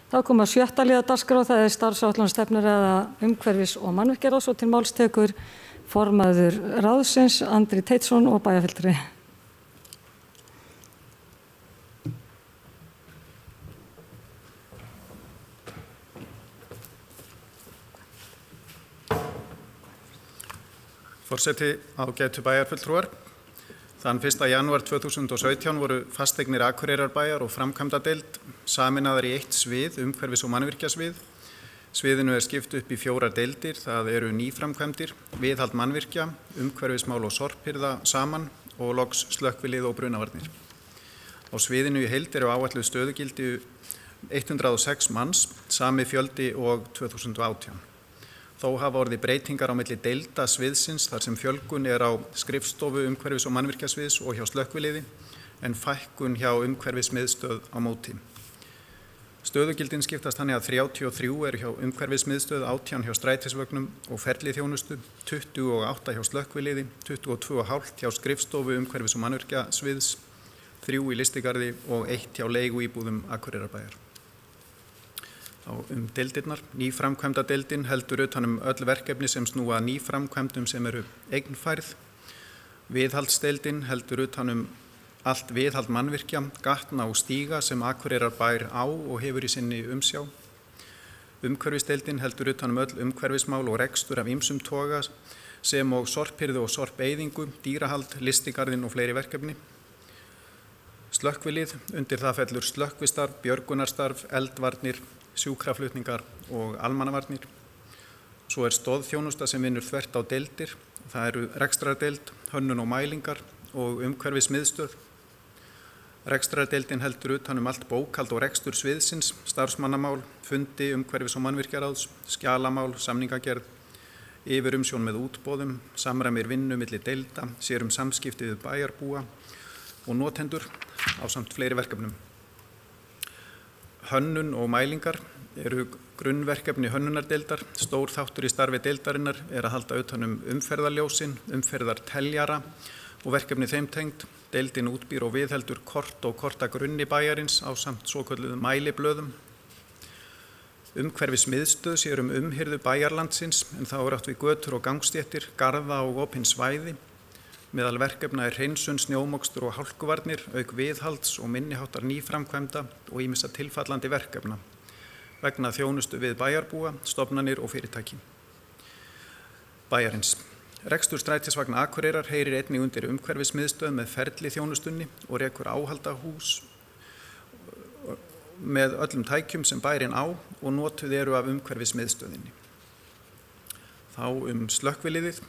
Þá koma 7. liða dagskrá, það starfsáætlun stefnuræða umhverfis- og mannvirkjaráðs og til máls tekur formaður ráðsins Andri Teitsson og bæjarfulltrúi. Forseti, ágætu bæjarfulltrúar. Þann 1. janúar 2017 voru fasteignir Akureyrarbæjar og framkvæmdadeild sameinaðar í eitt svið, umhverfis- og mannvirkjasvið. Sviðinu skipt upp í 4 deildir, það eru nýframkvæmdir, viðhald mannvirkja, umhverfismál og sorphirða saman og loks slökkvilið og brunavarnir. Á sviðinu í heild eru áætluð stöðugildi 106 manns, sami fjöldi og 2018. Þó hafa orðið breytingar á milli deilda sviðsins þar sem fjölgun á skrifstofu umhverfis- og mannvirkjasviðs og hjá slökkviliði en fækkun hjá umhverfismiðstöð á móti. Stöðugildin skiptast þannig að 33 eru hjá umhverfismiðstöð, 18 hjá strætisvögnum og ferliþjónustu, 28 hjá slökkviliði, 22,5 hjá skrifstofu umhverfis- og mannvirkjasviðs, 3 í Listigarði og 1 hjá leiguíbúðum Akureyrarbæjar. Deildirnar. Nýframkvæmdadeildin heldur utan öll verkefni sem snúa að nýframkvæmdum sem eru eignfærð. Viðhaldsdeildin heldur utan allt viðhald mannvirkja, gatna og stíga sem Akureyrarbær á og hefur í sinni umsjá. Umhverfisdeildin heldur utan öll umhverfismál og rekstur af ýmsum toga sem og sorphirðu og sorpeyðingu, dýrahald, listigarðin og fleiri verkefni. Slökkvilið, undir það fellur slökkvistarf, björgunarstarf, eldvarnir, sjúkraflutningar og almannavarnir. Svo stoðþjónusta sem vinnur þvert á deildir. Það eru rekstrardeild, hönnun og mælingar og umhverfismiðstöð. Rekstrardeildin heldur utan allt bókhald og rekstur sviðsins, starfsmannamál, fundi, umhverfis- og mannvirkjaráðs, skjalamál, samningagerð, yfirumsjón með útboðum, samræmir vinnu milli deilda, sér samskipti við bæjarbúa og notendur ásamt fleiri verkefnum. Hönnun og mælingar eru grunnverkefni hönnunardeildar. Stór þáttur í starfi deildarinnar að halda utan umferðarljósin, umferðarteljara og verkefni þeim tengd. Deildin útbýr og viðheldur kort og kortagrunni bæjarins ásamt svokölluðum mæliblöðum. Umhverfismiðstöð sér umhirðu bæjarlandsins en þá átt við götur og gangstéttir, garða og opin svæði. Meðal verkefna hreinsun, snjómokstur og hálkuvarnir, auk viðhalds og minniháttar nýframkvæmda og ýmissa tilfallandi verkefna vegna þjónustu við bæjarbúa, stofnanir og fyrirtæki bæjarins. Rekstur strætisvagna Akureyrar heyrir einnig undir umhverfismiðstöð með ferliþjónustunni og rekur áhaldahús með öllum tækjum sem bærinn á og notuð eru af umhverfismiðstöðinni. Þá slökkviliðið.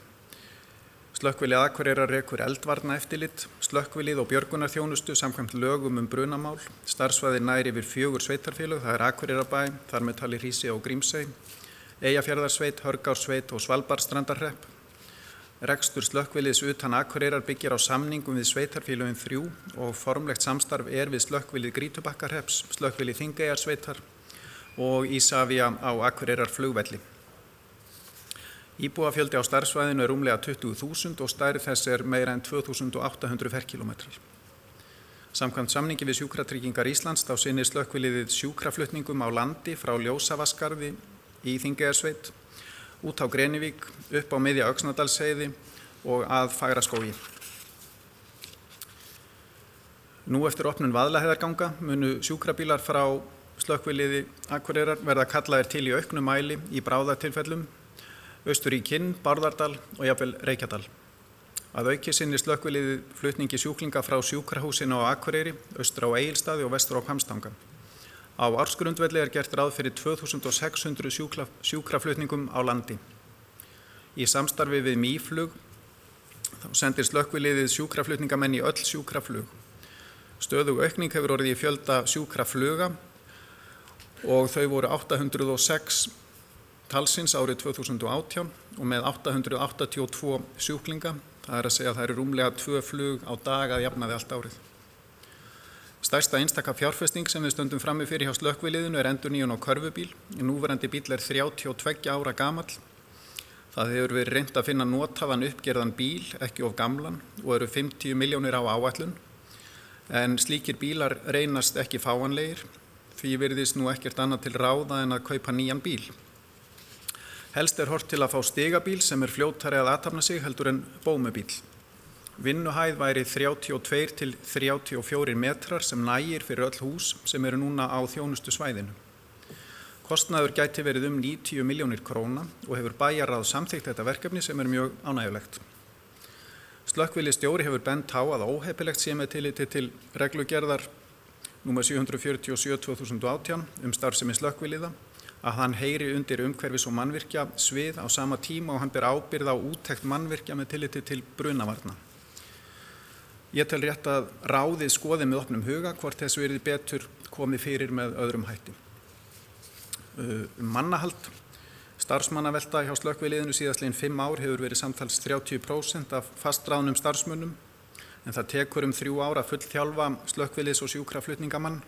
Slökkvilið Akureyrar rekur eldvarnaeftirlit, slökkvilið og björgunarþjónustu samkvæmt lögum brunamál. Starfsvæði nær yfir 4 sveitarfélög, það Akureyrarbæ, þar með talið Hrísey og Grímsey, Eyjafjarðarsveit, Hörgársveit og Svalbarðsstrandarhrepp. Rekstur slökkviliðs utan Akureyrar byggir á samningum við sveitarfélögin 3 og formlegt samstarf við slökkvilið Grýtubakkahrepps, slökkvilið Þingeyjarsveitar og Ísafía á Akureyrar flugvelli. Íbúafjöldi á starfsvæðinu rúmlega 20.000 og stærð þess meira en 2.800 ferkílómetrar. Samkvæmt samningi við Sjúkratryggingar Íslands þá sinnir slökkviliðið sjúkraflutningum á landi frá Ljósavaskarði í Þingeyjarsveit, út á Grenivík, upp á miðja Öxnadalsheiði og að Fagraskógi. Nú eftir opnun Vaðlaheiðarganga munu sjúkrabílar frá slökkviliði Akureyrar verða kallaðir til í auknum mæli í bráðatilfellum austur í Kinn, Bárðardal og jafnvel Reykjadal. Að auki sinnir slökkviliðið flutningi sjúklinga frá sjúkrahúsinu á Akureyri, austur á Egilsstaði og vestur á Hvammstanga. Á ársgrundvelli gert ráð fyrir 2600 sjúkraflutningum á landi. Í samstarfi við Mýflug þá sendir slökkviliðið sjúkraflutningamenn í öll sjúkraflug. Stöðug aukning hefur orðið í fjölda sjúkrafluga og þau voru 806 talsins árið 2018 og með 882 sjúklinga. Það að segja að það eru rúmlega 2 flug á dag að jafnaði allt árið. Stærsta einstaka fjárfesting sem við stöndum frammi fyrir hjá slökkviliðinu endurnýjun á körfubíl. Núverandi bíll 32 ára gamall. Það hefur verið reynt að finna nothæfan uppgerðan bíl, ekki of gamlan, og eru 50 milljónir á áætlun. En slíkir bílar reynast ekki fáanlegir. því virðist nú ekkert annað til ráða en að kaupa nýjan bíl. Helst horft til að fá stigabíl sem fljótari að athafna sig heldur en bómubíl. Vinnuhæð væri 32 til 34 metrar sem nægir fyrir öll hús sem núna á þjónustu svæðinu. Kostnaður gæti verið 90 milljónir króna og hefur bæjarráð samþykkt þetta verkefni sem mjög ánægjulegt. Slökkviliðsstjóri hefur bent á að óheppilegt sé með tilliti til reglugerðar nr. 747/2018 starfsemi slökkviliða að hann heyri undir umhverfis- og mannvirkja svið á sama tíma og hann ber ábyrgð á úttekt mannvirkja með tilliti til brunavarna. Ég tel rétt að ráðið skoði með opnum huga hvort þessu yrði betur komið fyrir með öðrum hætti. Mannahald. Starfsmannavelta hjá slökkviliðinu síðastliðin 5 ár hefur verið samtals 30% af fastráðnum starfsmönnum, en það tekur 3 ár að fullþjálfa slökkviliðs- og sjúkraflutningamann.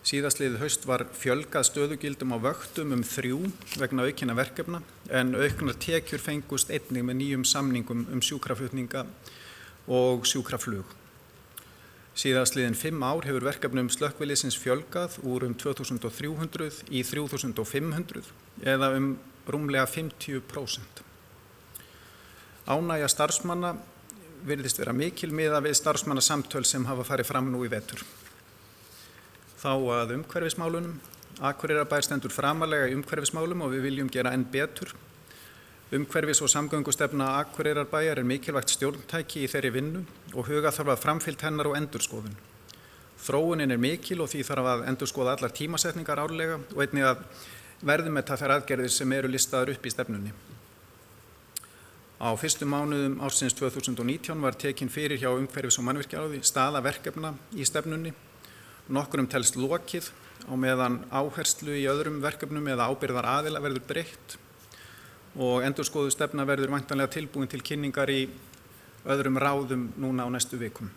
Síðastliðið haust var fjölgað stöðugildum á vöktum 3 vegna aukinna verkefna, en auknar tekjur fengust einnig með nýjum samningum sjúkraflutninga og sjúkraflug. Síðastliðin 5 ár hefur verkefnum slökkviliðsins fjölgað úr 2300 í 3500 eða rúmlega 50%. Ánægja starfsmanna virðist vera mikil miðað við starfsmannasamtöl sem hafa farið fram nú í vetur. Þá að umhverfismálunum. Akureyrarbær stendur framarlega í umhverfismálum og við viljum gera enn betur. Umhverfis- og samgöngustefna Akureyrarbæjar mikilvægt stjórntæki í þeirri vinnu og huga þarf að framfylgd hennar og endurskoðun. Þróunin mikil og því þarf að endurskoða allar tímasetningar árlega og einnig að verðmeta þær aðgerðir sem listaðar upp í stefnunni. Á fyrstu mánuðum ársins 2019 var tekin fyrir hjá umhverfis- og mannvirkjaráði staða verkefna í stefnunni. Nokkrum telst lokið á meðan áherslu í öðrum verkefnum eða ábyrgðar aðila verður breytt og endurskoðuð stefna verður væntanlega tilbúin til kynningar í öðrum ráðum núna á næstu vikum.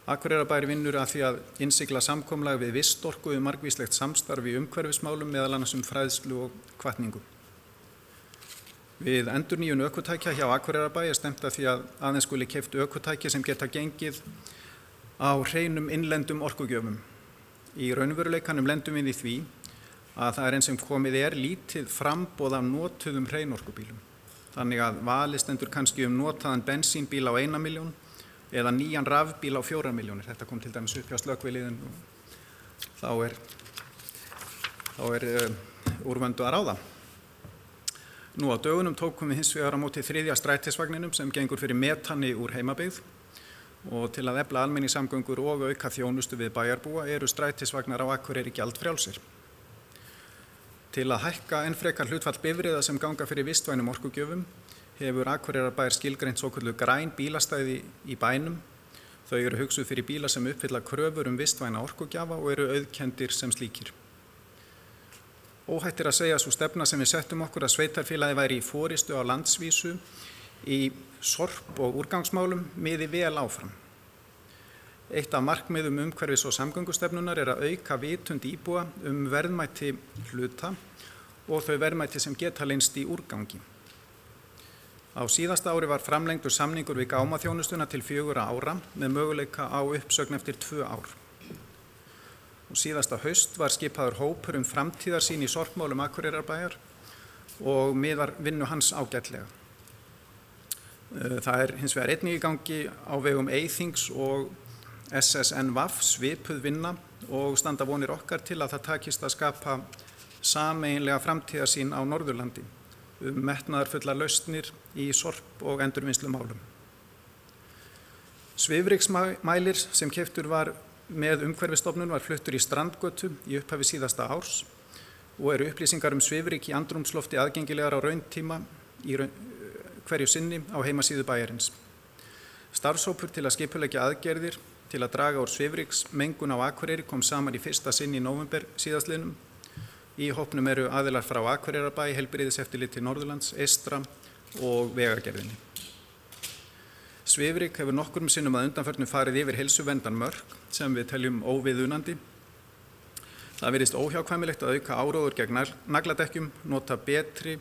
Akureyrarbær vinnur að því að innsigla samkomulag við Vistorku margvíslegt samstarf í umhverfismálum, meðal annars fræðslu og hvatningu. Við endurnýjun ökutækja hjá Akureyrarbæ stefnt að því að aðeins skuli keypt ökutæki sem geta gengið á hreinum innlendum orkugjöfum. Í raunveruleikanum lendum við í því að það eins sem komið lítið framboð af notuðum hreinorkubílum. Þannig að valið stendur kannski notaðan bensínbíl á 1 milljón eða nýjan rafbíl á 4 milljónir. Þetta kom til dæmis upp hjá slökkviliðinu og þá úrvöndu að ráða. Nú á dögunum tókum við hins vegar á móti 3. strætisvagninum sem gengur fyrir metani úr heimabyggð og til að efla almenningssamgöngur og auka þjónustu við bæjarbúa strætisvagnar á Akureyri gjaldfrjálsir. Til að hækka enn frekar hlutfall bifreiða sem ganga fyrir vistvænum orkugjöfum hefur Akureyrarbær skilgreint svokölluð græn bílastæði í bænum. Þau hugsuð fyrir bíla sem uppfylla kröfur vistvæna orkugjafa og auðkenndir sem slíkir. Óhætt að segja sú stefna sem við settum okkur að sveitarfélagi væri í forystu á landsvísu í sorp- og úrgangsmálum miði vel áfram. Eitt af markmiðum umhverfis- og samgöngustefnunar að auka vitund íbúa verðmæti hluta og þau verðmæti sem geta leynst í úrgangi. Á síðasta ári var framlengdur samningur við gámaþjónustuna til 4 ára með möguleika á uppsögn eftir 2 ár. Og síðasta haust var skipaður hópur framtíðarsýn í sorpmálum Akureyrarbæjar og miðar vinnu hans ágætlega. Það hins vegar einnig í gangi á vegum Eyþings og SSNVAF svipuð vinna og standa vonir okkar til að það takist að skapa sameiginlega framtíðarsýn á Norðurlandi metnaðarfullar lausnir í sorp- og endurvinnslumálum. Svifryksmælir sem keyptur var með Umhverfisstofnun var fluttur í Strandgötu í upphafi síðasta árs og upplýsingar svifryk í andrúmslofti aðgengilegar á rauntíma í hverju sinni á heimasíðu bæjarins. Starfshópur til að skipuleggja aðgerðir til að draga úr svifryksmengun á Akureyri kom saman í fyrsta sinn í nóvember síðastliðnum. Í hópnum aðilar frá Akureyrarbæ, Heilbrigðiseftirliti Norðurlands, Eystra og Vegagerðinni. Svifryk hefur nokkrum sinnum að undanförnu farið yfir heilsuverndarmörk sem við teljum óviðunandi. Það virðist óhjákvæmilegt að auka áróður gegn nagladekkjum, nota betri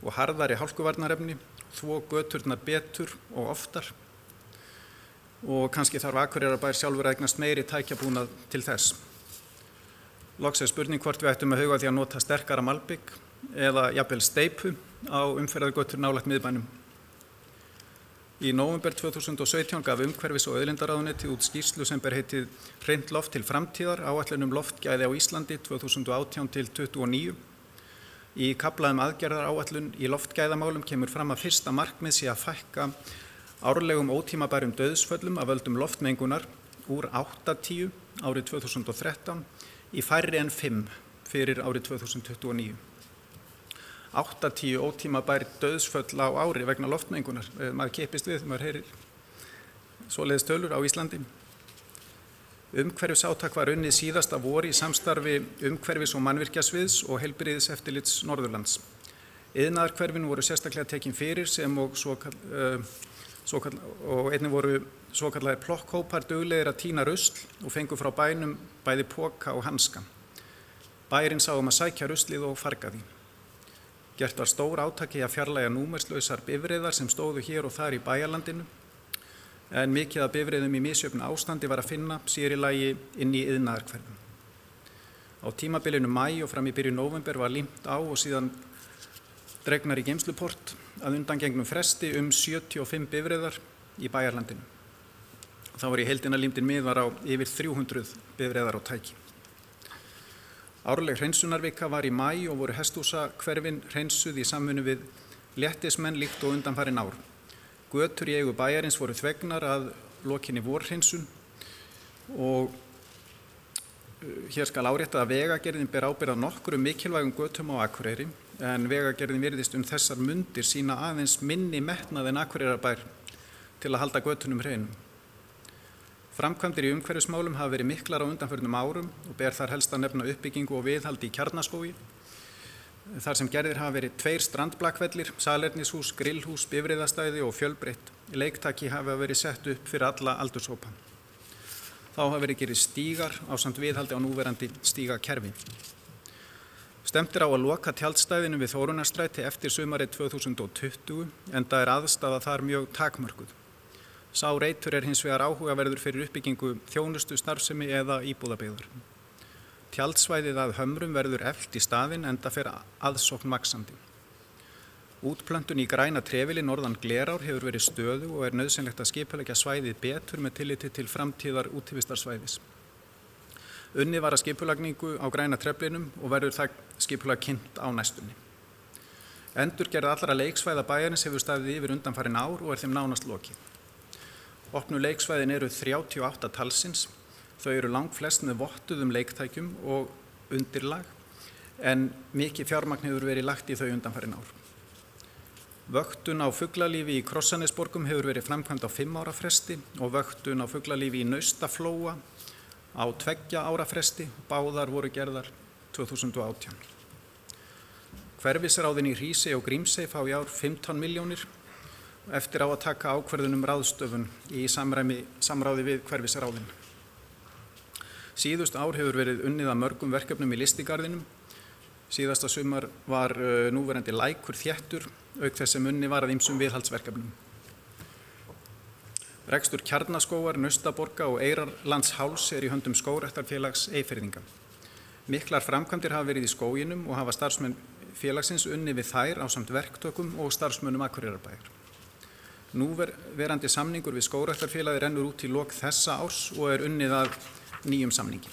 og harðari hálkuvarnarefni, þvo göturnar betur og oftar. Og kannski þarf Akureyrarbær sjálfur að eignast meiri tækjabúnað til þess. Loks spurning hvort við ættum að huga því að nota sterkara malbygg eða jafnvel steypu á umferðargötur nálægt miðbænum. Í nóvember 2017 gaf umhverfis- og auðlindaráðuneytið út skýrslu sem ber heitið Hreint loft til framtíðar, áætlun loftgæði á Íslandi 2018 til 2029. Í kafla aðgerðaráætlun í loftgæðamálum kemur fram að fyrsta markmið sé að fækka árlegum ótímabærum dauðsföllum af völdum loftmengunar úr 80 árið 2013 í færri en 5 fyrir árið 2029. 80 ótímabær dauðsföll á ári vegna loftmengunar. Maður kippist við, maður heyrir svoleiðis tölur á Íslandi. Umhverfisátak var unnið síðasta vor í samstarfi umhverfis- og mannvirkjasviðs og heilbrigðiseftirlits Norðurlands. Iðnaðarhverfin voru sérstaklega tekin fyrir sem og einnig voru svokallaðir plokkhópar duglegir að tína rusl og fengu frá bænum bæði poka og hanska. Bærinn sá að sækja ruslið og farga því. Gert var stór átaki að fjarlægja númerslausar bifreiðar sem stóðu hér og þar í bæjarlandinu, en mikið af bifreiðum í misjöfnu ástandi var að finna, sér í lagi inn í iðnaðarhverfum. Á tímabilinu maí og fram í byrjun nóvember var límt á og síðan dregnar í geymsluport að undangengnum fresti 75 bifreiðar í bæjarlandinu. Það var í heildina límdin miðar á yfir 300 bifreiðar á tæki. Árleg hreinsunarvika var í maí og voru hesthúsahverfin hreinsuð í samvinnu við léttismenn líkt og undanfarin ár. Götur í eigu bæjarins voru þvegnar að lokinni vorhreinsun og hér skal áréttað að Vegagerðin ber ábyrgð á nokkrum mikilvægum götum á Akureyri, en Vegagerðin virðist þessar mundir sína aðeins minni metnað en Akureyrarbær til að halda götunum hreinum. Framkvæmdir í umhverfismálum hafa verið miklar á undanförnum árum og ber þar helst að nefna uppbyggingu og viðhaldi í Kjarnaskógi. Þar sem gerðir hafa verið 2 strandblakvellir, salernishús, grillhús, bifreiðastæði og fjölbreytt leiktaki hafa verið sett upp fyrir alla aldurshópa. Þá hafa verið gerðir stígar ásamt viðhaldi á núverandi stígakerfi. Stemt á að loka tjaldstæðinu við Þórunnarstræti eftir sumarið 2020, enda aðstaða þar mjög takmörkuð. Sá reitur hins vegar áhugaverður fyrir uppbyggingu þjónustu starfsemi eða íbúðabyggðar. Tjaldsvæðið að Hömrum verður eflt í staðinn enda fer aðsókn vaxandi. Útplöntun í græna trefili norðan Glerár hefur verið stöðug og nauðsynlegt að skipuleggja svæðið betur með tilliti til framtíðar útivistarsvæðis. Unnið var að skipulagningu á græna treflinum og verður það skipulag kynnt á næstunni. Endurgerð allra leiksvæða bæjarins hefur staðið yfir undanfarin ár og þeim nánast lokið. Opnu leiksvæðin eru 38 talsins. Þau eru langflest með vottuðum leiktækjum og undirlag, en mikið fjármagn hefur verið lagt í þau undanfarin ár. Vöktun á fuglalífi í Krossanesborgum hefur verið framkvæmd á 5 ára fresti og vöktun á fuglalífi í Naustaflóa á 2 ára fresti. Báðar voru gerðar 2018. Hverfisráðin í Hrísey og Grímsey fá í ár 15 milljónir eftir á að taka ákvörðun ráðstöfun í samráði við hverfisráðin. Síðust ár hefur verið unnið að mörgum verkefnum í Lystigarðinum. Síðasta sumar var núverandi lækur þéttur, auk þess sem unnið var að ýmsum viðhaldsverkefnum. Rekstur Kjarnaskógar, Naustaborga og Eyrarlandsháls í höndum Skógræktarfélags Eyfirðinga. Miklar framkvæmdir hafa verið í skóginum og hafa starfsmenn félagsins unnið við þær ásamt verktökum og starfsmönnum Akureyrarbæjar. Núverandi samningur við Skógræktarfélagið rennur út í lok þessa árs og unnið að nýjum samningi.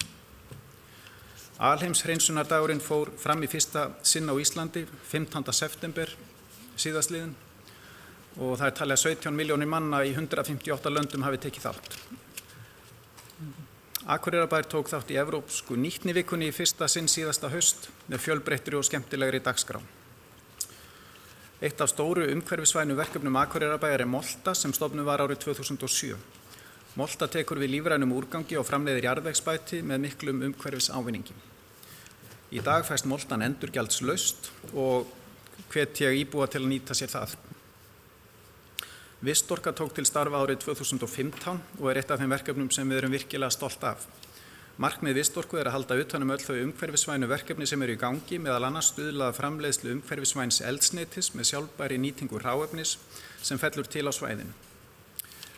Alheimshreinsunardagurinn fór fram í fyrsta sinn á Íslandi 15. september síðastliðinn og það talið að 17 milljónir manna í 158 löndum hafi tekið þátt. Akureyrarbær tók þátt í Evrópsku nýtnivikunni í fyrsta sinn síðasta haust með fjölbreyttri og skemmtilegri dagskrá. Eitt af stóru umhverfisvænu verkefnum Akureyrarbæjar Molta sem stofnuð var árið 2007. Molta tekur við lífrænum úrgangi og framleiðir jarðvegsbæti með miklum umhverfis ávinningi. Í dag fæst Moltan endurgjaldslaust og hvet ég íbúa til að nýta sér það. Vistorka tók til starfa árið 2015 og eitt af þeim verkefnum sem við erum virkilega stolt af. Markmið Vistorku að halda utan öll þau umhverfisvænu verkefni sem eru í gangi, meðal annars stuðla að framleiðslu umhverfisvæns eldsneytis með sjálfbærri nýtingu hráefnis sem fellur til á svæðinu.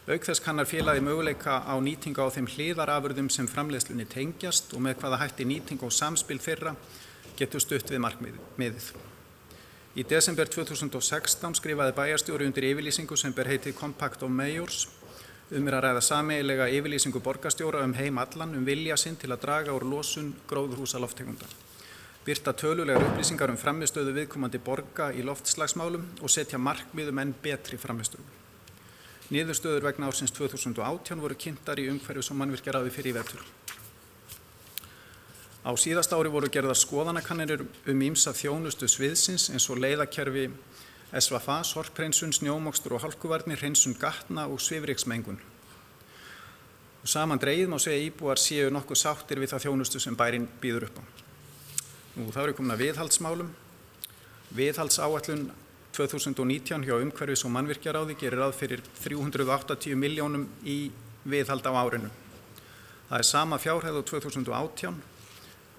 Auk þess kannar félagið möguleika á nýtingu á þeim hliðarafurðum sem framleiðslunni tengjast og með hvaða hætti nýting og samspil þeirra getur stutt við markmiðið. Í desember 2016 skrifaði bæjarstjóri undir yfirlýsingu sem ber heitið Compact of Mayors að ræða sameiginlega yfirlýsingu borgarstjóra heim allan vilja sinn til að draga úr losun gróðurhúsalofttegunda, birta tölulegar upplýsingar frammistöðu viðkomandi borga í loftslagsmálum og setja markmið enn betri frammistöðu. Niðurstöður vegna ársins 2018 voru kynntar í umhverfis- og mannvirkjaráði fyrr í vetur. Á síðasta ári voru gerðar skoðanakannanir ýmsa þjónustu sviðsins eins og leiðakerfi SVFA, sorphreinsun, snjómokstur og hálkuvarnir, hreinsun gatna og svifryksmengun. Saman dregið má segja íbúar séu nokkuð sáttir við það þjónustu sem bærinn býður upp á. Þá er komin að viðhaldsmálum. Viðhaldsáætlun 2019 hjá umhverfis- og mannvirkjaráði gerir ráð fyrir 380 milljónum í viðhald á árinu. Það er sama fjárhæð á 2018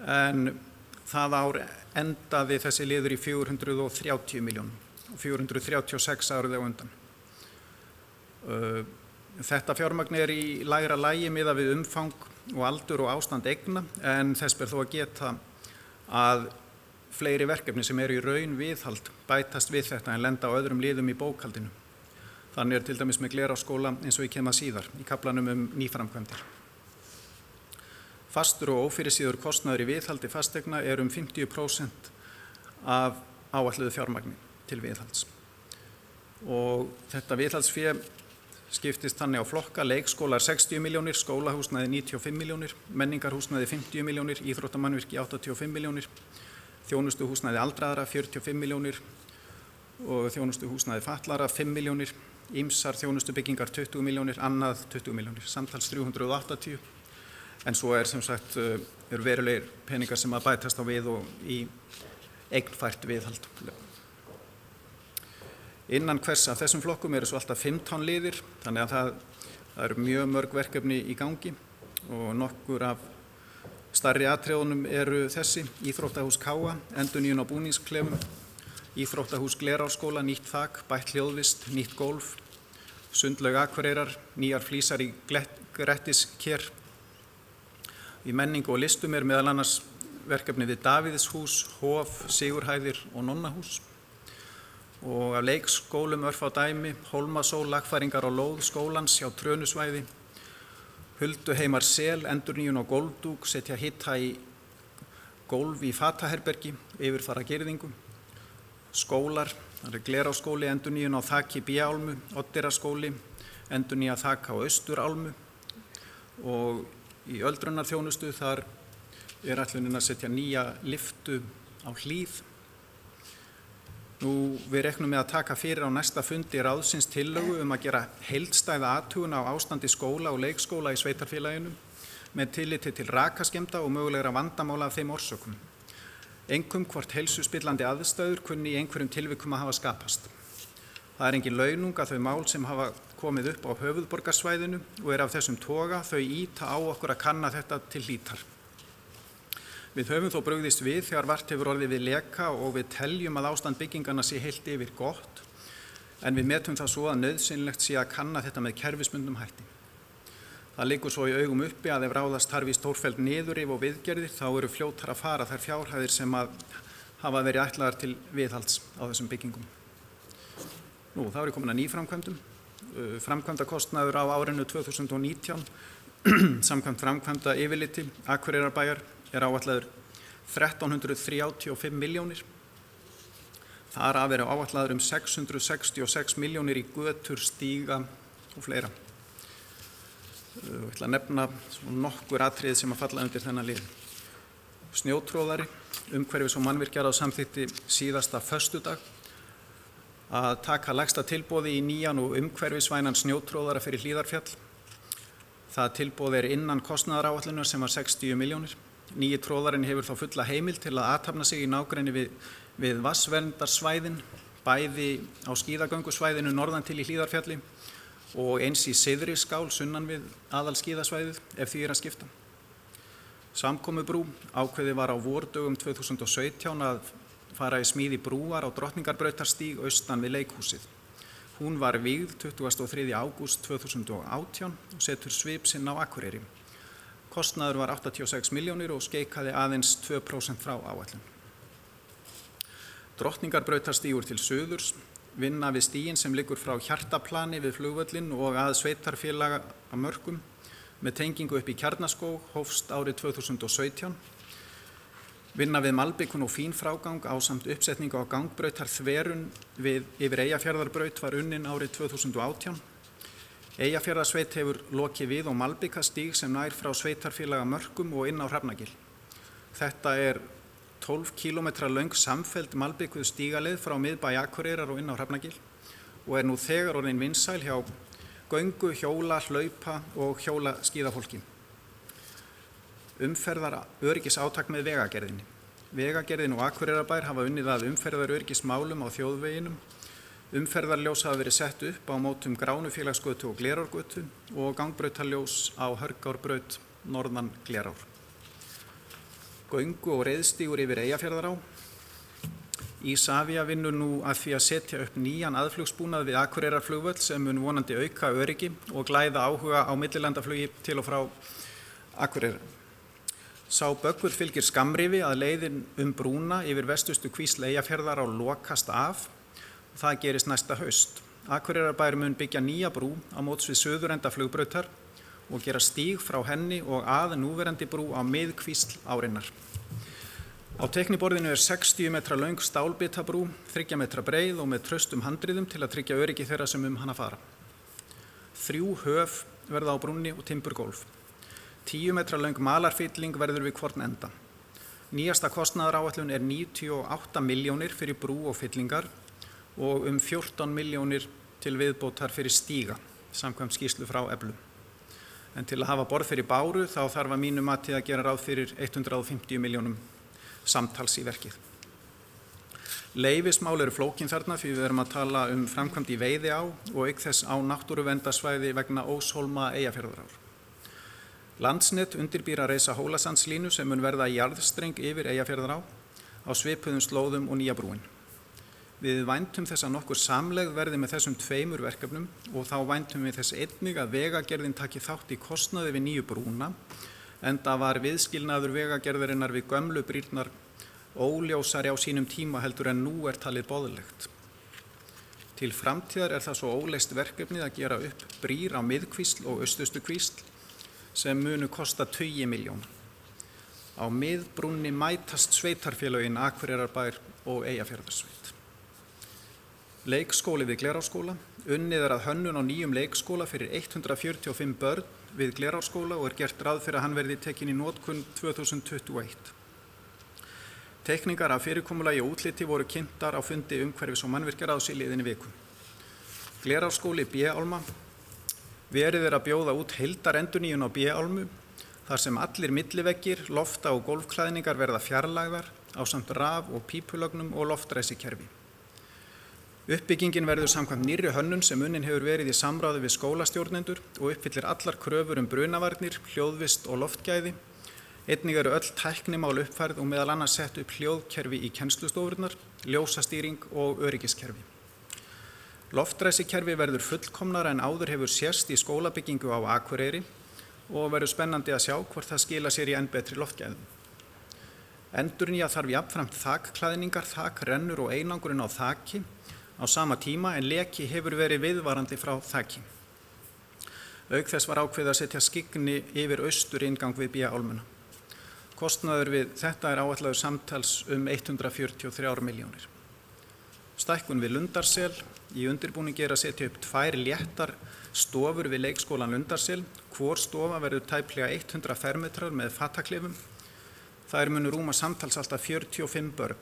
en það ár endaði þessi liður í 430 milljónum og 436 árið á undan. Þetta fjármagn er í lægra lagi miðað við umfang og aldur og ástand eigna en þess ber þó að geta að fleiri verkefni sem eru í raun viðhald bætast við þetta en lenda á öðrum liðum í bókhaldinu. Þannig til dæmis með Glerárskóla eins og ég kem að síðar í kaflanum nýframkvæmdir. Fastur og ófyrirsíður kostnaður í viðhaldi fasteigna er 50% af áætluðu fjármagni til viðhalds. Og þetta viðhaldsfé skiptist þannig á flokka, leikskólar 60 milljónir, skólahúsnæði 95 milljónir, menningarhúsnæði 50 milljónir, íþróttamannvirki 85 milljónir, þjónustuhúsnæði aldraðra 45 milljónir og þjónustuhúsnæði fatlara 5 milljónir, ýmsar þjónustubyggingar 20 milljónir, annað 20 milljónir, samtals 380. En svo sem sagt verulegir peningar sem að bætast á við og í eignfært viðhald. Innan hvers af þessum flokkum eru svo alltaf 15 liðir, þannig að það eru mjög mörg verkefni í gangi og nokkur af stærri atriðunum eru þessi: Íþróttahús Káa, endurnýjun á búningsklefum, Íþróttahús Glerárskóla, nýtt þak, bætt hljóðvist, nýtt gólf, sundlaug Akureyrar, nýjar flísar í Grettisker. Í menningu og listum er meðal annars verkefni við Davíðshús, Hof, Sigurhæðir og Nonnahús. Og af leikskólum örfá dæmi: Hólmasól, lagfæringar á lóð skólans hjá Trönusvæði, Hulduheimar Sel, endurnýjun á gólfdúk, setja hita í gólf í fataherbergi, yfirfara girðingu. Skólar, það er Glerárskóli, endurnýjun á þaki B-álmu, Oddeyraskóli, endurnýja þak á Austurálmu og í öldrunarþjónustu þar er ætlunin að setja nýja lyftu á Hlíð. Við reknum með að taka fyrir á næsta fundi ráðsins tillögu að gera heildstæða athugun á ástandi skóla og leikskóla í sveitarfélaginu með tilliti til rakaskemmda og mögulegra vandamála af þeim orsökum. Einkum hvort heilsuspillandi aðstæður kunni í einhverjum tilvikum að hafa skapast. Það er engin launung að þau mál sem hafa komið upp á höfuðborgarsvæðinu og af þessum toga þau ýta á okkur að kanna þetta til hlítar. Við höfum þó brugðist við þegar vart hefur orðið við leka og við teljum að ástand bygginganna sé heilt yfir gott, en við metum það svo að nauðsynlegt sé að kanna þetta með kerfisbundnum hætti. Það liggur svo í augum uppi að ef ráðast þarf í stórfelld niðurrif og viðgerðir þá eru fljótar að fara þær fjárhæðir sem að hafa verið ætlaðar til viðhalds á þessum byggingum. Þá er komin að nýframkvæmdum. Framkvæmdakostnaður á árinu 2019 samkvæmt framkvæmda yfirliti Akureyrarbæjar er áætlaður 1335 milljónir. Þar af eru áætlaður 666 milljónir í götur, stíga og fleira. Ég ætla að nefna nokkur atriði sem að falla undir þennan lið. Snjótróðari, umhverfis- og mannvirkjaráð samþykkti síðasta föstudag að taka lægsta tilboði í nýjan og umhverfisvænan snjótróðara fyrir Hlíðarfjall. Það tilboð er innan kostnaðaráætlunar sem var 60 milljónir. Nýji tróðarinn hefur þá fulla heimild til að athafna sig í nágrenni við vatnsverndarsvæðin, bæði á skíðagöngusvæðinu norðan til í Hlíðarfjalli og eins í syðri skál sunnan við aðalskíðasvæðið ef því er að skipta. Samkomubrú, ákveðið var á vordögum 2017 að fara í smíði brúar á Drottningarbrautarstíg austan við leikhúsið. Hún var vígð 23. ágúst 2018 og setur svip sinn á Akureyri. Kostnaður var 86 milljónir og skeikaði aðeins 2% frá áætlun. Drottningarbrautarstígur til suðurs, vinna við stíginn sem liggur frá Hjartaplani við flugvöllin og að sveitarfélaga að Mörkum með tengingu upp í Kjarnaskóg hófst árið 2017. Vinna við malbikun og fínfrágang ásamt uppsetningu á gangbrautar þverun yfir Eyjafjarðarbraut var unnin árið 2018. Eyjafjarðarsveit hefur lokið við og malbikastíg sem nær frá sveitarfélaga Mörkum og inn á Hrafnagil. Þetta er 12 km löng samfelld malbikuð stígaleið frá miðbæ Akureyrar og inn á Hrafnagil og er nú þegar orðin vinsæl hjá göngu, hjóla, hlaupa og hjóla skíðafólki. Umferðaröryggisátak með Vegagerðinni. Vegagerðin og Akureyrarbær hafa unnið að umferðaröryggismálum á þjóðveginum. Umferðarljós hafa verið sett upp á mótum Gránufélagsgötu og Glerárgötu og gangbrautarljós á Hörgárbraut norðan Glerár. Göngu- og reiðstígur yfir Eyjafjarðará. Isavia vinnur nú að því að setja upp nýjan aðflugsbúnað við Akureyrarflugvöll sem mun vonandi auka öryggi og glæða áhuga á millilandaflugi til og frá Akureyrar. Sá böggur fylgir skammrifi að leiðin brúna yfir vestustu kvísl Eyjafjarðar á lokast af. Það gerist næsta haust. Akureyrarbær mun byggja nýja brú á móts við suðurenda flugbrautar og gera stíg frá henni og að núverandi brú á miðkvísl árinnar. Á teikniborðinu er 60 metra löng stálbitabrú, 3 metra breið og með traustum handriðum til að tryggja öryggi þeirra sem hana fara. 3 höf verða á brúnni og timburgólf. 10 metra löng malarfylling verður við hvorn enda. Nýjasta kostnaðaráætlun er 98 milljónir fyrir brú og fyllingar og 14 milljónir til viðbótar fyrir stíga, samkvæmt skýrslu frá Eflu. En til að hafa borð fyrir báru þá þarf að mínu mati að gera ráð fyrir 150 milljónum samtals í verkið. Leyfismál eru flókin þarna því við erum að tala framkvæmd í Veiðiá og auk þess á náttúruverndarsvæði vegna Óshólma Eyjafjarðarár. Landsnet undirbýr að reisa Hólasandslínu sem mun verða jarðstreng yfir Eyjafjarðará á svipuðum slóðum og nýja brúin. Við væntum þess að nokkur samlegð verði með þessum 2 verkefnum og þá væntum við þess einnig að Vegagerðin taki þátt í kostnaði við nýju brúna, enda var viðskilnaður Vegagerðarinnar við gömlu brýrnar óljósari á sínum tíma heldur en nú er talið boðlegt. Til framtíðar er það svo óleyst verkefnið að gera upp brýr á miðkvísl og austustu kvísl sem munu kosta 20 milljóna. Á miðbrúnni mætast sveitarfélögin Akureyrarbær og Eyjafjarðarsveit. Leikskóli við Glerárskóla. Unnið er að hönnun á nýjum leikskóla fyrir 145 börn við Glerárskóla og er gert ráð fyrir að hann verði tekin í notkun 2021. Teikningar af fyrirkomulagi og útliti voru kynntar á fundi umhverfis- og mannvirkjaráðs í liðinni viku. Glerárskóli B-álma. Verið er að bjóða út heildarendurnýjun á B-álmu þar sem allir milliveggir, lofta- og gólfklæðningar verða fjarlægðar ásamt raf- og pípulögnum og loftræsikerfi. Uppbyggingin verður samkvæmt nýrri hönnun sem unnin hefur verið í samráði við skólastjórnendur og uppfyllir allar kröfur brunavarnir, hljóðvist og loftgæði. Einnig eru öll tæknimál uppfærð og meðal annars sett upp hljóðkerfi í kennslustofurnar, ljósastýring og öryggiskerfi. Loftræsikerfi verður fullkomnara en áður hefur sérst í skólabyggingu á Akureyri og verður spennandi að sjá hvort það skila sér í enn betri loftgæðum. Endurnýja þarf jafnframt þakklæðningar, þakrennur og einangurinn á þaki á sama tíma en leki hefur verið viðvarandi frá þaki. Auk þess var ákveðið að setja skyggni yfir austur inngang við B-álmuna. Kostnaður við þetta er áætlaður samtals 143 milljónir. Stækkun við Lundarsel. Í undirbúningi er að setja upp 2 léttar stofur við leikskólan Lundarsel. Hvor stofa verður tæplega 100 fermetrar með fataklefum. Þær munu rúma samtals alltaf 45 börn.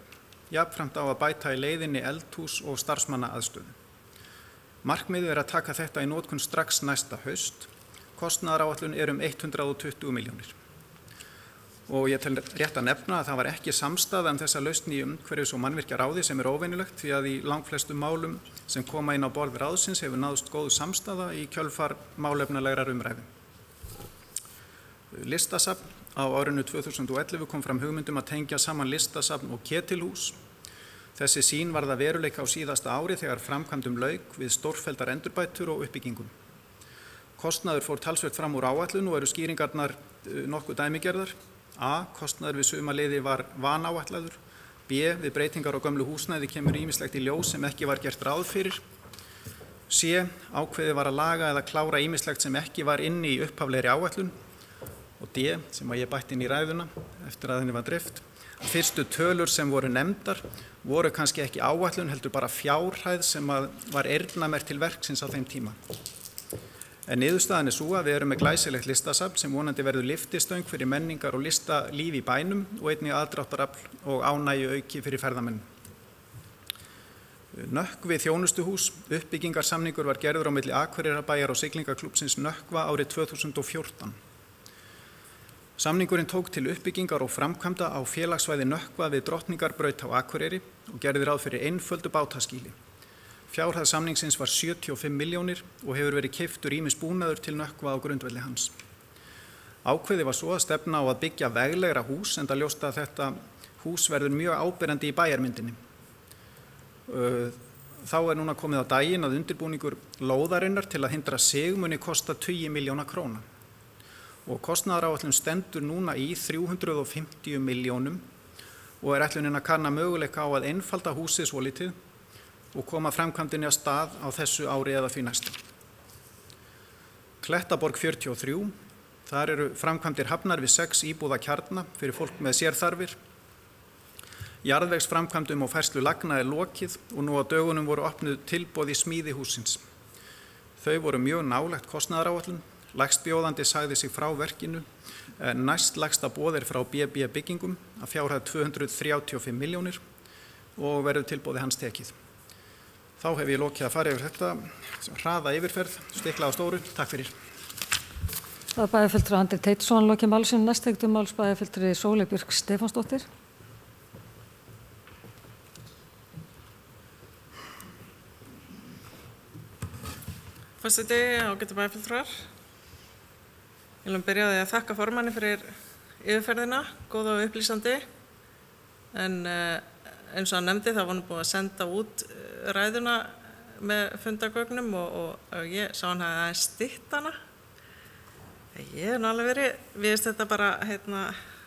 Jafnframt á að bæta í leiðinni eldhús og starfsmanna aðstöðu. Markmiðið er að taka þetta í notkun strax næsta haust. Kostnaðaráætlun er 120 milljónir. Og ég tel rétt að nefna að það var ekki samstaða þessa lausn í umhverfis- og mannvirkjaráði sem er óvenjulegt því að í langflestum málum sem koma inn á borð ráðsins hefur náðst góð samstaða í kjölfar málefnalegrar umræðu. Listasafn. Á árinu 2011 kom fram hugmyndum að tengja saman listasafn og ketilhús. Þessi sýn varð að veruleika á síðasta ári þegar framkvæmdum lauk við stórfelldar endurbætur og uppbyggingum. Kostnaður fór talsvert fram úr áætlun og eru skýringarnar nokkuð dæmigerðar. A. Kostnaður við suma liði var vanáætlaður. B. Við breytingar á gömlu húsnæði kemur ýmislegt í ljós sem ekki var gert ráð fyrir. C. Ákveðið var að laga eða klára ýmislegt sem ekki var inni í upphaflegri áætlun. Og D. Sem að ég bætti inn í ræðuna eftir að henni var dreift. Fyrstu tölur sem voru nefndar voru kannski ekki áætlun heldur bara fjárhæð sem var eyrnamerkt til verksins á þeim tíma. En niðurstaðan svo að við erum með glæsilegt listasafn sem vonandi verður lyftistöng fyrir menningar og listalíf í bænum og einnig aðdráttarafl og ánægju auki fyrir ferðamenn. Nökkvi þjónustuhús, uppbyggingarsamningur var gerður á milli Akureyrarbæjar og Siglingaklúbbsins Nökkva árið 2014. Samningurinn tók til uppbyggingar og framkvæmda á félagsvæði Nökkva við Drottningarbraut á Akureyri og gerði ráð fyrir einföldu bátaskýli. Fjárhæð samningsins var 75 milljónir og hefur verið keyptur ýmis búnaður til Nökkva á grundvelli hans. Ákveðið var svo að stefna á að byggja veglegra hús enda ljóst að þetta hús verður mjög áberandi í bæjarmyndinni. Þá núna komið á daginn að undirbúningur lóðarinnar til að hindra sig muni kosta 20 milljóna króna. Og kostnaðaráætlun stendur núna í 350 milljónum og ætlunin að kanna möguleika á að einfalda húsið svolítið og koma framkvæmdinni að stað á þessu ári eða því næsta. Klettaborg 43, þar eru framkvæmdir hafnar við 6 íbúða kjarna fyrir fólk með sérþarfir. Jarðvegsframkvæmdum og færslu lagna lokið og nú á dögunum voru opnuð tilboð í smíði hússins. Þau voru mjög nálægt kostnaðaráætlun. Lægstbjóðandi sagði sig frá verkinu, næst lægsta boð frá BB byggingum að fjárhæð 235 milljónir og verður tilboði hans tekið. Þá hef ég lokið að fara yfir þetta, hraða yfirferð, stikla á stóru. Takk fyrir. Það er bæjarfulltrúi Andri Teitsson lokið málsins, næstektum máls bæjarfulltrúi Sóley Björk Stefánsdóttir. Forseti, ágætu bæjarfulltrúar. Ég vil byrja á því að þakka formanni fyrir yfirferðina, góða og upplýsandi. En eins og hann nefndi þá var hann búið að senda út ræðuna með fundagögnum og ég sá hann að stytta hana. Ég alveg verið, við veist þetta bara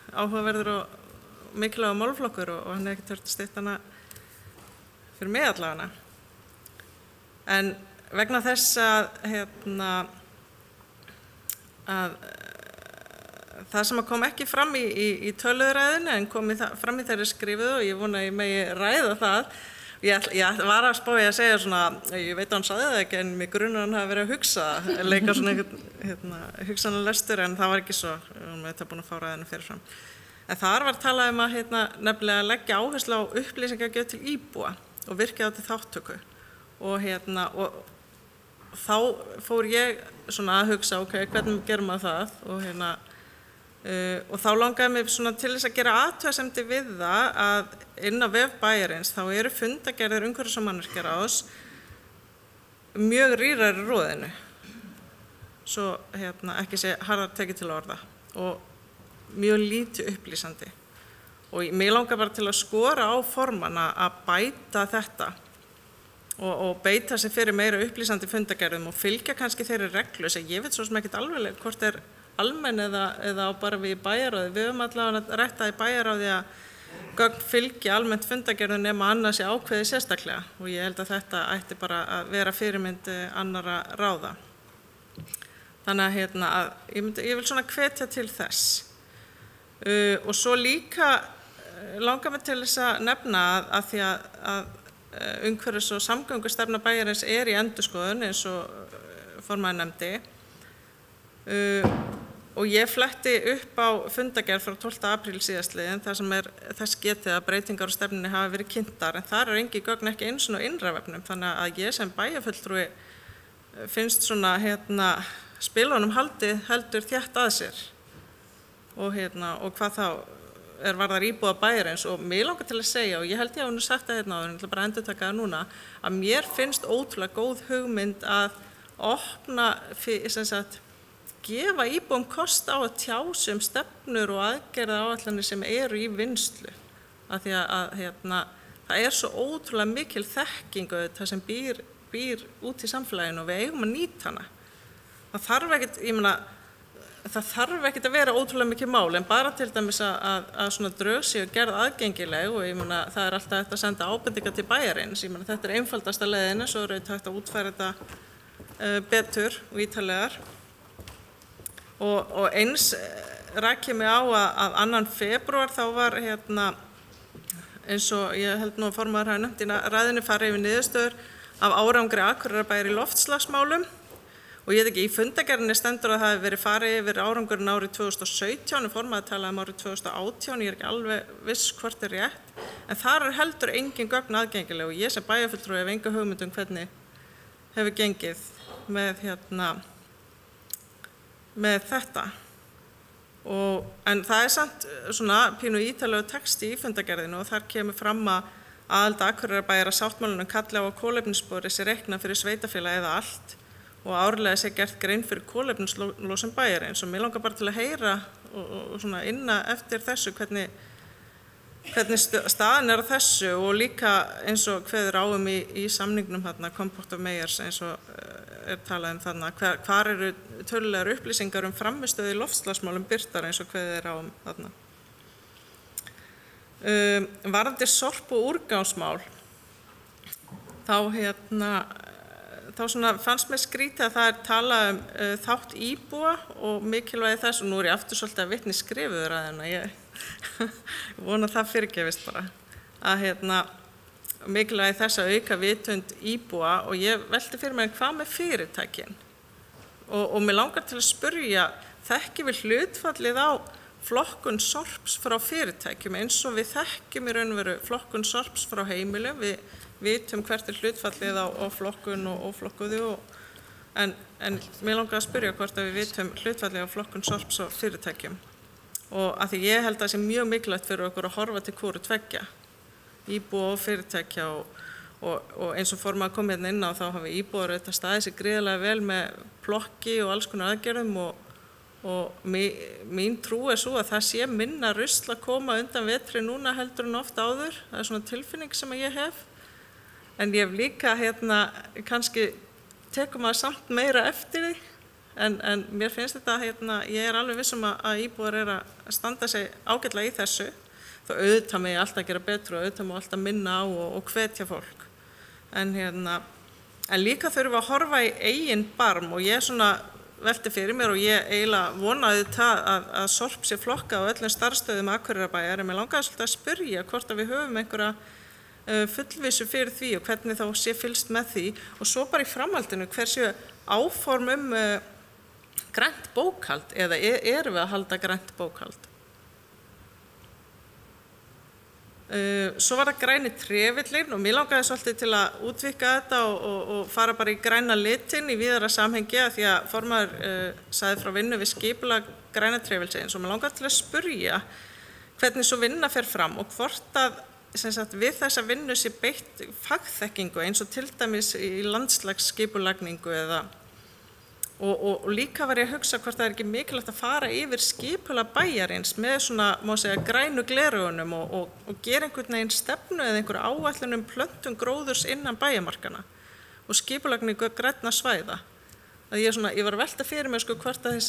áhugaverður og mikilvægur málflokkur og hann ekki þurft að stytta hana fyrir mig allavega. En vegna þess að það sem kom ekki fram í töluðræðinu en kom fram í þeirri skrifuðu og ég vona að ég megi ræða það. Ég var að spá að segja svona, ég veit að hann sagði það ekki en mig grunar hann hafi verið að hugsa, leika svona hugsanalestur en það var ekki svo, við þetta búin að fá ræðinu fyrirfram. En þar var talað að nefnilega leggja áherslu á upplýsingagjöf til íbúa og virkja á til þáttöku og þá fór ég svona að hugsa, hvernig gerum maður það og þá langaði mig svona til þess að gera athugasemdir við það að inn á vef bæjarins þá eru fundagerðir umhverfis- og mannvirkjaráðs mjög rýrar í roðinu, svo ekki sé harðar tekið til orða og mjög lítið upplýsandi og mig langar bara til að skora á formanna að bæta þetta og beita sig fyrir meira upplýsandi fundagerðum og fylgja kannski þeirri reglu sem ég veit svo sem ekkert alveg hvort almenn eða bara við í bæjarráði. Við höfum allavega að rætta í bæjarráði að gögn fylgja almennt fundagerðum nema annað sé ákveðið sérstaklega og ég held að þetta ætti bara að vera fyrirmynd annarra ráða. Þannig að ég vil svona hvetja til þess. Og svo líka langar mig til þess að nefna að því að umhverfis- og samgöngustefna bæjarins í endurskoðun eins og formaður nefndi og ég fletti upp á fundagerð frá 12. apríl síðastliðinn þar sem þess getið að breytingar á stefnunni hafi verið kynntar en þar engin gögn ekki eins og innra vefnum þannig að ég sem bæjarfulltrúi finnst svona spilunum heldur þétt að sér og hvað þá varðar íbúa bæjarins og mig langar til að segja og ég held ég hafi sagt það áður en ég ætla bara að endurtaka það núna að mér finnst ótrúlega góð hugmynd að opna gefa íbúum kost á að tjá sig stefnur og aðgerða áætlanir sem eru í vinnslu af því að það það svo ótrúlega mikil þekkingu það sem býr út í samfélaginu og við eigum að nýta hana. Það þarf ekkert að vera ótrúlega mikið mál, en bara til dæmis að svona drög séu gerð aðgengileg og það alltaf hægt að senda ábendingar til bæjarins. Þetta einfaldasta leiðin, svo hægt að útfæra þetta betur og ítarlegar. Og eins rak ég mig á að 2. febrúar þá var eins og ég held nú að formaður hafi nefnt í ræðinu farið yfir niðurstöður af árangri Akureyrarbæjar í loftslagsmálum. Og ég veit ekki, í fundargerðinni stendur að það hefur verið farið yfir árangurinn árið 2017, formaður talaði árið 2018, ég ekki alveg viss hvort rétt, en þar heldur engin gögn aðgengileg og ég sem bæjarfulltrúi hef enga hugmynd hvernig hefur gengið með þetta. En það samt svona pínu ítarlegu texti í fundargerðinu og þar kemur fram að aðild Akureyrarbæjar að sáttmálunum kalli á að kolefnisspori sé reiknað fyrir sveitarfélag eða allt og árlega sé gert grein fyrir kolefnislosun bæjarins. Og mér langar bara til að heyra og svona inna eftir þessu hvernig staðan á þessu og líka eins og kveður á í samningnum Compact of Mayors eins og talað þarna, hvar eru tölulegar upplýsingar frammistöðu í loftslagsmálum birtar eins og kveður á þarna. Varðandi sorp og úrgangsmál, þá svona fannst mér skrítið að það talað þátt íbúa og mikilvægi þess, og nú ég aftur svolítið að vitni skrifuður að ég vona það fyrirgefist bara, að mikilvægi þess að auka vitund íbúa og ég velti fyrir mér hvað með fyrirtækin og mér langar til að spyrja, þekkjum við hlutfallið á flokkun sorps frá fyrirtækjum eins og við þekkjum í raun og veru flokkun sorps frá heimilum, við vitum hvert hlutfallið á flokkun og óflokkuðu en mér langar að spyrja hvort að við vitum hlutfallið á flokkun sorps og fyrirtækjum og að því ég held að það sé mjög mikilvægt fyrir okkur að horfa til hvoru tveggja, íbúa og fyrirtækja og eins og formaður kom inn á þá hafi íbúar auðvitað staðið sig gríðarlega vel með plokki og alls konar aðgerðum og mín trú svo að það sé minna rusl að koma undan vetri núna heldur en oft áður, það svona tilfinning sem ég hef. En ég hef líka kannski tekum maður samt meira eftir því, en mér finnst þetta, ég alveg viss að íbúar að standa sig ágætlega í þessu, þá auðvitað mig alltaf gera betur og auðvitað má alltaf minna á og hvetja fólk. En líka þurfum við að horfa í eigin barm og ég svona velti fyrir mér og ég eiginlega vonaði að sorp sé flokkað á öllum starfsstöðum Akureyrarbæjar, en mér langaði svolítið að spyrja hvort að við höfum einhverja fullvissu fyrir því og hvernig þá sé fylgst með því og svo bara í framhaldinu hversu áform grænt bókhald eða erum við að halda grænt bókhald. Svo var það græni trefillinn og mér langaði svolítið til að útvíkka þetta og fara bara í græna litinn í víðara samhengi að því að formaður sagði frá vinnu við skipulag græna trefilsins og mér langaði til að spyrja hvernig svo vinna fer fram og hvort að við þessa vinnu sé beitt fagþekkingu eins og til dæmis í landslagsskipulagningu og líka var ég að hugsa hvort það ekki mikilvægt að fara yfir skipulag bæjarins með svona, má segja, grænu gleraugunum og gera einhvern veginn stefnu eða einhver áætlun plöntun gróðurs innan bæjarmarkana og skipulagningu grænna svæða. Ég var að velta fyrir mér hvort að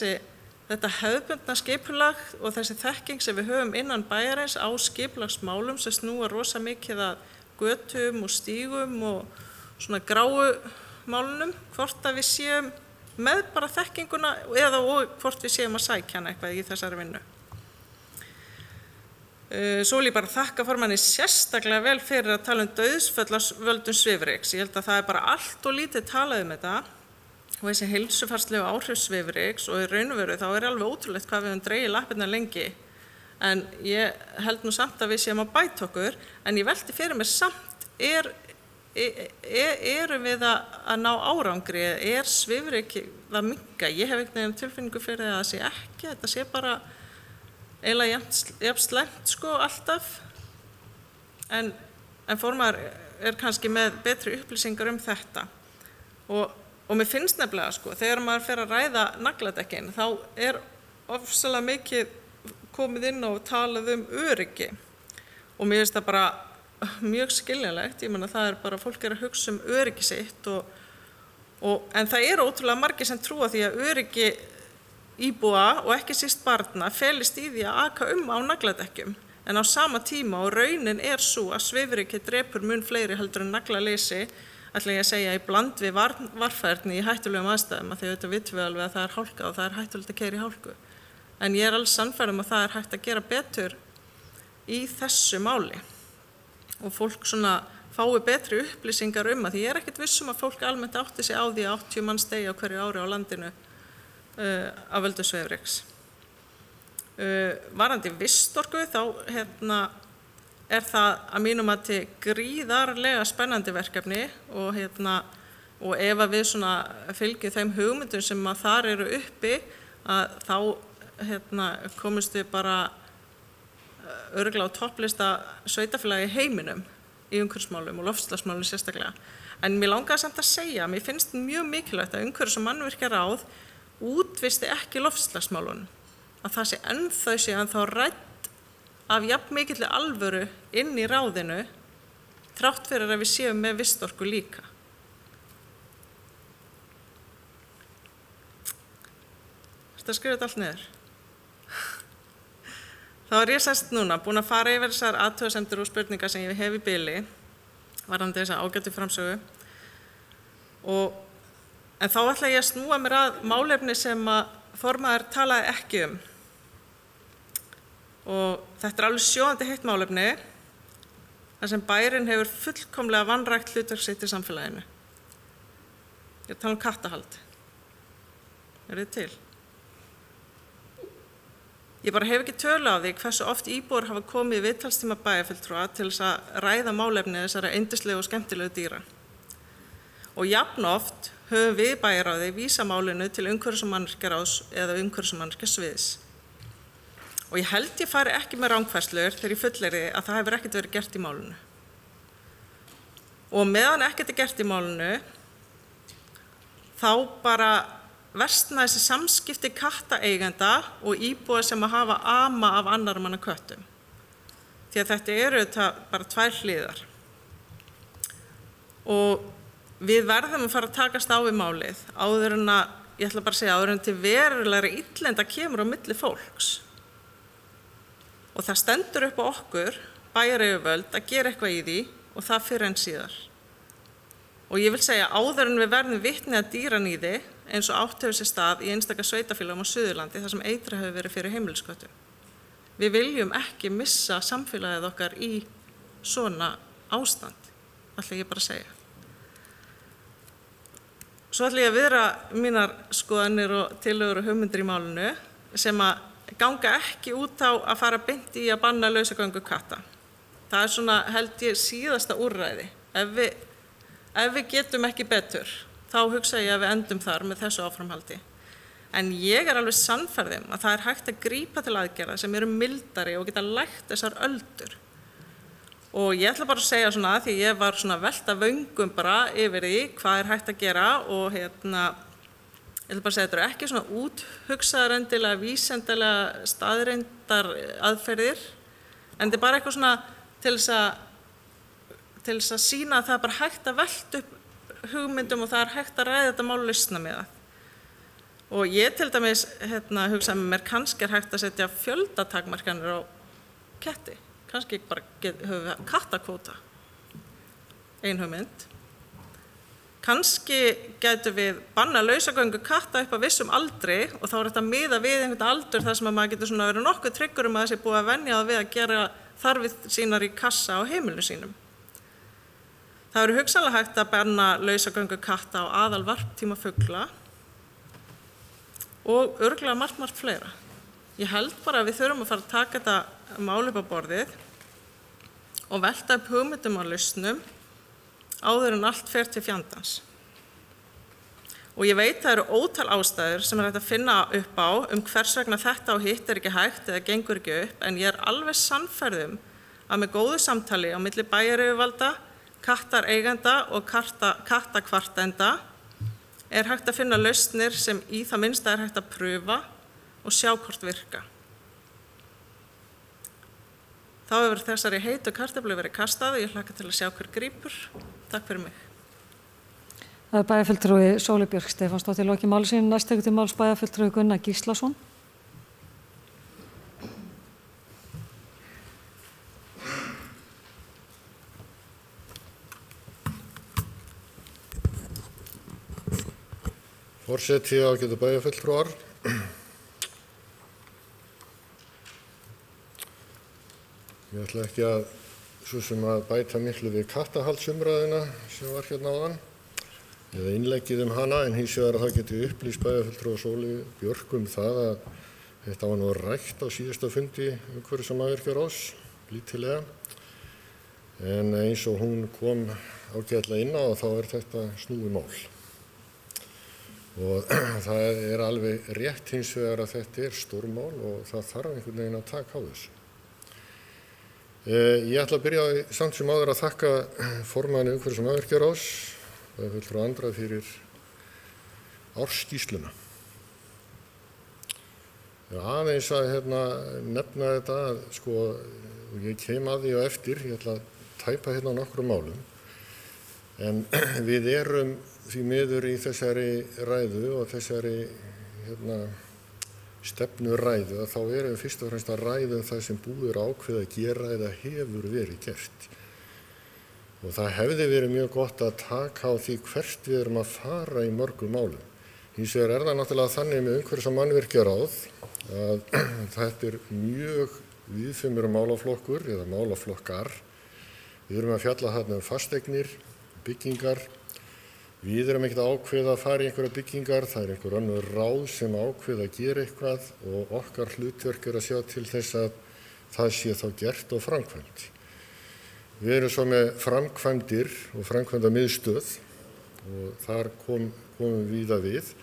þetta hefðbundna skipulag og þessi þekking sem við höfum innan bæjarins á skipulagsmálum sem snúa rosa mikið að götum og stígum og svona gráu málunum, hvort að við séum með bara þekkinguna eða og hvort við séum að sækja hana eitthvað í þessari vinnu. Svo vil ég bara þakka formanni sérstaklega vel fyrir að tala dauðsföll af völdum svifryks. Ég held að það bara allt og lítið talað þetta og þessi heilsufarslegu áhrif svifryks og í raun og veru þá alveg ótrúlegt hvað við höfum dregið lappirnar lengi. En ég held nú samt að við séum að bæta okkur, en ég velti fyrir mér samt erum við að ná árangri, svifryk það minnka? Ég hef einhvern veginn tilfinningu fyrir að það sé ekki, þetta sé bara eiginlega jafn slæmt alltaf, en formaður kannski með betri upplýsingar þetta og mér finnst nefnilega þegar maður fer að ræða nagladekkin þá ofsalega mikið komið inn og talað öryggi og mér finnst það bara mjög skiljanlegt, ég meina það bara fólk að hugsa öryggi sitt en það ótrúlega margir sem trúa því að öryggi íbúa og ekki síst barna felist í því að aka á nagladekkjum en á sama tíma og raunin sú að svifryki drepur mun fleiri heldur en naglaleysi, ætla ég að segja í bland við varfærni í hættulegum aðstæðum að því auðvitað vitum við alveg að það hálka og það hættulegt að keyra í hálku. En ég alveg sannfærð að það hægt að gera betur í þessu máli og fólk svona fái betri upplýsingar að því ég ekkert viss að fólk almennt átti sig á því að 80 manns deyja á hverju ári á landinu af völdum svifryks. Varðandi vistorku þá það að mínum mati gríðarlega spennandi verkefni og ef að við svona fylgjum þeim hugmyndum sem að þar eru uppi að þá komumst við bara örugglega á topplista sveitarfélagi í heiminum í umhverfismálum og loftslagsmálum sérstaklega. En mér langaði samt að segja, mér finnst mjög mikilvægt að umhverfis- og mannvirkjaráð útvisti ekki loftslagsmálunum. Að það sé ennþá rædd af jafn mikilli alvöru inn í ráðinu, þrátt fyrir að við séum með vistorku líka. Þetta skrifa þetta allt niður. Þá ég sest núna búin að fara yfir þessar athugasemdir og spurningar sem ég hef í bili varðandi þessa ágætu framsögu. En þá ætla ég að snúa mér að málefni sem að formaður talaði ekki Og þetta alveg sjóðandi heitt málefni þar sem bærinn hefur fullkomlega vanrækt hlutverk sitt í samfélaginu. Ég tala kattahald. Þið til? Ég bara hef ekki tölu á því hversu oft íbúar hafa komið í viðtalstíma bæjarfulltrúa til þess að ræða málefni þessara yndislegu og skemmtilegu dýra. Og jafn oft höfum við bæjarráði vísa málinu til umhverfis- og mannvirkjaráðs eða umhverfis- og mannvirkjasviðs. Og ég held ég fari ekki með rangfærslur þegar ég fullyrði að það hefur ekkert verið gert í málinu. Og meðan ekkert gert í málinu, þá bara versna þessi samskipti kattaeigenda og íbúa sem að hafa ama af annar manna köttum. Því að þetta bara tvær hliðar. Og við verðum að fara að takast á við málið áður en að, ég ætla bara að segja, áður en til verulegri illinda kemur á milli fólks. Og það stendur upp á okkur, bæjaryfirvöld, að gera eitthvað í því og það fyrr en síðar. Og ég vil segja áður en við verðum vitni að dýraníði eins og átt hefur sér stað í einstaka sveitarfélögum á Suðurlandi þar sem eitra hefur verið fyrir heimilisköttum. Við viljum ekki missa samfélagið okkar í svona ástand, ætla ég bara að segja. Svo ætla ég að viðra mínar skoðanir og tillögur og hugmyndir í málinu sem að ganga ekki út á að fara beint í að banna lausagöngu katta. Það svona held ég síðasta úrræði. Ef við getum ekki betur, þá hugsa ég að við endum þar með þessu áframhaldi. En ég alveg sannfærð að það hægt að grípa til aðgerða sem eru mildari og geta lægt þessar öldur. Og ég ætla bara að segja svona því ég var svona velta vöngum bara yfir því hvað hægt að gera og ég ætla bara að segja þetta ekki svona úthugsaðar endilega vísendalega staðreyndar aðferðir, en þetta bara eitthvað svona til þess að sýna að það bara hægt að velta upp hugmyndum og það hægt að ræða þetta mál lausna með það. Og ég til dæmis hugsa með mér kannski hægt að setja fjöldatakmarkanir á ketti. Kannski bara höfum við kattakvóta, ein hugmynd. Kannski getum við banna lausagöngu katta upp að vissum aldri og þá þetta miða við einhvern aldur þar sem að maður getur svona verið nokkuð tryggur að það sé búið að venja það við að gera þarfir sínar í kassa á heimilinu sínum. Það eru hugsanlega hægt að banna lausagöngu katta á aðal varptíma fugla og örugglega margt fleira. Ég held bara að við þurfum að fara að taka þetta mál upp á borðið og velta upp hugmyndum á lausnum áður en allt fer til fjandans. Og ég veit það eru ótal ástæður sem hægt að finna upp á hvers vegna þetta og hitt ekki hægt eða gengur ekki upp, en ég alveg sannfærð að með góðu samtali á milli bæjaryfirvalda, kattareigenda og kattakvartenda hægt að finna lausnir sem í það minnsta hægt að pröfa og sjá hvort virka. Þá hefur þessari heitu kartöflu verið kastað og ég hlakka til að sjá hver grípur. Takk fyrir mig. Það er bæjarfulltrúi Sóley Björk Stefánsdóttir loki máli sínu. Næst tekur til máls bæjarfulltrúi Gunnar Gíslason. Forseti ágætu bæjarfulltrúar. Ég ætla ekki svo sem að bæta miklu við kattahaldsumræðuna sem var hérna áðan, eða innleggið hana, en hins vegar að það geti upplýst bæjarfulltrúa Sóley Björk það að þetta var nú rætt á síðasta fundi umhverfis- og mannvirkjaráðs, lítillega. En eins og hún kom ágætlega inn á þá þetta snúið mál. Og það er alveg rétt hins vegar að þetta stórmál og það þarf einhvern veginn að taka á þessu. Ég ætla að byrja samt sem áður að þakka formanni umhverfis- og mannvirkjaráðs, bæjarfulltrúa Andra, fyrir ársskýrsluna. Aðeins að nefna þetta, og ég kem að því á eftir, ég ætla að tæpa á nokkrum málum. En við erum því miður í þessari ræðu og þessari stefnuræðu að þá erum við fyrst og fremst að ræða það sem búið er ákveðið að gera eða hefur verið gert. Og það hefði verið mjög gott að taka á því hvert við erum að fara í mörgum málum. Hins vegar það náttúrulega þannig með umhverfis- og mannvirkjaráð að þetta mjög víðfeðmur málaflokkur eða málaflokkar. Við erum að fjalla þarna fasteignir, byggingar. Við erum ekkert að ákveða að fara í einhverja byggingar, það einhver önnur ráð sem ákveða að gera eitthvað og okkar hlutverk að sjá til þess að það sé þá gert og framkvæmt. Við erum svo með framkvæmdir og framkvæmdamiðstöð og þar komum víða við.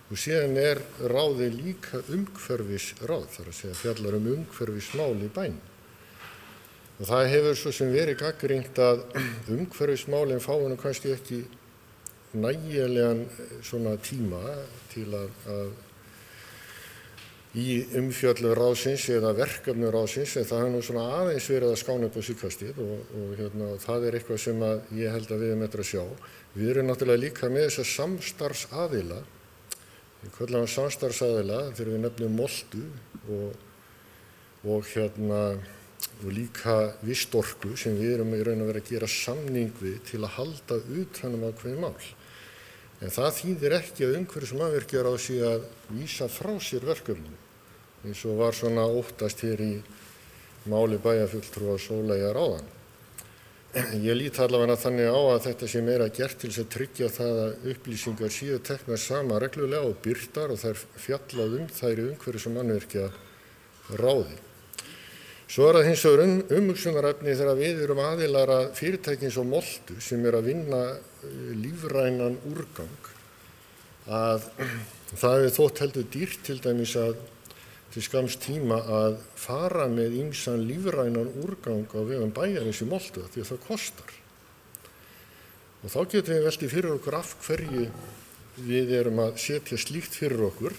Og síðan ráðið líka umhverfisráð, þar að segja fjallar umhverfismál í bænum. Og það hefur svo sem verið gagnrýnt að umhverfismálin fái nú kannski ekki nægilegan svona tíma til að í umfjöllun ráðsins eða verkefnum ráðsins, en það hefur nú svona aðeins verið að skána upp á síðkastið og það eitthvað sem ég held að við erum eftir að sjá. Við erum náttúrulega líka með þessa samstarfsaðila, við köllum hann samstarfsaðila þegar við nefnum Moltu og líka Vistorku sem við erum í raun að vera að gera samning við til að halda utan ákveðin mál. En það þýðir ekki að umhverfis- og mannvirkjaráð sé að vísa frá sér verkefnum, eins og var svona óttast hér í máli bæjarfulltrúa Sóleyjar áðan. Ég lít allavega þannig á að þetta sé meira gert til þess að tryggja það að upplýsingar séu teknar sama reglulega og birtar og þær fjallað þær í umhverfis- og mannvirkjaráði. Svo það hins vegar umhugsunarefni þegar við erum aðilar að fyrirtækins og Moltu sem að vinna lífrænan úrgang, að það hefur þótt heldur dýrt til dæmis að til skamms tíma að fara með ýmsan lífrænan úrgang á vegum bæjarins í Moltu því að það kostar. Og þá getum við veltið fyrir okkur af hverju við erum að setja slíkt fyrir okkur.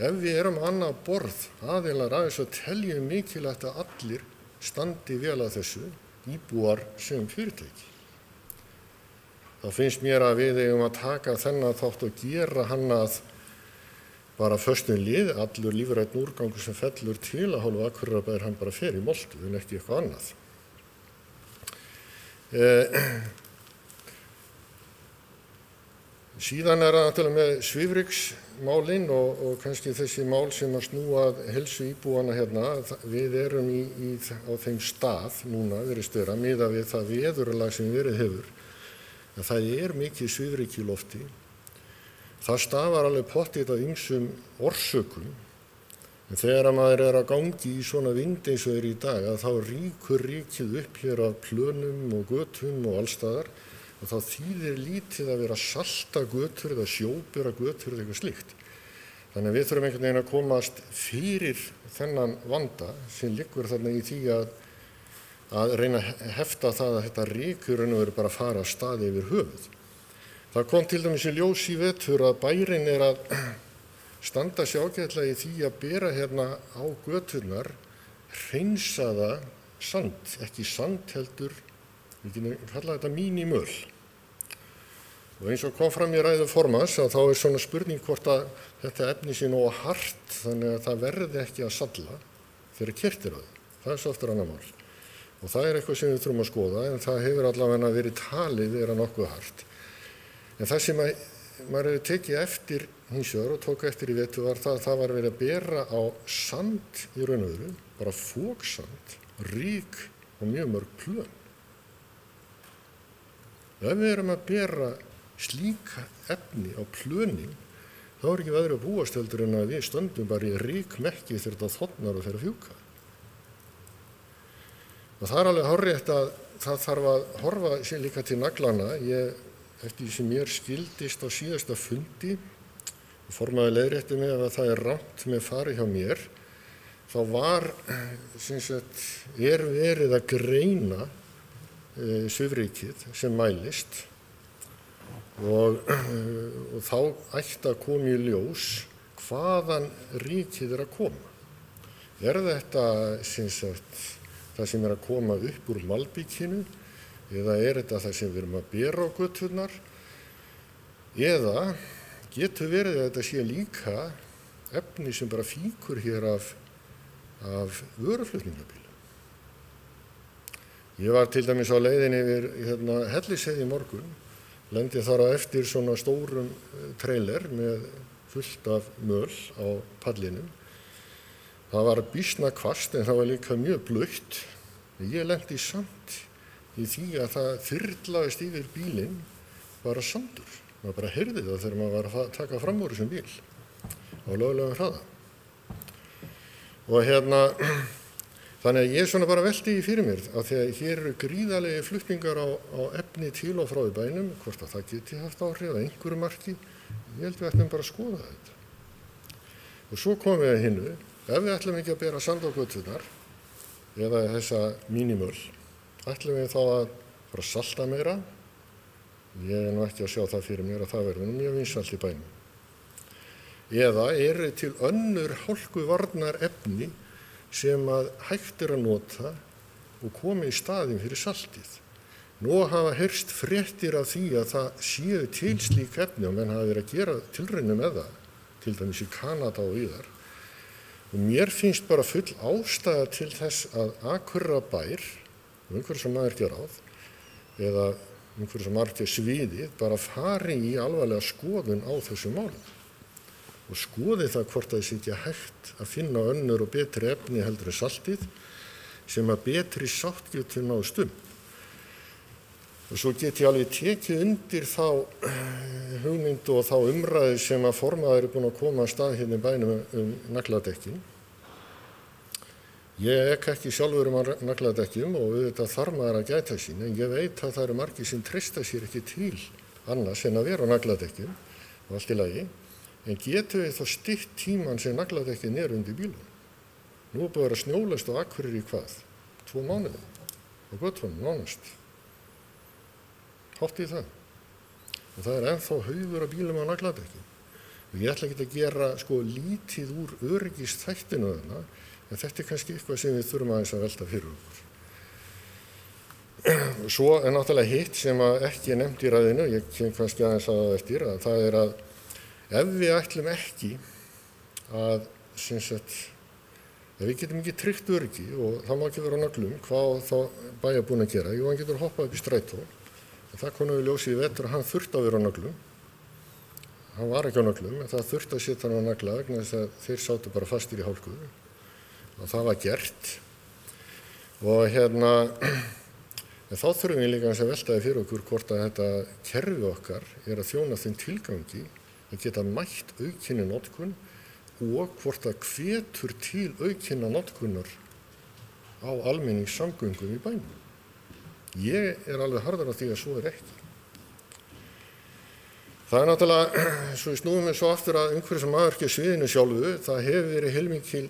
Ef við erum annað borð aðilar aðeins að telja mikilvægt að allir standi vel að þessu, íbúar sem fyrirtæki. Þá finnst mér að við eigum að taka þennan þátt og gera hann að bara föstum lið, allur lífrænn úrgangur sem fellur til að hálfu Akureyrarbæjar hann bara fer í Moltu, en ekki eitthvað annað. Síðan það náttúrulega með svifryksmálin og kannski þessi mál sem að snúa helsu íbúana hérna. Við erum á þeim stað núna, virðist vera, miðað við það veðurlag sem verið hefur. En það mikið svifryk í lofti. Það stafar alveg pottþétt af ýmsum orsökum. En þegar maður að gangi í svona vind eins og í dag, að þá rýkur rykið upp hér af plönum og götum og allstaðar. Og þá þýðir lítið að vera að salta götur eða sjóbera götur eða eitthvað slíkt. Þannig að við þurfum einhvern veginn að komast fyrir þennan vanda sem liggur þarna í því að reyna að hefta það að þetta rykur raun og veru bara að fara af stað yfir höfuð. Það kom til dæmis í ljós í vetur að bærinn að standa sig ágætlega í því að bera hérna á göturnar, hreinsa það sand, ekki sand heldur, við getum kallað þetta mínimöl. Og eins og kom fram í ræðu formanns að þá svona spurning hvort að þetta efni sé nógu hart þannig að það verði ekki að salla þegar keyrt á því. Það svo aftur annað mál. Og það eitthvað sem við þurfum að skoða en það hefur allavega verið talið vera nokkuð hart. En það sem maður hefur tekið eftir hins vegar og tók eftir í vetur var það var verið að bera á sand í raun og veru, bara foksand, rík og mjög mörg plön. Ef við erum að bera slíka efni á plönin, þá ekki veðri að búast heldur en að við stöndum bara í ríkmekki þegar þetta þotnar og fer að fjúka. Og það alveg hárrétt að það þarf að horfa sér líka til naglana. Eftir því sem mér skildist á síðasta fundi, formaður leiðrétti mig að það rangt með farið hjá mér, þá er verið að greina svifrykið sem mælist og þá ætti að koma í ljós hvaðan rykið að koma. Þetta það sem að koma upp úr malbikinu eða þetta það sem við erum að bera á göturnar eða getur verið að þetta sé líka efni sem bara fíkur hér af vöruflutningabílum. Ég var til dæmis á leiðinni yfir Hellisheiði í morgun, lendi þar á eftir svona stórum trailer með fullt af möl á pallinum. Það var býsna hvasst en það var líka mjög blautt. Ég lendi samt í því að það þyrlaðist yfir bílinn bara sandur. Maður bara heyrði það þegar maður var að taka fram úr þessum bíl á löglegum hraða. Og þannig að ég svona bara velti í fyrir mér að því að hér eru gríðarlegi flutningar á efni til og frá í bænum, hvort að það geti haft áhrif að einhverju marki. Ég held við ætlum bara að skoða þetta. Og svo komum við að hinnu, ef við ætlum ekki að bera sand á göturnar eða þessa mínimöl, ætlum við þá að fara að salta meira. Ég nú ekki að sjá það fyrir mér að það verður mjög vinsælt í bænum. Eða eru til önnur hálkuvarnar efni sem að hægt að nota og komi í staðinn fyrir saltið. Nú hafa heyrst fréttir af því að það séu til slík efni og menn hafa verið að gera tilraunir með það, til dæmis í Kanada og víðar. Og mér finnst bara full ástæða til þess að Akureyrarbær, umhverfis- og mannvirkjaráð, eða umhverfis- og mannvirkjasviðið bara fari í alvarlega skoðun á þessu málum. Og skoði það hvort það sé ekki hægt að finna önnur og betri efni heldur en saltið sem að betri sátt getur náðst um. Og svo get ég alveg tekið undir þá hugmynd og þá umræðu sem að formaður búin að koma að stað hérna í bænum nagladekkin. Ég ekki sjálfur nagladekkjum og auðvitað þarf maður að gæta sín, en ég veit að það eru margir sem treysta sér ekki til annars en að vera á nagladekkjum og allt í lagi. En getum við þá stytt tíman sem nagladekkin undir bílum? Nú búið að vera snjólast á Akureyri í hvað? 2 mánuði á götunum nánast. Hátt í það. Og það ennþá haugur af bílum á nagladekkin. Og ég ætla ekki að gera lítið úr öryggisþættinu þarna, en þetta kannski eitthvað sem við þurfum aðeins að velta fyrir okkur. Svo náttúrulega hitt sem ekki nefnt í ræðinu, ég kem kannski aðeins að það eftir, að það að ef við ætlum ekki að, ef við getum ekki tryggt öryggi og það má ekki vera á nöglum, hvað þá bæjar búin að gera? Jú, hann getur hoppað upp í strætó. Það kom við ljósið í vetur að hann þurfti að vera á nöglum. Hann var ekki á nöglum, en það þurfti að setja hann á nagla vegna þess að þeir sátu bara fastir í hálku. Og það var gert. Og en þá þurfum við líka að veltaði fyrir okkur hvort að þetta kerfi okkar að þjóna þeim tilgangi að geta mætt aukinni notkun og hvort það hvetur til aukinna notkunar á almenningssamgöngum í bænum. Ég alveg harður á því að svo ekki. Það náttúrulega, svo við snúum við svo aftur að umhverfis- og mannvirkjasviðinu sjálfu, það hefur verið heilmikil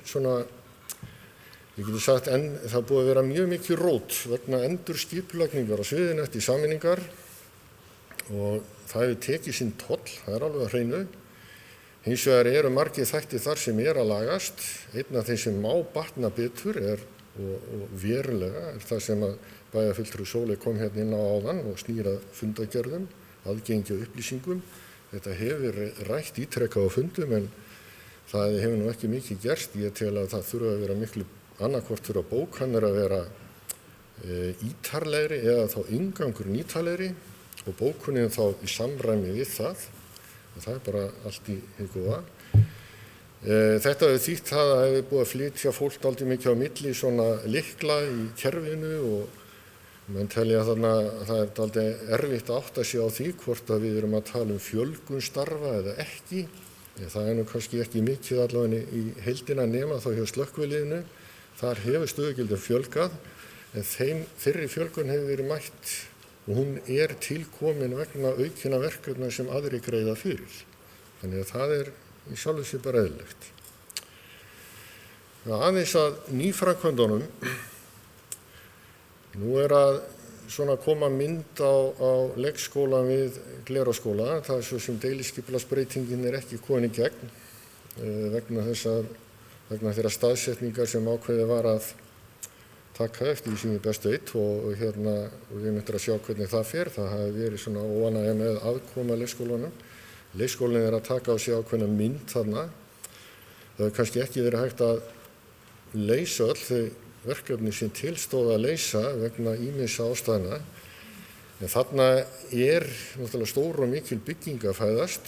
ég geti sagt, það búið að vera mjög mikið rót vegna endurskipulagningar á sviðinu eftir sameiningar og það hefur tekið sinn toll, það alveg að hreinu. Hins vegar eru margir þættir þar sem að lagast. Einn af þeim sem má batna betur og verulega það sem að bæjarfulltrúi Sóley kom hérna inn á áðan og snýra fundagerðum, aðgengi og upplýsingum. Þetta hefur rætt ítrekað á fundum en það hefur nú ekki mikið gerst. Ég tel að það þurfa að vera miklu annarkvort þurfa bókanir að vera ítarlegri eða þá inngangurinn ítarlegri og bókunin þá í samræmi við það. Og það bara allt í hið góða. Þetta hefur þýtt það að hefur búið að flytja fólk dálítið mikið á milli svona lykla í kerfinu og menn telja þarna að það dálítið erfitt að átta sig á því hvort að við erum að tala fjölgun starfa eða ekki. Það nú kannski ekki mikið allavega í heildina nema þá hjá slökkviliðinu. Þar hefur stöðugildum fjölgað en þeirri fjölgun hefur verið mætt og hún tilkomin vegna aukina verkefna sem aðri greiða fyrir. Þannig að það í sjálfu sér bara eðlilegt. Aðeins að nýframkvæmdunum. Nú að svona koma mynd á leikskólan við Glerárskóla. Það svo sem deiliskipulagsbreytingin ekki komin í gegn vegna þeirra staðsetningar sem ákveðið var að taka eftir því sem ég best veit og við myndum að sjá hvernig það fer. Það hafi verið svona óánægja með aðkoma leikskólanum. Leikskólinn að taka á sig ákveðna mynd þarna. Það hefur kannski ekki verið hægt að leysa öll þau verkefni sem tilstóð að leysa vegna ýmissa ástæðna. En þarna náttúrulega stór og mikil bygging að fæðast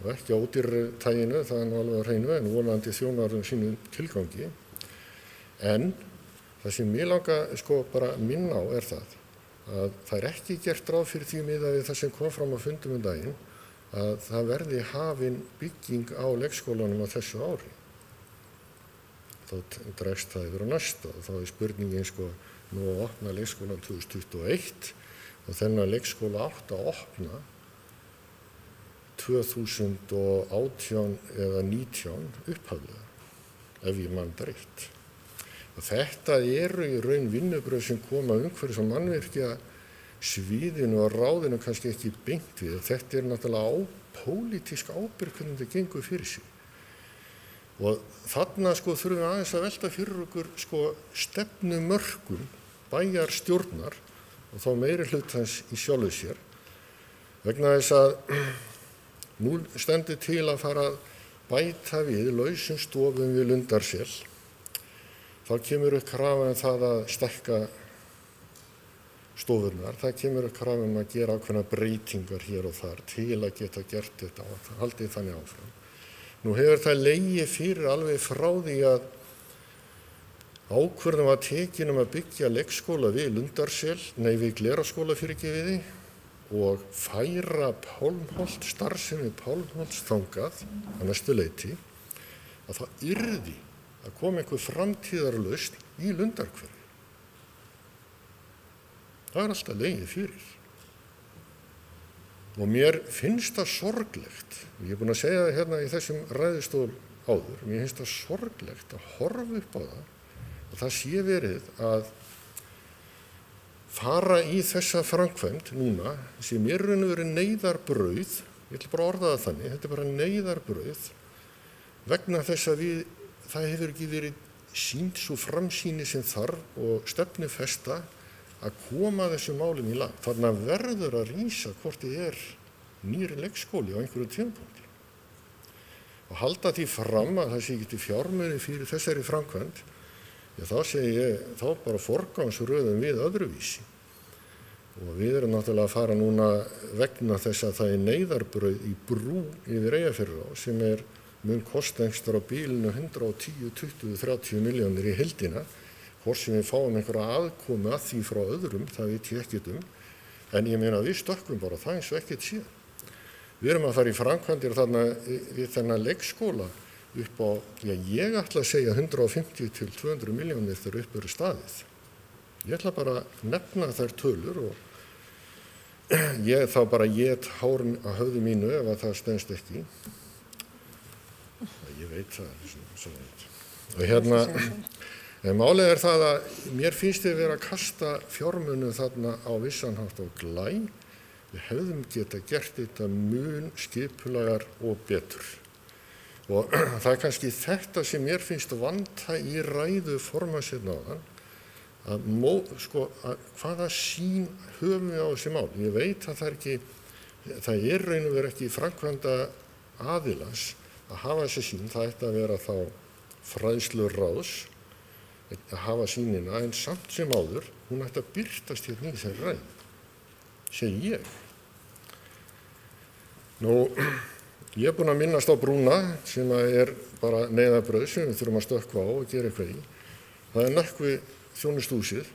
og ekki á ódýrtæginu, það nú alveg á hreinu en vonandi þjónar sínum tilgangi. En það sem mig langar bara minna á það að það ekki gert ráð fyrir því miðað við það sem kom fram á fundum daginn að það verði hafin bygging á leikskólanum á þessu ári. Þá dregst það yfir á næsta og þá spurningin nú að opna leikskólan 2021 og þennan leikskóla átti að opna 2018 eða 19 upphaflega, ef ég man það rétt. Og þetta í raun vinnubrögð sem koma umhverfis- og mannvirkja sviðinu og ráðinu kannski ekki beint við. Þetta náttúrulega pólitísk ábyrgð hvernig þetta gengur fyrir sig. Og þarna þurfum við aðeins að velta fyrir okkur stefnumörkum bæjarstjórnar og þá meiri hlutans í sjálfu sér. Vegna þess að nú stendur til að fara að bæta við lausum stofum við Lundarsel. Þá kemur upp krafa það að stækka stofurnar. Það kemur upp krafa að gera ákveðnar breytingar hér og þar til að geta gert þetta og haldið þannig áfram. Nú hefur það legið fyrir alveg frá því að ákvörðun var tekin að byggja leikskóla við Lundarsel, við Glerárskóla og færa Pálmholt, starfsemi Pálmholts þangað að næstu leyti, að það yrði að koma einhver framtíðarlausn í Lundarhverfi. Það alltaf legið fyrir. Og mér finnst það sorglegt, ég búinn að segja það hérna í þessum ræðustól áður, mér finnst það sorglegt að horfa upp á það og það sé verið að fara í þessa framkvæmd núna sem raun og veru neyðarbrauð, ég ætla bara að orða það þannig, þetta bara neyðarbrauð vegna þess að það hefur ekki verið sýnt svo framsýni sem þarf og stefnufesta að koma þessu málum í lag. Þarna verður að rísa hvort nýr leikskóli á einhverju tímapunkti. Og halda því fram að það sé ekki fjármuni fyrir þessari framkvæmd, þá segi ég, þá bara forgangsröðum við öðruvísi. Og við erum náttúrulega að fara núna vegna þess að það neyðarbrauð í brú yfir Eyjafjarðará sem mun kosta einhvers á bílinu 110, 20, 30 milljónir í heildina. Hvort sem við fáum einhverja aðkomu að því frá öðrum, það veit ég ekkert en ég meina við stökkum bara það eins og ekkert síðan. Við erum að fara í framkvæmdir þarna við þennan leikskóla upp á, ég ætla að segja 150 til 200 milljónir þegar upp eru staðið. Ég ætla bara að nefna þær tölur og ég þá bara get hárn að höfði mínu ef að það stenst ekki. Ég veit það. Og en málið það að mér finnst þið vera að kasta fjármunum þarna á vissanhátt á glæ. Við hefðum geta gert þetta mun skipulagar og betur. Og það kannski þetta sem mér finnst vanta í ræðu formanns hérna áðan, hvaða sýn höfum við á þessi mál. Ég veit að það er raun og veru ekki framkvæmda aðilans að hafa þessi sýn, það ætti að vera þá fræðsluráðs að hafa sýnina, en samt sem áður, hún ætti að birtast hérna í þessari ræðu, segi ég. Ég er búinn að minnast á brúna sem er bara neyðarbrauð sem við þurfum að stökkva á og gera eitthvað í. Það er Nökkvi þjónustuhúsið.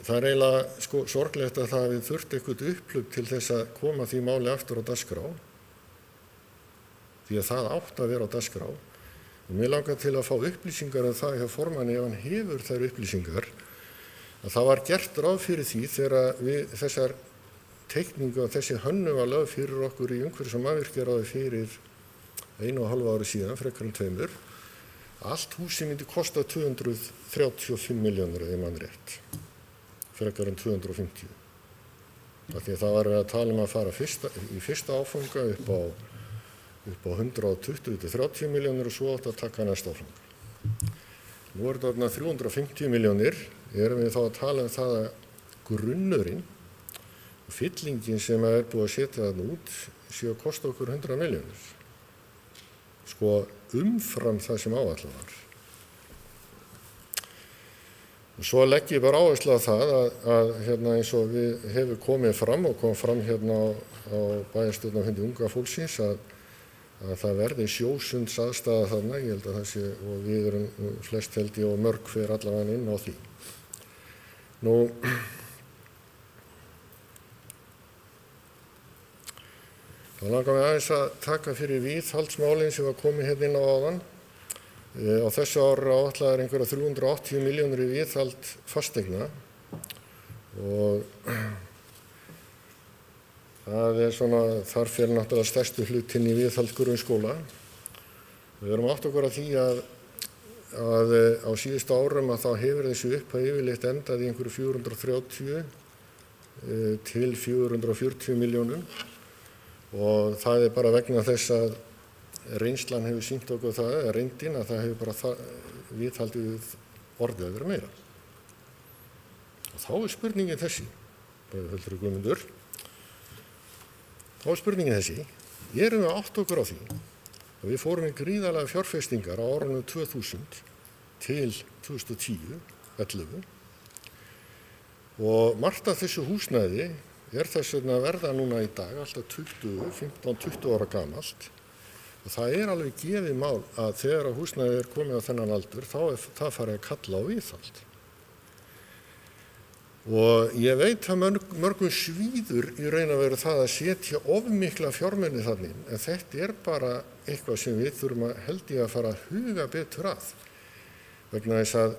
Það er eiginlega sorglegt að það við þurft eitthvað upphlaup til þess að koma því máli aftur á dagskrá. Því að það átt að vera á dagskrá. Og mér langar til að fá upplýsingar um það hjá formanni ef hann hefur þær upplýsingar. Að það var gert ráð fyrir því þegar við þessar teikningu og þessi hönnu var lögð fyrir okkur í umhverfis- og mannvirkjaráði fyrir 1,5 ári síðan, frekar en 2. Allt húsi myndi kosta 235 milljónir eða mann rétt, frekar en 250. Af því að það var við að tala að fara í fyrsta áfanga upp á 120-30 milljónir og svo átt að taka næsta áfanga. Nú er þetta 350 milljónir, erum við þá að tala um það að grunnurinn og fyllingin sem er búið að setja þarna út séu að kosta okkur 100 milljónir. Umfram það sem áætlað var. Og svo legg ég bara áherslu á það að hérna eins og við hefur komið fram og kom fram hérna á bæjarstjórnarfundi unga fólksins að það verði sjósunds aðstæða þarna, ég held að það sé, og við erum flest held ég og mörg hver allavega inn á því. Þá langar við aðeins að taka fyrir viðhaldsmálin sem var komið hérna inn á áðan. Á þessu ári áætlað einhverja 380 milljónir í viðhald fasteigna og það þar fyrir náttúrulega stærstu hlutinn í viðhald grunnskóla. Við erum átt okkur að því að á síðustu árum að þá hefur þessi upphæð yfirleitt endað í einhverju 430 til 440 milljónum. Og það bara vegna þess að reynslan hefur sýnt okkur það, eða reyndin að það hefur bara viðhaldið orðið að vera meira. Og þá spurningin þessi, Bæjarhöldur Guðmundur, erum við átt okkur á því að við fórum í gríðarlega fjárfestingar á árunum 2000 til 2010-11 og margt af þessu húsnæði er þess vegna að verða núna í dag alltaf 15-20 ára gamalt og það alveg gefið mál að þegar að húsnæði komið á þennan aldur þá það farið að kalla á viðhald. Og ég veit að mörgum svíður í raun að vera það að setja of mikla fjármuni þannig en þetta bara eitthvað sem við þurfum held ég að fara að huga betur að. Vegna þess að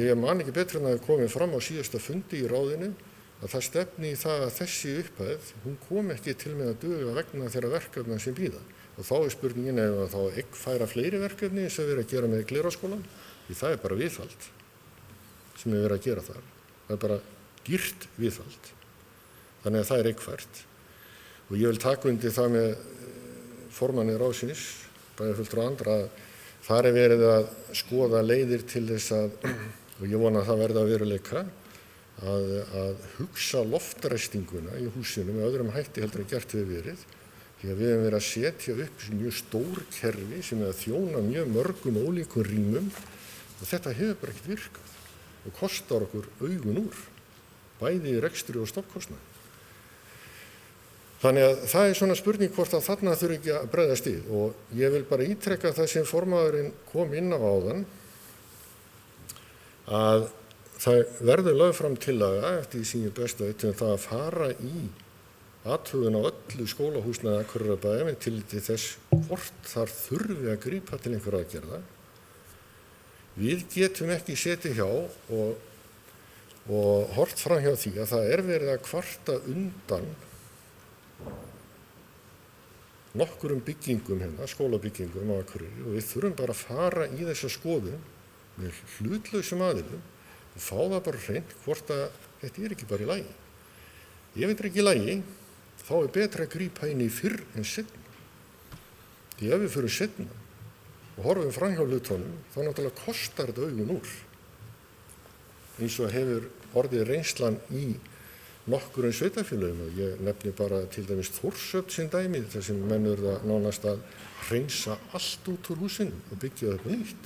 ég man ekki betur en að það komið fram á síðasta fundi í ráðinu að það stefni í það að þessi upphæð, hún kom ekki til með að duga vegna þeirra verkefna sem bíða. Og þá spurningin ef að þá færa fleiri verkefni sem við erum að gera með Glerárskólann, því það bara viðhald sem við erum að gera þar. Það bara dýrt viðhald. Þannig að það eitthvært. Og ég vil taka undir það með formanni ráðsins, bæjarfulltrúa og andra, að þar verið að skoða leiðir til þess að, og ég vona að það verði að veruleika, að hugsa loftræstinguna í húsinu með öðrum hætti heldur en gert hefur verið. Því að við hefum verið að setja upp mjög stór kerfi sem að þjóna mjög mörgum ólíkum rýmum og þetta hefur bara ekkert virkað og kostar okkur augun úr, bæði í rekstri og stofnkostnaði. Þannig að það svona spurning hvort að þarna þurfi ekki að bregðast í og ég vil bara ítrekka það sem formaðurinn kom inn á áðan að það verður lögð fram tillaga eftir því sem ég best veit um það að fara í athugun á öllu skólahúsnæði Akureyrarbæjar með tilliti til þess hvort þar þurfi að grípa til einhverja aðgerða. Við getum ekki setið hjá og horft fram hjá því að það verið að kvarta undan nokkurum byggingum hérna, skólabyggingum á Akureyri og við þurfum bara að fara í þessa skoðun með hlutlausum aðilum og fá það bara hreint hvort að þetta ekki bara í lagi. Ef þetta ekki í lagi, þá betra að grípa inn í fyrr en seinna. Því ef við fyrir seinna og horfum fram hjá hlutunum, þá náttúrulega kostar þetta augun úr. eins og hefur orðið reynslan í nokkurum sveitarfélögum og ég nefni bara til dæmis Þórshöfn sem dæmi þar sem menn eru að nánast að hreinsa allt út úr húsinu og byggja upp nýtt.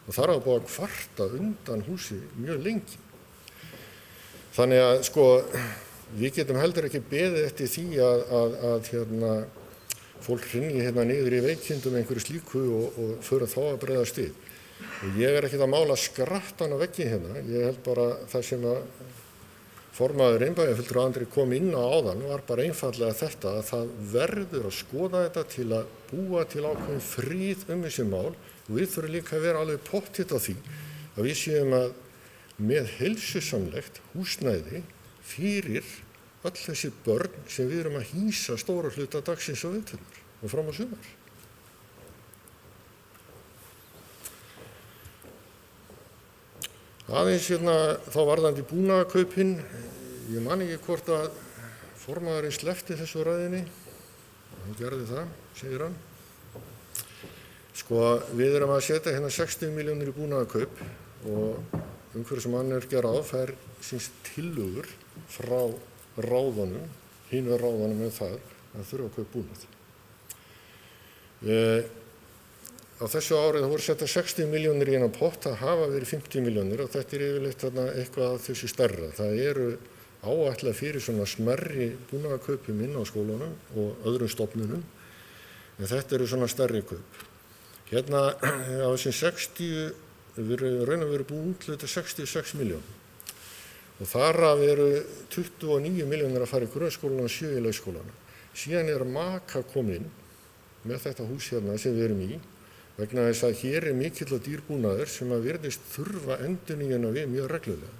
Og þar á búið að kvarta undan húsi mjög lengi. Þannig að sko við getum heldur ekki beðið eftir því að fólk hrynji niður í veikindum einhverju slíku og förum þá að bregðast við. Og ég ekki að mála skrattan á veggi ég held bara það sem að formaður innbæjarfulltrúi Andri kom inn á áðan var bara einfaldlega þetta að það verður að skoða þetta til að búa til ákveðin frið þessi mál og við þurfum líka að vera alveg pottþétt á því að við séum að með heilsusamlegt húsnæði fyrir öll þessi börn sem við erum að hýsa stóra hluta dagsins og veturnar og fram á sumar. Aðeins þá varðandi búnaðarkaupin, ég man ekki hvort að formaðurinn sleppti þessu ræðinni, hann gerði það, segir hann. Sko, við erum að setja 60 milljónir í búnaðarkaup og umhverfis mannvirkjaráð fær síns tillögur frá ráðunum, hinu ráðunum það að þurfa að kaupa búnað. Á þessu árið voru setta 60 milljónir í eina pott, það hafa verið 50 milljónir og þetta yfirleitt eitthvað af þessu stærra. Það eru áætlað fyrir svona smerri búnaðarkaupum inn á skólunum og öðrum stofnunum, en þetta eru svona stærri kaup. Hérna á þessum 60, við raun og veru búin útluta 66 milljónir og þar af eru 29 milljónir að fara í grunnskólan og 7 í leikskólana. Síðan maka komin með þetta hús sem við erum í, vegna þess að hér mikill og dýr búnaður sem að virðist þurfa endurnýjun við mjög reglulega.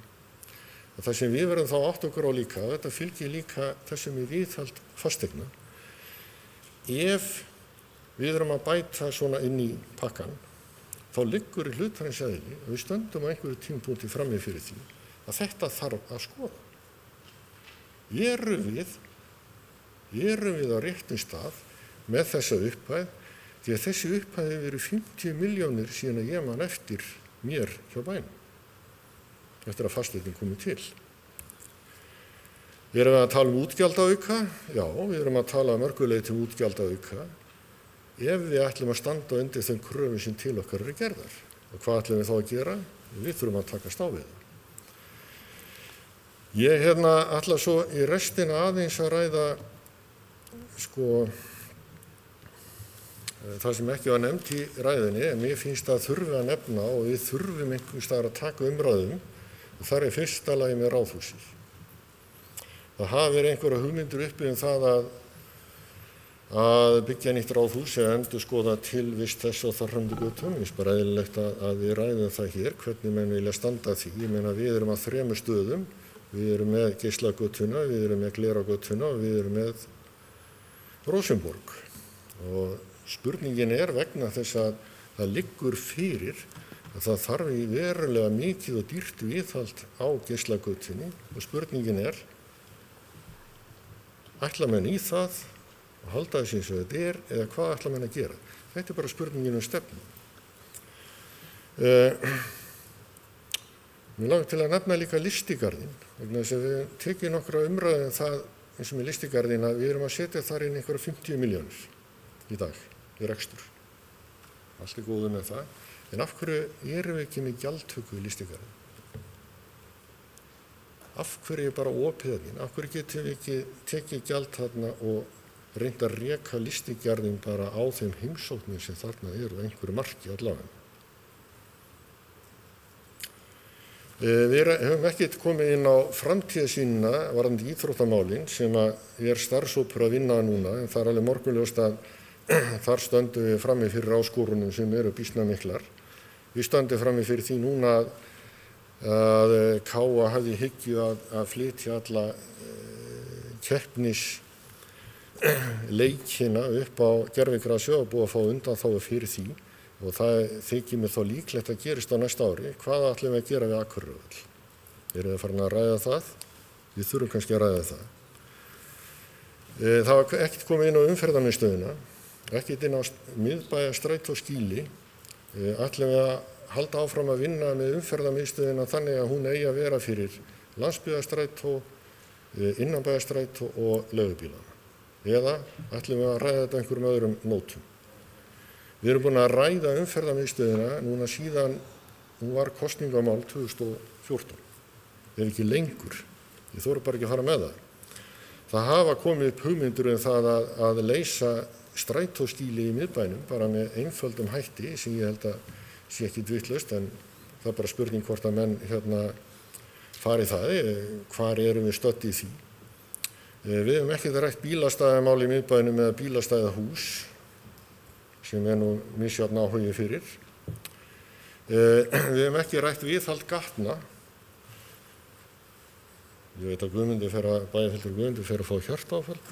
Og það sem við verðum þá átt okkur á líka, þetta fylgir líka þessum viðhald fasteigna. Ef við erum að bæta svona inn í pakkan, þá liggur í hlutarins eðli að við stöndum á einhverju tímapunkti frammi fyrir því að þetta þarf að skoða. Erum við á réttum stað með þessa upphæð, því að þessi upphæð hefur verið 50 milljónir síðan að ég man eftir mér hjá bænum, eftir að fasteignin komið til. Við erum að tala útgjaldaauka, já, við erum að tala mörguleyti útgjaldaauka, ef við ætlum að standa undir þeim kröfum sem til okkar eru gerðar. Og hvað ætlum við þá að gera? Við þurfum að takast á við það. Ég ætla svo í restina aðeins að ræða það sem ekki var nefnt í ræðinni, en mér finnst að þurfi að nefna og við þurfum einhvers staðar að taka umræðum og þar fyrsta lagi með ráðhúsið. Það hafa verið einhverja hugmyndir uppi það að byggja nýtt ráðhús eða endurskoða tilvist þess og þarfandi götum. Ég finnst bara eðlilegt að við ræðum það hér, hvernig menn vilja standa að því. Ég meina við erum að 3 stöðum, við erum með Geislagötuna, við erum með Glerárgötuna og við erum með Rósenborg. Og spurningin vegna þess að það liggur fyrir að það þarf í verulega mikið og dýrt viðhald á Geislagötunni og spurningin ætla menn í það og halda þess eins og þetta eða hvað ætla menn að gera? Þetta bara spurningin stefnu. Mér langar til að nefna líka listigarðinn, vegna þess að við tekjum nokkra umræðum það eins og með listigarðinn að við erum að setja þar inn einhverja 50 milljónir í dag í rekstur. Allt góðu með það, en af hverju erum við ekki með gjaldtöku í listigarðinn? Af hverju bara opið þarna? Af hverju getum við ekki tekið gjald þarna og reynt að reka listigarðinn bara á þeim heimsóknum sem þarna eru einhverju marki allavega? Við höfum ekkert komið inn á framtíðarsýnina varðandi íþróttamálin sem starfshópur að vinna núna, en það alveg morgunljóst að þar stöndum við frammi fyrir áskorunum sem eru býsna miklar. Við stöndum frammi fyrir því núna að KA hafði hyggju að flytja alla keppnisleikina upp á gervigrasi og búið að fá undanþágu fyrir því. Og það þykir mér þá líklegt að gerist á næsta ári. Hvað ætlum við að gera við Akureyrarvöll? Erum við farin að ræða það? Við þurfum kannski að ræða það. Það var ekkert komið inn á umferðarmiðstöðina, ekkert inn á miðbæjarstræti og skýli. Ætlum við halda áfram að vinna með umferðarmiðstöðina þannig að hún eigi að vera fyrir landsbyggðarstrætó, innanbæjarstrætó og leigubílana. Eða ætlum við að ræða þetta einhverjum öðrum nótum. Við erum búin að ræða umferðarmiðstöðina núna síðan hún var kosningamál 2014. Ef ekki lengur. Ég þori bara ekki að fara með það. Það hafa komið upp hugmyndir það að leysa strætóstíli í miðbænum bara með einföldum hætti sem ég held að sé ekki vitlaust, en það bara spurning hvort að menn fari það, hvar erum við stödd í því. Við hefum ekki rætt bílastæðamál í miðbænum eða bílastæðahús sem nú misjafn áhugi fyrir. Við hefum ekki rætt viðhald gatna. Ég veit að bæjarfulltrúi Guðmundur fer að fá hjartaáfall.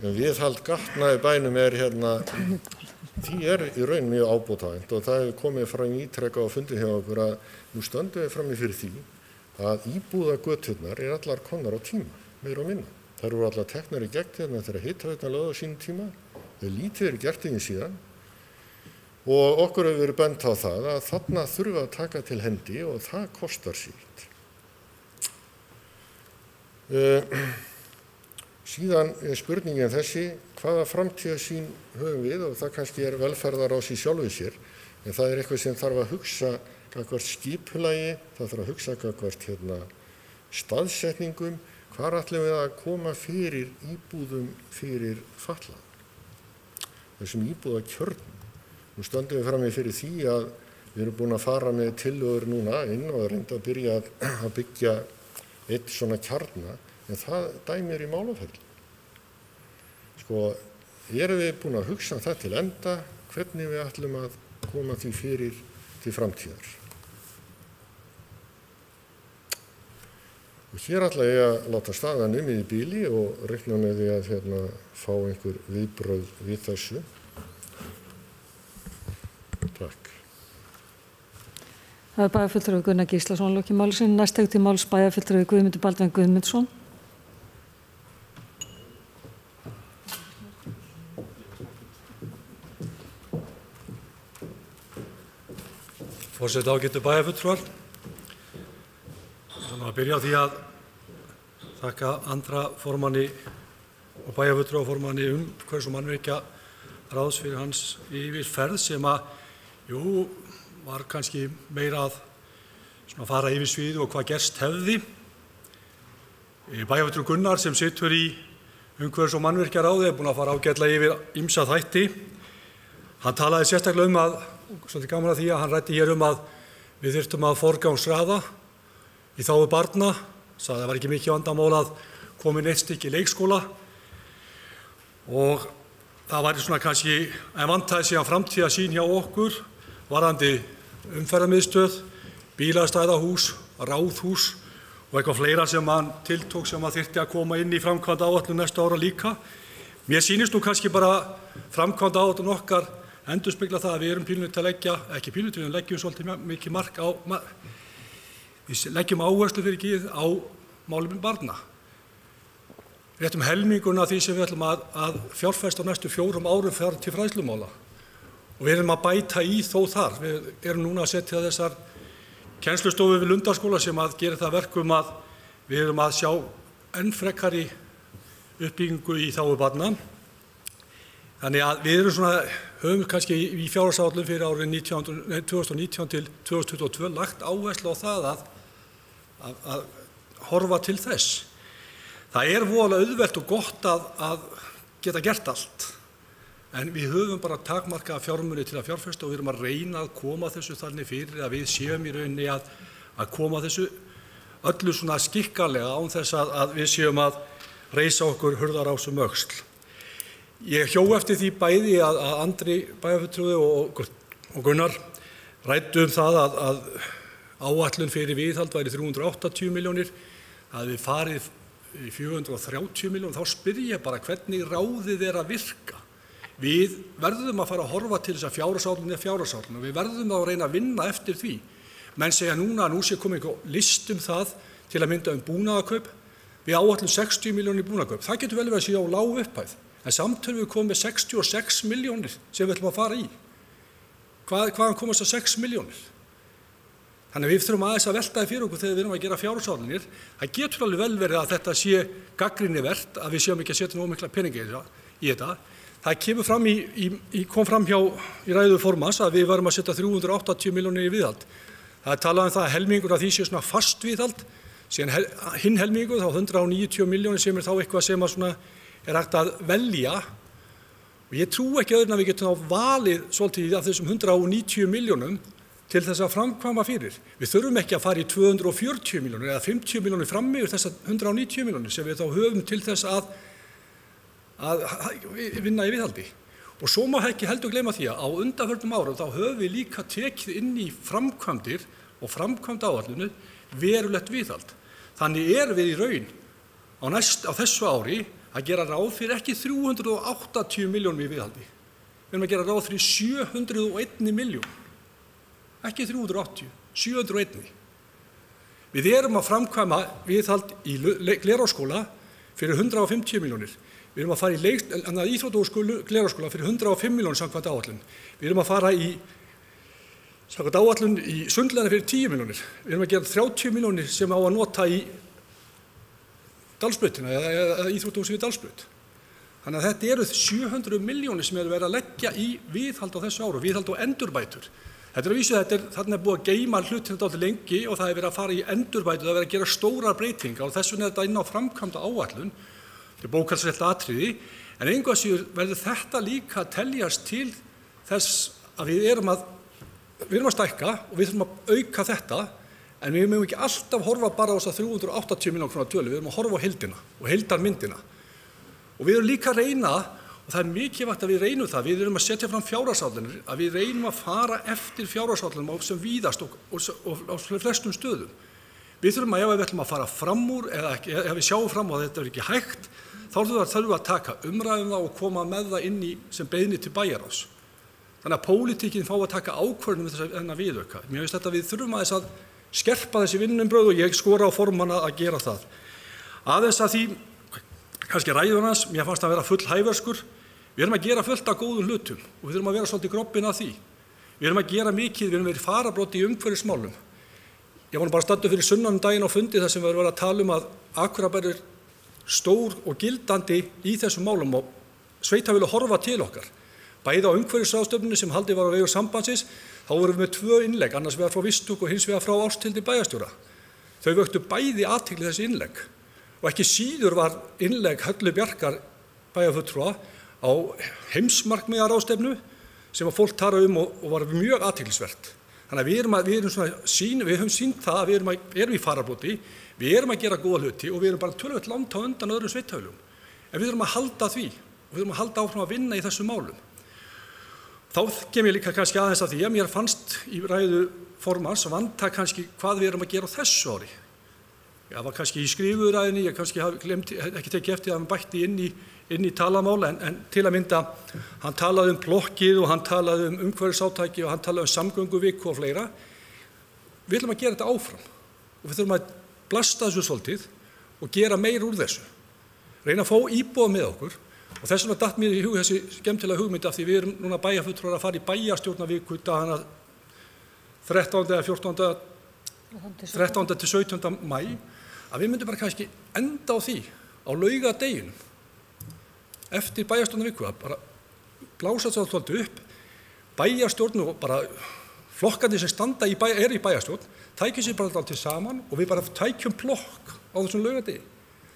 En viðhald gatna í bænum því í raun mjög ábótavant og það hefur komið fram ítrekka á fundi hjá okkur að nú stöndum við frammi fyrir því að íbúðagöturnar allar komnar á tíma, meira og minna. Þær voru allar teknar í gegn þegar hitaveitna lögðu á sínum tíma. Þau lítið verið gert inn síðan og okkur hefur verið bent á það að þarna þurfa að taka til hendi og það kostar sitt. Síðan spurningin þessi, hvaða framtíðarsýn höfum við, og það kannski velferðarás í sjálfu sér, en það eitthvað sem þarf að hugsa gagnvart skipulagi, það þarf að hugsa gagnvart staðsetningum, hvar ætlum við að koma fyrir íbúðum fyrir fatlað. Þessum íbúðakjörnum. Nú stöndum við frammi fyrir því að við erum búin að fara með tillögur núna inn og reynda að byrja að byggja eitt svona kjarna, en það dæmir í málaferli. Erum við búin að hugsa það til enda, hvernig við ætlum að koma því fyrir til framtíðar. Og hér ætla ég að láta staðan í bíli og reikna með því að fá einhver viðbrögð við þessu. Takk. Það bæjarfulltrúi Gunnar Gíslason lokið máli sínu. Næst tekur til máls bæjarfulltrúi Guðmundur Baldvin Guðmundsson. Forseti, ágætu bæjarfulltrúar. Þannig að byrja á því að þakka Andra formanni og bæjarfulltrúa formanni umhverfis- og mannvirkjaráðs fyrir hans yfirferð sem var kannski meira að fara yfir sviðið og hvað gerst hefði. Bæjarfulltrúi Gunnar sem situr í umhverfis- og mannvirkjaráði búinn að fara ágætlega yfir ýmsa þætti. Hann talaði sérstaklega að, svolítið gaman að því að hann ræddi hér að við þyrftum að forgangsraða í þágu barna, sagði að það var ekki mikið vandamál að koma inn eitt stykki leikskóla og það væri kannski vantaði síðan framtíðarsýn hjá okkur varðandi umferðarmiðstöð, bílastæðahús, ráðhús og eitthvað fleira sem hann tiltók sem að þyrfti að koma inn í framkvæmdaáætlun næsta ára líka. Mér sýnist nú kannski bara framkvæmdaáætlun okkar endurspegla það að við erum pínulítið að við leggjum svolítið mikið mark á, við leggjum áherslu á málefni barna. Réttum helminguna af því sem við ætlum að fjárfesta á næstu 4 árum fer til fræðslumála og við erum að bæta í þó þar. Við erum núna að setja þessar kennslustofu við Lundarskóla sem að gera það verkum að við erum að sjá enn frekari uppbyggingu í þágu barna. Þannig að við erum höfum kannski í fjárhagsáætlun fyrir árin 2019 til 2022 lagt áherslu á það að horfa til þess. Það voðalega auðvelt og gott að geta gert allt, en við höfum bara takmarkaða fjármuni til að fjárfesta og við erum að reyna að koma þessu þannig fyrir að við séum í rauninni að koma þessu öllu skikkanlega án þess að við séum að reisa okkur hurðarás öxl. Ég hjó eftir því bæði að Andri bæjarfulltrúi og Gunnar ræddu það að áætlun fyrir viðhald væri 380 milljónir, að við farið í 430 milljónir, þá spyr ég bara hvernig ráðið að virka. Við verðum að fara að horfa til þess að fjárhagsáætlun og við verðum að reyna að vinna eftir því. Menn segja núna að nú sé komið list það til að mynda búnaðarkaup. Við áætlum 60 milljónir í búnaðarkaup. Það getur vel verið að sé á lág upphæð. En samt höfum við komið með 66 milljónir sem við ætlum að fara í. hvaðan komast að 6 milljónir? Þannig að við þurfum aðeins að velta því fyrir okkur þegar við erum að gera fjárhagsáætlanir. Það getur alveg vel verið að þetta sé gagnrýnivert, að við séum ekki að setja nógu mikla peninga í þetta. Það kom fram hjá í ræðu formanns að við varum að setja 380 milljónir í viðhald. Það er talað um það að helmingur af því sé svona fast viðhald, síðan hinn helmingur þá 190 milljónir sem þá eitthvað sem að svona hægt að velja. Og ég trú ekki öðru en að við getum þá valið svolítið af þessum 190 milljónum til þess að framkvæma fyrir. Við þurfum ekki að fara í 240 milljónir eða 50 milljónir fram yfir þessar 190 milljónir sem við þá höfum til þess að vinna í viðhaldi. Og svo má ekki heldur gleyma því að á undanförnum árum þá höfum við líka tekið inn í framkvæmdir og framkvæmdaáætlunum verulegt viðhald. Þannig við í raun á þessu ári að gera ráð fyrir ekki 380 milljónum í viðhaldi. Við erum að gera ráð fyrir 701 milljón. Ekki 380, 701. Við erum að framkvæma viðhald í Glerárskóla fyrir 150 milljónir. Við erum að fara í íþrótta- Glerárskóla fyrir 105 milljónir samkvæmt áætlun. Við erum að fara í samkvæmt áætlun í Sundlaugina fyrir 10 milljónir. Við erum að gera 30 milljónir sem á að nota í Dalsbrautina eða íþróttahúsið við Dalsbraut. Þannig að þetta eru 700 milljónir sem verið að leggja í viðhald á þessu ári, viðhald og endurbætur. Þetta að vísu, þarna búið að geyma hlutina dálítið lengi og það verið að fara í endurbætur, það verið að gera stórar breytingar og þess vegna þetta inn á framkvæmda áætlun, þetta er bókhaldsrétt atriði, en engu að síður verður þetta líka að teljast til þess að við erum að stækka og við þurfum að auka þetta, en við mögum ekki alltaf horfa bara á þess að 380 milljóna króna tölu, við erum að horfa á heildina og heildarmyndina. Og við erum líka að reyna, og það er mikilvægt að við reynum það, við erum að setja fram fjárhagsáætlanir, að við reynum að fara eftir fjárhagsáætlanum á sem víðast og á flestum stöðum. Við þurfum ef við ætlum að fara fram úr, eða ef við sjáum fram á að þetta ekki hægt, þá þurfum við að taka umræðum það og koma með það inn í sem beiðni til bæjarráðs. Þannig að pólitíkin fá að taka ákvörðun við þennan viðauka. Mér finnst þetta að við þurfum aðeins að skerpa þessi vinnubrögð og ég skora á formanna að gera það. Aðeins að því, kannski ræðun hans, mér fannst að vera full hæverskur. Við erum að gera fullt af góðum hlutum og við þurfum að vera svolítið grobbin að því. Við erum að gera mikið, við erum verið farabroddi í umhverfismálum. Ég var bara staddur fyrir sunnan daginn á fundi þar sem við erum að tala um að Akureyrarbær er stór og gildandi í þessum málum og sveitarfélög vilja horfa til okkar. Bæði á umhverfisráðstefnunni sem haldið var á vegum sambandsins, þá vorum við með 2 innlegg, annars vegar frá Vistúk og hins vegar frá Ásthildi bæjarstjóra. Þau vöktu bæði athygli þessi innlegg og ekki síður var innlegg Höllu Bjarkar bæjarfulltrúa á heimsmarkmiðaráðstefnu sem að fólk tala og var mjög athyglisvert. Þannig að við höfum sýnt það að við erum í fararbroddi, við erum að gera góða hluti og við erum bara töluvert langt á undan öðrum sveitarfélögum. En við þurfum að halda því og við þurfum að halda áfram að vinna í þessum málum. Þá kem ég líka kannski aðeins að því að mér fannst í ræðu formanns vanta kannski hvað við erum að gera á þessu ári. Það var kannski í skrifuræðinni, ég kannski ekki tekið eftir að hann bætti inn í talamál, en til að mynda, hann talaði um plokkið og hann talaði um umhverfisátaki og hann talaði um samgönguviku og fleira. Við ætlum að gera þetta áfram og við þurfum að blasta þessu svolítið og gera meir úr þessu. Reyna að fá íbúa með okkur og þess vegna datt mér í hug þessi skemmtilega hugmynd af því við erum núna bæjarfulltrúar að fara í bæjarstjórnarviku dagana 13. til 17. maí, að við myndum bara kannski enda á því á laugardeginum eftir bæjarstjórnarviku að bara blása þetta svolítið upp, bæjarstjórn og bara flokkarnir sem standa í bæjarstjórn tækjum sér bara til saman og við bara tækjum plokk á þessum laugardegi.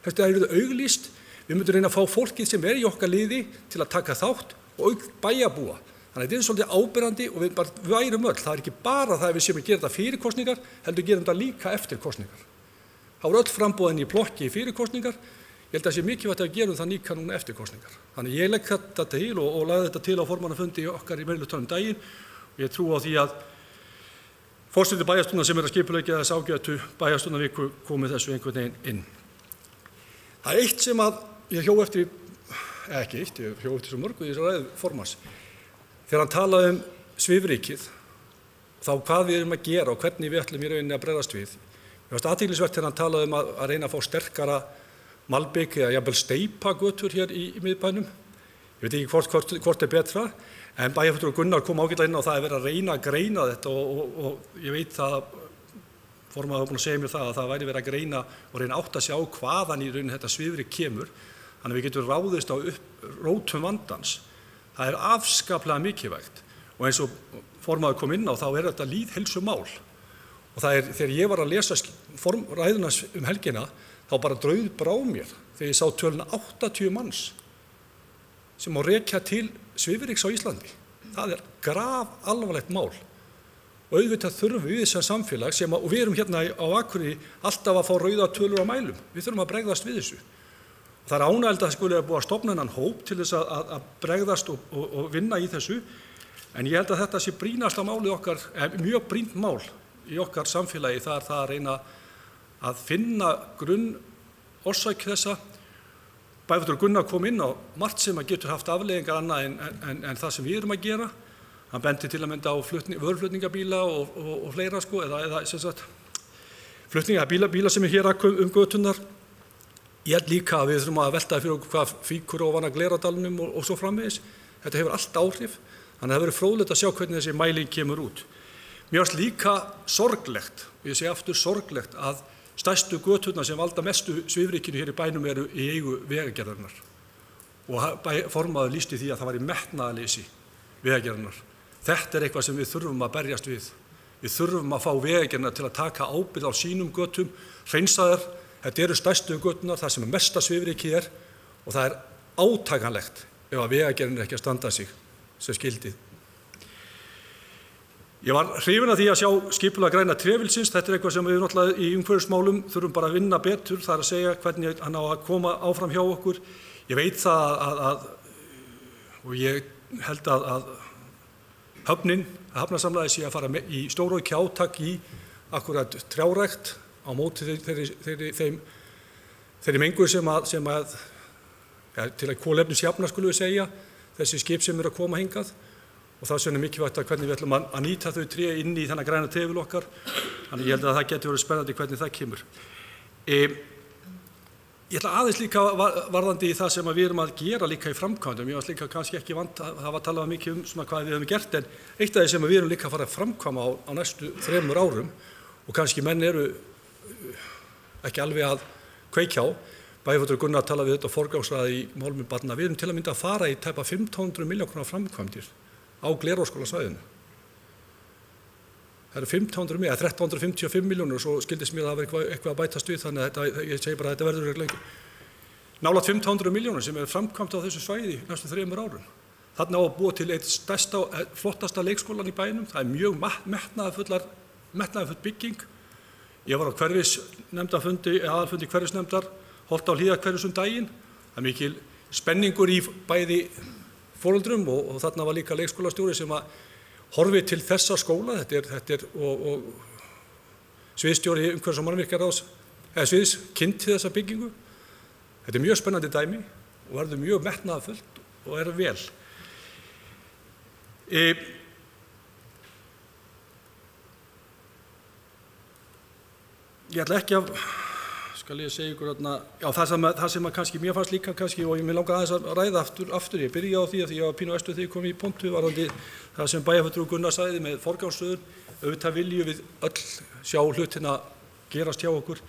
Þetta er auglýst, við myndum reyna að fá fólkið sem í okkar liði til að taka þátt og bæjarbúa. Þannig að þetta er svolítið áberandi og við bara værum öll. Það er ekki bara það að við séum að gera þetta fyrir kosningar, heldur gerum þetta líka eftir kosningar. Það voru öll framboðin í plokki fyrir kosningar. Ég held að það sé mikilvægt að við gerum það líka núna eftir kosningar. Þannig ég legg þetta til og lagði þetta til á formannafundi okkar í meirihlutanum daginn og ég trú á því að forseti bæjarstjórnar sem að skipuleggja þess ágætu bæjarstjórnarviku komið þessu einhvern veginn inn. Það er eitt sem að ég hjó eftir, ekki eitt, ég hjó eftir svo mörgu í þessu ræðu formanns. Þegar hann talaði um svifrykið, þá hvað við erum að gera og hvernig við ætlum í rauninni að bregðast við. Mér fannst athyglisvert þegar hann talaði um að reyna að fá sterkara malbik eða jafnvel steipagötur hér í miðbænum. Ég veit ekki hvort betra, en bæjarfulltrúi Gunnar kom ágætlega inn á það að vera að reyna að greina þetta og ég veit það að formaður var búin að segja mér það að það væri verið að greina og reyna átt að sjá hvaðan í rauninni þetta svifryk kemur, þannig að við getum ráðist á rótum vandans. Það er afskaplega mikilvægt og eins og formaður kom inn á þá er þetta lýðheilsumál og það er þegar ég var að lesa ræðuna helgina þá bara brá mér þegar ég sá töluna 80 manns sem má rekja til svifryks á Íslandi. Það er grafalvarlegt mál. Og auðvitað þurfum við sem samfélag og við erum hérna á Akureyri alltaf að fá rauða tölur á mælum. Við þurfum að bregðast við þessu. Það er ánægjulegt að það skuli búið að stofna þennan hóp til þess að bregðast og vinna í þessu. En ég held að þetta sé brýnasta málið okkar, mjög brýnt mál í okkar samfélagi. Það er það að reyna að finna grunnorsök þessa. Bæjarfulltrúi Gunnar kom inn á margt sem að getur haft afleiðingar annað en það sem við erum að gera. Hann benti til að mynda á vörflutningabíla og fleira eða sem sagt flutningabíla sem er hér göturnar. Ég held líka að við þurfum að velta fyrir okkur hvað fíkur ofan að Glerárdalnum og svo framvegis. Þetta hefur allt áhrif, þannig að það verður fróðlegt að sjá hvernig þessi mæling kemur út. Mér finnst líka sorglegt, og ég segi aftur sorglegt, að stærstu göturnar sem valda mestu svifrykinu hér í bænum eru í eigu Vegagerðarinnar. Og formaður lýsti því að það væri metnaðarleysi Vegagerðarinnar. Þetta er eitthvað sem við þurfum að berjast við. Við þurfum að fá Vegagerðina til að taka ábyrgð á sínum götum, hreinsa þær. Þetta eru stærstu göturnar, það sem mesta svifryki er og það er átakanlegt ef að Vegagerðin er ekki að standa sig sem skyldi. Ég var hrifinn af því að sjá skipulag græna trefilsins. Þetta er eitthvað sem við náttúrulega í umhverfismálum þurfum bara að vinna betur, það er að segja hvernig hann á að koma áfram hjá okkur. Ég veit það og ég held að hafnarsamlagið sé að fara í stóraukið átak í akkurat trjárækt á móti þeirri mengun sem að til að kolefnisjafna skulum við segja, þessi skip sem eru að koma hingað. Og það er mikilvægt að hvernig við ætlum að nýta þau tré inn í þennan græna trefil okkar. Þannig ég held að það getur verið spennandi hvernig það kemur. Ég ætla aðeins líka varðandi í það sem við erum að gera líka í framkvæmdum. Ég var líka kannski ekki vant að hafa talað mikið um hvað við höfum gert, en eitt af því sem við erum líka að fara að framkvæma á næstu 3 árum og kannski menn eru ekki alveg að kveikja á. Bæjarfulltrúi Gunnar talaði við þetta forgangsraði í málum barna. Við erum til að mynda að fara í tæpa 500 milljóna króna framkvæmdir á Glerárskólasvæðinu. Það eru 1355 milljónir og svo skildist mér að það var eitthvað að bætast við, þannig að ég segi bara að þetta verður ekki lengur. Nálægt 500 milljónir sem er framkvæmt á þessu svæði næstu 3 árum. Þarna á að búa til eitt stærsta, flottasta leikskólan í bænum. Það er mjög metnaðarfull bygging. Ég var á aðalfundi hverfisnefndar, Holtá Hlíðarhverfis daginn. Það er mikil spenningur í bæði foreldrum og þarna var líka leikskólastjóri sem að horfi til þessa skóla. Þetta er og sviðsstjóri umhverfis- og mannvirkjaráðs sviðs kynnti þessa byggingu. Þetta er mjög spennandi dæmi og verður mjög metnaðarfullt og er vel. Ég ætla ekki að skal ég segja ykkur það sem að kannski mér fannst líka kannski og ég mig langar aðeins að ræða aftur. Ég byrja á því að ég var pínu æstu þegar ég kom í pontu varðandi það sem bæjarfulltrúi Gunnar sagði með forgangsröðun. Auðvitað viljum við öll sjá hlutina gerast hjá okkur.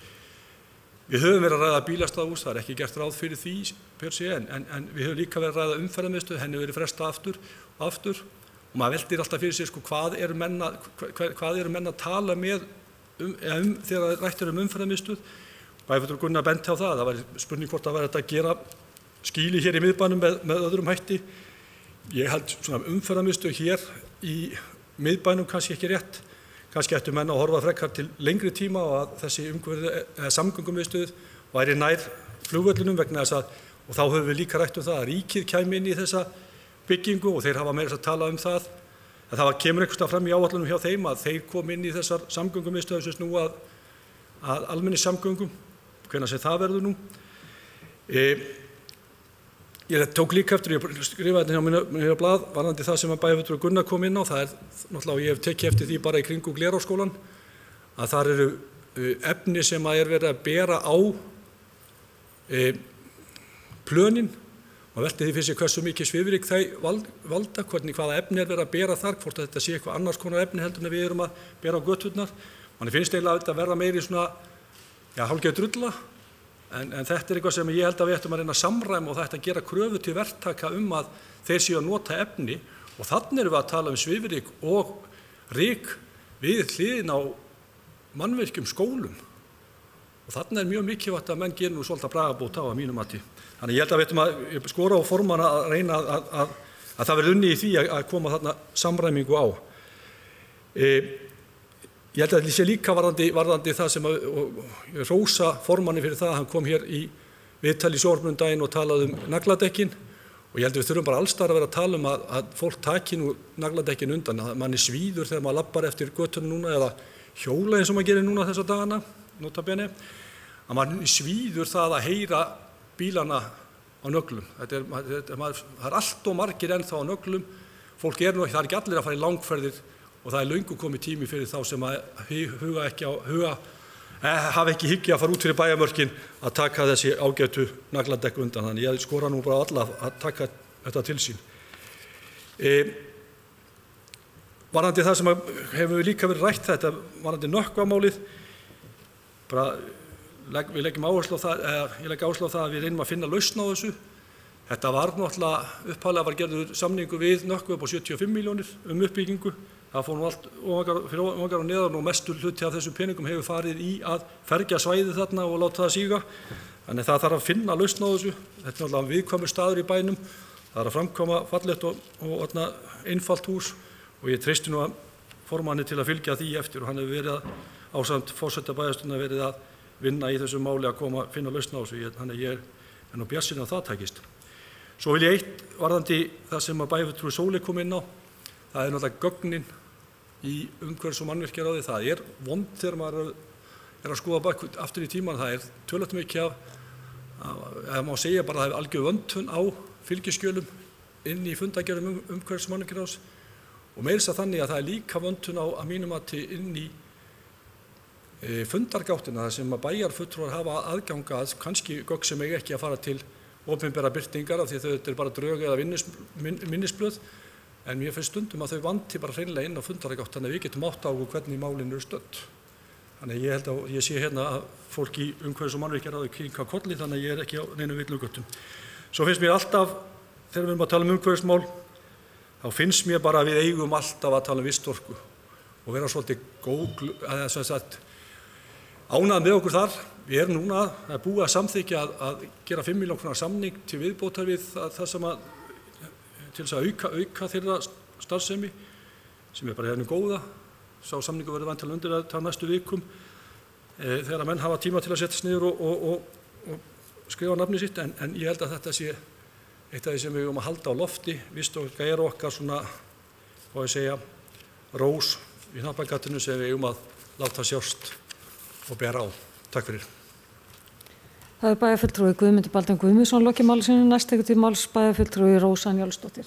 Við höfum verið að ræða bílastæðahús, það er ekki gert ráð fyrir því per se, en við höfum líka verið að ræða umferðarmiðstöð, henni verið frestað aftur og maður veltir alltaf fyrir sér hvað eru menn að tala með þegar rætt umferðarmiðstöð. Bæjarfulltrúi Gunnar benti á það var spurning hvort það væri hægt að gera skýli hér í miðbænum með öðrum hætti. Ég held svona umferðarmiðstöð hér í miðbænum kannski ekki rétt. Kannski ættu menn að horfa frekar til lengri tíma og að þessi samgöngumiðstöð væri nær flugvöllunum vegna þess að, og þá höfum við líka rætt það að ríkið kæmi inn í þessa byggingu og þeir hafa meira að tala það. En það kemur einhvers staðar fram í áætlunum hjá þeim að þeir komi inn í þessar samgöngumiðstöðum sem snúa að almenningssamgöngum, hvenær sem það verður nú. Ég tók líka eftir, ég skrifaði þetta hjá mér á blað, varðandi það sem að bæjarfulltrúi Gunnar kom inn á, það er náttúrulega, og ég hef tekið eftir því bara í kringum Glerárskólann, að þar eru efni sem að verið að bera á plönin Maður velti því fyrir sig hversu mikið svifryk þau valda, hvaða efni verið að bera þar, hvort að þetta sé eitthvað annars konar efni heldur en við erum að bera á göturnar. Manni finnst eiginlega að þetta verða meiri svona, hálfgerð drulla, en þetta eitthvað sem ég held að við ættum að reyna að samræma og það ætti að gera kröfu til verktaka að þeir séu að nota efni og þannig erum við að tala svifryk og ryk við hliðin á mannvirkjum skólum. Og þarna mjög mikilvægt að menn gerir nú svolítið bragarbót á að mínu mati. Þannig ég held að við ættum að skora á formanna að reyna að það verði unnið í því að koma þarna samræmingu á. Ég held að það sé líka varðandi það sem ég rósa formanni fyrir það að hann kom hér í viðtal í sjónvarpinu daginn og talaði nagladekkin og ég held að við þurfum bara allsstaðar að vera að tala að fólk taki nú nagladekkin undan, að manni svíður þegar maður lappar eftir götunum núna eða hjóla eins og maður gerir núna þessa dagana, nota bene, að manni svíður það að heyra bílana á nöglum. Það allt og margir ennþá á nöglum, fólk það ekki allir að fara í langferðir og það löngu komið tími fyrir þá sem að hafa ekki hyggju að fara út fyrir bæjarmörkin að taka þessi ágætu nagladekk undan. Þannig ég skora nú bara alla að taka þetta til sín. Varðandi það sem hefur líka verið rætt þetta, varðandi nökkvamálið, við leggjum áherslu á það, ég legg áherslu á það að við reynum að finna lausn á þessu. Þetta var náttúrulega upphaflega var gerður samningu við Nökkvi upp á 75 milljónir uppbyggingu. Það fór nú allt fyrir ofangar og neðan og mestur hluti af þessum peningum hefur farið í að fergja svæðið þarna og láta það síga. Þannig það þarf að finna lausn á þessu. Þetta er náttúrulega viðkvæmur staður í bænum. Það er að framkvæma fallegt og einfalt hús og ég treysti nú að formanni til að fylgja því eftir og hann hefur verið ásamt forseta bæjarstjórnar verið að vinna í þessu máli að finna lausn á þessu. Þannig ég er nú bjartsýnn að það takist. Svo vil ég eitt varðandi það sem að bæjarfulltrúi Sóley kom inn á. Það er náttúrulega gögnin í umhverfis- og mannvirkjaráði. Það vond þegar maður að skoða aftur í tíman. Það töluvert mikið ef má segja bara að það hefur algjör vöntun á fylgiskjölum inn í fundagerðum umhverfis- og mannvirkjaráðs og meira þess að þannig að það líka vöntun á að mínum mati inn í fundargáttina þar sem að bæjarfulltrúar hafa aðgang að kannski gögn sem eiga ekki að fara til opinberra birtingar af því að þau bara drög eða minnisblöð. En mér finnst stundum að þau vanti bara hreinlega inn á fundargátt þannig að við getum átt á hvernig málinu stödd. Þannig ég held að ég sé hérna að fólk í umhverfis- og mannvirkjaráði kinka kolli þannig að ég ekki á neinum villugöttum. Svo finnst mér alltaf, þegar við erum að tala umhverfismál, þá finnst mér bara að við eigum alltaf að tala vistorku og vera svolítið ánægð með okkur þar. Við erum núna að búið að samþykkja að gera 5 milljón króna samning til viðbótar við það sem til þess að auka þeirra starfsemi sem bara hérna góða. Sá samningu verður væntanlega undir að ta næstu vikum þegar menn hafa tíma til að setjast niður og skrifa nafni sitt en ég held að þetta sé eitt af því sem við eigum að halda á lofti. Vistorka okkar svona, hvað ég segja, rós í hnappagatinu sem við eigum að láta sjást og bera á. Takk fyrir. Það er bæjarfulltrúi Guðmundur Baldvin Guðmundsson lokið máli sínu, næst tekur til máls bæjarfulltrúi Rósa Njálsdóttir.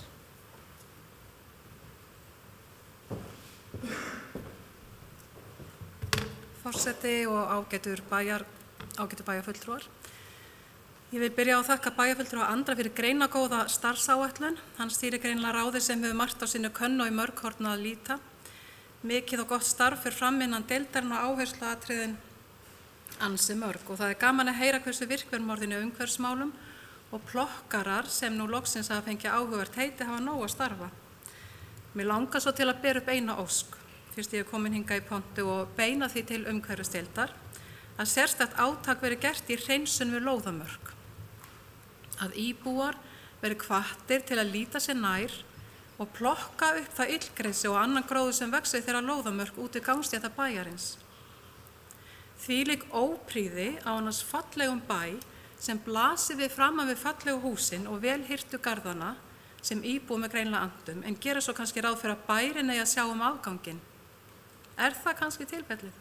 Forseti og ágætu bæjarfulltrúar. Ég vil byrja á að þakka bæjarfulltrúa Andra fyrir greinagóða starfsáætlun. Hann stýrir greinilega ráði sem hefur margt á sínu könnu og í mörg horn að líta. Mikið og gott starf fyrir fram innan deildarinnar og áhersluatriðin ansi mörg og það er gaman að heyra hversu virk við erum orðin í umhverfismálum og plokkarar sem nú loksins að fengja áhugavert heiti hafa nóg að starfa. Mér langar svo til að bera upp eina ósk, fyrst ég er komin hingað í pontu og beina því til umhverfisdeildar, að sérstakt átak veri gert í hreinsun við lóðamörk. Að íbúar veri hvattir til að líta sér nær og plokka upp það illgresi og annan gróður sem vexir þeirra lóðamörk út í gangstétta bæjarins. Þvílík óprýði á annars fallegum bæ sem blasir við framan við fallegu húsin og vel hirtu garðana sem íbúa með greinilega andum en gera svo kannski ráð fyrir að bærin eigi að sjá afganginn. Er það kannski tilfellið?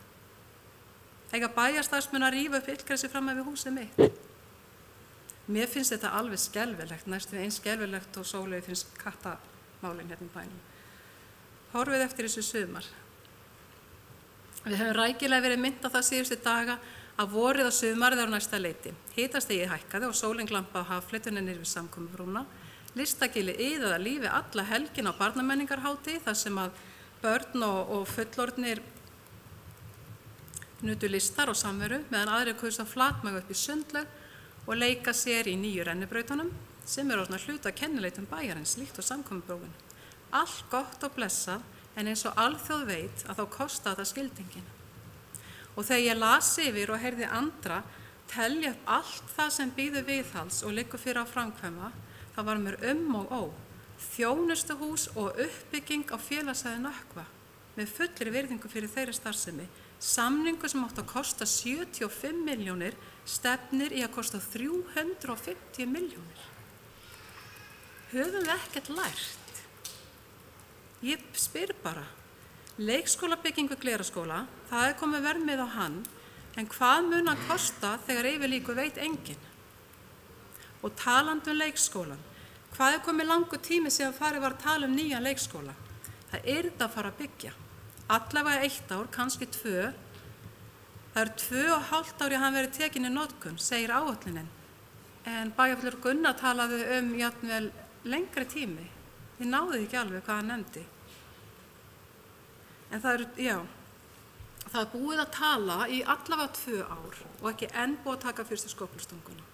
Eiga bæjarstarfsmenn að rífa upp illgresi framan við húsið mitt? Mér finnst þetta alveg skelfilegt, næstum eins skelfilegt og Sóley finnst kattamálin hérna í bænum. Horfið eftir þessu sumar. Við höfum rækilega verið minnt á það síðustu daga Að vorið og sumarið á næsta leiti. Hitastigið hækkaði og sólin glampaði á haffletunni niður við samkomubrúna. Listagilið iðaði lífi alla helgin á barnamenningarhátíð þar sem að börn og fullorðnir nutu listar og samveru meðan aðrir kusu að flatmaga upp í sundlaug og leika sér í nýju rennibrautunum sem orðnar hluta kennileitum bæjarins líkt og samkomubrúin. Allt gott og blessað en eins og alþjóð veit að þá kostaði þetta skildingin. Og þegar ég las yfir og heyrði andra telja upp allt það sem býður viðhalds og liggur fyrir að framkvæma, þá var mér og ó. Þjónustuhús og uppbygging á félagsæði Nökkva með fullri virðingu fyrir þeirri starfsemi. Samningu sem átti að kosta 75 milljónir stefnir í að kosta 350 milljónir. Höfum við ekkert lært? Ég spyr bara. Leikskólabyggingu Glerárskóla, það komið verðmið á hann, en hvað mun hann kosta þegar yfirlíku veit enginn? Og talandi leikskólan, hvað komið langur tími síðan farið var að tala nýjan leikskóla? Það þetta að fara að byggja. Allavega 1 ár, kannski 2. Það 2,5 ári að hann verið tekin í notkun, segir áætlunin. En bæjarfulltrúi Gunnar talaði jafnvel lengri tími. Þið náðu ekki alveg hvað hann nefndi. En það búið að tala í allavega 2 ár og ekki enn búið að taka fyrstu skóflustunguna.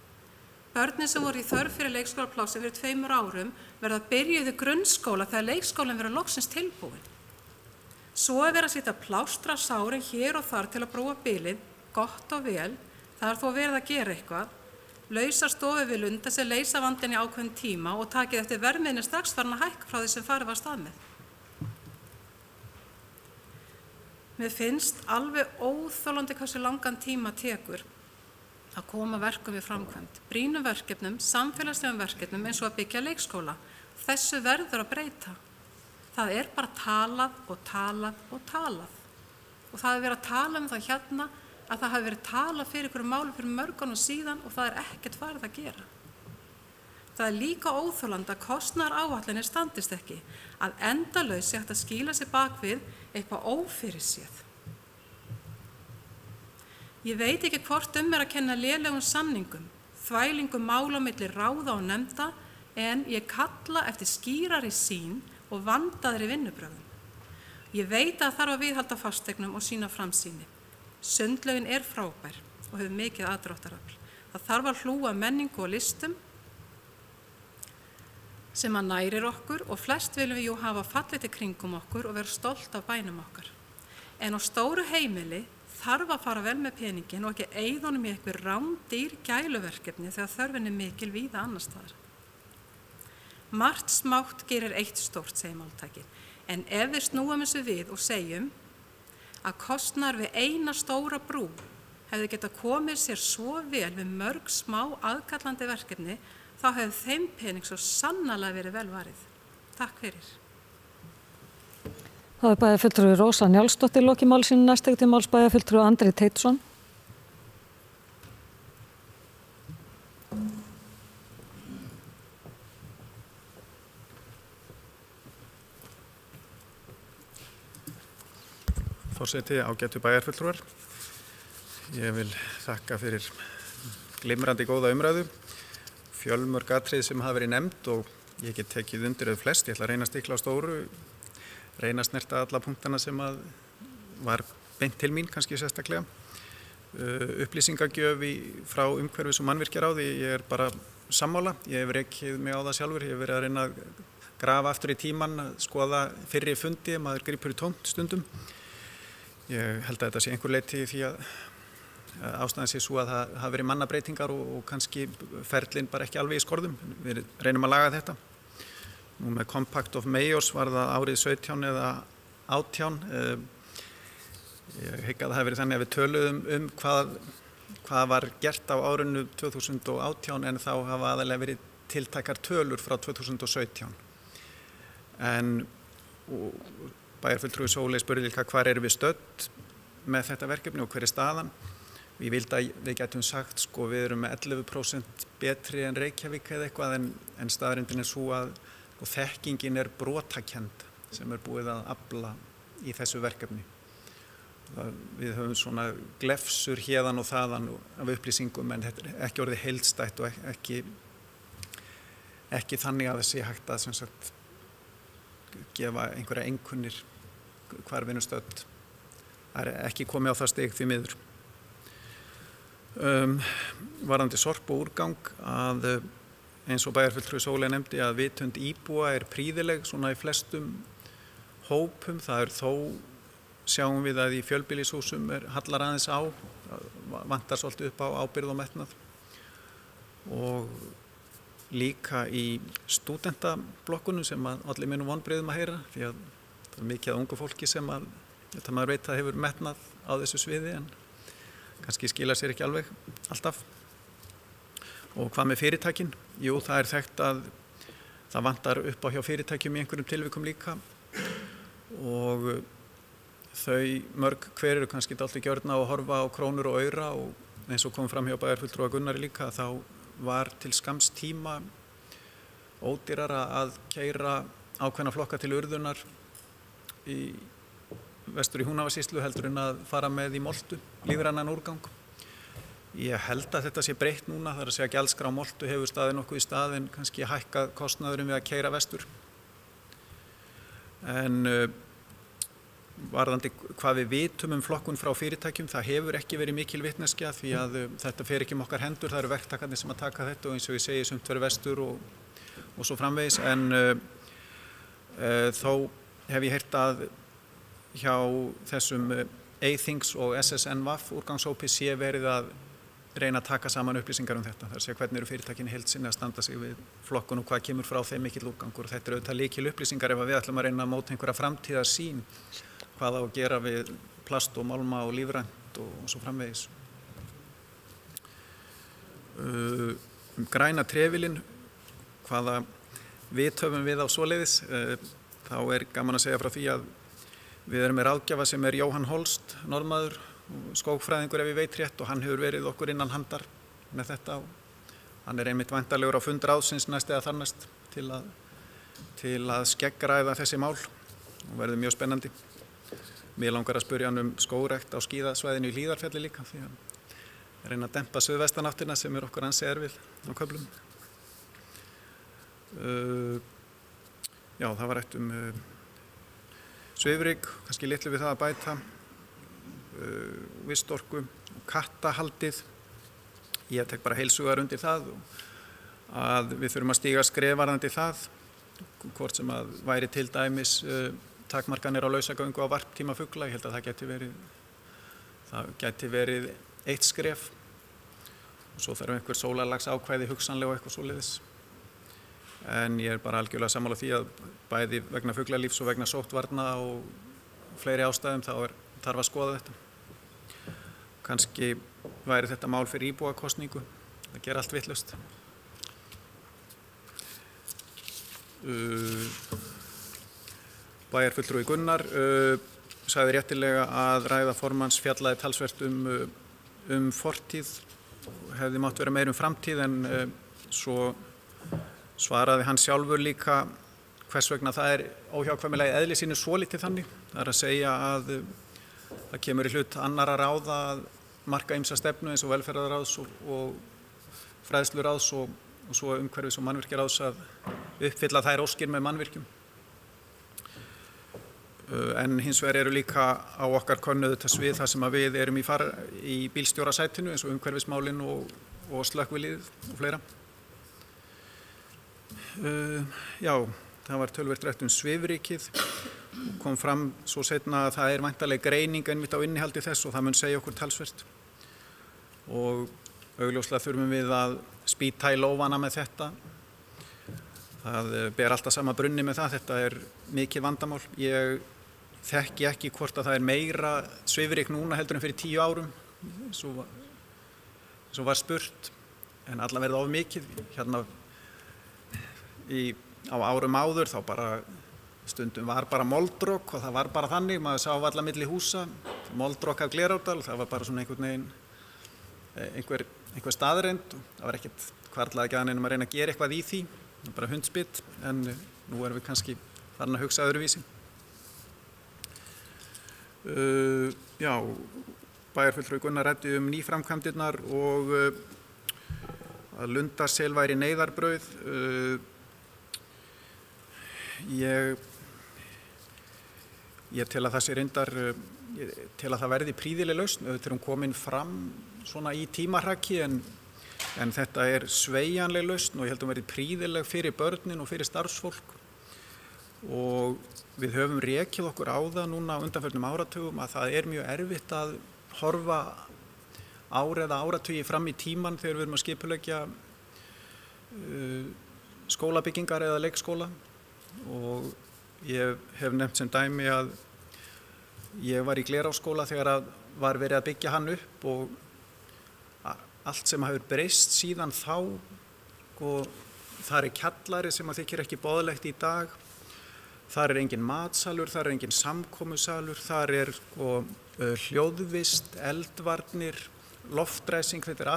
Börnin sem voru í þörf fyrir leikskólaplási fyrir 2 árum verða að byrjuðu grunnskóla þegar leikskólinn verða loksins tilbúin. Svo verið að setja plástra sárin hér og þar til að brúa bilið, gott og vel, það þó verið að gera eitthvað, lausa stofi við lunda sem leysa vandinn í ákveðin tíma og takið eftir verðmiðinni strax farin að hækka frá því sem farið var stað með. Mér finnst alveg óþolandi hversu langan tíma tekur að koma verkum við framkvæmd. Brýnum verkefnum, samfélagslegum verkefnum eins og að byggja leikskóla. Þessu verður að breyta. Það bara talað og talað og talað. Og það verið að tala það hérna að það hafi verið talað fyrir ykkur máli fyrir mörgunum síðan og það ekkert farið að gera. Það líka óþolandi að kostnaðaráætlanir standist ekki, að endalaust sé hægt að skýla sér bak við eitthvað ófyrirséð. Ég veit ekki hvort að kenna lélegum samningum, þvælingum mála á milli ráða og nefnda, en ég kalla eftir skýrari sýn og vandaðri vinnubrögðum. Ég veit að þarf að viðhalda fasteignum og sína framsýni. Sundlaugin frábær og hefur mikið aðdráttarafl. Það þarf að hlúa menningu og listum sem að nærir okkur og flest viljum við hafa fallið til kringum okkur og vera stolt af bænum okkar. En á stóru heimili þarf að fara vel með peningin og ekki eyða honum í eitthvað rándýr gæluverkefni þegar þörfin mikil víða annars staðar. Margt smátt gerir eitt stórt, segir máltækið, en ef við snúum þessu við og segjum að kostnaður við eina stóra brú hefði getað komið sér svo vel við mörg smá aðkallandi verkefni, þá hefði þeim pening svo sannarlega verið vel varið. Takk fyrir. Það bæjarfulltrúi Rósa Njálsdóttir loki máli sínu, næst til máls bæjarfulltrúi Andri Teitsson. Forseti, ágætu bæjarfulltrúar. Ég vil þakka fyrir glimrandi góða umræðu, fjölmörg atriði sem hafa verið nefnd og ég get tekið undir þau flest. Ég ætla að reyna að stikla á stóru, reyna að snerta alla punktana sem var beint til mín, kannski sérstaklega. Upplýsingagjöf frá umhverfis- og mannvirkjaráði, ég bara sammála. Ég hef rekið mig á það sjálfur, ég hef verið að reyna að grafa aftur í tíman, skoða fyrri fundi, maður grípur í tómt stundum. Ég held að þetta sé einhver leyti því að ástæðan sé svo að það hafa verið mannabreitingar og kannski ferlinn bara ekki alveg í skorðum. Við reynum að laga þetta. Nú með Compact of Mayors var það árið 17 eða 18. Ég hygg að það hafi verið þannig að við töluðum hvað var gert á árinu 2018 en þá hafa aðalega verið tiltækar tölur frá 2017. En bæjarfulltrúi Sóley spurði líka hvar erum við stödd með þetta verkefni og hver staðan. Ég vildi að við getum sagt við erum með 11% betri en Reykjavík eða eitthvað en staðreyndin svo að þekkingin brotakend sem búið að afla í þessu verkefni. Við höfum svona glefsur hérðan og þaðan af upplýsingum en þetta er ekki orðið heildstætt og ekki þannig að þessi hægt að sem sagt, gefa einhverja einkunnir hvar við erum stödd. Það er ekki komið á það stig því miður. Varðandi sorp og úrgang að eins og bæjarfulltrúi Sóley nefndi að vitund íbúa er prýðileg svona í flestum hópum. Það er þó sjáum við að í fjölbýlishúsum hallar aðeins á, vantar svolítið upp á ábyrgð og metnað og líka í stúdentablokkunum sem allir minnum vonbrigðum að heyra því að það er mikið af ungu fólki sem þetta maður veit að hefur metnað á þessu sviði en kannski skila sér ekki alveg alltaf. Og hvað með fyrirtækin? Jú, það er þekkt að það vantar upp á hjá fyrirtækjum í einhverjum tilvikum líka og þau mörg hver eru kannski dálítið gjörna að horfa á krónur og aura og eins og kom fram hjá bæjarfulltrúa Gunnari líka þá var til skamms tíma ódýrara að keyra ákveðna flokka til urðunar vestur í Húnavatnssýslu heldur en að fara með í moltu, lífrænan úrgang. Ég held að þetta sé breytt núna, það er að segja gjaldskrá moltu hefur staðið nokkuð í stað en kannski hækkað kostnaðurinn við að keyra vestur. En varðandi hvað við vitum flokkun frá fyrirtækjum, það hefur ekki verið mikil vitneskja því að þetta fer ekki okkar hendur, það eru verktakarnir sem að taka þetta og eins og ég segi sumt verið vestur og svo framvegis en þó hef ég heyrt að hjá þessum Eyþings og SSNVAF úrgangshópi sé verið að reyna að taka saman upplýsingar þetta. Það er að segja hvernig eru fyrirtækin í heild sinni að standa sig við flokkun og hvað kemur frá þeim mikill úrgangur. Þetta eru auðvitað lykil upplýsingar ef við ætlum að reyna að móta einhverja framtíðarsýn hvað á að gera við plast og málma og lífrænt og svo framvegis. Græna trefilinn, hvaða höfum við á svoleiðis, þá er gaman að segja frá því að við erum með ráðgjafa sem er Jóhann Holst, norðmaður, skógfræðingur ef ég veit rétt og hann hefur verið okkur innan handar með þetta og hann er einmitt væntanlegur á fund ráðsins næst eða þarnæst til að skeggræða þessi mál og verður mjög spennandi. Mér langar að spyrja hann skógrækt á skíðasvæðinu í Hlíðarfjalli líka því að reyna að dempa suðvestanáttina sem er okkur ansi erfið á köflum. Já, það var rætt svifryk, kannski litlu við það að bæta, vistorku og kattahaldið. Ég tek bara heilsugar undir það að við þurfum að stíga skref varðandi það, hvort sem að væri til dæmis takmarkanir á lausagöngu á varptíma fugla. Ég held að það gæti verið eitt skref og svo þarf einhver sólarlags ákvæði hugsanlega og eitthvað svoleiðis. En ég er bara algjörlega sammála því að bæði vegna fuglalífs og vegna sóttvarna og fleiri ástæðum þá þarf að skoða þetta. Kannski væri þetta mál fyrir íbúakosningu, það ger allt vitlaust. Bæjarfulltrúi Gunnar sagði réttilega að ræða formanns fjallaði talsvert fortíð, hefði mátt vera meir framtíð en svo svaraði hann sjálfur líka hvers vegna það er óhjákvæmilega í eðli sínu svolítið þannig. Það er að segja að það kemur í hlut annarra ráða að marka ýmsa stefnu eins og velferðarráðs og fræðsluráðs og svo umhverfis- og mannvirkjaráðs að uppfylla þær óskir með mannvirkjum. En hins vegar eru líka á okkar könnuðu þetta svið þar sem að við erum í bílstjórasætinu eins og umhverfismálin og slökkvilið og fleira. Já, það var töluvert rætt svifrykið og kom fram svo seinna að það er væntanleg greining einmitt á innihaldi þess og það mun segja okkur talsvert. Og augljóslega þurfum við að spýta í lófana með þetta. Það ber alltaf sama brunni með það, þetta er mikið vandamál. Ég þekki ekki hvort að það er meira svifryk núna heldur en fyrir 10 árum, svo var spurt, en allavega of mikið. Hérna á árum áður þá bara stundum var bara moldrok og það var bara þannig, maður sá alla milli húsa, moldrok af Glerárdal, það var bara svona einhver staðreind og það var ekkert hvarflaði ekki að neinum að reyna að gera eitthvað í því, bara hundsbit, en nú erum við kannski farin að hugsa öðruvísi. Já, bæjarfulltrúi Gunnar ræddi nýframkvæmdirnar og að Lundarsel væri neyðarbrauð. Ég tel að það sé reyndar, ég tel að það verði prýðileg lausn. Auðvitað er hún komin fram svona í tímahraki en þetta er sveigjanleg lausn og ég held að hún verði prýðileg fyrir börnin og fyrir starfsfólk. Og við höfum rekið okkur á það núna á undanförnum áratugum að það er mjög erfitt að horfa ár eða áratugi fram í tíman þegar við erum að skipuleggja skólabyggingar eða leikskóla. Og ég hef nefnt sem dæmi að ég var í Glerárskóla þegar að var verið að byggja hann upp og allt sem hefur breyst síðan þá, og það er kjallari sem að þykir ekki boðlegt í dag. Þar er engin matsalur, þar er engin samkomusalur, þar er hljóðvist, eldvarnir, loftræsing, þetta er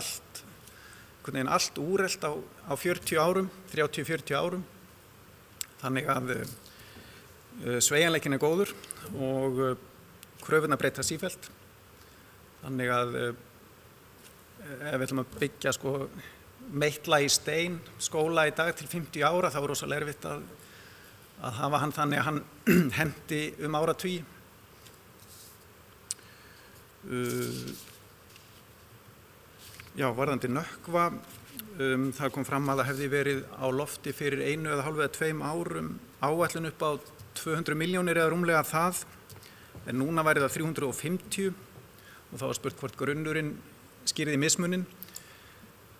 allt úrelt á 40 árum, 30-40 árum. Þannig að sveigjanleikinn er góður og kröfurnar breyta sífellt. Þannig að ef við ætlum að byggja meitla í stein skóla í dag til 50 ára, þá er rosalega erfitt að hafa hann þannig að hann henti áratugi. Já, varðandi Nökkva, það kom fram að það hefði verið á lofti fyrir 1,5 eða 2 árum áætlun upp á 200 milljónir eða rúmlega það, en núna væri það 350 og þá var spurt hvort grunnurinn skýrði mismuninn.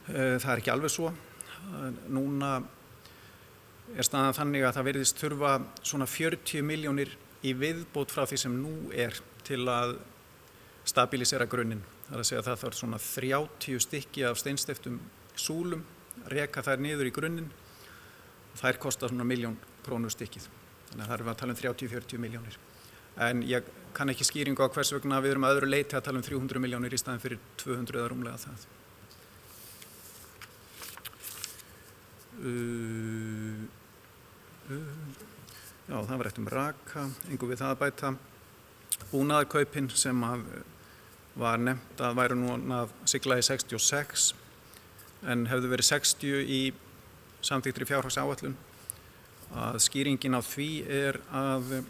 Það er ekki alveg svo. Núna er staðan þannig að það virðist þurfa svona 40 milljónir í viðbót frá því sem nú er til að stabilisera grunninn. Það er að segja að það þarf svona 30 stykki af steinsteyptum súlum, reka þær niður í grunninn. Þær kosta svona 1.000.000 krónur stykkið. Þannig að það erum við að tala 30-40 milljónir. En ég kann ekki skýringu á hvers vegna við erum að öðru leyti að tala 300 milljónir í staðin fyrir 200 eða rúmlega það. Já, það var eitt raka, engu við það að bæta. Búnaðarkaupin sem var nefnt að væru núna að sigla í 66 en hefðu verið 60 í samþykktri fjárhagsáætlun. Að skýringin á því er að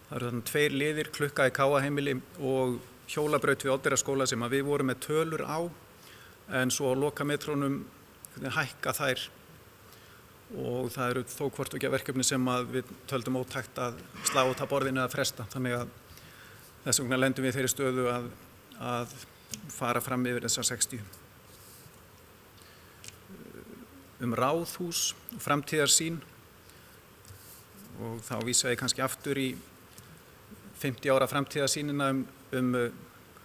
það eru þarna 2 liðir, klukka í Káaheimili og hjólabraut við Oddeyrarskóla sem við vorum með tölur á, en svo á lokametrónum hækka þær og það eru þó hvort og ekki verkefni sem við töldum ótækt að slá út af borðinu eða fresta. Þannig að þess vegna lendum við þeirri stöðu að fara fram yfir þessar 60. Ráðhús, framtíðarsýn, og þá vísa ég kannski aftur í 50 ára framtíðarsýnina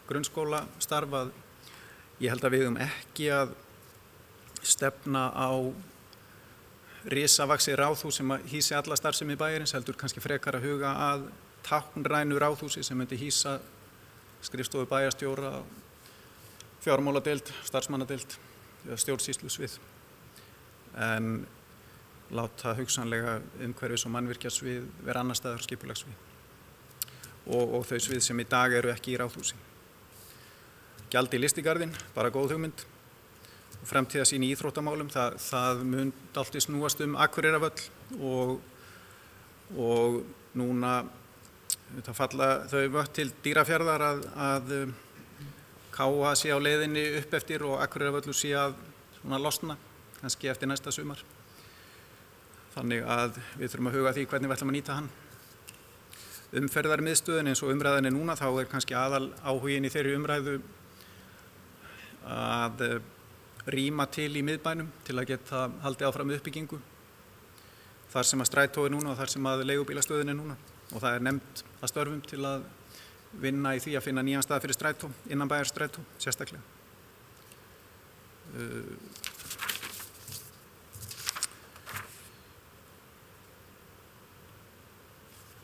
grunnskóla starfað. Ég held að við ekki að stefna á risavaxið ráðhús sem hýsi alla starfsemi bæjarins, heldur kannski frekar að huga að táknrænu ráðhúsi sem myndi hýsa skrifstofu bæjarstjóra, fjármáladeild, starfsmannadeild eða stjórnsýslusvið. En láta hugsanlega umhverfis- og mannvirkjasvið vera annar staðar skipulagssvið og þau svið sem í dag eru ekki í ráðhúsi. Gjald í listigarðinn, bara góð hugmynd. Framtíðarsýn í íþróttamálum, það mun dálítið snúast Akureyrarvöll og núna það falla þau vött til Dýrafjarðar að Káa sé á leiðinni upp eftir og Akureyrarvöllur sé að losna, kannski eftir næsta sumar. Þannig að við þurfum að huga því hvernig við ætlum að nýta hann. Umferðarmiðstöðin eins og umræðan núna, þá er kannski aðal áhuginn í þeirri umræðu að rýma til í miðbænum til að geta haldið áfram uppbyggingu þar sem að strætó er núna og þar sem að leigubílastöðin er núna, og það er nefnt að störfum til að vinna í því að finna nýjan stað fyrir strætó, innan bæjarstrætó sérstaklega.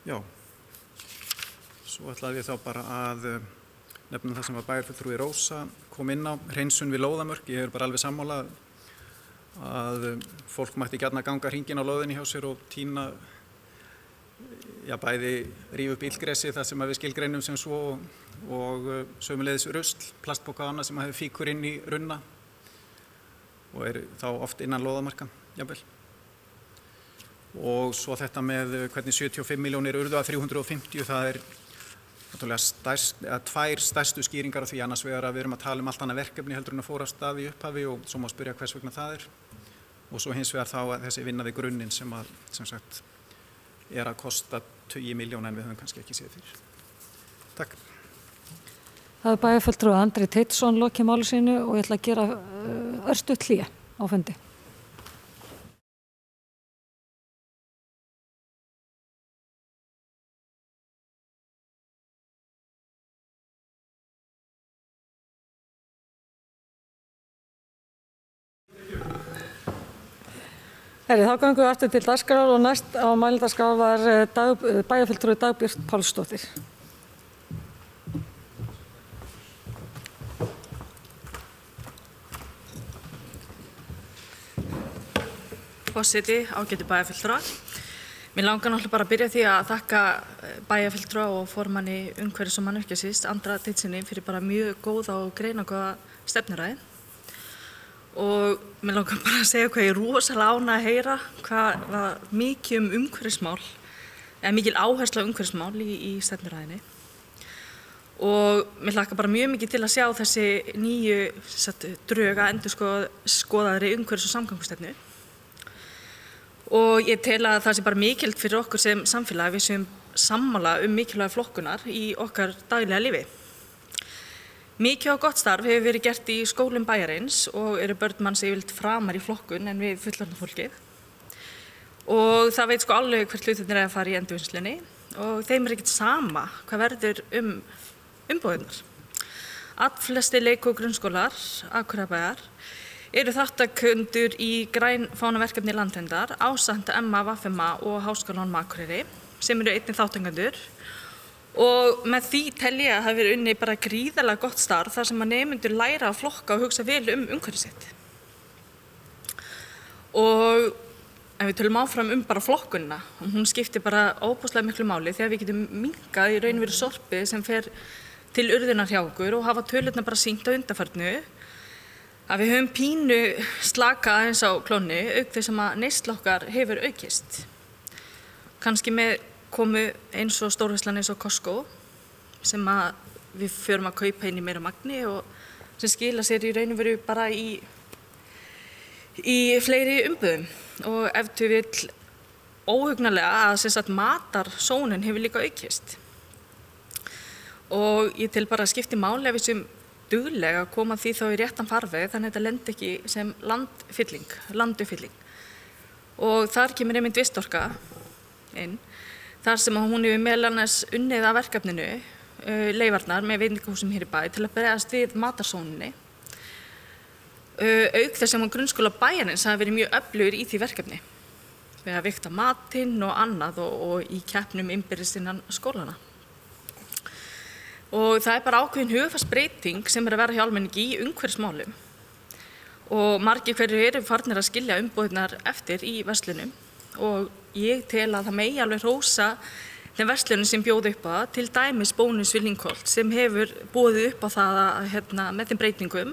Já, svo ætlaði ég þá bara að nefna það sem var bæjarfulltrúi Rósa kom inn á, hreinsun við lóðamörk. Ég er bara alveg sammála að fólk mætti gjarna ganga hringinn á lóðinni hjá sér og tína bæði rífa upp illgresi þar sem við skilgreinum sem svo og sömuleiðis rusl, plastpoka og annað sem hefur fíkur inn í runna og þá oft innan lóðamarka, jafnvel. Og svo þetta með hvernig 75 milljónir urðu að 350, það náttúrulega tvær stærstu skýringar á því, annars vegar að við erum að tala um allt annað verkefni heldur en að fóra af stað í upphafi og svo má spyrja hvers vegna það og svo hins vegar þá þessi vinna við grunninn sem sagt að kosta 20 milljóna en við höfum kannski ekki séð fyrir. Takk. Það bæjarfulltrúi Andri Teitsson lokið máli sínu og ég ætla að gera örstutt hlé á fundi. Þá gangum við aftur til dagskrár og næst á mælendaskrá var bæjarfulltrúi Dagbjört Pálsdóttir. Forseti, ágætu bæjarfulltrúar. Mér langar náttúrulega bara að byrja því að þakka bæjarfulltrúa og formanni umhverfis- og mannvirkjasviðs Andra Teitssyni fyrir bara mjög góða og greinargóða stefnuræðu. Og mér langar bara að segja hvað ég er rosalega ánægð að heyra hvað var mikið umhverfismál, eða mikil áhersla á umhverfismál í stefnuræðinni. Og mér hlakkar bara mjög mikið til að sjá þessi nýju drög að endurskoðaðri umhverfis- og samgöngustefnu. Og ég tel að það sé bara mikilvægt fyrir okkur sem samfélag við séum sammála mikilvæga flokkunar í okkar daglega lífi. Mikið og gott starf hefur verið gert í skólum bæjarins og eru börn manns yfirleitt framar í flokkun en við fullorðna fólkið. Og það veit alveg hvert hlutirnir er að fara í endurvinnslunni og þeim er ekkert sama hvað verður umbúðirnar. Allflestir leik- og grunnskólar Akureyrarbæjar eru þáttakendur í grænfánaverkefni Landverndar ásamt MA, VFMA og Háskólanum á Akureyri sem eru einnig þátttakendur. Og með því tel ég að það hafi verið unnið bara gríðarlega gott starf þar sem að nemendur læra að flokka og hugsa vel umhverfið sitt. Og ef við tölum áfram bara flokkunina, hún skiptir bara óbúslega miklu máli þegar við getum minnkað í raun og veru sorpið sem fer til urðunar hjá okkur og hafa tölurnar bara sýnt á undanförnu að við höfum pínu slakað aðeins á klónni auk þess að neysla okkar hefur aukist. Kannski með komu eins og stórverslanir eins og Costco sem að við förum að kaupa inn í meira magni og sem skila sér í raun og veru bara í fleiri umbúðum og ef þú vill óhugnarlega að matarsóunin hefur líka aukist. Og ég til bara að skipti máli ef við séum duglega að koma því þá í réttan farveg þannig að þetta lendi ekki sem landuppfylling. Og þar kemur einmitt vistorka inn. Þar sem hún hefur meðal annars unnið að verkefninu leifarnar með veitingahúsum hér í bæ til að bregðast við matarsóuninni. Auk þess sem grunnskóla bæjarins hafa verið mjög öflugur í því verkefni við að vigta matinn og annað og í keppnum innbyrðis innan skólana. Og það er bara ákveðin hugfarsbreyting sem er að vera hjá almenningi í umhverfismálum og margir hverjir eru farnir að skilja umbúðirnar eftir í verslunum og ég tel að það megi alveg hrósa þeim verslunum sem bjóða upp á það, til dæmis Bónus við Lyngholt sem hefur boðið upp á það að með þeim breytingum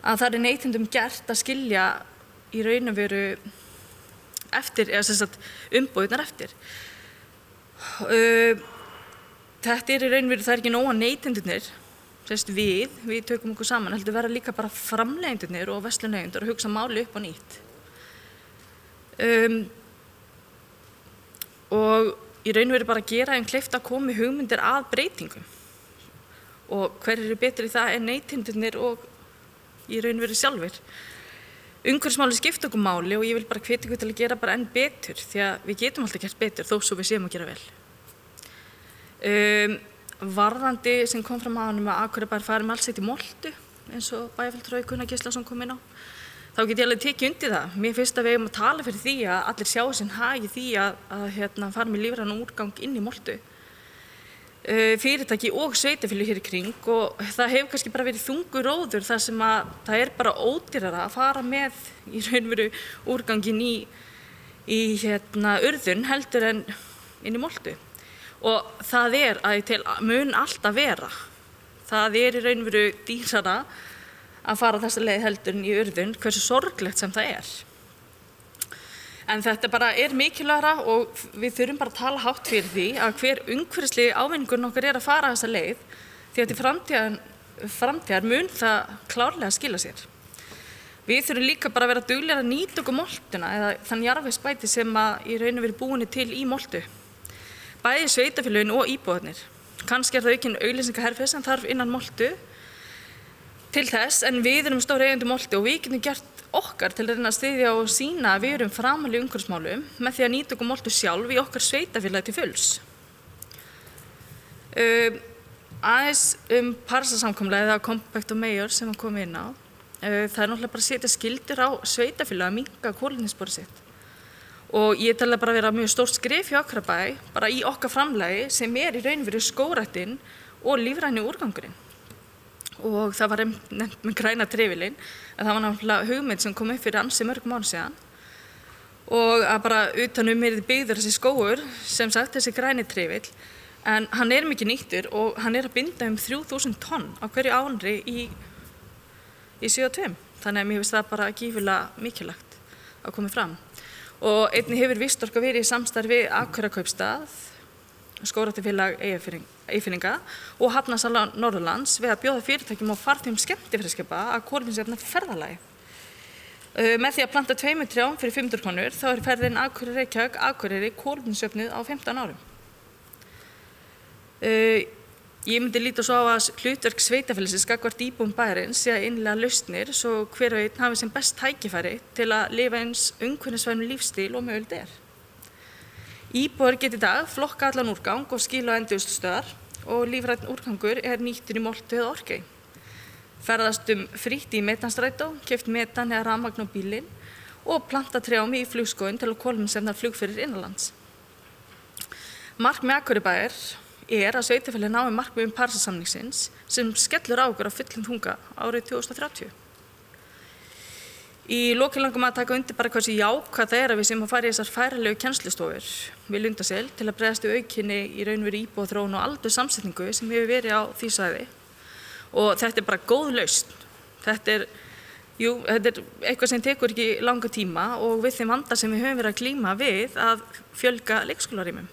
að það er neytendum gert að skilja í raun og veru eftir, eða umbúðirnar eftir. Þetta er í raun og veru, það er ekki nóg að neytendurnir, við tökum okkur saman, heldur vera líka bara framleiðendurnir og verslunareigendur að hugsa máli upp á nýtt. Og í raun og veru bara að gera kleift að koma hugmyndir að breytingum. Og hver eru betri í það en neytendurnir og í raun og veru sjálfur. Umhverfismáli skipta okkur máli og ég vil bara hvetja ykkur til að gera bara enn betur því að við getum alltaf gert betur þó svo við séum að gera vel. Varðandi sem kom fram á hann að Akureyrarbær fari alls eitt í moltu eins og bæjarfulltrúi Gunnar Gíslason kom inn á. Þá get ég alveg tekið undir það. Mér finnst að við eigum að tala fyrir því að allir sjá sinn hag í því að fara með lífrænan úrgang inn í moltu. Fyrirtæki og sveitarfélög hér í kring og það hefur kannski bara verið þungur róður þar sem að það er bara ódýrara að fara með í raun og veru úrganginn í urðun heldur en inn í moltu. Og það að til mun alltaf vera. Það í raun og veru dýrara að fara þessa leið heldur en í urðun, hversu sorglegt sem það er. En þetta bara mikilvægara og við þurfum bara að tala hátt fyrir því að hver umhverfislegi ávinningurinn okkar að fara þessa leið, því að til framtíðar mun það klárlega skila sér. Við þurfum líka bara að vera duglegir að nýta okkur moltuna eða þann jarðvegsbæti sem í raun og veru búinni til í moltu. Bæði sveitarfélögin og íbúarnir. Kannski það aukin auglýsingaherferð sem þarf innan moltu til þess, en við erum stór eigendur moltu og við getum gert okkar til að reyna að styðja og sýna að við erum framarlega í umhverfismálum með því að nýta okkur moltu sjálf í okkar sveitarfélagi til fulls. Aðeins Parísarsamkomulagið eða Compact of Mayors sem kom inn á. Það náttúrulega bara að setja skyldur á sveitarfélagi að minnka kolefnissporið sitt. Og ég tel bara að vera mjög stórt skref hjá Akurabæ, bara í okkar framlagi sem í raun og veru skógræktin og lífræni úrgangurinn. Og það var nefnt með græna trefilinn, en það var náttúrulega hugmynd sem kom upp fyrir ansi mörgum árum síðan. Og að bara utanum byggður þessi skógur, sem sagt þessi græni trefill, en hann mikið nýttur og hann að binda 3000 tonn á hverju ári í CO2. Þannig að mér finnst það bara gífurlega mikilvægt að koma fram. Og einnig hefur Vistorka verið í samstarfi við Akurakaupstað, Skógræktarfélag Eyjafirðinga og Hafnasala Norðurlands við að bjóða fyrirtækjum og farþegum skemmtifræðskipa að kolefnisjafna ferðalagi. Með því að planta 2 trjám fyrir 500 krónur þá ferðin Akureyri kolefnisjöfnuð á 15 árum. Ég myndi líta svo á að hlutverk sveitarfélagsins gagnvart íbúum bæjarins sé að innleiða lausnir svo hver og einn hafi sem best tækifæri til að lifa eins umhverfisvænum lífstíl og mögulegt Íbúar geta í dag flokka allan úrgang og skila á endurvinnslustöðvar og lífrænn úrgangur nýttur í moltu eða Orkey. Ferðast frítt í metanstrætó, keypt metan eða rafmagn á bílinn og planta trjám í flugskóginn til að kolefnisjafna flugferðir innanlands. Markmið Akureyrarbæjar að sveitarfélögin nái markmiðum Parísarsamningsins sem skellur á okkur á fullum þunga árið 2030. Í lokin langum að taka undir bara hversu jákvætt það að við sem að fara í þessar færanlegu kennslustofur við Lundarsel til að bregðast við aukinni í raun og veru íbúaþróun og aldurssamsetningu sem hefur verið á því svæði. Og þetta bara góð lausn. Þetta eitthvað sem tekur ekki langa tíma og við þeim vanda sem við höfum verið að glíma við að fjölga leikskólarýmum.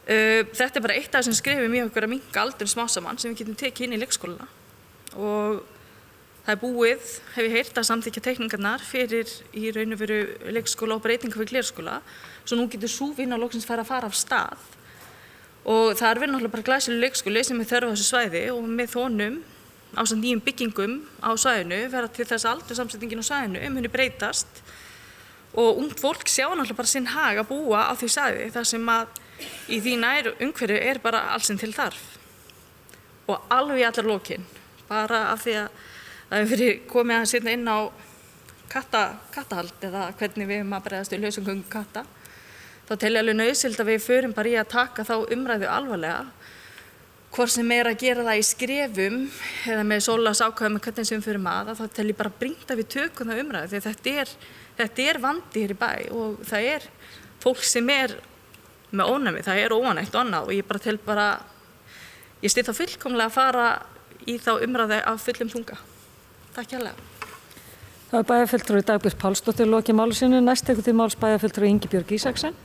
Þetta bara eitt af þessum skrefum í okkur að minnka aldur smá saman sem við getum tekið inn í leikskólana. Og það búið, hef ég heyrt, að samþykkja teikningarnar fyrir í raun og veru leikskóla og breytingu fyrir glerskóla, svo nú getur sú vinna loksins fara af stað. Og það verið náttúrulega bara glæsilegur leikskóli sem þörf á þessu svæði og með honum ásamt nýjum byggingum á svæðinu verða til þess að aldurssamsetningin á svæðinu muni breytast og ungt fólk sjá náttúrulega bara sinn hag að búa á því svæði þar sem að í því nær umhverfi bara alls sem til þarf. Og alveg í allar lokin, bara af því að það hefur verið komið að setja inn á kattahald eða hvernig við að bregðast við lausungöngu katta. Þá tel ég alveg nauðsynlegt að við förum bara í að taka þá umræðu alvarlega, hvort sem að gera það í skrefum eða með sólarlagsákvæðum hvernig sem við förum að, þá tel ég bara brýnt að við tökum það umræðu því þetta vandi hér í bæ og það fólk sem með ónæmi, það óanægt og annað og ég bara tel ég styð þá fullkomlega að fara í þá umræðu af fullum þunga. Takk hérlega. Það bæjarfulltrúi Dagbjört Pálsdóttir lokið máli sínu. Næst tekur til máls bæjarfulltrúi Ingibjörg Ísaksen.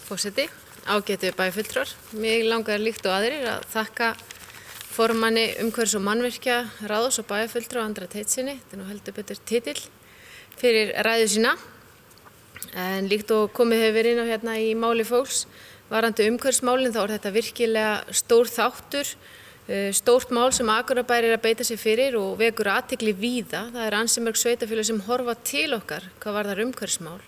Forseti, ágætu bæjarfulltrúar. Mig langar líkt og aðrir að þakka formanni umhverfis- og mannvirkja ráðs og bæjarfulltrúa Andra Teitssyni, þetta nú heldur betur titill, fyrir ræðu sína. En líkt og komið hefur verið inn á hérna í máli fólks varðandi umhverfismálin þá þetta virkilega stór þáttur, stórt mál sem Akureyrarbær að beita sig fyrir og vekur athygli víða. Það ansi mörg sveitarfélög sem horfa til okkar hvað varðar umhverfismál.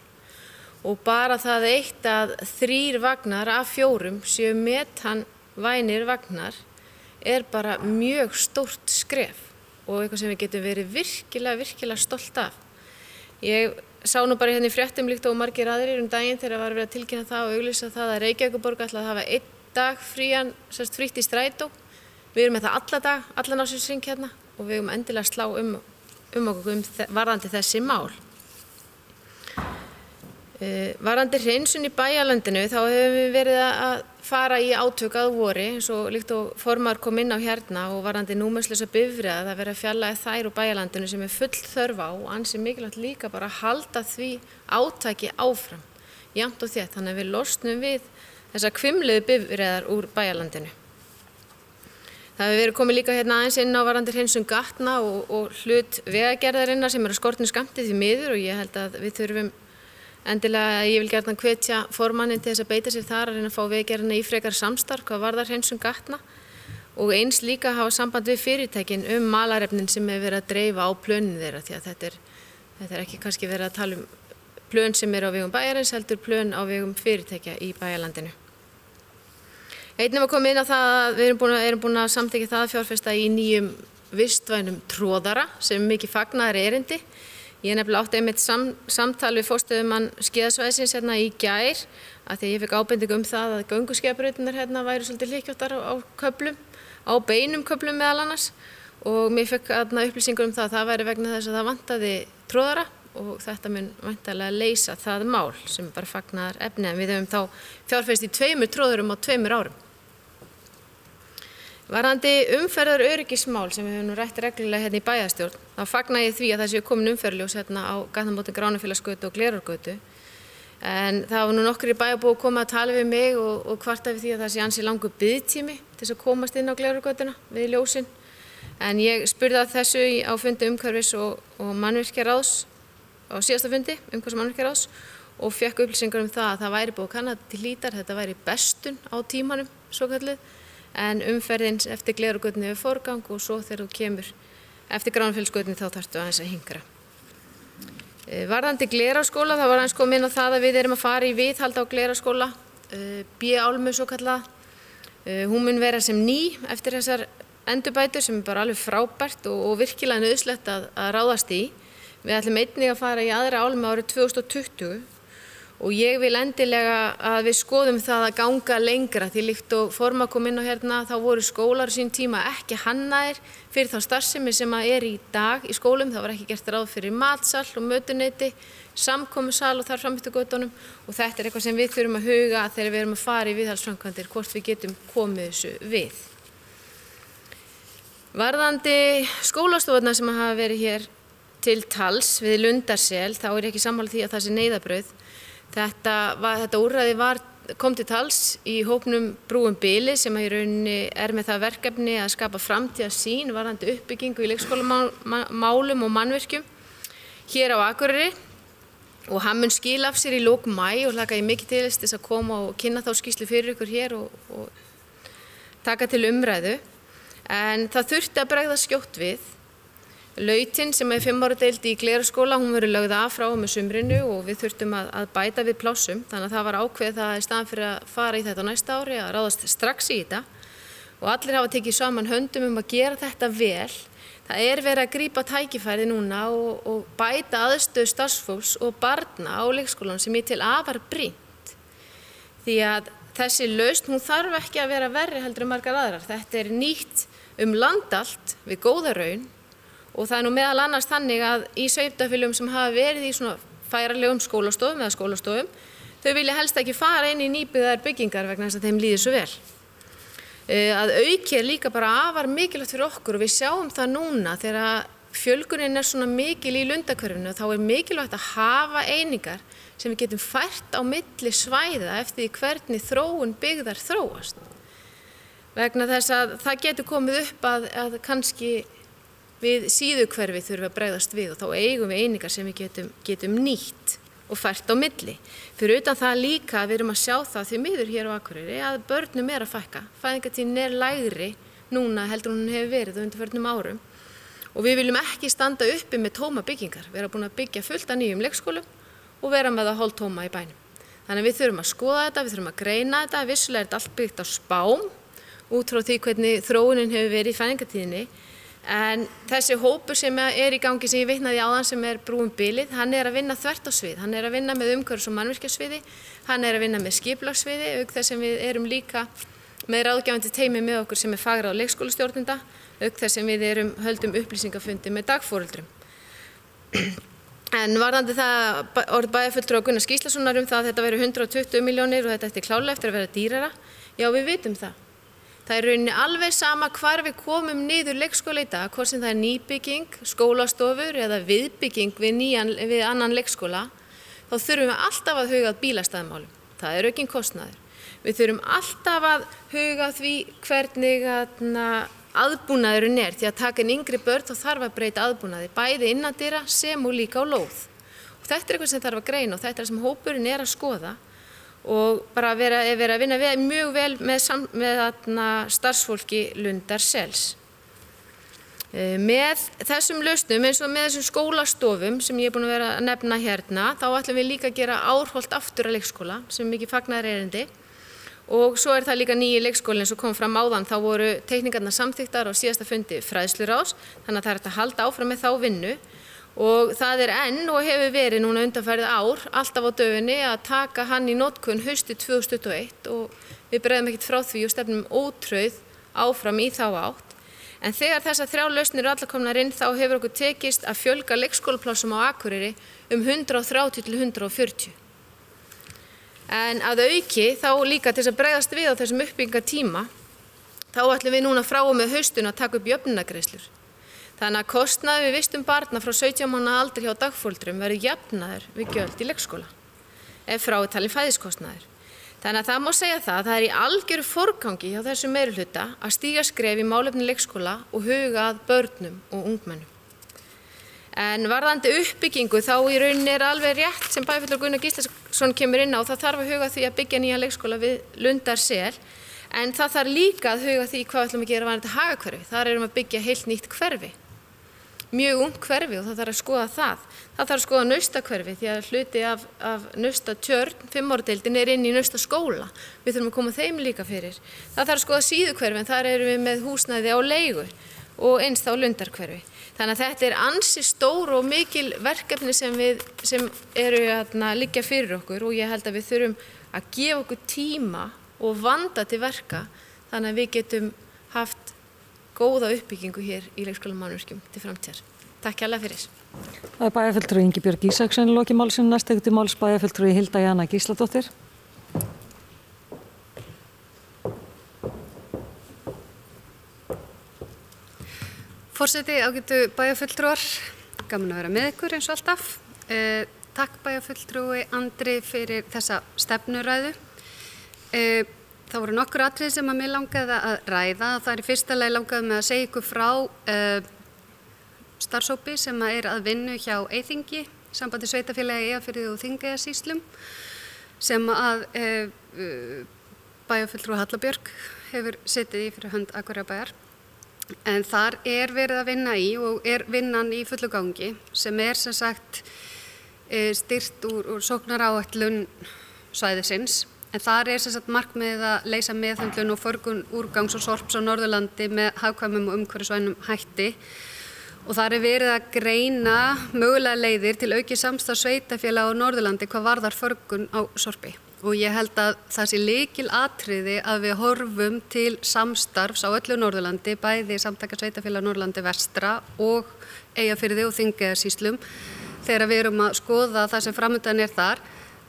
Og bara það eitt að 3 vagnar af 4 séu metanvænir vagnar bara mjög stórt skref og eitthvað sem við getum verið virkilega stolt af. Ég sá nú bara hérna í fréttum líkt og margir aðrir daginn þegar var verið að tilkynna það og auglýsa það að Reykjavíkurborg ætlaði að hafa 1 dag frítt í strætó. Við erum með það allan ársins hring hérna og við endilega slá okkur varðandi þessi mál. Varðandi hreinsun í bæjarlandinu þá hefur við verið að fara í átök að vori eins og líkt og formaður kom inn á hérna og varðandi númerslausa bifreiða það verið að fjarlægja þær úr bæjarlandinu sem full þörf á og ansi mikilvægt líka bara að halda því átaki áfram jafnt og þétt þannig að við losnum við þessar hvimleiðu bifreiðar úr bæjarlandinu. Það hefur verið komið líka hérna aðeins inn á varðandi hreinsun gatna og hlut vegagerðarinnar sem skortnu skammti því miður og ég held að við þurfum endilega, ég vil gjarnan hvetja formannin til þess að beita sér þar að reyna að fá vegagerðina í frekar samstarf hvað varðar hreinsun gatna og eins líka hafa samband við fyrirtækin malarefnin sem hefur verið að dreifa á plönin þeirra því að þetta er ekki kannski verið að tala plön sem á vegum bæjarins heldur plön á vegum fyrirtækja í bæjarlandinu. Einnig var komið inn á það að við erum búin að samþykkja það að fjárfesta í nýjum vistvænum tróðara sem mikið fagnaðar erindi. Ég nefnilega átti einmitt samtal við forstöðumann skíðasvæðisins hérna í gær af því að ég fekk ábendingu það að gönguskíðabrautirnar hérna væru svolítið hlykkjóttar á köflum, á beinum köflum meðal annars og mér fekk upplýsingur það að það væri vegna þess að það vantaði tróðara og þetta mun væntanlega leysa það mál sem bara fagnaðar efni en við höfum þá fjárfest í 2 tróðurum á 2 árum. Varðandi umferðaröryggismál sem við höfum rætt reglulega hérna í bæjarstjórn, þá fagna ég því að það séu komin umferðarljós hérna á gatnamótum Gránafélagsgötu og Glerárgötu. En það var nokkur í bæjarbúi að koma að tala við mig og kvarta við því að það sé ansi langur biðtími til þess að komast inn á Glerárgötuna við ljósin. En ég spurði að þessu á fundi umhverfis og mannvirkjaráðs, á síðasta fundi umhverfis og mannvirkjaráðs og fekk upplýsingar það að það væri búið að kanna til hlítar, þetta væri bestun á tímanum, svokallið. En umferðin eftir Glerárgötunni hefur forgang og svo þegar þú kemur eftir Gránafélagsgötunni þá þarftu aðeins að hingra. Varðandi Glerárskóla þá var aðeins komið inn á það að við erum að fara í viðhald á Glerárskóla, B-álmu svo kallað. Hún mun vera sem ný eftir þessar endurbætur sem bara alveg frábært og virkilega nauðsynlegt að ráðast í. Við ætlum einnig að fara í aðra álmu árið 2020 og ég vil endilega að við skoðum það að ganga lengra því líkt og forma kom inn á hérna þá voru skólar sín tíma ekki hannaðir fyrir þá starfsemi sem í dag í skólum. Það var ekki gert ráð fyrir matsal og mötuneyti, samkomusal og þar fram eftir götunum og þetta eitthvað sem við þurfum að huga að þegar við erum að fara í viðhaldsframkvæmdir hvort við getum komið þessu við. Varðandi skólastofurnar sem hafa verið hér til tals við Lundarsel þá ég ekki sammála því að það sé neyðarbrauð. Þetta úrræði kom til tals í hópnum Brúum bili sem í rauninni með það verkefni að skapa framtíðarsýn varðandi uppbyggingu í leikskólamálum og mannvirkjum hér á Akureyri og hann mun skila af sér í lok maí og hlakka ég mikið til þess að koma og kynna þá skýrslu fyrir ykkur hér og taka til umræðu. En það þurfti að bregða skjótt við. Lautin sem 5 ára deild í Glerárskóla, hún verður lögð af frá með sumrinu og við þurftum að bæta við plássum. Þannig að það var ákveðið það í staðan fyrir að fara í þetta næsta ári að ráðast strax í þetta. Og allir hafa tekið saman höndum að gera þetta vel. Það verið að grípa tækifæri núna og bæta aðstöðu starfsfólks og barna á leikskólanum sem til afar brýnt. Því að þessi lausn, hún þarf ekki að vera verri heldur en margar aðrar. Þetta nýtt land allt við góða raun. Og það nú meðal annars þannig að í sveitarfélögum sem hafa verið í svona færanlegum skólastofum eða skólastofum, þau vilja helst ekki fara inn í nýbyggðar byggingar vegna þess að þeim líður svo vel. Að auki líka bara afar mikilvægt fyrir okkur og við sjáum það núna þegar fjölgunin svona mikil í Lundahverfinu þá mikilvægt að hafa einingar sem við getum fært á milli svæða eftir því hvernig þróun byggðar þróast. Vegna þess að það getur komið upp að kannski við síðuhverfi þurfum að bregðast við og þá eigum við einingar sem við getum nýtt og fært á milli. Fyrir utan það líka að við erum að sjá það því miður hér á Akureyri að börnum að fækka. Fæðingartíðnin lægri núna heldur hún hefur verið á undanförnum árum og við viljum ekki standa uppi með tóma byggingar. Við erum búin að byggja fullt af nýjum leikskólum og vera með það hálftóma í bænum. Þannig að við þurfum að skoða þetta, við þurfum að greina þetta. Vissulega þetta allt byggt á spám út frá því hvernig þróunin hefur verið í fæðingartíðinni. En þessi hópur sem í gangi sem ég vitnaði áðan sem Brúum bilið, hann að vinna þvert á svið. Hann að vinna með umhverfis- og mannvirkjasviði, hann að vinna með skipulagssviði, auk þess sem við erum líka með ráðgjafandi teymi með okkur sem fagráð leikskólastjórnenda, auk þess sem við höldum upplýsingafundi með dagforeldrum. En varðandi það orð bæjarfulltrúa Gunnars Gíslasonar það að þetta veri 120 milljónir og þetta ætti klárlega eftir að vera dýrara, já við vitum það. Það er rauninni alveg sama hvar við komum niður leikskóla í dag, hvort sem það er nýbygging, skólastofur eða viðbygging við annan leikskóla, þá þurfum við alltaf að huga að bílastæðamálum. Það er aukinn kostnaður. Við þurfum alltaf að huga því hvernig aðbúnaðurinn því að taka inn yngri börn þá þarf að breyta aðbúnaði, bæði innandyra sem og líka á lóð. Og þetta er eitthvað sem þarf að greina og þetta er sem hópurinn að skoða. Og bara vera að vinna mjög vel með starfsfólki Lundarsels. Með þessum lausnum eins og með þessum skólastofum sem ég er búin að vera að nefna hérna, þá ætlum við líka að gera Árholt aftur að leikskóla sem er mikið fagnaðarerindi. Og svo er það líka nýji leikskólinn sem kom fram áðan, þá voru teikningarnar samþykktar á síðasta fundi fræðsluráðs, þannig að það er hægt að halda áfram með þá vinnu. Og það er enn og hefur verið núna undanfarið ár, alltaf á döfinni að taka hann í notkun haustið 2021 og við bregðum ekkert frá því og stefnum ótrauð áfram í þá átt. En þegar þessar 3 lausnir eru allar komnar inn þá hefur okkur tekist að fjölga leikskólaplássum á Akureyri 130 til 140. En að auki þá líka til þess að bregðast við á þessum uppbyggingartíma, þá ætlum við núna frá og með haustun að taka upp jöfnunargreiðslur. Þannig að kostnaður við vistun barna frá 17 mánaða aldri hjá dagforeldrum verður jafnaður við gjöld í leikskóla, ef frá er talin fæðiskostnaður. Þannig að það má segja það að það er í algjöru forgangi hjá þessum meirihluta að stíga skref í málefni leikskóla og huga að börnum og ungmennum. En varðandi uppbyggingu þá í rauninni er alveg rétt sem bæjarfulltrúi Gunnar Gíslason kemur inn á, það þarf að huga því að byggja nýja leikskóla við Lundarsel. En það þarf líka að huga því hvað við ætlum að gera varðandi Hagahverfi. Þar erum að byggja heilt nýtt hverfi. Mjög ungt hverfi og það þarf að skoða það. Það þarf að skoða Naustahverfi því að hluti af Naustatjörn, 5 ára deildin inn í Naustaskóla. Við þurfum að koma þeim líka fyrir. Það þarf að skoða Síðuhverfi en þar erum við með húsnæði á leigu og eins þá Lundarhverfi. Þannig að þetta er ansi stór og mikil verkefni sem eru að liggja fyrir okkur og ég held að við þurfum að gefa okkur tíma og vanda til verka þannig að við getum haft góða uppbyggingu hér í leikskólamannvirkjum til framtíðar. Takk hérlega fyrir. Það er bæjarfulltrúi Ingibjörg Ísaksen loki málsins, næst tekur til máls bæjarfulltrúi Hilda Jana Gísladóttir. Forseti, ágætu bæjarfulltrúar, gaman að vera með ykkur eins og alltaf. Takk bæjarfulltrúi Andri fyrir þessa stefnuræðu. Það voru nokkur atriði sem að mér langaði að ræða. Það er í fyrsta lagi langaði með að segja ykkur frá starfshópi sem er að vinna hjá Eyþingi, sambandi sveitarfélagi Eyjafirði og Þingeyjarsýslum, sem að bæjarfulltrúi Halla Björk hefur setið í fyrir hönd Akureyrarbæjar. En þar er verið að vinna í og er vinnan í fullu gangi sem er sem sagt styrt úr sóknaráætlun svæðisins. En þar er sem sagt markmiðið að leysa meðhöndlun og förgun úrgangs og sorps á Norðurlandi með hagkvæmum og umhverfisvænum hætti. Og þar er verið að greina mögulega leiðir til aukið samstarf sveitarfélaga á Norðurlandi hvað varðar förgun á sorpi. Og ég held að það sé lykilatriði að við horfum til samstarfs á öllu Norðurlandi, bæði samtaka sveitarfélaga Norðurlandi vestra og Eyjafirði og Þingeyjarsýslum, þegar við erum að skoða það sem framundan er þar.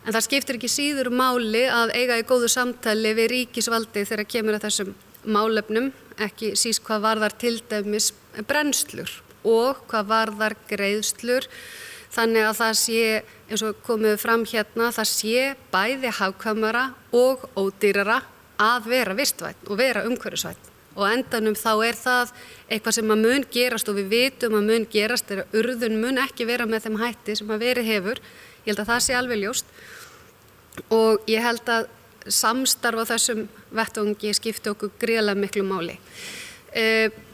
En það skiptir ekki síður máli að eiga í góðu samtali við ríkisvaldi þegar kemur að þessum málefnum, ekki síst hvað varðar til dæmis brennslur og hvað varðar greiðslur. Þannig að það sé, eins og komið fram hérna, það sé bæði hagkvæmara og ódýrara að vera vistvænn og vera umhverfisvænn. Og endanum þá er það eitthvað sem að mun gerast og við vitum að mun gerast er að urðun mun ekki vera með þeim hætti sem að verið hefur. Ég held að það sé alveg ljóst og ég held að samstarf á þessum vettvangi skipti okkur gríðarlega miklu máli.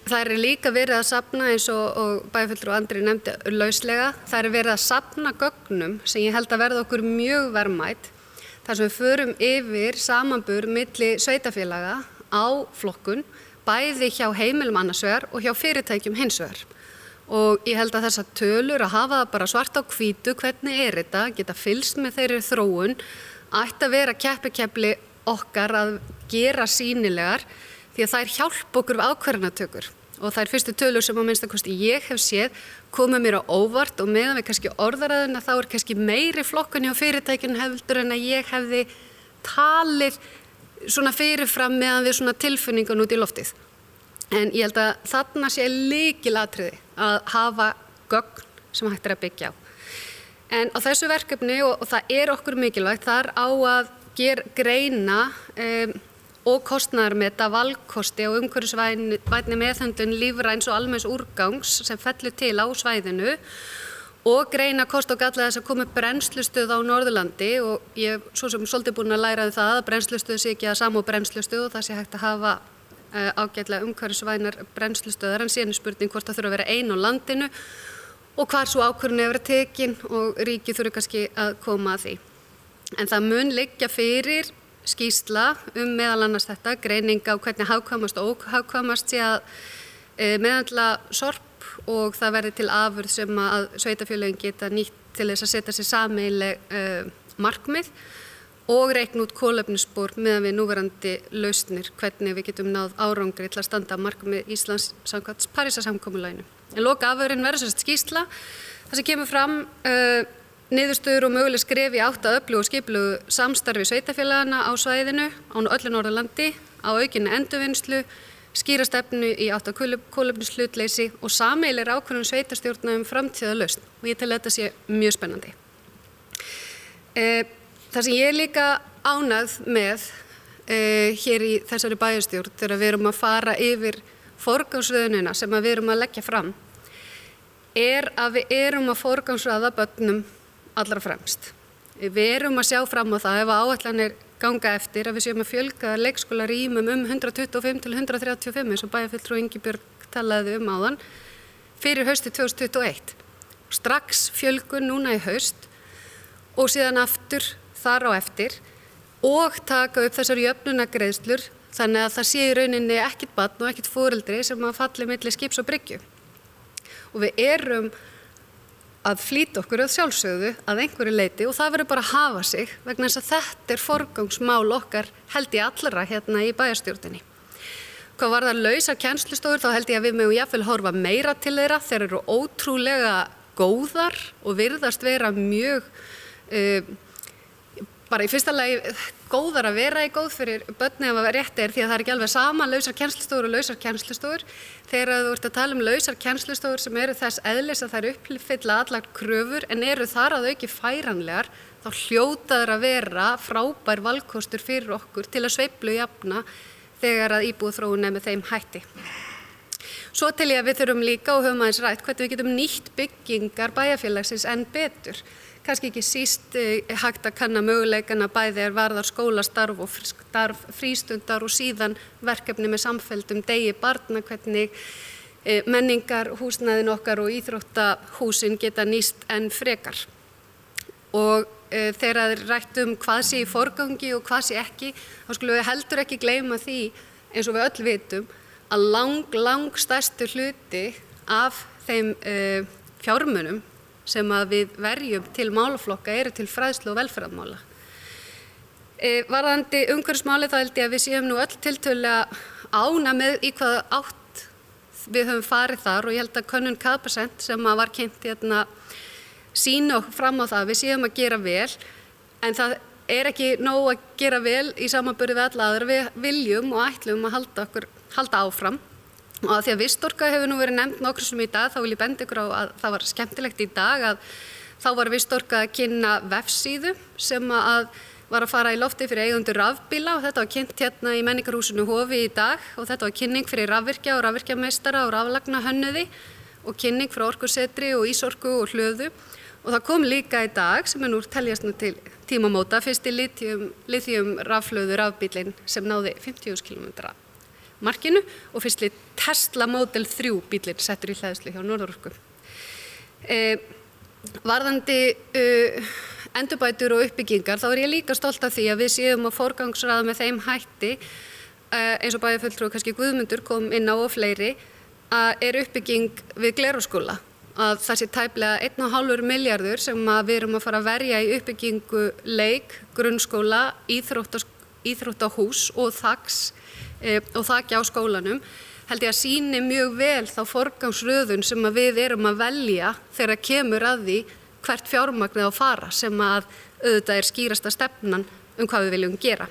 Það er líka verið að safna eins og bæjarfulltrúi Andri nefndi lauslega. Það er verið að safna gögnum sem ég held að verða okkur mjög verðmæt. Þar sem við förum yfir samanburð milli sveitarfélaga á flokkun, bæði hjá heimilum annars vegar og hjá fyrirtækjum hins vegar. Og ég held að þessar tölur að hafa það bara svart á hvítu, hvernig er þetta, geta fylgst með þeirri þróun, ætti að vera keppikefli okkar að gera sýnilegar því að þær hjálpa okkur við ákvarðanatökur og þær fyrstu tölur sem að minnstakosti ég hef séð koma mér á óvart og meðan við kannski orðaræðuna þá kannski meiri flokkun hjá fyrirtækjunum heldur en að ég hefði talið svona fyrirfram meðan við svona tilfinningun út í loftið. En ég held að þarna sé lykilatriði að hafa gögn sem hægt að byggja á. En á þessu verkefni, og það okkur mikilvægt, þar á að greina og kostnaðarmeta valkosti og umhverfisvænni meðhöndlun lífræns og almenns úrgangs sem fellur til á svæðinu og greina kost og galla þess að koma brennslustöð á Norðurlandi og ég svo sem svolítið búin að læra það að brennslustöð sé ekki að sama brennslustöð og það sé hægt að hafa ágætlega umhverfisvænar brennslustöðar en síðan spurning hvort það þurfa að vera ein á landinu og hvar svo ákvörðun er verið tekin og ríkið þurfi kannski að koma að því. En það mun liggja fyrir skýrsla meðal annars þetta, greining á hvernig hagkvæmast og óhagkvæmast sé að meðhöndla sorp og það verði til afurð sem að sveitarfélögin geta nýtt til þess að setja sér sameiginleg markmið og reikna út kolefnisspor meðan við núverandi lausnir hvernig við getum náð árangri til að standa markmið Íslands samkvæmt Parísarsamkomulaginu. En lokaafurðin verður skýrsla þar sem kemur fram niðurstöður og möguleg skref í átt að öflugu og skipulegu samstarfi sveitarfélagana á svæðinu á öllu Norðurlandi, á aukinni endurvinnslu, skýra stefnu í átt að kolefnishlutleysi og sameiginlegri ákvörðun sveitarstjórna framtíðarlausn og ég tel að þetta sé mjög spennandi. Það sem ég líka ánægð með hér í þessari bæjarstjórn þegar við erum að fara yfir forgangsröðunina sem við erum að leggja fram að við erum að forgangsraða börnum allra fremst. Við erum að sjá fram á það ef áætlanir ganga eftir að við séum að fjölga leikskólarýmum 125 til 135 eins og bæjarfulltrúi Ingibjörg talaði áðan fyrir haustið 2021. Strax fjölgun núna í haust og síðan aftur þar á eftir og taka upp þessar jöfnunargreiðslur þannig að það sé í rauninni ekkert barn og ekkert foreldri sem að falli milli skips og bryggju. Og við erum að flýta okkur að sjálfsögðu að einhverju leyti og það verður bara að hafa sig vegna þess að þetta forgangsmál okkar held ég allra hérna í bæjarstjórninni. Hvað varðar lausar kennslustofur þá held ég að við megum jafnvel horfa meira til þeirra. Þeir eru ótrúlega góðar og virðast vera mjög bara í fyrsta lagi góðar að vera í góð fyrir börni ef að rétt því að það ekki alveg sama lausar kennslustofur og lausar kennslustofur. Þegar þú ert að tala lausar kennslustofur sem eru þess eðlis að þær uppfylla allar kröfur en eru þar að auki færanlegar, þá hljóta þær að vera frábær valkostur fyrir okkur til að sveiflujafna þegar að íbúðaþróun með þeim hætti. Svo tel ég að við þurfum líka og höfum aðeins rætt hvernig við getum nýtt byggingar bæjarfélagsins enn betur. Kannski ekki síst hægt að kanna möguleikana bæði varðar skólastarf og starf frístundar og síðan verkefni með samfelldum degi barna, hvernig menningarhúsnæðin okkar og íþróttahúsin geta nýst enn frekar. Og þegar það rætt hvað sé í forgangi og hvað sé ekki, þá skulum við heldur ekki gleyma því, eins og við öll vitum, að lang stærstu hluti af þeim fjármunum sem að við verjum til málaflokka eru til fræðslu og velferðarmála. Varðandi umhverfismáli þá held ég að við séum nú öll tiltölulega ánægð með í hvaða átt við höfum farið þar og ég held að könnun Capacent sem var kynnt hérna sýna fram á það að við séum að gera vel en það ekki nóg að gera vel í samanburði við alla aðra. Við viljum og ætlum að halda áfram. Og að því að Vistorka hefur nú verið nefnt nokkrum sem í dag, þá vil ég benda ykkur á að það var skemmtilegt í dag að þá var Vistorka að kynna vefsíðu sem að var að fara í lofti fyrir eigendur rafbíla og þetta var kynnt hérna í menningarhúsinu Hofi í dag og þetta var kynning fyrir rafvirkja og rafvirkjameistara og raflagnahönnuði og kynning frá Orkusetri og Ísorku og Hlöðu og það kom líka í dag sem nú teljast nú til tímamóta fyrsti lithium rafhlöðu rafbílinn sem náði 50.000 km markinu og fyrstli Tesla Model 3 bílinn settur í hleðslu hjá Norðurorku. Varðandi endurbætur og uppbyggingar þá ég líka stolt af því að við séum að forgangsraða með þeim hætti eins og bæjarfulltrúi kannski Guðmundur kom inn á og fleiri að uppbygging við Glerárskóla að það sé tæplega 1,5 milljarður sem við erum að fara að verja í uppbyggingu leik, grunnskóla, íþróttahús og þakki á skólanum, held ég að sýni mjög vel þá forgangsröðun sem að við erum að velja þegar kemur að því hvert fjármagnið á að fara, sem að auðvitað skýrasta stefnan hvað við viljum gera.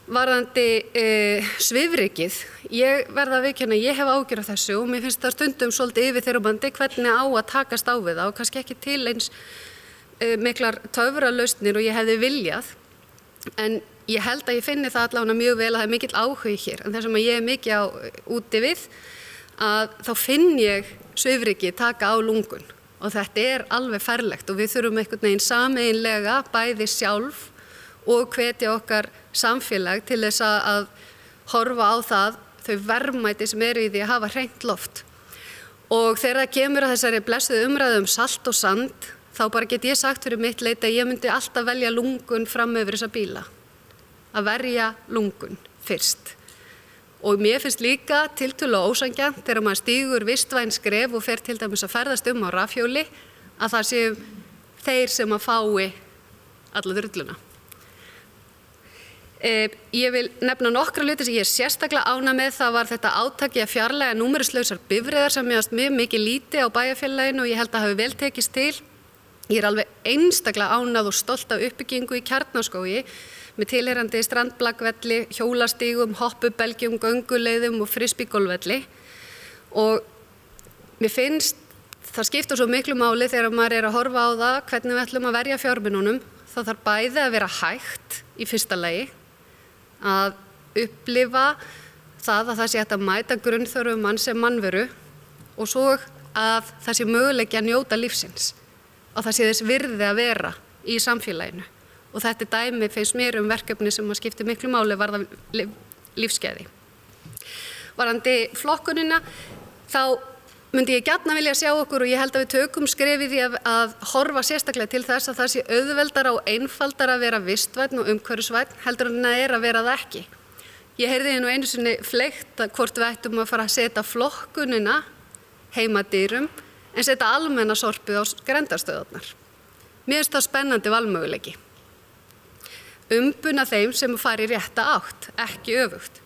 Varðandi svifrykið, ég verða að viðurkenna, ég hef áhyggjur af þessu og mér finnst það stundum svolítið yfirþyrmandi hvernig á að takast á við það og kannski ekki til eins miklar töfralausnir og ég hefði viljað, en ég held að ég finni það allavega mjög vel að það mikill áhugi hér, en það sem ég mikið úti við, að þá finn ég svifryki taka á lungun og þetta alveg ferlegt og við þurfum einhvern veginn sameiginlega bæði sjálf og hvetja okkar samfélag til þess að horfa á það, þau verðmæti sem í því að hafa hreint loft. Og þegar það kemur að þessari blessuðu umræðu salt og sand, þá bara get ég sagt fyrir mitt leyti að ég myndi alltaf velja lungun fram yfir þessa bíla. Að verja lungun fyrst. Og mér finnst líka tiltölulega ósanngjarnt þegar maður stígur vistvæn skref og fer til dæmis að ferðast á rafhjóli, að það séu þeir sem að fái alla drulluna. Ég vil nefna nokkra hluti sem ég sérstaklega ánægð með. Það var þetta átaki að fjarlægja númerislausar bifreiðar sem mér fannst mikið lítið á bæjarfélaginu og ég held að hafi vel tekist til. Ég alveg einstaklega ánægð og stolt af uppbyggingu í Kjarnaskógi með tilheyrandi strandblakvelli, hjólastígum, hoppubeljum, gönguleiðum og frisbígolfvelli. Og mér finnst það skipta svo miklu máli þegar maður að horfa á það hvernig við ætlum að verja fjármununum. Það þarf bæði að vera hægt í fyrsta lagi, að upplifa það að það sé hægt að mæta grunnþörfum manns sem mannveru og svo að það sé möguleiki að njóta lífsins og það sé þess virði að vera í samfélaginu. Og þetta dæmi finnst mér verkefni sem að skipti miklu máli varða lífsgæði. Varðandi flokkunina, þá myndi ég gjarna vilja sjá okkur og ég held að við tökum skrefið í að horfa sérstaklega til þess að það sé auðveldara og einfaldara að vera vistvænn og umhverfisvænn heldur en það að vera það ekki. Ég heyrði nú einu sinni fleygt að hvort við ættum að fara að setja flokkunina heimadyrum en setja almenna sorpið á grendarstöðarnar. Mér finnst það spennandi valmöguleiki. Umbuna þeim sem fari í rétta átt, ekki öfugt.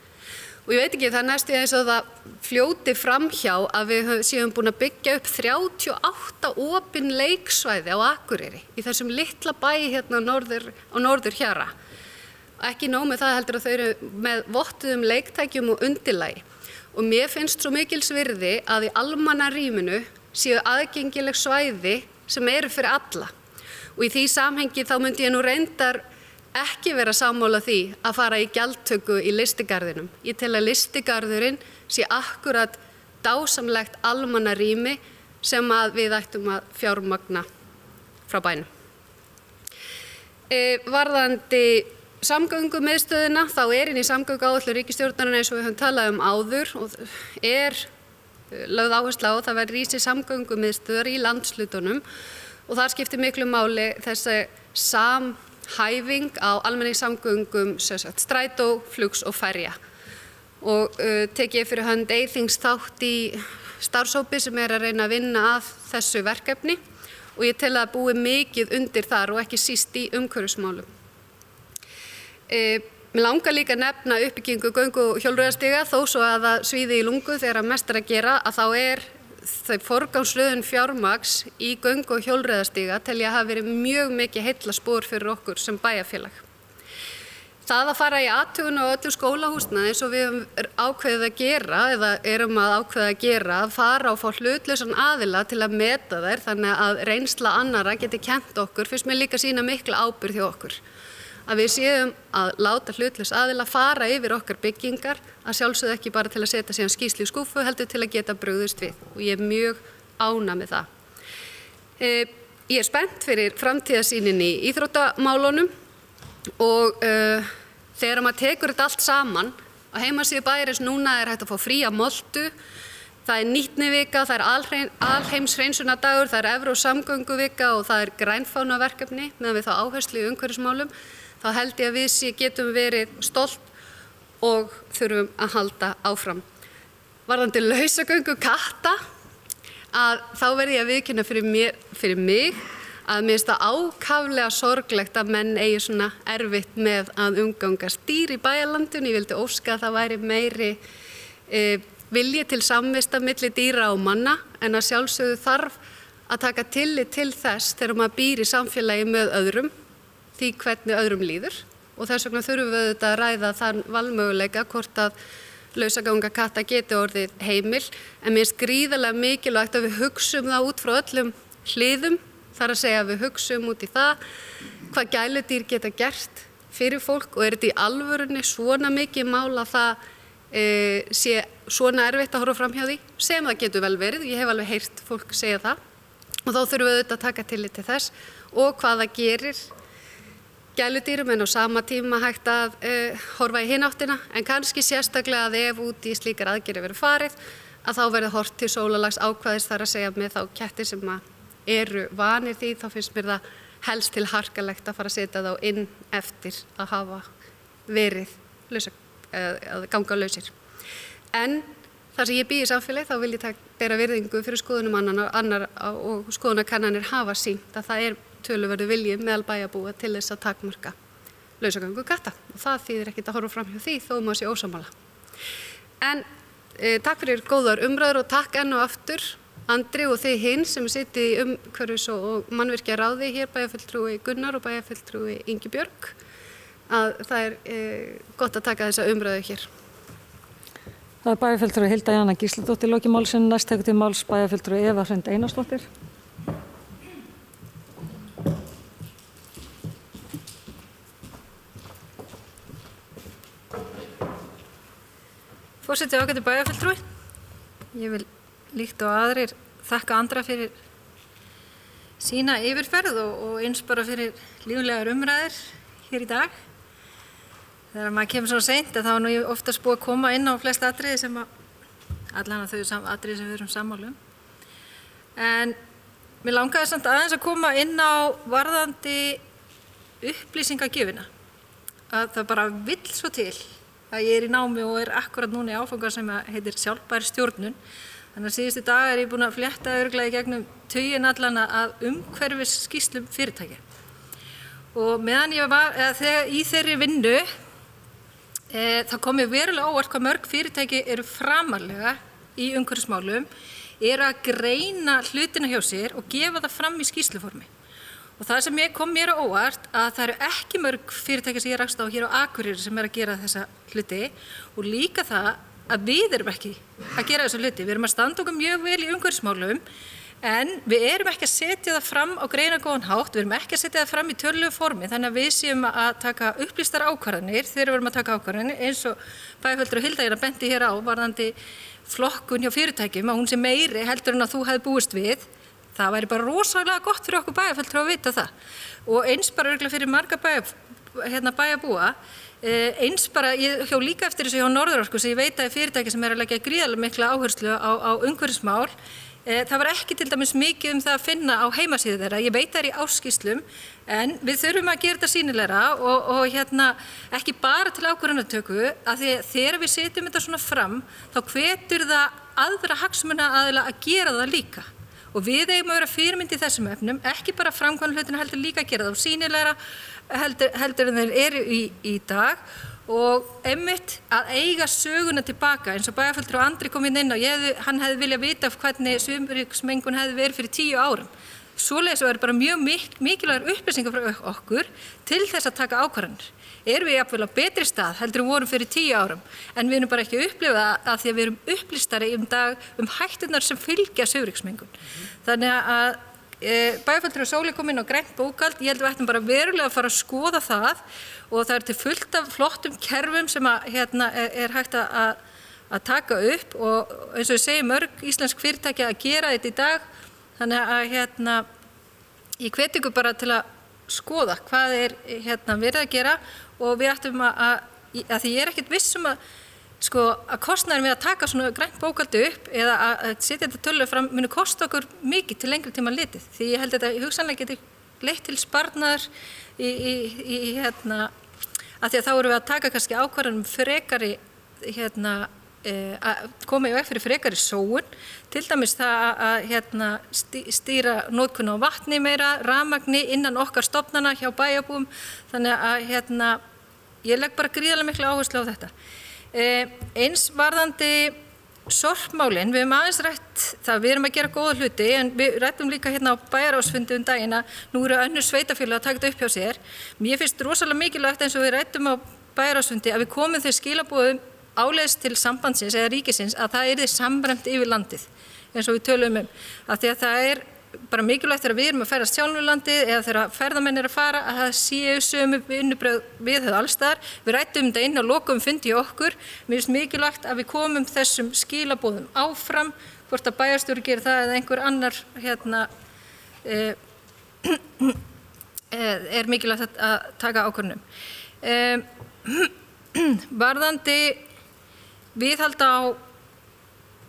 Og ég veit ekki, það næstu eins og það fljóti framhjá að við séum búin að byggja upp 38 opin leiksvæði á Akureyri í þessum litla bæ hérna á norður hjara. Ekki nóg með það heldur að þau eru með vottuðum leiktækjum og undirlagi. Og mér finnst svo mikils virði að í almannarýminu séu aðgengileg svæði sem eru fyrir alla. Og í því samhengi þá myndi ég nú reyndar ekki vera sammála því að fara í gjaldtöku í lystigarðinum. Ég tel að lystigarðurinn sé akkurat dásamlegt almannarými sem að við ættum að fjármagna frá bænum. Varðandi samgöngumiðstöðina, þá inn í samgönguáætlun ríkisstjórnarinnar eins og við höfum talað áður og lögð áhersla á að það verði rísi samgöngumiðstöðar í landshlutunum og þar skiptir miklu máli þessi hæfing á almenningssamgöngum strætó, flugs og ferja. Og tek ég fyrir hönd Eyþings þátt í starfshópi sem að reyna að vinna að þessu verkefni og ég tel að búi mikið undir þar og ekki síst í umhverfismálum. Mér langar líka að nefna uppbyggingu göngu- og hjólreiðastiga þó svo að það svíði í lungu þegar mest að gera að þá þau forgangsröðun fjármagns í göngu- og hjólreiðastiga tel ég að hafa verið mjög mikið heillaspor fyrir okkur sem bæjarfélag. Það að fara í athugun á öllu skólahúsnæði eins og við höfum ákveðið að gera eða erum að ákveða að gera, að fara og fá hlutlausan aðila til að meta þær þannig að reynsla annarra geti kennt okkur, finnst mér líka sýna mikla ábyrgð hjá okkur. Að við séum að láta hlutlaus aðila fara yfir okkar byggingar, að sjálfsögðu ekki bara til að setja síðan skýrslu í skúffu heldur til að geta brugðist við og ég mjög ánægð með það. Ég spennt fyrir framtíðarsýnin í íþróttamálunum og þegar maður tekur þetta allt saman á heimasíðu bæjarins núna hægt að fá fría moltu, það nýtnivika, það alheimshreinsunardagur, það Evrósamgönguvika og það grænfánaverkefni meðan við þá áherslu í umhverfismálum. Þá held ég að við getum verið stolt og þurfum að halda áfram. Varðandi lausagöngu katta, að þá verði ég að viðurkenna fyrir mig að mér finnst það ákaflega sorglegt að menn eigi svona erfitt með að umgangast dýr í bæjarlandinu. Ég vildi óska að það væri meiri vilji til samvista milli dýra og manna, en að sjálfsögðu þarf að taka tillit til þess þegar maður býr í samfélagi með öðrum, því hvernig öðrum líður, og þess vegna þurfum við auðvitað að ræða þann valmöguleika hvort að lausaganga katta geti orðið heimil, en mér finnst gríðarlega mikilvægt að við hugsum það út frá öllum hliðum, þar að segja að við hugsum út í það hvað gæludýr geta gert fyrir fólk, og þetta í alvörunni svona mikið mál að það sé svona erfitt að horfa fram hjá því, sem það getur vel verið. Ég hef alveg heyrt fólk segja það, og þá þurfum við auðvitað að taka tillit til þess og hvað það gerir gæludýrum, en á sama tíma hægt að horfa í hina áttina, en kannski sérstaklega að ef út í slíkar aðgerðir verður farið, að þá verður horft til sólarlags ákvæðis, þar að segja með þá kettir sem eru vanir því, þá finnst mér það helst til harkalegt að fara að setja þá inn eftir að hafa verið að ganga lausir. En þar sem ég bý í samfélagi, þá vil ég bera virðingu fyrir skoðunum annar og skoðunarkannanir hafa sýnt að það töluverður vilji meðal bæjarbúa til þess að takmarka lausagöngu katta, og það þýðir ekkert að horfa fram hjá því þó maður sé ósammála. En takk fyrir góðar umræður og takk enn og aftur Andri og þið hinn sem sitið í umhverfis- og mannvirkjaráði hér, bæjarfulltrúi Gunnar og bæjarfulltrúi Ingibjörg, að það gott að taka þessa umræðu hér. Það er bæjarfulltrúi Hilda Jana Gísladóttir loki málsinn, næst tekur til máls bæjarfulltrúi Eva Hrund Einarsdóttir. Forseti ágæti bæjarfulltrúi, ég vil líkt og aðrir þakka Andra fyrir sína yfirferð og eins bara fyrir líflegar umræður hér í dag. Þegar maður kemur svo seint þá er nú oftast búið að koma inn á flest atriði sem allan þau atriði sem við erum sammálum. En mér langaði samt aðeins að koma inn á varðandi upplýsingagjöfina. Að það bara vill svo til að ég í námi og akkurat núna í áfangar sem heitir sjálfbær stjórnun. Þannig að síðustu dag ég búin að flétta örugglega í gegnum tuginn allana að umhverfis skýrslum fyrirtækja. Og meðan ég var í þeirri vinnu, þá kom ég verulega óvart hvað mörg fyrirtæki eru framarlega í umhverfismálum, eru að greina hlutina hjá sér og gefa það fram í skýrsluformi. Og það sem kom mér á óvart að það eru ekki mörg fyrirtæki sem ég rakst á hér á Akureyri sem að gera þessa hluti, og líka það að við erum ekki að gera þessa hluti. Við erum að standa okkur mjög vel í umhverfismálum, en við erum ekki að setja það fram á greinargóðan hátt, við erum ekki að setja það fram í tölulegu formi, þannig að við séum að taka upplýstar ákvarðanir þegar við erum að taka ákvarðanir, eins og bæjarfulltrúi Hilda Jana benti hér á varðandi flokkun hjá fyrirtækjum, að hún sé meiri heldur en að þú hefði búist við. Það væri bara rosalega gott fyrir okkur bæjarfulltrúa að vita það. Og eins bara örugglega fyrir marga bæjarbúa, eins bara, ég hjó líka eftir þessu hjá Norðurorku sem ég veit að fyrirtæki sem að leggja gríðarlega mikla áherslu á umhverfismál. Það var ekki til dæmis mikið það að finna á heimasíðu þeirra, ég veit það í áskýrslum, en við þurfum að gera þetta sýnilegra og ekki bara til ákvörðunartöku, að því þegar við setjum þetta svona fram, þá hvetur það aðra hagsmunaaðila að gera það líka. Og við eigum að vera fyrirmynd í þessum efnum, ekki bara framkvæmda hlutina heldur líka að gera það og sýnilegra heldur en þeir eru í dag, og einmitt að eiga söguna tilbaka, eins og bæjarfulltrúi Andri kom inn á, hann hefði viljað vita hvernig svifryksmengun hefði verið fyrir 10 árum. Svoleiðis er bara mjög mikilvægar upplýsingar frá okkur til þess að taka ákvarðanir. Erum við jafnvel á betri stað heldur vorum fyrir 10 árum, en við erum bara ekki að upplifa það að því að við erum upplýstari hætturnar sem fylgja svifryksmengun. Þannig að bæjarfulltrúi Sóley kom inn á grænt bókhald, ég held að við ættum bara verulega að fara að skoða það, og það til fullt af flottum kerfum sem er hægt að taka upp, og eins og ég segi mörg íslensk fyrirtæki að gera þetta í dag. Þannig að ég hveti ykkur bara til að skoða hvað verið að gera, og við ættum að því ég er ekkert viss að kostnaðurinn við að taka svona grænt bókhald upp eða að setja þetta tölur fram muni kosta okkur mikið til lengri tíma litið, því ég held þetta hugsanlega geti leitt til sparnaðar að því að þá erum við að taka kannski ákvarðanum frekari koma í veg fyrir frekari sóun, til dæmis það að stýra notkun á vatni meira, rafmagni innan okkar stofnana hjá bæjarbúum, þannig að ég legg bara gríðarlega mikla áherslu á þetta. Eins varðandi sorpmálin, við höfum aðeins rætt það, við erum að gera góða hluti, en við rættum líka hérna á bæjarráðsfundi daginn að nú eru önnur sveitarfélög að taka þetta upp hjá sér. Mér finnst rosalega mikilvægt eins og við rættum á bæjarráðsfundi að við komum þeir skilaboðum áleiðis til sambandsins eða ríkisins að það yrði samræmt yfir landið, eins og við tölum af því að það bara mikilvægt þegar við erum að ferðast sjálfur landið eða þegar ferðamenn að fara að það séu sömu vinnubrögð viðhöfð allstaðar. Við rættum þetta inn á lokum fundi okkur. Mér finnst mikilvægt að við komum þessum skilaboðum áfram, hvort að bæjarstjóri gerir það eða einhver annar mikilvægt að taka ákvörðunum. Varðandi viðhald á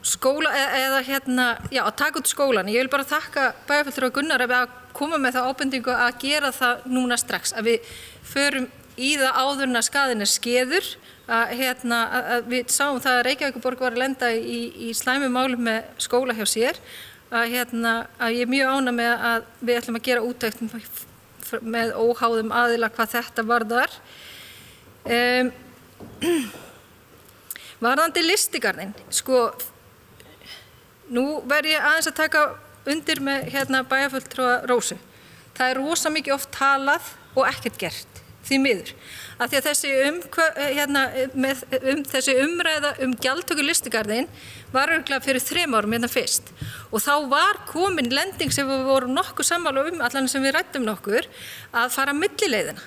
skóla eða að taka út skólan. Ég vil bara þakka bæjarfulltrúa Gunnar að koma með það ábendingu að gera það núna strax, að við förum í það áður en að skaðinn skeður, að við sáum það að Reykjavíkurborg var að lenda í slæmu málum með skóla hjá sér, að ég er mjög ánægð með að við ætlum að gera úttekt með óháðum aðila hvað þetta varðar. Varðandi lystigarðinn, nú verð ég aðeins að taka undir með bæjarfulltrúa Rósu. Það rosa mikið oft talað og ekkert gert, því miður. Af því að þessi umræða gjaldtöku lystigarðinn var örugglega fyrir 3 árum fyrst. Og þá var komin lending sem við vorum nokkuð sammála allan sem við ræddum nokkur, að fara millileiðina.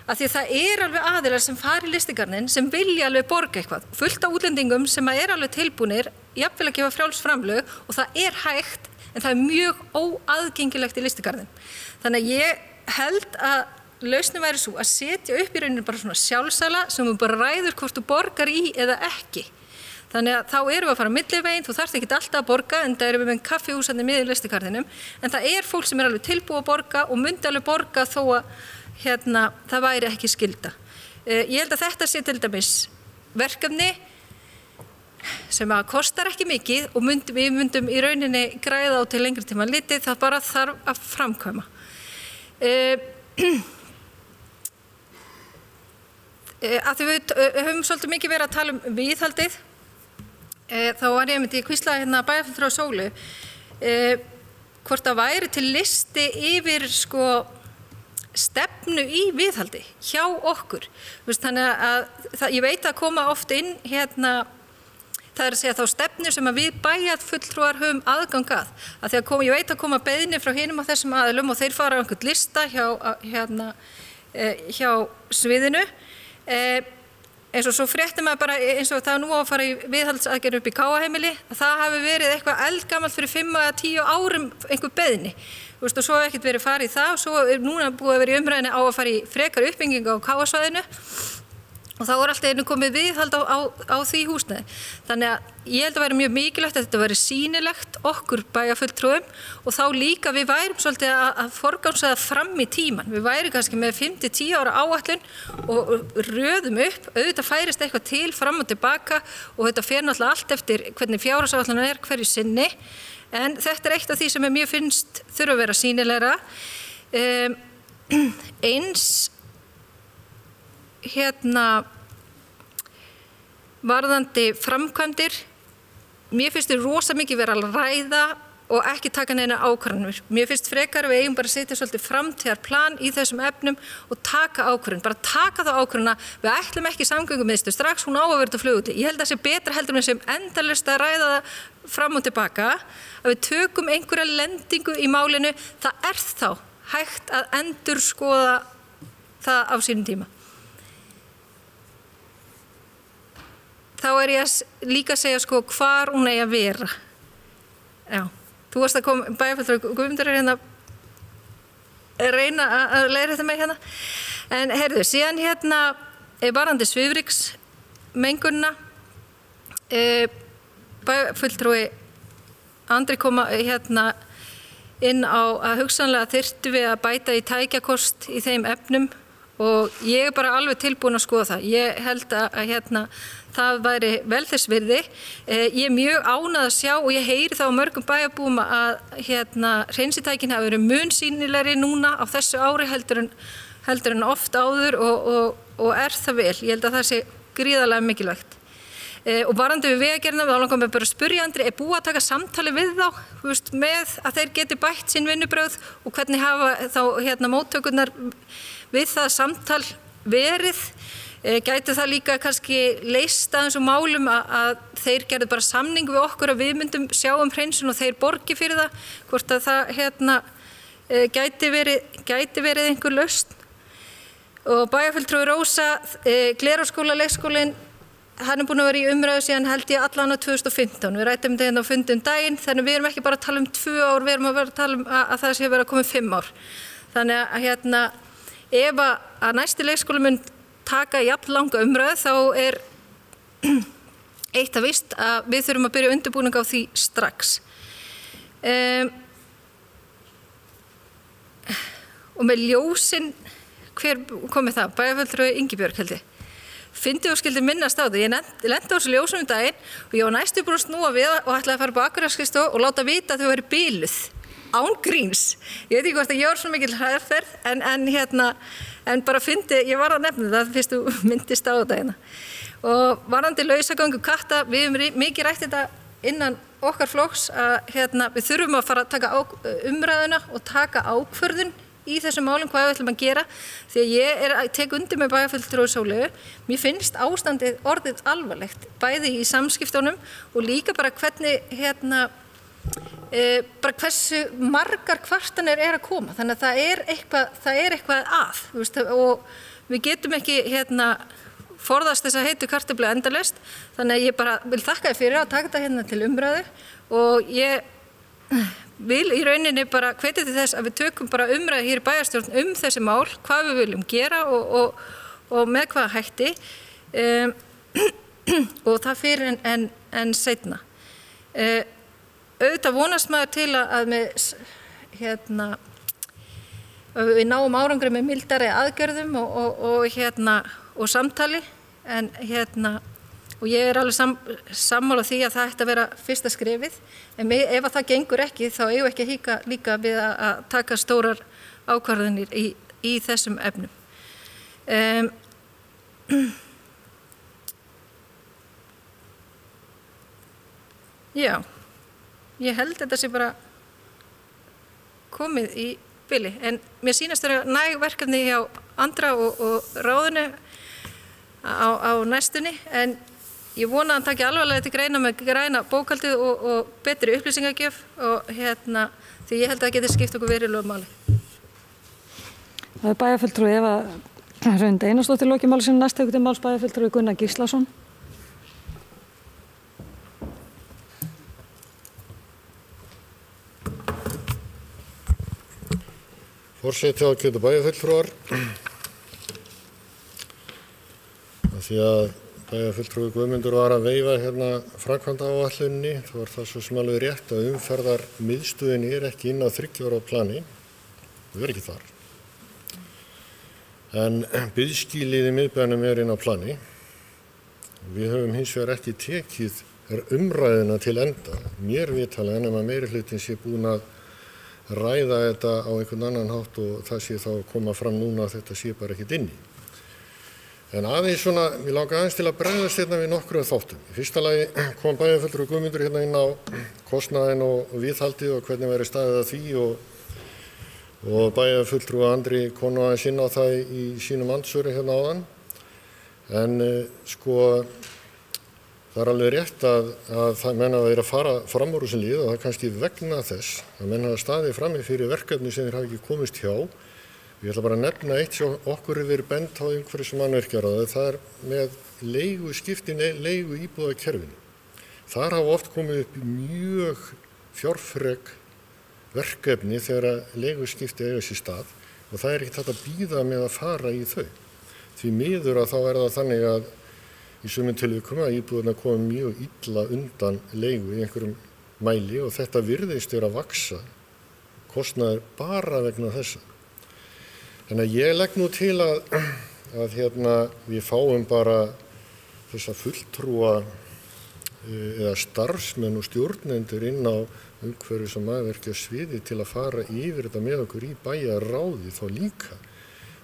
Af því að það alveg aðilar sem fara í lystigarðinn sem vilja alveg borga eitthvað. Fullt af útlendingum sem alveg tilbúnir, jafnvel að gefa frjáls framlög, og það hægt, en það mjög óaðgengilegt í lystigarðinn. Þannig að ég held að lausnin væri svo að setja upp í rauninni bara svona sjálfsala sem þú bara ræður hvort þú borgar í eða ekki. Þannig að þá erum við að fara millivegin, þú þarft ekki alltaf að borga, en það erum við með kaffihúsarnir miðið í lystigarðinum, en það fólk sem alveg tilbúið að borga og myndi alveg borga þó að það væri ekki skylda. Ég held að þetta sé til dæmis verkefni sem kostar ekki mikið og við myndum í rauninni græða á til lengri tíma litið, það bara þarf að framkvæma. Af því við höfum svolítið mikið verið að tala viðhaldið, þá var ég myndi hvísla bæjarfulltrúa Sólu, hvort það væri til listi yfir stefnu í viðhaldi hjá okkur. Þannig að ég veit að koma oft inn það að segja þá stefnu sem að við bæjarfulltrúar höfum aðgang að. Því að ég veit að koma beiðni frá hinum á þessum aðilum og þeir fara á einhvern lista hjá sviðinu. Eins og svo fréttir maður bara eins og það nú á að fara í viðhaldsaðgerð upp í Káaheimili, að það hafi verið eitthvað eldgamalt fyrir 5 eða 10 árum einhver beiðni. Og svo hefur ekkert verið farið í það og svo núna búið að vera í umræðinni á að fara í frekar uppbyggingu á Káasvæðinu og þá alltaf einu komið viðhald á því húsnæði. Þannig að ég held að vera mjög mikilvægt að þetta veri sýnilegt okkur bæjarfulltrúum og þá líka við værum svolítið að forgangsraða fram í tíman. Við værum kannski með 5-10 ára áætlun og röðum upp, auðvitað færist eitthvað til fram og tilbaka og þetta fer náttúrulega allt eftir hvernig fjárhagsáætlunin hverju sinni. En þetta eitt af því sem mér finnst þurfa að vera sýnilegra. Eins varðandi framkvæmdir, mér finnst þið rosa mikið vera að ræða og ekki taka neina ákvarðanir. Mér finnst frekar við eigum bara að setja svolítið framtíðarplan í þessum efnum og taka ákvörðun. Bara taka þá ákvörðuna, við ætlum ekki samgöngumiðstöð strax, hún á að vera flugvelli. Ég held að það sé betra heldur en sem endalaust að ræða það fram og tilbaka, að við tökum einhverja lendingu í málinu, það þá hægt að endurskoða það á sínum tíma. Þá ég líka að segja hvar hún eigi að vera. Já, þú varst að koma, bæjarfulltrúi Guðmundur reyna að læra þetta mig En heyrðu, síðan varðandi svifryksmengunina, bæjarfulltrúi Andri koma inn á að hugsanlega þyrftum við að bæta í tækjakost í þeim efnum og ég er bara alveg tilbúin að skoða það. Ég held að það væri vel þess virði. Ég er mjög ánægð að sjá og ég heyri þá á mörgum bæjarbúum að hreinsitækin hafa verið mun sýnilegri núna á þessu ári heldur en oft áður og það vel. Ég held að það sé gríðarlega mikilvægt. Og varðandi við vegagerðina, þá langar mig bara að spyrja Andri, er búið að taka samtali við þá, með að þeir geti bætt sín vinnubrögð og hvernig hafa þá móttökurnar við það samtal verið? Gæti það líka kannski leyst aðeins úr málum að þeir gerðu bara samning við okkur að við myndum sjá hreinsun og þeir borgi fyrir það, hvort að það gæti verið einhver lausn? Og bæjarfulltrúi Rósa, Glerárskóla, leikskólinn, hann er búin að vera í umræðu síðan held ég allan á 2015. Við rættum þetta á fundum daginn, þannig við erum ekki bara að tala 2 ár, við erum að vera að tala að það sé verið að koma 5 ár. Þannig að ef að næsti leikskóli mun taka jafn langa umræðu, þá er eitt að víst að við þurfum að byrja undirbúning á því strax. Og með ljósin, hver komið það? Bæjarfulltrúi Ingibjörg held ég. Fyndi og skildi minnast á það. Ég lenti á þessu ljósum daginn og ég var næstu búin að snúa við og ætlaði að fara upp á Akureyrarskristofu og láta vita að þau væru biluð. Án gríns. Ég veit ekki hvort að ég var svona mikil hræðferð en bara fyndi, ég var að nefna það fyrst þú myndist á þetta. Og varðandi lausagöngu katta, við höfum mikið rætt þetta innan okkar flokks að við þurfum að fara að taka umræðuna og taka ákvörðun í þessum málum hvað við ætlum að gera, því að ég tek undir með bæjarfulltrúi Sóleyju. Mér finnst ástandið orðið alvarlegt, bæði í samskiptunum og líka bara hvernig bara hversu margar kvartanir að koma, þannig að það er eitthvað að, og við getum ekki forðast þess að heitu kartöflu endalaust, þannig að ég bara vil þakka þér fyrir að taka þetta til umræðu og ég vil í rauninni bara hvetja til þess að við tökum bara umræðu hér í bæjarstjórn þessi mál, hvað við viljum gera og með hvaða hætti og það fyrir en seinna. Auðvitað vonast maður til að við náum árangri með mildari aðgerðum og samtali og ég er alveg sammála því að það ætti að vera fyrsta skrefið, en ef það gengur ekki þá eigum við ekki að hika líka við að taka stórar ákvarðanir í þessum efnum. Já, ég held þetta sé bara komið í bili, en mér sýnast þeirra næg verkefni hjá Andra og ráðinu á næstunni, en ég vona að hann taki alvarlega til greina með græna bókhaldið og betri upplýsingagjöf og því ég held að það geti skipt okkur verulega máli. Það er bæjarfulltrúi Eva Hrund Einarsdóttir lokið máli sinni, næst tekur til máls bæjarfulltrúi Gunnar Gíslason. Forseti ágætu bæjarfulltrúar, því að bæjarfulltrúi Guðmundur var að veifa framkvæmdaáætluninni, þá var það svo sem alveg rétt að umferðarmiðstöðin er ekki inn á 3 ára plani, við erum ekki þar. En biðskýlið í miðbænum er inn á plani. Við höfum hins vegar ekki tekið umræðina til enda. Mér vitalega en að meirihlutinn sé búin að ræða þetta á einhvern annan hátt og það sé þá að koma fram núna að þetta sé bara ekkert inni. En aðeins svona, mér langar aðeins til að bregðast við nokkrum þáttum. Í fyrsta lagi kom bæjarfulltrúi Guðmundur inn á kostnaðinn og viðhaldið og hvernig væri staðið að því og bæjarfulltrúi Andri kom aðeins inn á það í sínum andsvörum áðan. En það er alveg rétt að það menn að vera að fara fram úr þessu lið og það er kannski vegna þess að menn hafa staðið frammi fyrir verkefni sem þeir hafa ekki komist hjá. Ég ætla bara að nefna eitt sem okkur hefur verið bent á umhverfis- og mannvirkjaráði, það er með leigu íbúðakerfinu. Þar hafa oft komið upp mjög fjárfrek verkefni þegar leiguskipti eiga sér stað og það er ekki hægt að bíða með að fara í þau. Því miður að þá er það þannig að í sumum tilvikum að íbúðirnar koma mjög illa undan leigu í einhverjum mæli og þetta virðist vera að vaxa kostnaður bara vegna þessa. Þannig að ég legg nú til að við fáum bara þessa fulltrúa eða starfsmenn og stjórnendur inn á umhverfis- og mannvirkjasviði til að fara yfir þetta með okkur í bæjarráði þá líka.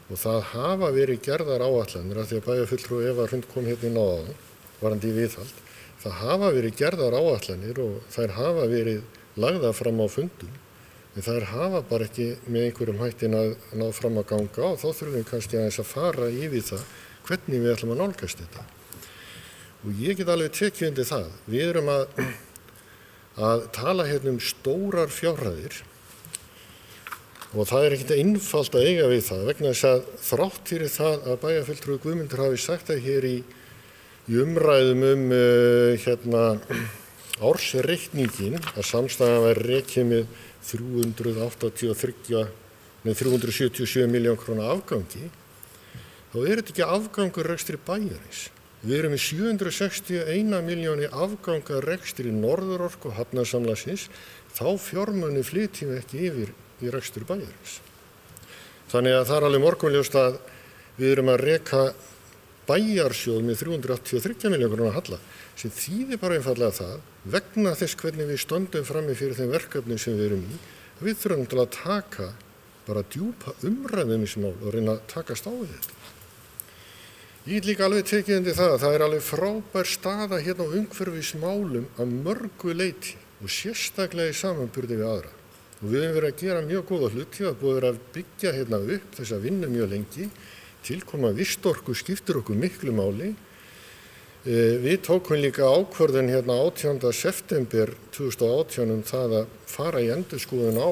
Og það hafa verið gerðar áætlanir af því að bæjarfulltrúi Eva Hrund kom hérna inn á áðan, varandi í viðhald. Það hafa verið gerðar áætlanir og þær hafa verið lagðar fram á fundum, en þær hafa bara ekki með einhverjum hættin að ná fram að ganga og þá þurfum við kannski aðeins að fara yfir það hvernig við ætlum að nálgast þetta. Og ég get alveg tekið undir það. Við erum að tala hérna stórar fjárhæðir og það er ekkert einfalt að eiga við það vegna þess að þrátt fyrir það að bæjarfulltrúi Guðmundur hafi sagt það hér í umræðum ársreikningin að samstæðan væri rekið með 377 miljón króna afgangi, þá er þetta ekki afgangur rekstri bæjarins. Við erum með 761 miljóni afgangar rekstri Norðurorku og Hafnarsamlagsins, þá fjármuni flytjum við ekki yfir í rekstri bæjarins. Þannig að það er alveg morgunljóst að við erum að reka bæjarsjóð með 383 miljón króna halla, sem þýðir bara einfallega það, vegna þess hvernig við stöndum frammi fyrir þeim verkefnum sem við erum í, að við þurfum til að taka bara djúpa umræðum í þessu mál og reyna að takast á við þetta. Ég get líka alveg tekið undir það að það er alveg frábær staða hérna á umhverfismálum að mörgu leyti og sérstaklega í samanburði við aðra. Og við höfum verið að gera mjög góða hluti og búið að byggja hérna upp þessa vinnu mjög lengi. Tilkoma vistorku skiptir okkur miklu máli. Við tókum líka ákvörðun hérna 18. september 2018 það að fara í endurskoðun á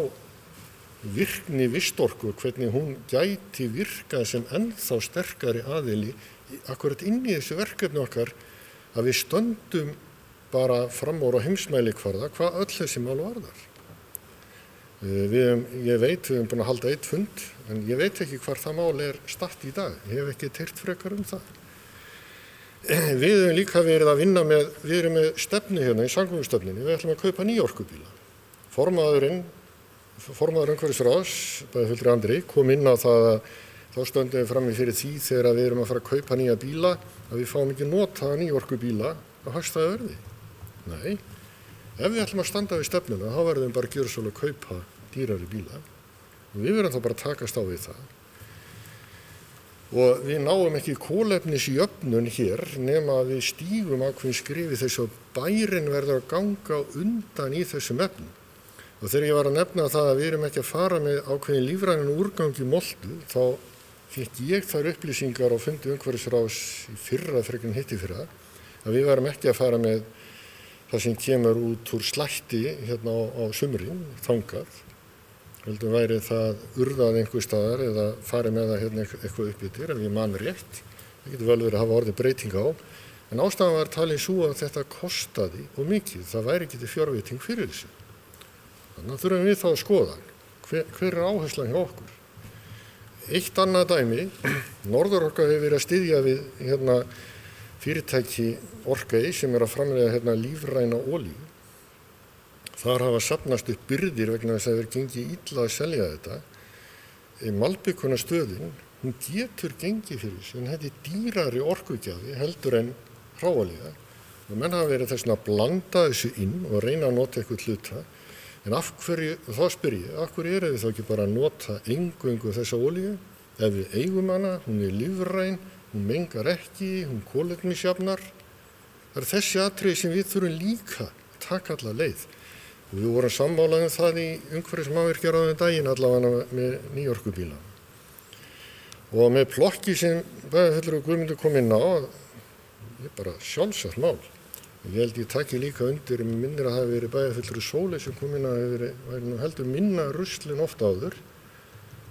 virkni vistorku, hvernig hún gæti virkað sem ennþá sterkari aðili akkurat inn í þessu verkefni okkar að við stöndum bara fram úr á heimsmælikvarða hvað öll þessi mál varðar. Ég veit, við höfum búin að halda 1 fund, en ég veit ekki hvar það mál er statt í dag. Ég hef ekki heyrt frekar það. Við höfum líka verið að vinna við erum með stefnu hérna í samgöngustefnunni, við ætlum að kaupa nýorkubíla. Formaður umhverfisráðs, bæjarfulltrúi Andri, kom inn á það að þá stöndum við frammi fyrir því þegar við erum að fara að kaupa nýja bíla að við fáum ekki notaða nýorkubíla á hagstæðu verði. Nei, ef við ætlum að standa við stefnuna þá verðum við bara að gjöra svolítið að kaupa dýrari bíla og við verðum þá bara að takast á við það. Og við náum ekki kolefnisjöfnun hér nema að við stígum ákveðin skrifi þess að bærinn verður að ganga undan í þessum efnum. Og þegar ég var að nefna það að við erum ekki að fara með ákveðin lífrænan úrgang í moltu, þá fékk ég þær upplýsingar á fundi umhverfisráðs í fyrra frekar en hitt í fyrra, að við varum ekki að fara með það sem kemur út úr slætti hérna á sumrin, þangað. Heldum væri það urðað einhver staðar eða farið með það hérna eitthvað upp yfir, ef ég man rétt. Það getur vel verið að hafa orðið breyting á. En ástæðan var talin svo að þetta kostaði og mikið. Það væri ekki til fjárveiting fyrir þessu. Þannig að þurfum við þá að skoða hver er áherslan hjá okkur. Eitt annað dæmi, Norðurorka hefur verið að styðja við fyrirtæki Orkei sem er að framleiða lífræna olíu. Þar hafa safnast upp byrðir vegna þess að það er gengið illa að selja þetta. Malbikunastöðin, hún getur gengið fyrir þessu, en þetta er dýrari orkugjafi heldur en hráolía. Og menn hafa verið þess að blanda þessu inn og reyna að nota eitthvað hluta. En af hverju, þá spyr ég, af hverju eru við þá ekki bara að nota eingöngu þessa olíu? Ef við eigum hana, hún er lífræn, hún mengar ekki, hún kolefnisjafnar. Það er þessi atriði sem við þurfum líka að taka alla leið. Og við vorum sammálaðið það í umhverfis- og mannvirkjaráðum daginn allavega með nýorkubíla. Og með plokki sem bæjarfulltrúi Guðmundur kom inn á, ég bara sjálfsagt mál. Ég held ég taki líka undir, minnir að það hefur verið bæjarfulltrúi Sóley sem kom inn að væri heldur minna ruslin oft áður.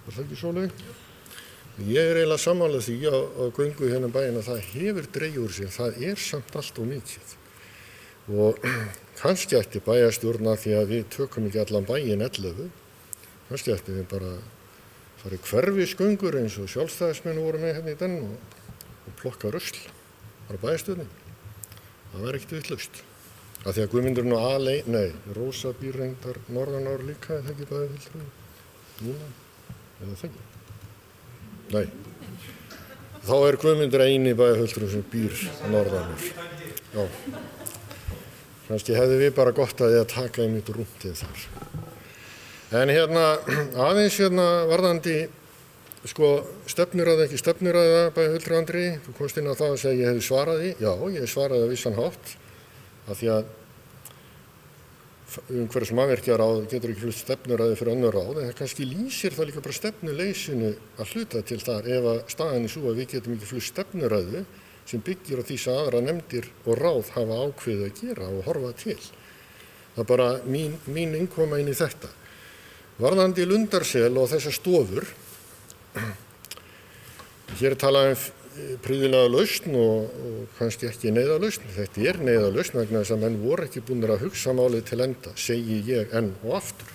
Var það ekki Sóley? Ég er eiginlega sammálað því á göngu hérna bæinn að það hefur dregið úr sig, það er samt allt of mikið. Og kannski ætti bæjarstjórna því að við tökum ekki allan bæinn 11, kannski ætti við bara farið hverfisgöngur eins og sjálfstæðismenn voru með hérna í den og plokka rusl, bara bæjarstjórnin. Það væri ekkert vitlaust. Af því að Guðmundur nú Rósa býr reyndar norðan ár líka, er það ekki bæjarfulltrúi? Núna, eða það ekki? Nei. Þá Guðmundur eini bæjarfulltrúi sem býr norðanur. Já. Kannski hefði við bara gott að taka einmitt rúntið þar. En aðeins varðandi stefnuræða, ekki stefnuræða, bæjarfulltrúi Andri, þú komst inn á það að segja ég hefði svarað því. Já, ég svaraði á vissan hátt, af því að umhverfis- og mannvirkjaráð getur ekki flutt stefnuræði fyrir önnur ráð, en það kannski lýsir það líka bara stefnuleysinu að hluta til þar ef að staðan svo að við getum ekki flutt stefnuræðu sem byggir á því sem aðra nefndir og ráð hafa ákveðið að gera og horfa til. Það er bara mín innkoma inn í þetta. Varðandi Lundarsel og þessar stofur, hér talað prýðilega lausn og kannski ekki neyðarlausn. Þetta neyðarlausn vegna þess að menn voru ekki búnir að hugsa málið til enda, segi ég enn og aftur.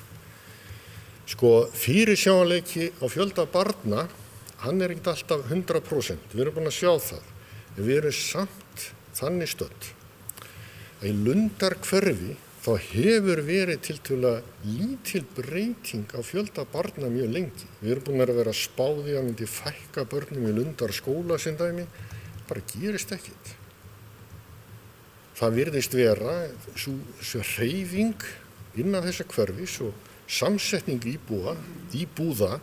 Fyrirsjáanleiki á fjölda barna, hann ekki alltaf 100%. Við erum búin að sjá það. En við erum samt þannig stödd að í Lundarhverfi þá hefur verið tiltölulega lítil breyting á fjölda barna mjög lengi. Við erum búin að vera spáði að myndi fækka börnum í Lundarskóla sem dæmi, bara gerist ekkert. Það virðist vera svo hreyfing innan þessa hverfis og samsetning íbúða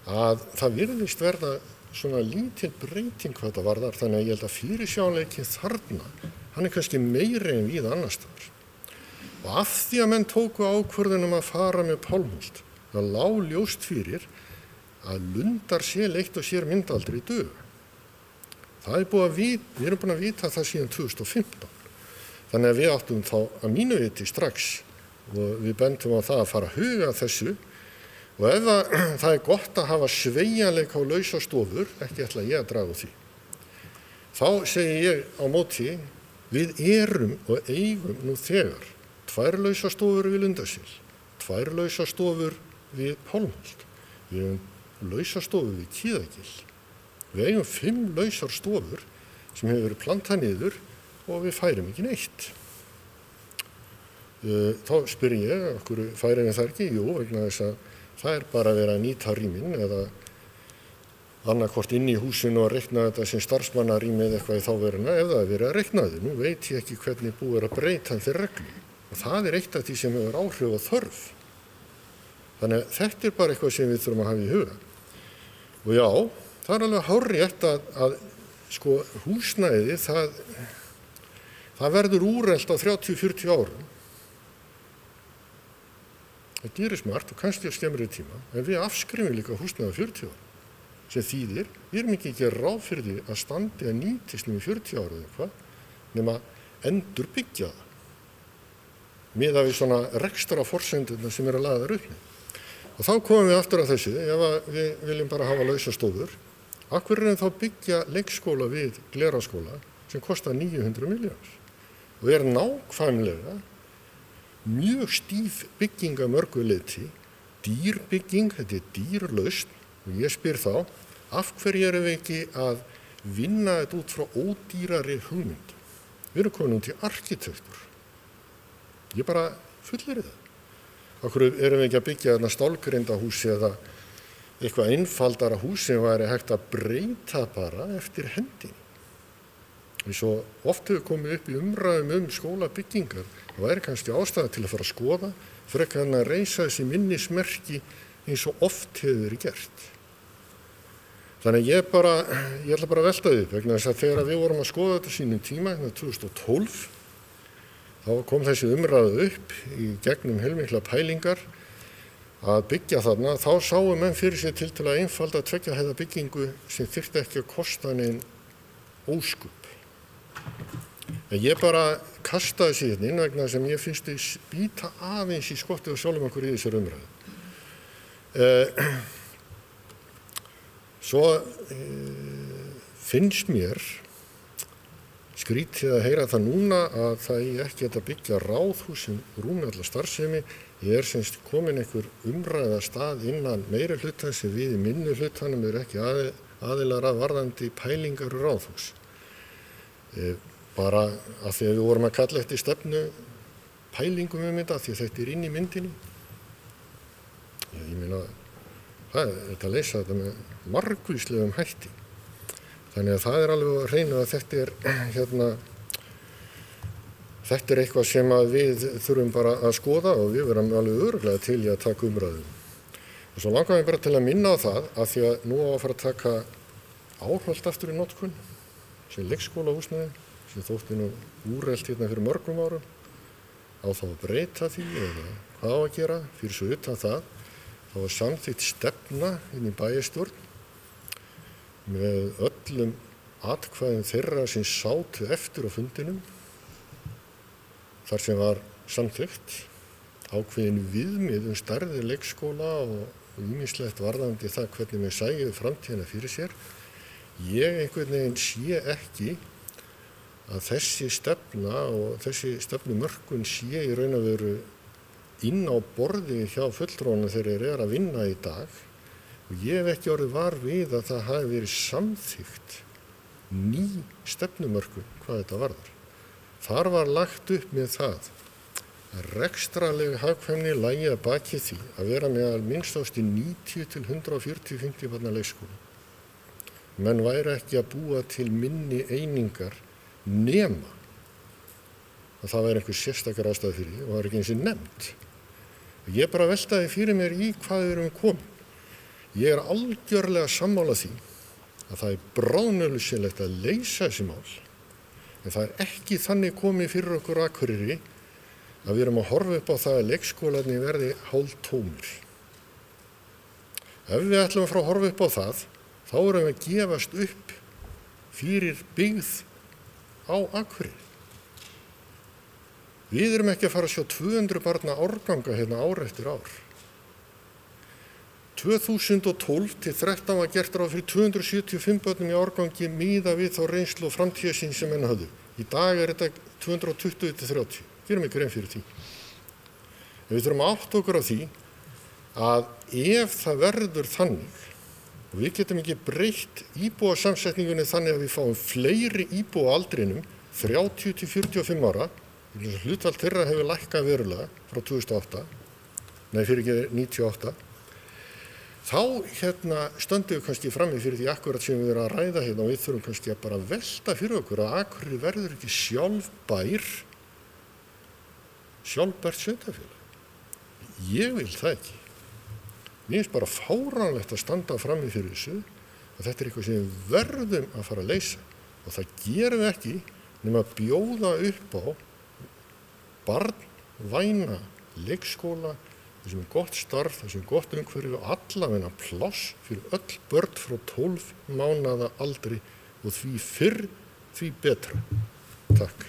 að það virðist verða svona lítil breyting hvað þetta varðar, þannig að ég held að fyrirsjáanleikin þarna, hann kannski meiri en víða annars staðar. Og af því að menn tóku ákvörðun að fara með Pálmholt, það lá ljóst fyrir að Lundarsel eitt og sér myndi aldrei duga. Það við erum búin að vita það síðan 2015. Þannig að við áttum þá að mínu viti strax og við bendum á það að fara að huga þessu og ef það gott að hafa sveigjanleika á lausastofur, ekki ætla ég að draga á því. Þá segi ég á móti, við erum og eigum nú þegar 2 lausastofur við Lundarsel, 2 lausastofur við Pálmholt, við eigum lausastofur við Kiðagil, við eigum 5 lausar stofur sem hefur verið plantað niður og við færum ekki neitt. Þá spyr ég, okkur færum við það ekki? Jú, vegna þess að það bara verið að nýta rýmin eða annarkvort inn í húsinu og reikna þetta sem starfsmannarými eða eitthvað í þáveruna ef það verið að reikna þið. Nú veit ég ekki hvernig búið að breyta þeirra reglum. Og það eitt af því sem hefur áhrif og þörf. Þannig að þetta bara eitthvað sem við þurfum að hafa í huga. Og já, það alveg hárrétt að húsnæði, það verður úrelt á 30-40 árum. Það gerist margt og kannski á skemmri tíma, en við afskrifum líka húsnæði á 40 árum. Sem þýðir, við erum ekki ráð fyrir því að standi að nýtist í 40 ára eða eitthvað, nema endur byggja það. Miðað við svona rekstra forsendurna sem að lagðar upp. Og þá komum við aftur að þessu, ef við viljum bara hafa lausastofur, af hverju þá byggja leikskóla við Glerárskóla sem kostar 900 milljónir og nákvæmlega mjög stíf bygging að mörgu leyti, dýr bygging, þetta dýr lausn og ég spyr þá, af hverju erum við ekki að vinna þetta út frá ódýrari hugmynd? Við erum komin út í arkitektur. Ég bara fullir það. Af hverju erum við ekki að byggja þarna stálgrindahúsi eða eitthvað einfaldara hús sem væri hægt að breyta bara eftir hendinni. Svo oft hefur komið upp í umræðum skólabyggingar, það væri kannski ástæða til að fara að skoða, frekar en að reisa þessi minnismerki eins og oft hefur verið gert. Þannig ég ætla bara að velta upp, vegna þess að þegar við vorum að skoða þetta sínum tíma, 2012, þá kom þessi umræðu upp í gegnum heilmikla pælingar að byggja þarna. Þá sáu menn fyrir sér tiltölulega einfalda 2 hæða byggingu sem þyrfti ekki að kosta nein óskup. En ég bara kastaði sér inn vegna sem ég finnst þið býta aðeins í skottið og sjálfum okkur í þessar umræðu. Svo finnst mér skrítið að heyra það núna að það ekki að byggja ráðhús sem rúmi alla starfsemi. Ég semst komin einhver umræða stað innan meiri hluta sem við í minni hlutanum ekki aðilar að varðandi pælingar og ráðhús. Bara af því að við vorum að kalla eftir stefnu pælingum þetta, því að þetta inn í myndinni. Ég meina, Það er að leysa þetta með margvíslegum hætti. Þannig að það er alveg að hreinu að þetta er eitthvað sem að við þurfum bara að skoða og við verum alveg örugglega til í að taka umræðu. Og svo langar við bara til að minna á það að því að nú á að fara að taka Árholt aftur í notkun sem leikskólahúsnæði sem þótti nú úrelt hérna fyrir mörgum árum. Á þá að breyta því eða hvað á að gera fyrir svo utan það. Það var samþykkt stefna inn í bæjarstjórn með öllum atkvæðum þeirra sem sátu eftir á fundinum þar sem var samþykkt ákveðin viðmið stærði leikskóla og ýmislegt varðandi það hvernig við sæjum framtíðina fyrir sér. Ég einhvern veginn sé ekki að þessi stefna og þessi stefnumörkun sé í raun og veru inn á borði hjá fulltrúanum þegar þeir að vinna í dag og ég hef ekki orðið var við að það hafi verið samþykkt ný stefnumörkun hvað þetta varðar. Þar var lagt upp með það að rekstraleg hagkvæmni lægi að baki því að vera með minnst ást í 90 til 140-50 barna leikskóla. Menn væri ekki að búa til minni einingar nema að það væri einhver sérstakar ástæða fyrir því og það var ekki eins og nefnt. Ég bara veltaði fyrir mér í hvað við erum komin. Ég er algjörlega sammála því að það er bráðnauðsynlegt að leysa þessi mál. En það er ekki þannig komið fyrir okkur á Akureyri að við erum að horfa upp á það að leikskólarnir verði hálftómir. Ef við ætlum að fara að horfa upp á það, þá erum við að gefast upp fyrir byggð á Akureyri. Við erum ekki að fara að sjá 200 barna árganga hérna ár eftir ár. 2012 til 13 var gert ráð fyrir 275 börnum í árgangi miðað við þá reynslu og framtíðarsýn sem menn höfðu. Í dag er þetta 220 til 30. Gerum ekki grein fyrir því. En við þurfum að átta okkur á því að ef það verður þannig og við getum ekki breytt íbúasamsetningunni þannig að við fáum fleiri íbúa á aldrinum 30 til 45 ára, hlutfall þeirra hefur lækkað verulega frá 98, þá stöndum við kannski frammi fyrir því akkurat sem við erum að ræða hérna og við þurfum kannski að bara velta fyrir okkur að Akureyri verður ekki sjálfbært sveitarfélag. Ég vil það ekki. Mér finnst bara fáránlegt að standa frammi fyrir þessu og þetta er eitthvað sem við verðum að fara að leysa og það gerum við ekki nema að bjóða upp á barnvæna leikskóla, þessum er gott starf, þessum er gott umhverfi og allavegna pláss fyrir öll börn frá 12 mánaða aldri og því fyrr, því betra. Takk.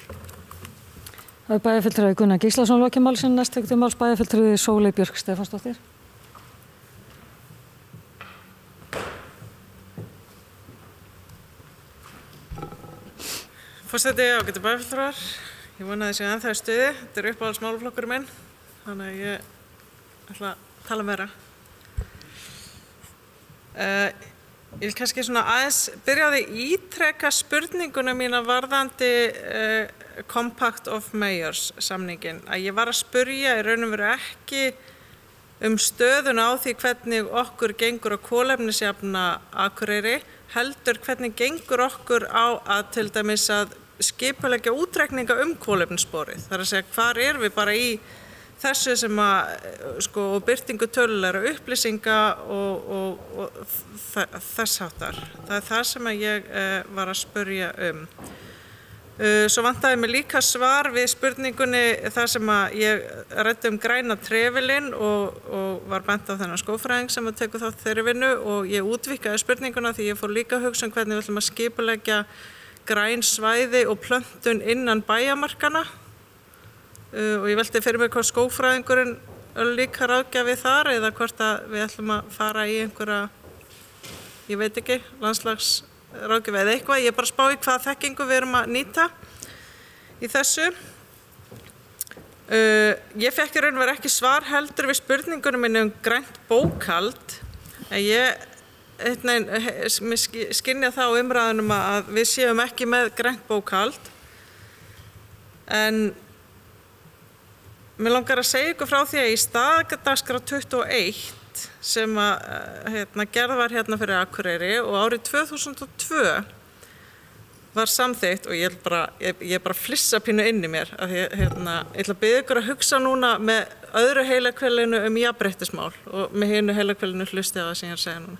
Það er bæjarfulltrúi Gunnar Gíslason lokið málsinn, næst tekur til máls bæjarfulltrúi Sóley Björk Stefánsdóttir. Forseti, ágætu bæjarfulltrúar, ég vona að þið séu ennþá í stuði, þetta er uppáhaldsmálaflokkurinn minn, þannig að ég ætla að tala meira. Ég vil kannski svona aðeins byrja á því ítreka spurninguna mína varðandi Compact of Mayors samningin. Að ég var að spyrja í raun og veru ekki stöðuna á því hvernig okkur gengur að kolefnisjafna Akureyri, heldur hvernig gengur okkur á að til dæmis að skipuleggja útreikninga kolefnissporið. Það er að segja hvar erum við bara í þessu sem að birtingu tölulegra upplýsinga og þess háttar. Það er það sem ég var að spyrja Svo vantaði mig líka svar við spurningunni þar sem að ég ræddi græna trefilinn og var bent á þennan skógfræðing sem að tekur þátt þeirri vinnu og ég útvíkkaði spurninguna því ég fór líka að hugsa hvernig við ætlum að skipuleggja græn svæði og plöntun innan bæjamarkana og ég velti fyrir mig hvort skógfræðingurinn líka ráðgjafi þar eða hvort að við ætlum að fara í einhverja, ég veit ekki, landslagsráðgjafi eða eitthvað. Ég er bara að spá í hvað þekkingu við erum að nýta í þessu. Ég fekk í raun og veru ekki svar heldur við spurningunum minni grænt bókhald. Ég skynja það á umræðunum að við séum ekki með grænt bókhald. En mér langar að segja ykkur frá því að í staðdagskrá 21 úttekt sem gerð var hérna fyrir Akureyri og árið 2002 var samþykkt og ég bara flissa pínu inn í mér að ég ætla að biðja ykkur að hugsa núna með öðru heilakvælinu jafnréttismál og með hinu heilakvælinu hlustið á það sem ég segja núna.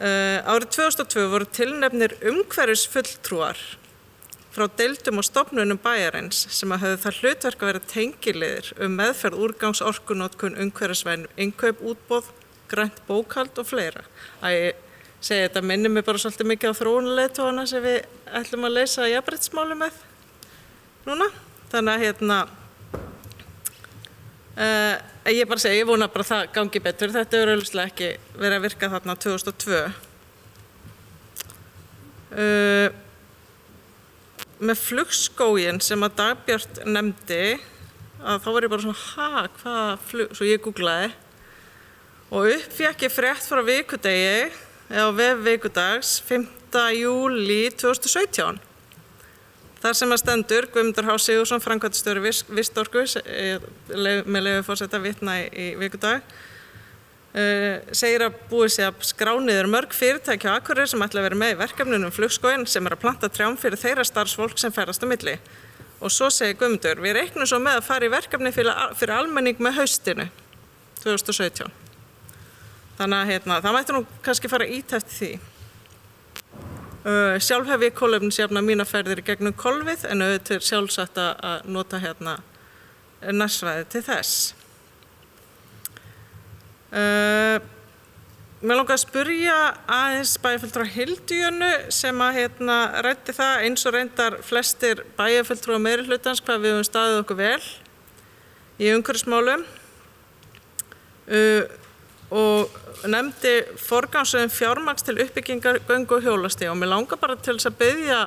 Árið 2002 voru tilnefnir umhverfisfulltrúar frá deildum og stofnunum bæjarins sem höfðu það hlutverk að vera tengiliðir meðferð úrgangs, orkunotkun, umhverfisvæn, innkaup, útboð, grænt bókhald og fleira. Segja þetta minnir mig bara svolítið mikið á þróunarleiðtogana sem við ætlum að leysa jafnréttismáli með núna. Þannig að ég bara segi, ég vona bara það gangi betur. Þetta hefur augljóslega ekki verið að virka þarna 2002. Með flugskóginn sem að Dagbjört nefndi, að þá var ég bara svona, hvaða flug, svo ég googlaði og upp fékk ég frétt frá Vikudegi á vef Vikudags 5. júlí 2017. Þar sem að stendur Guðmundur H. Sigurðsson, framkvæmdastjóri Vistorku, með leyfi forseta vitna í Vikudag, segir að búið sé að skrá niður mörg fyrirtæki á Akureyri sem ætla að vera með í verkefninu flugskóginn sem að planta trjám fyrir þeirra starfsfólk sem ferðast á milli. Og svo segir Guðmundur, við reiknum svo með að fara í verkefni fyrir almenning með haustinu 2017. Þannig að það mætti nú kannski fara ít eftir því. Sjálf hef ég kolefnisjafnað mínar ferðir í gegnum kolfið en auðvitað er sjálfsagt að nota nærsvæði til þess. Mér langar að spyrja aðeins bæjarfulltrúa Hildu Jönu sem að ræddi það eins og reyndar flestir bæjarfulltrúa meirihlutans hvað við höfum staðið okkur vel í umhverfismálum og nefndi forgangsröðun fjármagns til uppbyggingar göngu- og hjólastíga og mér langar bara til þess að biðja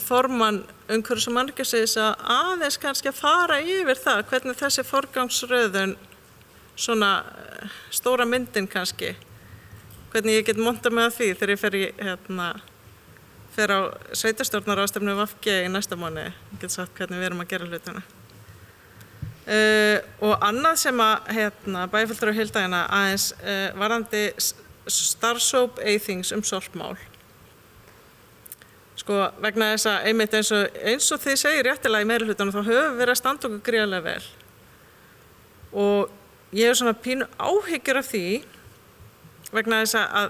formann umhverfis- og mannvirkjasviðs að aðeins kannski að fara yfir það hvernig þessi forgangsröðun svona stóra myndin kannski hvernig ég get montað með því þegar ég fer á sveitarstjórnarráðstefnu VG í næsta mánuði. Ég get sagt hvernig við erum að gera hlutina. Og annað sem að bæjarfulltrúi Hilda aðeins varðandi starfshóp Eyþings sorpmál. Sko vegna þess að einmitt eins og þið segir réttilega í meirihlutanum þá höfum við verið að standa okkur gríðarlega vel. Og ég hef svona pínu áhyggjur af því vegna þess að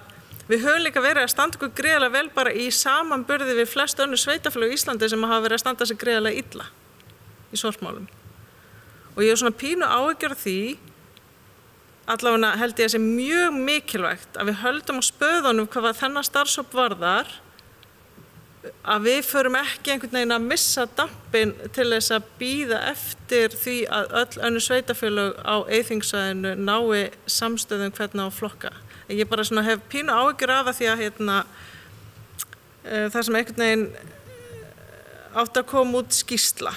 við höfum líka verið að standa okkur gríðarlega vel bara í samanburði við flest önnur sveitarfélög í Íslandi sem hafa verið að standa sig gríðarlega illa í sorpmálum. Og ég hef svona pínu áhyggjur af því, allavega held ég að sé mjög mikilvægt að við höldum á spöðunum hvað þennan starfshóp varðar, að við förum ekki einhvern veginn að missa dampinn til þess að bíða eftir því að öll önnur sveitarfélög á Eyþingssvæðinu nái samstöðum hvernig á að flokka. Ég bara svona hef pínu áhyggjur af því að það sem einhvern veginn átti að koma út skýrsla.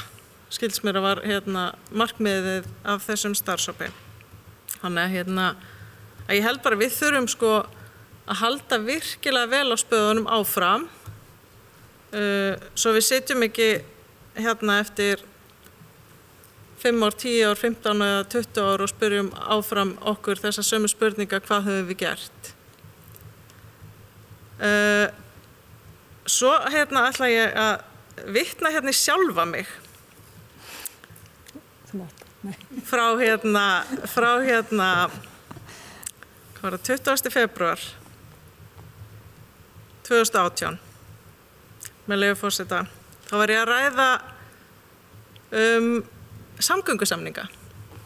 Skilst mér að var markmiðið af þessum starfshópi. Þannig að ég held bara við þurfum að halda virkilega vel á spöðunum áfram svo við sitjum ekki eftir 5 ár, 10 ár, 15 eða 20 ár og spyrjum áfram okkur þessa sömu spurninga hvað höfum við gert. Svo ætla ég að vitna í sjálfa mig. Frá 20. febrúar 2018 með leyfi forseta. Þá var ég að ræða samgöngusamninga.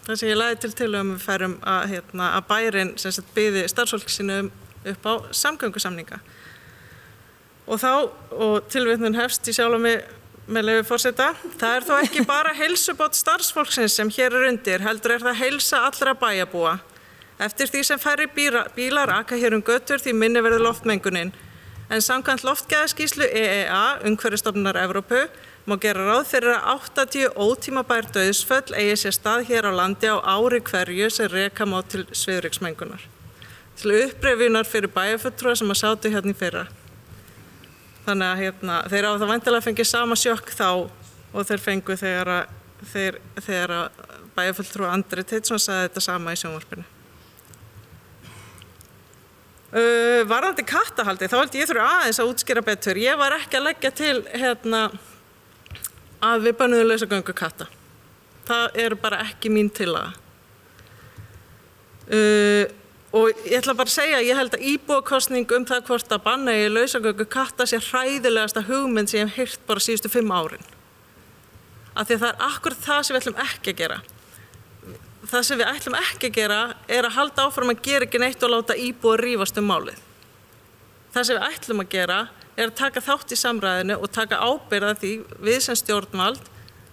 Það sem ég lagði til tillögum við færum að bærinn biði starfsfólki sínu upp á samgöngusamninga. Og tilvitnun hefst í sjálfa mig með leyfi forseta. Það er þó ekki bara heilsubót starfsfólksins sem hér undir, heldur það heilsa allra bæjarbúa. Eftir því sem færri bílar aka hér götur því minni verður loftmengunin. En samkvæmt loftgæðaskýrslu EEA, Umhverfisstofnunar Evrópu, má gera ráð fyrir að 80 ótímabær dauðsföll eigi sér stað hér á landi á ári hverju sem reka má til svifryksmengunar. Til upprifjunar fyrir bæjarfulltrúa sem að sátu í fyrra. Þannig að þeir hafa það væntanlega fengið sama sjokk þá og þeir fengu þegar bæjarfulltrúi Andri Teitsson sagði þetta sama í sjónvarpinu. Varðandi kattahaldi, þá held ég þurfi aðeins að útskýra betur. Ég var ekki að leggja til að við bönnuðum lausagöngu katta. Það bara ekki mín tillaga. Og ég ætla bara að segja, ég held að íbúakosning það hvort að banna í lausagöngu katta sé hræðilegasta hugmynd sem ég hef heyrt bara síðustu 5 árin. Af því að það akkurat það sem við ætlum ekki að gera. Það sem við ætlum ekki að gera að halda áfram að gera ekki neitt og láta íbúa rífast málið. Það sem við ætlum að gera að taka þátt í samræðinu og taka ábyrgð af því við sem stjórnvald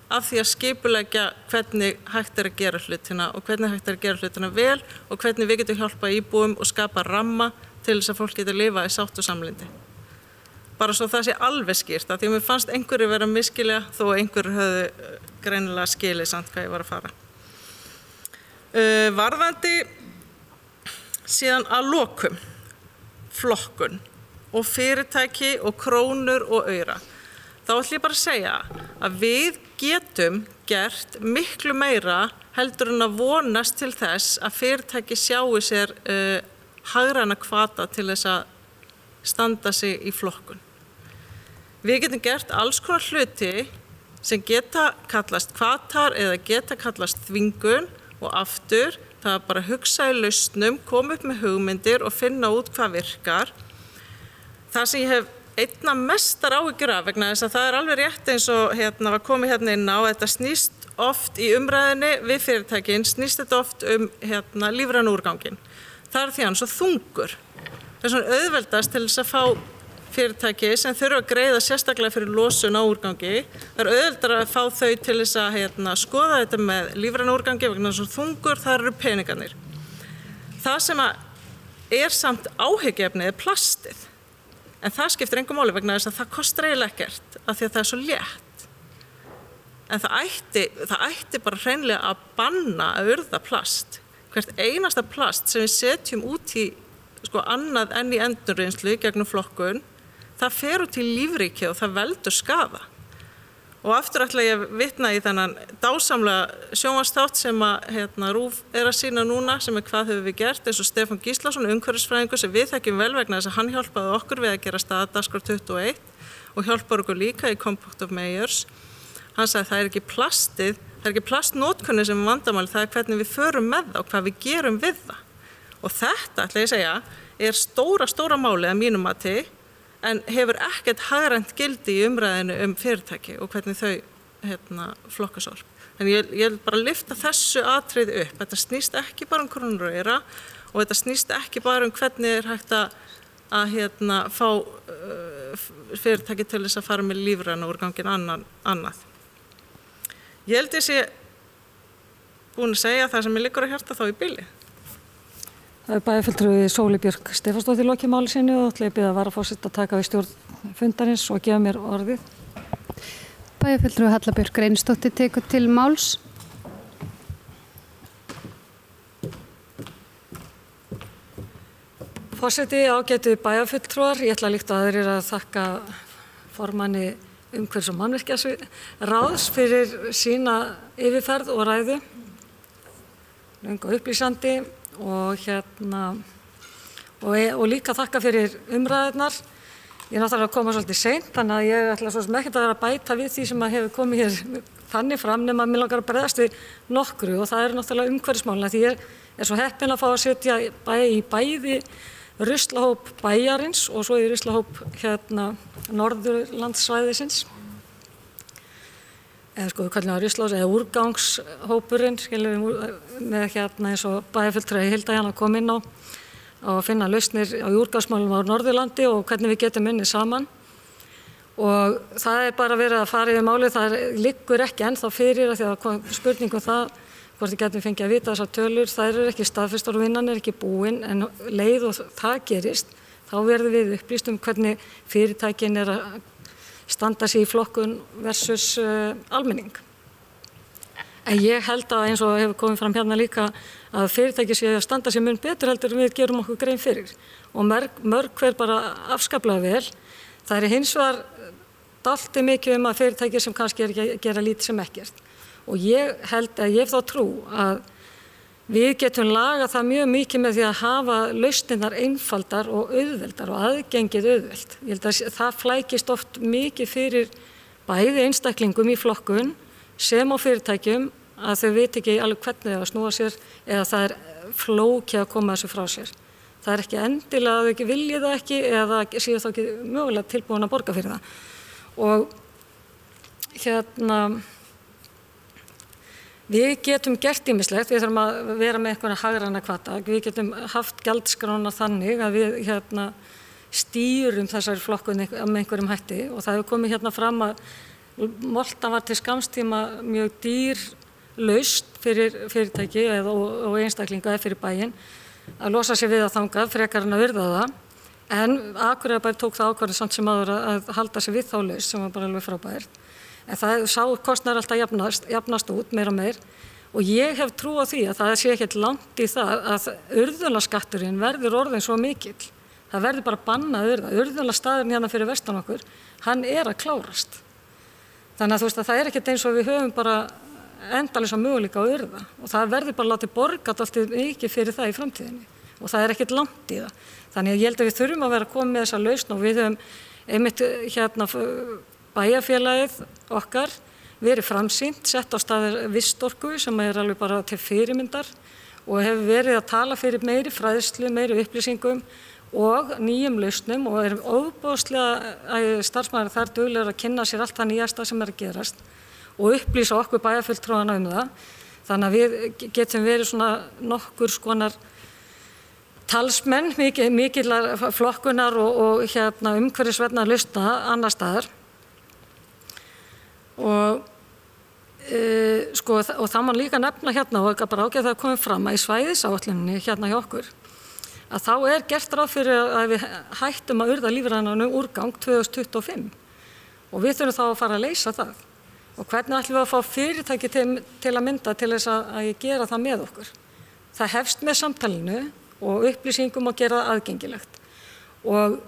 af því að skipuleggja hvernig hægt að gera hlutina og hvernig hægt að gera hlutina vel og hvernig við getum hjálpa íbúum og skapa ramma til þess að fólk getur lifa í sátt og samlyndi. Bara svo það sé alveg skýrt, af því að mér fannst einhverju vera miskilja þó einhverju höfðu greinilega skilið samt hvað ég var að fara. Varðandi síðan að lokum flokkun og fyrirtæki og krónur og aura. Þá ætlum ég bara að segja að við getum gert miklu meira heldur en að vonast til þess að fyrirtæki sjáu sér hagræna hvata til þess að standa sig í flokkun. Við getum gert alls konar hluti sem geta kallast hvatar eða geta kallast þvingun og aftur, það bara að hugsa í lausnum, koma upp með hugmyndir og finna út hvað virkar. Það sem ég hef einna mestar áhyggjur af vegna þess að það alveg rétt eins og var komið inn á, þetta snýst oft í umræðinni við fyrirtækin, snýst þetta oft lífræna úrganginn. Það því hann svo þungur. Það svona auðveldast til þess að fá fyrirtæki sem þurfa að greiða sérstaklega fyrir losun á úrgangi. Það auðveldar að fá þau til þess að skoða þetta með lífræna úrgangi vegna þess að þungur, það eru peningarnir. Það sem samt áhyggjuefnið plastið. En það skiptir engu máli vegna þess að það kostar eiginlega ekkert af því að það svo létt. En það ætti bara hreinlega að banna að urða plast. Hvert einasta plast sem við setjum út í annað enn í endurreynslu gegnum flokkun, það fer út í lífríki og það veldur skaða. Og aftur ætla ég að vitna í þennan dásamlega sjónvarpsþátt sem RÚV að sýna núna, sem hvað höfum við gert, eins og Stefán Gíslason, umhverfisfræðingur sem við þekkjum vel vegna þess að hann hjálpaði okkur við að gera staðdagskrá 21 og hjálpar okkur líka í Compact of Mayors. Hann sagði það ekki plastið, það ekki plastnótkunni sem vandamál, það hvernig við förum með það og hvað við gerum við það. Og þetta, ætla ég að segja, stóra málið að mínum mati, en hefur ekkert hagrænt gildi í umræðinu fyrirtæki og hvernig þau flokka sorp. En ég vil bara lyfta þessu atriði upp. Þetta snýst ekki bara krónur og aura og þetta snýst ekki bara hvernig hægt að fá fyrirtæki til þess að fara með lífræna úrganginn annað. Ég held ég sé búin að segja það sem ég liggur að hjarta þá í bili. Það bæjarfulltrúi Sóli Björk Stefánsdóttir lokið máli sinni og ætla ég að biðja varaforseta að taka við stjórn fundarins og gefa mér orðið. Bæjarfulltrúi Halla Björk Reynisdóttir tekur til máls. Forseti, ágætu bæjarfulltrúar, ég ætla líkt að aðrir að þakka formanni umhverfis- og mannvirkjaráðs fyrir sína yfirferð og ræðu, löng og upplýsandi. Og líka þakka fyrir umræðurnar. Ég náttúrulega að koma svolítið seint, þannig að ég ætla svo sem ekkert að vera að bæta við því sem hefur komið hér þannig fram nema að mér langar að bregðast við nokkru og það náttúrulega umhverfismálin því ég svo heppin að fá að setja í bæði ruslahóp bæjarins og svo í ruslahóp Norðurlandssvæðisins. Eða við kallum það ruslahóps eða úrgangshópurinn með eins og bæjarfulltrúi Hilda að koma inn á að finna lausnir á úrgangsmálum á Norðurlandi og hvernig við getum unnið saman. Og það bara verið að fara yfir málið, það liggur ekki ennþá fyrir því að spurningum það hvort við getum fengið að vita þessar tölur, þær eru ekki staðfestar og vinnan ekki búin en leið og það gerist, þá verðum við upplýst hvernig fyrirtækin að standa sig í flokkun versus almenning. En ég held að eins og hefur komið fram hérna líka að fyrirtæki séu að standa sig mun betur heldur en við gerum okkur grein fyrir og mörg hver bara afskaplega vel. Það hins vegar dálítið mikið að fyrirtæki sem kannski að gera lítið sem ekkert og ég held að ég hef þá trú að við getum lagað það mjög mikið með því að hafa lausnirnar einfaldar og auðveldar og aðgengið auðveld. Ég held að það flækist oft mikið fyrir bæði einstaklingum í flokkun sem á fyrirtækjum að þau veit ekki alveg hvernig það að snúa sér eða það flókið að koma þessu frá sér. Það ekki endilega að þau ekki vilja það ekki eða séu þá ekki mögulega tilbúin að borga fyrir það. Og við getum gert ýmislegt, við þurfum að vera með eitthvað hagræna hvata. Við getum haft gjaldskrána þannig að við stýrum þessari flokkun með einhverjum hætti og það hefur komið fram að moltan var til skamstíma mjög dýr lausn fyrir fyrirtæki og einstaklinga eða fyrir bæinn að losa sér við að þangað frekar en að virða það. En Akureyrarbær tók það ákvörðun samt sem áður að halda sér við þá lausn sem var bara alveg frábært. En það sá kostnaður alltaf jafnast út meira og meir og ég hef trú á því að það sé ekkert langt í það að urðunarskatturinn verður orðinn svo mikill. Það verður bara bannað urða. Urðunarstaðurinn fyrir vestan okkur, hann að klárast. Þannig að það ekkert eins og við höfum bara endalisa möguleika á urða og það verður bara látið borgað alltaf mikið fyrir það í framtíðinni og það ekkert langt í það. Þannig að ég held að við þurfum að vera að koma með þessa lausn og við höfum einmitt bæjarfélagið okkar verið framsýnt, sett á stað Vistorku sem alveg bara til fyrirmyndar og hefur verið að tala fyrir meiri fræðslu, meiri upplýsingum og nýjum lausnum og óbúðslega starfsmaður þar duglegur að kynna sér allt það nýjasta sem að gerast og upplýsa okkur bæjarfulltrúana það. Þannig að við getum verið svona nokkur skonar talsmenn, mikillar flokkunar og umhverfisvænna lausna annar staðar. Og það má líka nefna og bara ágætt að koma fram að í svæðisáætluninni hjá okkur að þá gert ráð fyrir að við hættum að urða lífrænan úrgang 2025 og við þurfum þá að fara að leysa það. Og hvernig ætlum við að fá fyrirtæki til að mynda til þess að gera það með okkur? Það hefst með samtalinu og upplýsingum og gera það aðgengilegt. Og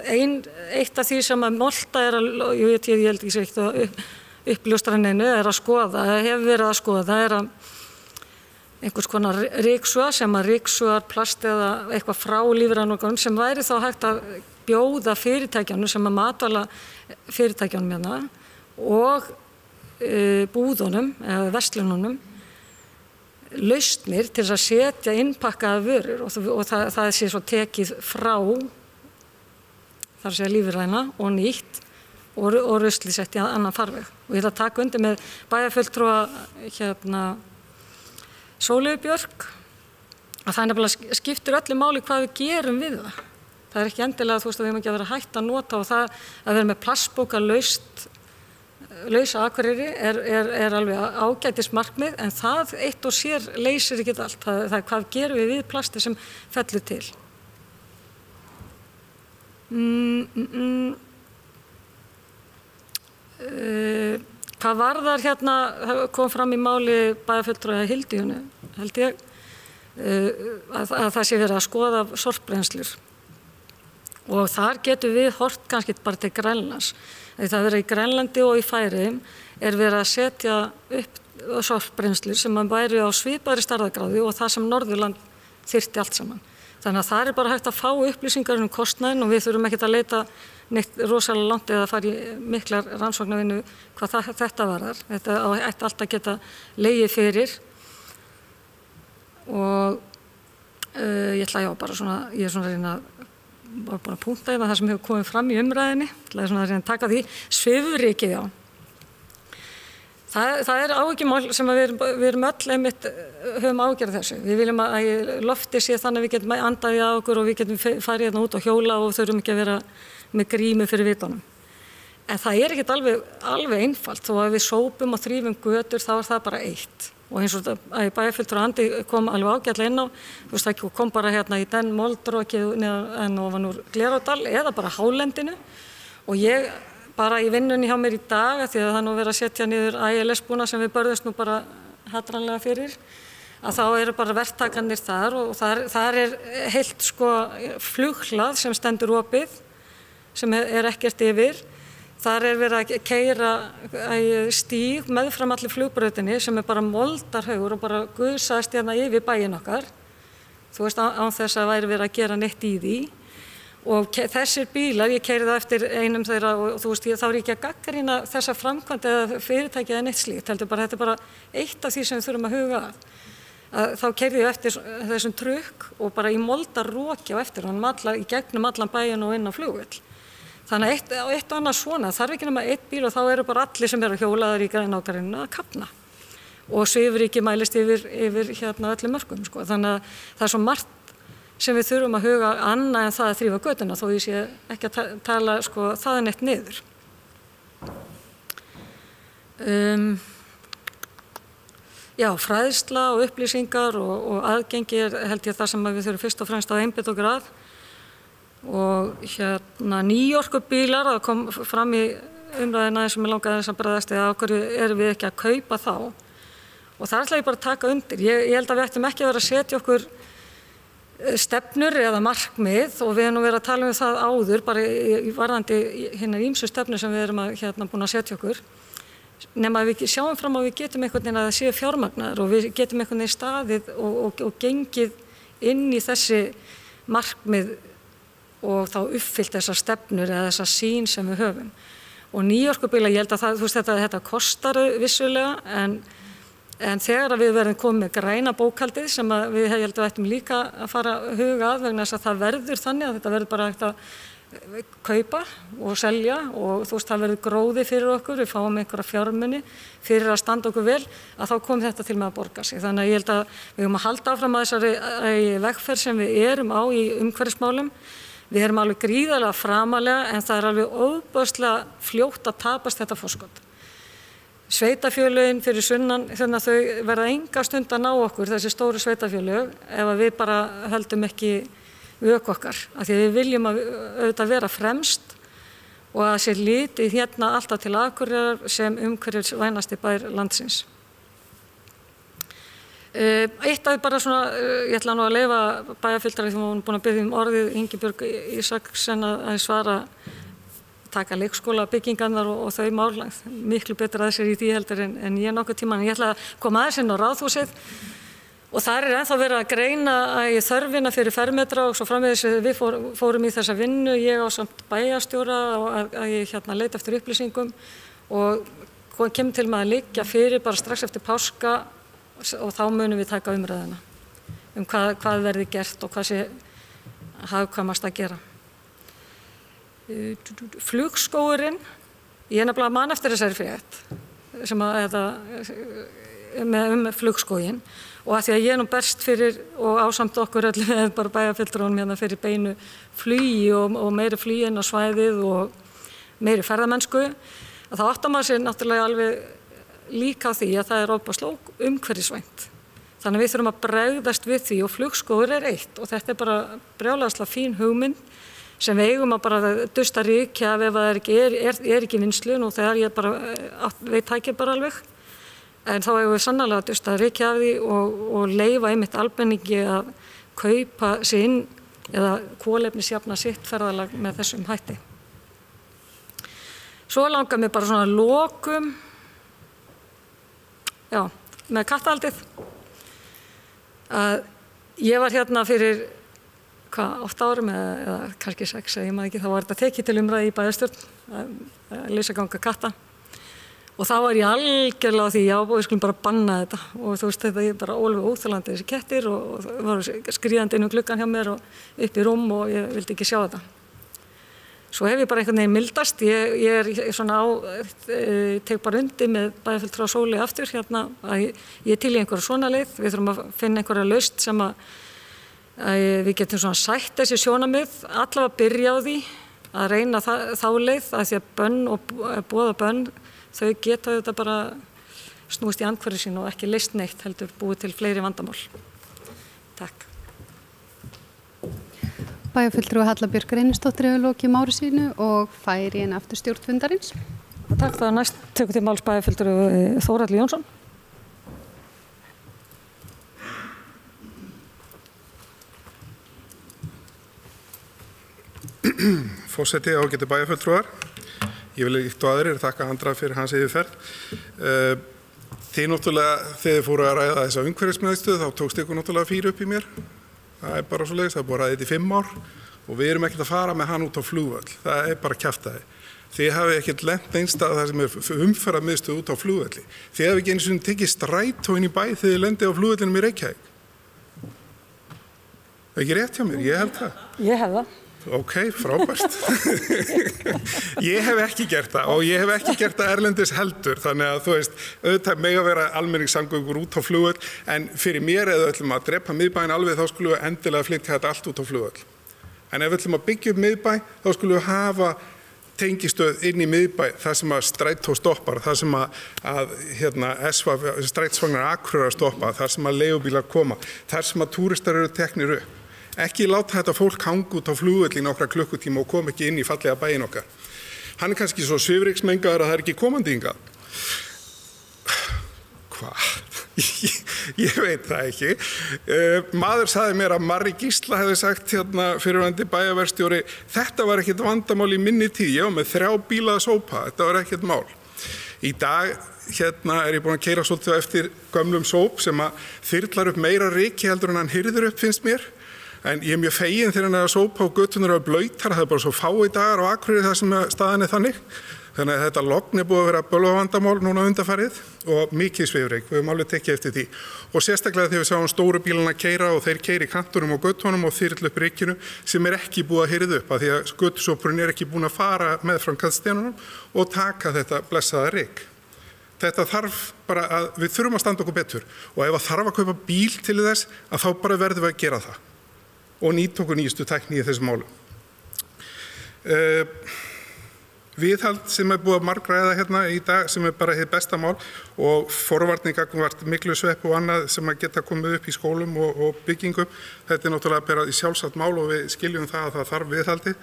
eitt af því sem að Molta ég held ekki svo eitt uppljóstrarninu að skoða, hefur verið að skoða, að einhvers konar ryksuga sem að ryksugar plast eða eitthvað frá lífrænum sem væri þá hægt að bjóða fyrirtækjanum sem að matvæla fyrirtækjanum og búðunum eða verslununum lausnir til að setja innpakkaða vörur og það sé svo tekið frá þar sé lífræna og nýtt og rusli sett í annan farveg. Og ég ætla að taka undir með bæjarfulltrúa Sóleyju Björk að það nefnilega skiptir öllu máli hvað við gerum við það. Það ekki endilega við höfum ekki að vera hætt að nota og það að vera með plastbóka lausa Akureyri alveg ágætis markmið en það eitt og sér leysir ekki allt. Það hvað gerum við plasti sem fellur til. Hvað varðar það kom fram í máli bæjarfulltrúa Hildíunu, held ég, að það sé verið að skoða sorpbrennslur. Og þar getum við hort kannski bara til Grænlands. Það verið í Grænlandi og í Færeyjum verið að setja upp sorpbrennslur sem væri á svipaðri stærðargráðu og það sem Norðurland þyrfti allt saman. Þannig að það bara hægt að fá upplýsingar kostnaðinn og við þurfum ekkert að leita neitt rosalega langt eða fara í miklar rannsóknarvinnu hvað þetta varðar. Þetta ætti alltaf að geta legið fyrir og ég ætla ég er svona að reyna var búin að punkta það sem hefur komið fram í umræðinni. Ég ætla svona að reyna að taka því. Svifrykið, já. Það áhyggjumál sem við erum öll einmitt höfum ágjörð þessu. Við viljum að lofti sé þannig að við getum andaði á okkur og við getum farið út og hjóla og þurfum ekki að vera með grímu fyrir vitunum. En það ekkert alveg einfalt. Þó að við sópum og þrýfum götur þá það bara eitt. Og eins og að bæjarfulltrúi Andi kom alveg ágætlega inn á, það kom bara í den moldrokið en ofan úr Glerárdal eða bara hálendinu og ég bara í vinnunni hjá mér í dag því að það verið að setja niður ILS-búna sem við börðumst bara hatranlega fyrir að þá bara verktakarnir þar og þar heilt flughlað sem stendur opið sem ekkert yfir Þar verið að keyra stíg meðfram allir flugbrautinni sem bara moldarhaugur og bara gusaðist hérna yfir bæinn okkar. Þú veist, án þess að væri verið að gera neitt í því. Og þessir bílar, ég keyrði það eftir einum þeirra og þú veist, þá ekki að gagnrýna þessa framkvæmd eða fyrirtæki eða neitt slíkt. Þetta er bara eitt af því sem við þurfum að huga að. Þá keyrði ég eftir þessum trukk og bara í moldarroki á eftir honum í gegnum allan bæinn og inn á flugvöll. Þannig að eitt og annað svona, þarf ekki nema eitt bíl og þá eru bara allir sem eru hjólaðar í grænákarinu að kafna. Og svifryki mælist yfir öllum mörkum, sko. Þannig að það er svo margt sem við þurfum að huga annað en það að þrífa götuna, þó ég sé ekki að tala, sko, það neitt niður. Já, fræðsla og upplýsingar og aðgengi held ég það sem við þurfum fyrst og fremst að einbeita okkur að. Og nýorkubílar, það kom fram í umræðina sem ég langaði þess að bregðast eða okkur erum við ekki að kaupa þá og það ætla ég bara að taka undir. Ég held að við ættum ekki að vera að setja okkur stefnur eða markmið og við erum verið að tala um það áður bara í varðandi hinnar ýmsu stefnur sem við erum búin að setja okkur nema að við sjáum fram á við getum einhvern veginn að það séu fjármagnaðar og við getum einhvern veginn staðið og gengið inn í þessi markmið og þá uppfyllt þessar stefnur eða þessar sýn sem við höfum. Og nýorkubíla, ég held að það, þú veist, þetta kostar vissulega en þegar við verðum komið með græna bókhaldið sem við heldum ættum líka að fara að huga að vegna þess að það verður þannig að þetta verður bara hægt að kaupa og selja og þú veist, það verður gróði fyrir okkur, við fáum einhverja fjármuni fyrir að standa okkur vel að þá kom þetta til með að borga sig. Þannig að ég held að við höfum að halda áfram að þessari vegferð sem við erum á í umhverfismálum. Við erum alveg gríðarlega framalega en það er alveg óbúðslega fljótt að tapast þetta forskot. Sveitafjölögin fyrir sunnan, þannig að þau verða enga stund að ná okkur, þessi stóru sveitafjölög, ef við bara höldum ekki vök okkar. Af því að við viljum að auðvitað vera fremst og að sé litið hérna alltaf til Akureyrar sem umhverfisvænasti bær landsins. Eitt af því bara svona, ég ætla nú að leyfa bæjarfulltrúa því að hún er búin að biðja orðið Ingibjörg Ísaksen að svara taka leikskólabyggingarnar og þau mál miklu betur að sér í því heldur en ég nokkuð tíma. En ég ætla að koma aðeins inn á Ráðhúsið og þar ennþá verið að greina þörfina fyrir fermetra og svo framvegis við fórum í þessa vinnu, ég á samt bæjarstjóra og að ég leita eftir upplýsingum og kemur til með að liggja fyrir bara strax eftir páska og þá munum við taka umræðina hvað verði gert og hvað sé hagkvæmast að gera. Flugskógurinn, ég nefnilega man eftir þessari frétt sem með flugskóginn og að því að ég nú berst fyrir og ásamt okkur öllum bara bæjarfulltrúum fyrir beinu flugi og meiri flugi inn á svæðið og meiri ferðamennsku að þá áttar maður sér náttúrulega alveg líka á því að það er ofboðslega umhverfisvænt. Þannig að við þurfum að bregðast við því og flugskógur er eitt og þetta er bara brjálæðislega fín hugmynd sem við eigum að bara dusta ryki af ef það er ekki vinslu og þegar ég bara veit tækir bara alveg. En þá eigum við sannarlega að dusta ryki af því og leyfa einmitt almenningi að kaupa sig inn eða kolefnisjafna sitt ferðalag með þessum hætti. Svo langar mér bara svona lokum Já, með kattahaldið. Ég var hérna fyrir 8 árum eða kannski 6, ég maður ekki, þá var þetta tekið til umræði í bæjarstjórn að leysa ganga katta og þá var ég algjörlega á því, já, við skulum bara banna þetta og þú veist, þetta er bara alveg óþolandi þessi kettir og það voru skríðandi inn um gluggann hjá mér og upp í rúm og ég vildi ekki sjá þetta. Svo hef ég bara einhvern veginn mildast, ég er svona tek bara undir með bæjarfulltrúa Sóli aftur hérna, að ég til í einhverja svona leið, við þurfum að finna einhverja lausn sem að við getum svona sætt þessi sjónarmið, allavega byrja á því að reyna þá leið, að því að bönn og boða bönn, þau geta þetta bara snúist í andhverju sín og ekki leyst neitt heldur búið til fleiri vandamál. Takk. Bæjarfulltrúi Halla Björk Reynisdóttir hefur lokið máli sínu og færi inn aftur stjórn fundarins. Takk, það næst tekur til máls bæjarfulltrúi Þórhallur Jónsson. Forseti, ágætu bæjarfulltrúar. ég vil líkt og aðrir þakka Andra fyrir hans yfirferð. Þið náttúrulega, þegar þið fóru að ræða þessa umhverfismiðstöð, þá tókst ykkur náttúrulega 4 upp í mér. Það bara svoleiðis, það búið að ræða þetta í 5 ár og við erum ekkert að fara með hann út á flugvöll. Það bara kjaftaði. Þið hafið ekkert lent einstað þar sem umferðarmiðstöð út á flugvölli. Þið hafið ekki einu sinni tekið strætó inn í bæ þegar þið lendið á flugvöllinum í Reykjavík. Ekki rétt hjá mér, ég held það. Ég hef það. Ok, frábært. Ég hef ekki gert það og ég hef ekki gert það erlendis heldur, þannig að þú veist, auðvitað mega vera almenningssamgöngur út á flugvöll, en fyrir mér eða ætlum að drepa miðbæinn alveg þá skulum við endilega flytja þetta allt út á flugvöll. En ef við ætlum að byggja upp miðbæ, þá skulum við hafa tengistöð inn í miðbæ, það sem að strætó stoppar, það sem að strætisvagnar Akureyrar stoppa, það sem að leigubílar koma, þar sem að túristar eru teknir upp. Ekki láta þetta fólk hanga út á flugvöll í nokkra klukkutíma og koma ekki inn í fallega bæinn okkar. Hann kannski svo svifryksmengaður að það ekki komandi hingað. Hvað? Ég veit það ekki. Maður sagði mér að Marri Gísla hefði sagt fyrirverandi bæjarverkstjóri, þetta var ekkert vandamál í minni tíð, ég var með 3 bíla að sópa, þetta var ekkert mál. Í dag er ég búin að keyra svolítið eftir gömlum sóp sem að þyrlar upp meira ryki heldur en hann hyrðir upp, finnst mér. En ég mjög fegin þegar hann að sópa og götunar á blautar, það bara svo fái dagar á Akureyri þar sem staðan þannig. Þannig að þetta logn búið að vera bölvavandamál núna undanfarið og mikið svifryk, við höfum alveg tekið eftir því. Og sérstaklega þegar við sáum stóru bílana keyra og þeir keyri í kantunum og göttunum og þyrla upp rykinu sem ekki búið að hirða upp, af því að götusópurinn ekki búin að fara með fram kantsteinunum og taka þetta blessaða ryk. Þetta þarf bara að, við þurfum að standa okkur betur og ef það þarf að kaupa bíl til þess, að þá bara verðum við að gera það og nýta okkur nýjustu tækni í þessum málum. Viðhald sem búið að margræða hérna í dag sem bara hið besta mál og forvarning gagnvart myglusvepp og annað sem að geta komið upp í skólum og byggingum. Þetta náttúrulega bara í sjálfsagt mál og við skiljum það að það þarf viðhaldi.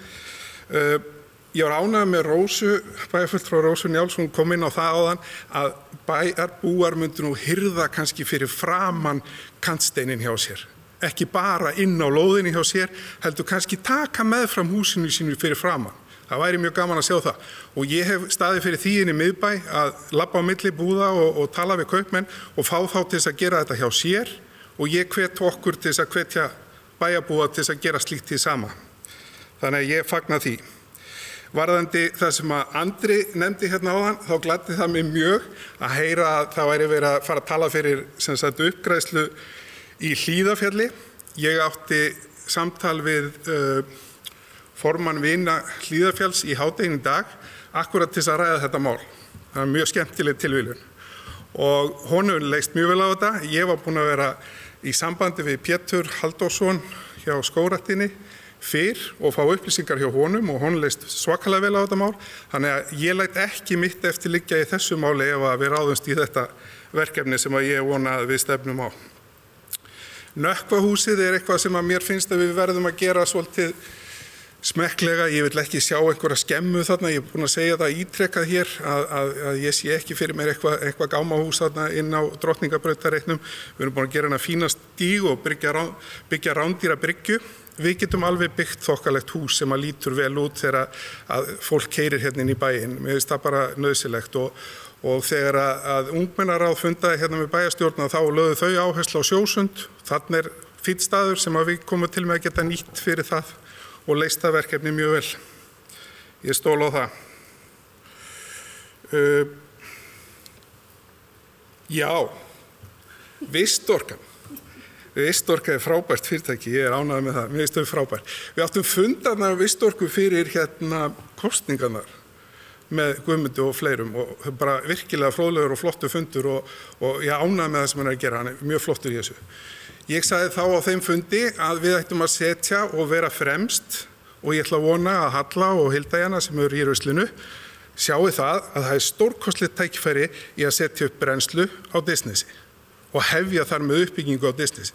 Ég var ánægður með Rósu, bæjarfulltrúa Rósu Njáls, hún kom inn á það áðan að bæjarbúar myndu nú hirða kannski fyrir framan kantsteinin hjá sér. Ekki bara inn á lóðinni hjá sér, heldur kannski taka með fram húsinu sínu fyrir framan. Það væri mjög gaman að sjá það. Og ég hef staðið fyrir því inn í miðbæ að labba á milli búða og tala við kaupmenn og fá þá til þess að gera þetta hjá sér og ég hvet okkur til þess að hvetja bæjarbúa til þess að gera slíkt því sama. Þannig að ég fagna því. Varðandi það sem að Andri nefndi hérna áðan, þá gladdi það mig mjög að heyra að það væri verið að fara að tala fyrir uppgræðslu í Hlíðarfjalli. Ég átti samtal við formann vina Hlíðarfjalls í hádeginu í dag, akkurat til þess að ræða þetta mál. Það er mjög skemmtileg tilviljun. Og honum leist mjög vel á þetta. Ég var búin að vera í sambandi við Pétur Halldórsson hjá Skógræktinni fyrr og fá upplýsingar hjá honum og honum leist svakalega vel á þetta mál. Þannig að ég læt ekki mitt eftir liggja í þessu máli ef að við ráðumst í þetta verkefni sem að ég vona að við stefnum á. Nökkvahúsið er eitthvað sem að mér finnst að við verðum að gera svolítið smekklega. Ég vil ekki sjá einhverja skemmu þarna. Ég er búin að segja það ítrekkað hér að ég sé ekki fyrir mér eitthvað gámahús þarna inn á Drottningabrautarreitnum. Við erum búin að gera hana fína stíg og byggja rándýra bryggju. Við getum alveg byggt þokkalegt hús sem að lítur vel út þegar að fólk keyrir hérna inn í bæinn. Mér finnst það bara nauðsynlegt og þegar að ungmennaráð fundaði hérna með bæjarstjórna þá lögðu þau áherslu á Sjósund. Þarna er fínn staður sem að við komum til með að geta nýtt fyrir það og leyst það verkefni mjög vel. Ég stól á það. Já, Vistorkan. Vistorka er frábært fyrirtæki, ég er ánægður með það, mér finnst þau frábært. Við áttum fundarna Vistorku fyrir kosningarnar með Guðmundi og fleirum og bara virkilega fróðlegur og flottur fundur og ég ánægður með það sem hann er að gera, hann er mjög flottur í þessu. Ég sagði þá á þeim fundi að við ættum að setja og vera fremst og ég ætla að vona að Halla og Hilda Jana sem eru í ruslinu sjáu það að það er stórkostlegt tækifæri í að setja upp brennslu á Disneysi og hefja þar með uppbyggingu á Disneysi.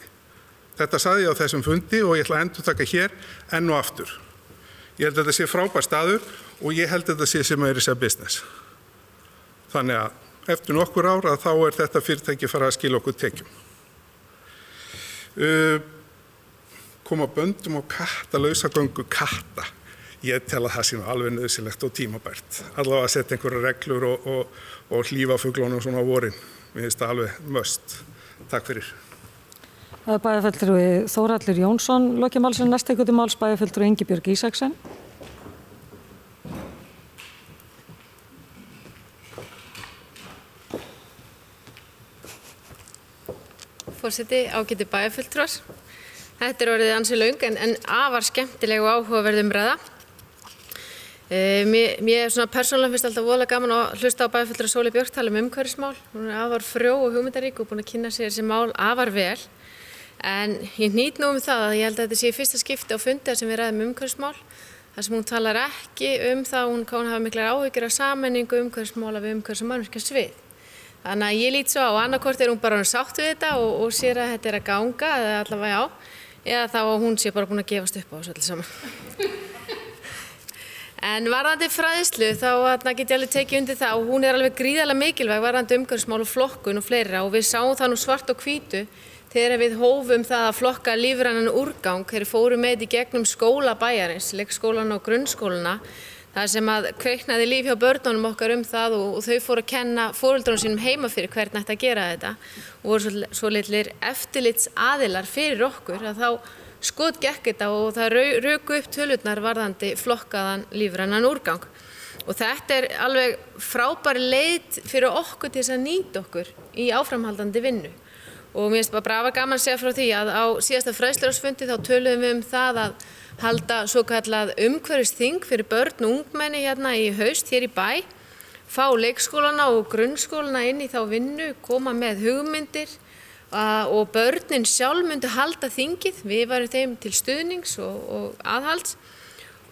Þetta sagði ég á þessum fundi og ég ætla að endurtaka hér enn og aftur. Ég held að þetta sé frábær staður og ég held að þetta sé sem er þess að business. Þannig að eftir nokkur ára þá er þetta fyrirtæki fara að skila okkur tekjum. Koma böndum á katta, lausagöngu katta. ég tel að það sé alveg nauðsynlegt og tímabært. Allavega að setja einhverja reglur og hlífa fuglunum svona á vorin. Mér finnst það alveg must. Takk fyrir. Það er bæjarfulltrúi Þórhallur Jónsson, lokið málsins, næst tekur til máls bæjarfulltrúi Ingibjörg Ísaksen. Forseti, ágætu bæjarfulltrúar. Þetta orðið ansi löng en afar skemmtileg og áhugaverð umræða. Mér svona persónulega finnst alltaf voðalega gaman að hlusta á bæjarfulltrúa Sólu Björk tala umhverfismál. Hún afar frjó og hugmyndarík og búin að kynna sér þessi mál afar vel. En ég hnýt nú það að ég held að þetta sé fyrsta skipti á fundi sem við ræðum umhverfismál. Þar sem hún talar ekki það hún hafa miklar áhyggjur af sameiningu umhverfismála við umhverfis- og mannvirkjasvið. Þannig að ég lít svo á annarkvort hún bara sátt við þetta og sér að þetta að ganga eða allavega já, eða þá að hún sé bara búin að gefast upp á þessu öllu saman. En varðandi fræðslu þá get ég alveg tekið undir það og hún alveg gríðarlega mikilvæg varðandi umhverfismál og flokkun og fleira og við sáum það nú svart og hvítu þegar við hófum það að flokka lífrænan úrgang þegar fórum með í gegnum skóla bæjarins, leikskólana og grunnskólana. Það sem að kveiknaði líf hjá börnunum okkar það og þau fóru að kenna foreldrunum sínum heima fyrir hvernig ætti að gera þetta og voru svo litlir eftirlitsaðilar fyrir okkur að þá skotgekk þetta og það röku upp tölurnar varðandi flokkaðan lífrænan úrgang. Og þetta alveg frábær leið fyrir okkur til þess að nýta okkur í áframhaldandi vinnu. Og mér finnst bara gaman að segja frá því að á síðasta fræðsluráðsfundi þá töluðum við það að halda svo kallað umhverfisþing fyrir börn og ungmenni hérna í haust hér í bæ, fá leikskólana og grunnskólana inn í þá vinnu, koma með hugmyndir og börnin sjálf myndu halda þingið, við varum þeim til stuðnings og aðhalds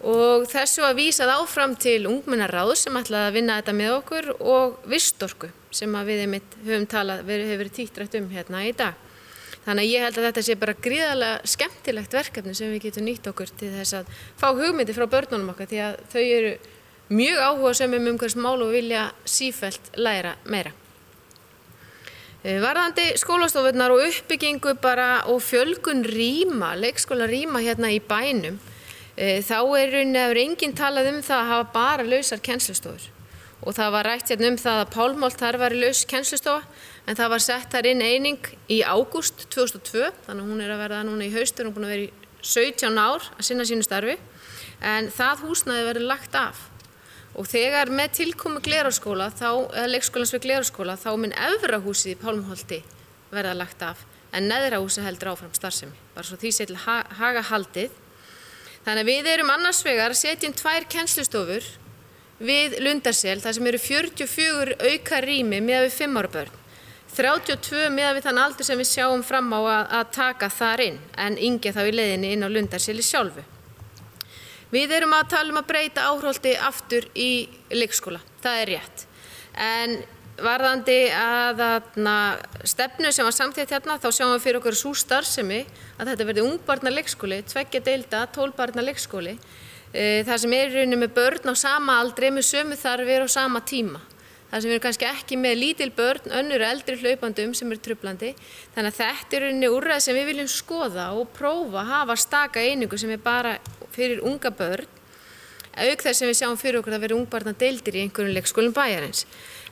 og þessu að vísað áfram til ungmennaráðs sem ætlaði að vinna þetta með okkur og vistorku sem að við höfum talað, hefur verið títtrætt hérna í dag. Þannig að ég held að þetta sé bara gríðarlega skemmtilegt verkefni sem við getum nýtt okkur til þess að fá hugmyndir frá börnunum okkar því að þau eru mjög áhugasöm umhverfismál og vilja sífellt læra meira. Varðandi skólastofurnar og uppbyggingu bara og fjölgun rýma, leikskólarýma hérna í bænum, þá hefur enginn talað það að hafa bara lausar kennslustofur. Og það var rætt hérna það að Pálmholt þar var laus kennslustofa en það var sett þar inn eining í ágúst 2002, þannig að hún að verða núna í haust, hún er búin að vera í 17 ár að sinna sínu starfi, en það húsnæði verður lagt af. Og þegar með tilkomu Glerárskóla, leikskólans við Glerárskóla, þá mun efra húsið í Pálmholti verða lagt af, en neðra húsið heldur áfram starfsemi, bara svo því sé til haga haldið. Þannig að við erum annars vegar að setja inn 2 kennslustofur við Lundarsel, þar sem eru 44 auka rými miðað við 5 ára börn. 32 miðað við þann aldur sem við sjáum fram á að taka þar inn, en yngja þá í leiðinni inn á Lundarseli sjálfu. Við erum að tala að breyta Árholti aftur í leikskóla, það er rétt. En varðandi að stefnu sem var samþykkt hérna, þá sjáum við fyrir okkur sú starfsemi að þetta verði ungbarna leikskóli, 2 deilda, 12 barna leikskóli, það sem er í rauninni með börn á sama aldri með sömu þarfir á sama tíma. Það sem eru kannski ekki með lítil börn, önnur eldri hlaupandum sem eru trublandi. Þannig að þetta er í rauninni úrræði sem við viljum skoða og prófa að hafa staka einingu sem er bara fyrir unga börn, auk þess sem við sjáum fyrir okkur að vera ungbarna deildir í einhverjum leikskólum bæjarins.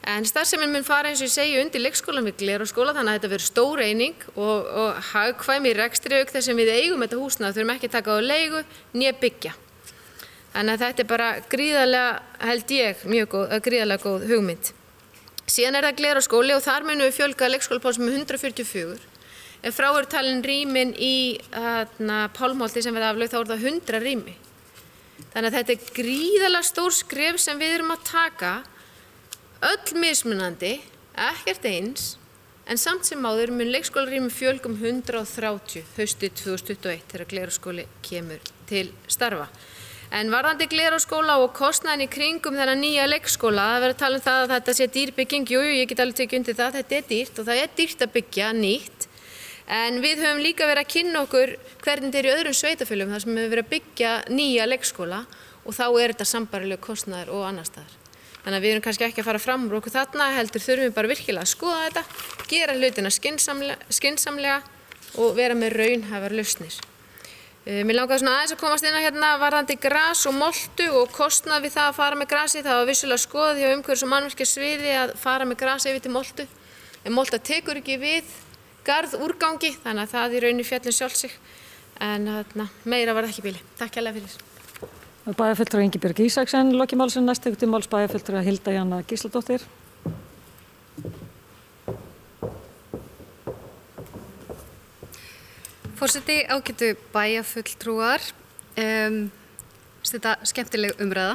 En starfsemin mun fara eins og ég segi undir leikskólan við Glerárskóla, þannig að þetta verður stór eining og hagkvæm í rekstri auk þess sem við eigum þetta húsnæði, þurfum ekki að taka á leigu né byggja. Þannig að þetta er bara gríðarlega, held ég, gríðarlega góð hugmynd. Síðan er það Glerárskóli og þar munum við fjölga leikskólaplássum 144. Ef frá eru talin rýmin í Pálmholti sem verða aflögð, þá er það 100 rými. Þannig að þetta er gríðarlega stór skref sem við erum að taka, öll mismunandi, ekkert eins, en samt sem áður mun leikskólarými fjölgum 130 haustið 2021 þegar Glerárskóli kemur til starfa. En varðandi Glerárskóla og kostnaðin í kringum þennan nýja leikskóla, það verður að tala það að þetta sé dýr bygging, jú, ég get alveg tekið undir það, þetta er dýrt og það er dýrt að byggja nýtt. En við höfum líka verið að kynna okkur hvernig þetta er í öðrum sveitafélögum þar sem við höfum verið að byggja nýja leikskóla og þá er þetta sambærileg kostnaður og annar staðar. Þannig að við erum kannski ekki að fara fram úr okkur þarna, heldur þurfum við bara virkilega að skoða þetta, gera hlutina skynsamlega og vera með raunhæfar lausnir. Mér langaði svona aðeins að komast inn á hérna varðandi gras og moltu og kostnað við það að fara með grasi. Það var vissulega skoðað hjá umhverfis- og mannvirkjasviði að fara með grasi yfir til moltu. En molta tekur ekki við garðúrgangi, þannig að það í rauninni fjallin sjálf sig. En meira var það ekki bíli. Takk hérlega fyrir. Bæjarfulltrúi Ingibjörg Ísaksen lokið málsins, næst tekur til máls bæjarfulltrúi Hilda Jana Gísladóttir. Forseti, ágætu bæjarfulltrúar, þetta skemmtileg umræða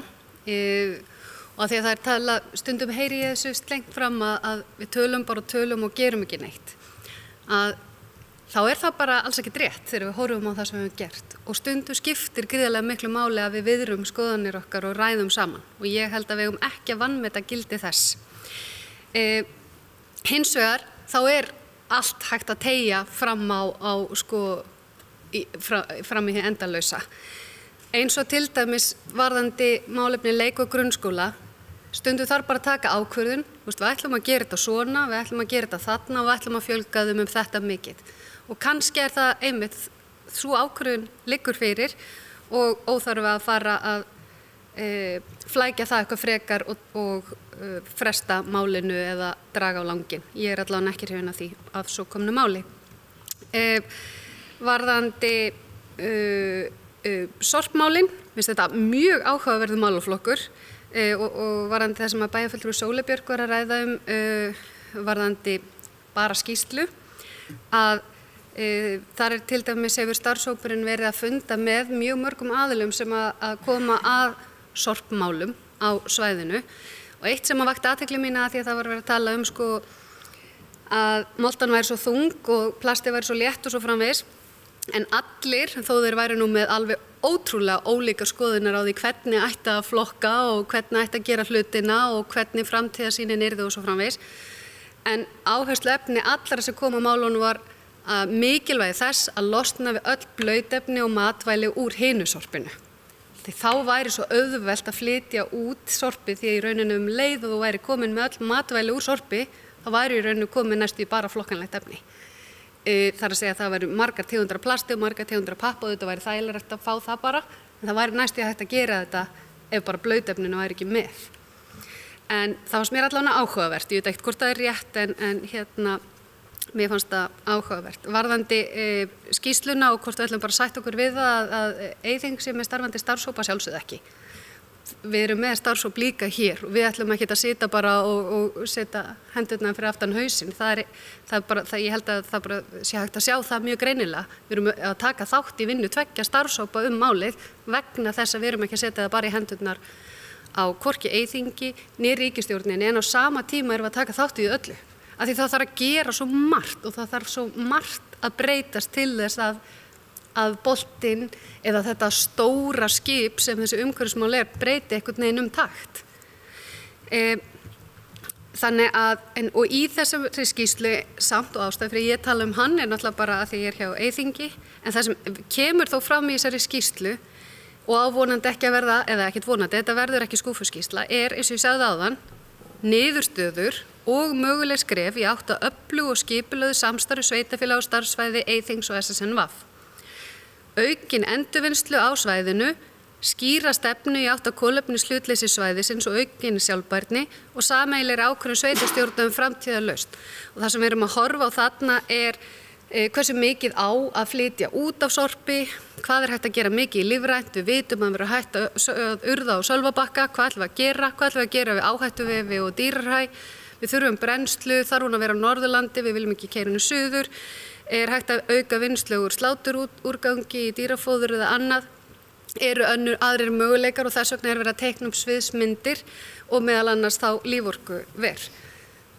og því að það er tala, stundum heyri ég þessu slengt fram að við tölum og gerum ekki neitt. Að þá er það bara alls ekki rétt þegar við horfum á það sem við höfum gert og stundum skiptir gríðarlega miklu máli að við viðrum skoðanir okkar og ræðum saman og ég held að við höfum ekki að vanmeta gildi þess. Hins vegar þá er allt hægt að teygja fram fram í endalausa. Eins og til dæmis varðandi málefni leik- og grunnskóla, stundum þarf bara að taka ákvörðun, við ætlum að gera þetta svona, við ætlum að gera þetta þarna og við ætlum að fjölga þeim þetta mikið. Og kannski er það einmitt, svo ákvörðun liggur fyrir og óþarf að fara að flækja það eitthvað frekar og fresta málinu eða draga á langinn. Ég er allavega ekki hrifin af því af svo komnu máli. Varðandi sorpmálin, finnst þetta mjög áhugaverður málaflokkur og varðandi það sem að bæjarfulltrúi Sóley Björk var að ræða varðandi bara skýrslu að þar til dæmis hefur starfshópurinn verið að funda með mjög mörgum aðilum sem að koma að sorpmálum á svæðinu og eitt sem að vakti athygli mína að því að það var verið að tala að moltan væri svo þung og plasti væri svo létt og svo framvegis en allir, þó þeir væri nú með alveg ótrúlega ólíkar skoðunar á því hvernig ætti að flokka og hvernig ætti að gera hlutina og hvernig framtíðarsýnin yrði og svo framvegis en áhersluefni allra sem kom á málunum var að mikilvægi þess að losna við öll blautefni og matvæli úr hinu sorpinu. Því þá væri svo auðvelt að flytja út sorpi því að í rauninu leið og þú væri komin með öll matvæli úr sorpi, þá væri í rauninu komin næstu í bara flokkanlegt efni. Það er að segja að það væri margar tegundar af plasti og margar tegundar af pappa og þetta væri þægilegt að fá það bara, en það væri næstu hægt að gera þetta ef bara blautefninu væri ekki með. En það fannst mér allavega áhugavert, ég veit ekkert hvort það er rétt en mér fannst það áhugavert. Varðandi skýrsluna og hvort við ætlum bara að sætta okkur við að Eyþing sé með starfandi starfshópa sjálfsögðu ekki. Við erum með starfshóp líka hér og við ætlum ekki að sitja bara og setja hendurna fyrir aftan hausinn. Ég held að það bara sé hægt að sjá það mjög greinilega. Við erum að taka þátt í vinnu 2 starfshópa málið vegna þess að við erum ekki að setja það bara í hendurnar á hvorki Eyþingi né ríkisstjórninni en á sama tíma erum við að taka þátt í öllu. Af því það þarf að gera svo margt og það þarf svo margt að breytast til þess að boltinn eða þetta stóra skip sem þessi umhverfismál breyti einhvern veginn takt. Þannig og í þessari skýrslu samt og ástæð fyrir ég tala hann náttúrulega bara að því ég hjá Eyþingi en það sem kemur þó fram í þessari skýrslu og ávonandi ekki að verða, eða ekkert vonandi, þetta verður ekki skúfuskýrsla, eins og ég sagði áðan, niðurstöður og möguleg skref í átt að öflugu og skipulögðu samstarfi sveitarfélaga og starfssvæði Eyþings og SSNV. Aukin endurvinnslu á svæðinu, skýra stefnu í átt að kolefnishlutleysi svæðisins og aukin sjálfbærni og sameiginlegri ákvörðun sveitarstjórna framtíðarlausn. Og það sem við erum að horfa á þarna hversu mikið á að flytja út af sorpi, hvað hægt að gera mikið í lífrænt, við vitum að við erum hægt að urða á Sölvabakka, hvað ætlum við að gera við áhættuvefi og dýrarhæ, við þurfum brennslu, þarf hún að vera á Norðurlandi, við viljum ekki keyra henni suður, hægt að auka vinnslu úr sláturúrgangi í dýrafóður eða annað, eru aðrir möguleikar og þess vegna verið að teikna upp sviðsmyndir og meðal annars þá líforkuver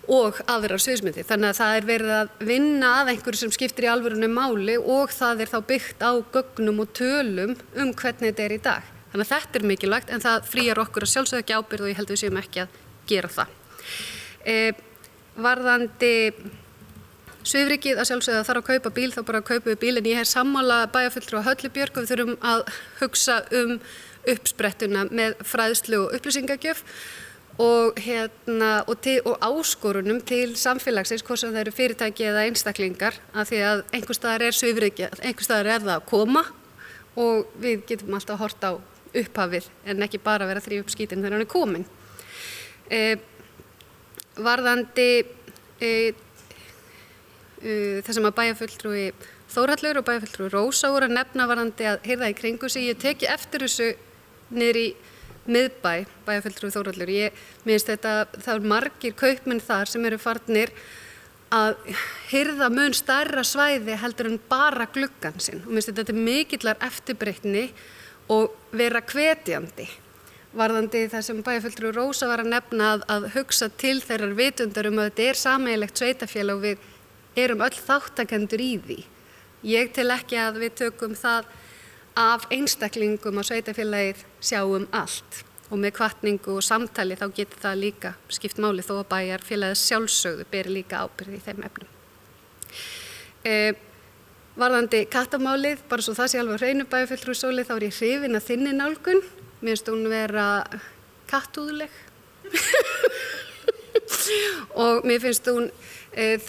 og aðrar sviðsmyndir. Þannig að það verið að vinna að einhverju sem skiptir í alvörunni máli og það þá byggt á gögnum og tölum hvernig þetta í dag. Þannig að þetta mikilvægt en það fríar okkur að sjálfsögðu ekki ábyrgð og ég held við séum ekki að gera það. Varðandi svifrykið að sjálfsögðu að þarf að kaupa bíl, þá bara að kaupa við bíl en ég hef sammála bæjarfulltrúa Höllu Björk og við þurfum að hugsa uppsprettuna með fræðslu og upplýsingagjöf og áskorunum til samfélagsins, hvort sem það eru fyrirtæki eða einstaklingar, af því að einhvers staðar svifrykið, einhvers staðar það að koma og við getum alltaf hort á upphafið en ekki bara vera að þrífa upp skítinn þegar hann er kominn. Varðandi það sem að bæjarfulltrúi Þórhallur og bæjarfulltrúi Rósa voru að nefna varðandi að hirða í kringu sig. Ég teki eftir þessu niður í miðbæ, bæjarfulltrúi Þórhallur. Mér finnst þetta, það eru margir kaupmenn þar sem eru farnir að hirða mun stærra svæði heldur en bara gluggann sinn. Og mér finnst þetta mikillar eftirbreytni og vera hvetjandi. Varðandi það sem bæjarfulltrúi Rósa var að nefna að hugsa til þeirrar vitundar að þetta er sameiginlegt sveitarfélag og við erum öll þáttakendur í því. Ég tel ekki að við tökum það af einstaklingum að sveitarfélagið sjáum allt og með hvatningu og samtali þá getur það líka skipt máli þó að bæjarfélagið sjálfsögðu beri líka ábyrgð í þeim efnum. Varðandi kattamálið, bara svo það sé alveg hreinu bæjarfulltrúi Sóli, þá er ég hrifin að þinni nálgun. Mér finnst hún vera kattúðleg og mér finnst hún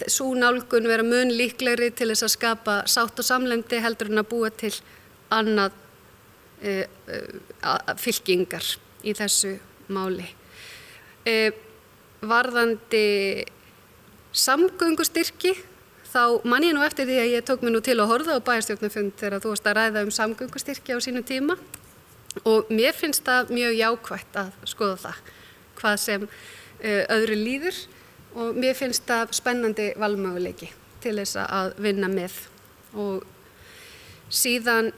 sú nálgun vera mun líklegri til þess að skapa sátt og samlemdi heldur en að búa til annað fylkingar í þessu máli. Varðandi samgöngustyrki, þá man ég nú eftir því að ég tók mig nú til að horfa á bæjarstjórnarfund þegar þú varst að ræða samgöngustyrki á sínum tíma og mér finnst það mjög jákvætt að skoða það, hvað sem öðru líður og mér finnst það spennandi valmöguleiki til þess að vinna með og síðan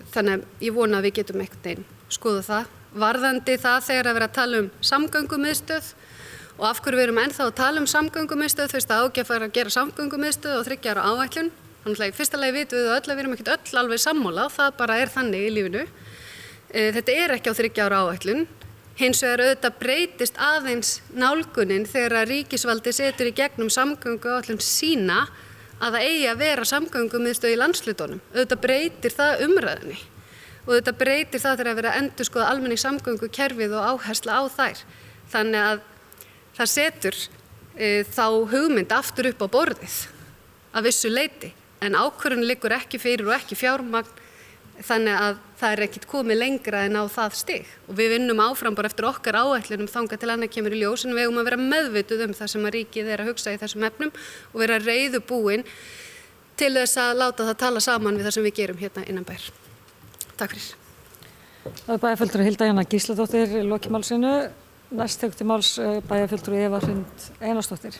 þannig að ég vona að við getum einhvern veginn skoða það. Varðandi það þegar að vera að tala samgöngumiðstöð og af hverju við erum ennþá að tala samgöngumiðstöð, þú veist að ágætt fara að gera samgöngumiðstöð og 3 ára áætlun. Þannig að í fyrsta lagi vitum við öll að við erum ekkert öll alveg sammála, það bara er þannig í lífinu. Þetta er ekki á 3 ára áætlun. Hins vegar auðvitað breytist aðeins nálgunin þegar ríkisvaldi setur í gegnum samgönguáætlun sína að það eigi að vera samgöngumiðstöð í landshlutunum. Auðvitað breytir það umræðunni og auðvitað breytir það þegar að vera að endurskoða almenningssamgöngukerfið og áhersla á þær. Þannig að það setur þá hugmynd aftur upp á borðið að vissu leyti en ákvörðun liggur ekki fyrir og ekki fjármagn. Þannig að það er ekkert komið lengra en á það stig og við vinnum áfram bara eftir okkar áætlunum þangað til annað kemur í ljós en við eigum að vera meðvituð það sem að ríkið er að hugsa í þessum efnum og vera reiðubúin til þess að láta það tala saman við það sem við gerum hérna innan bæjar. Takk fyrir. Það er bæjarfulltrúi Hilda Jana Gísladóttir í lokimálsinu. Næst tekur til máls bæjarfulltrúi Eva Hrund Einarsdóttir.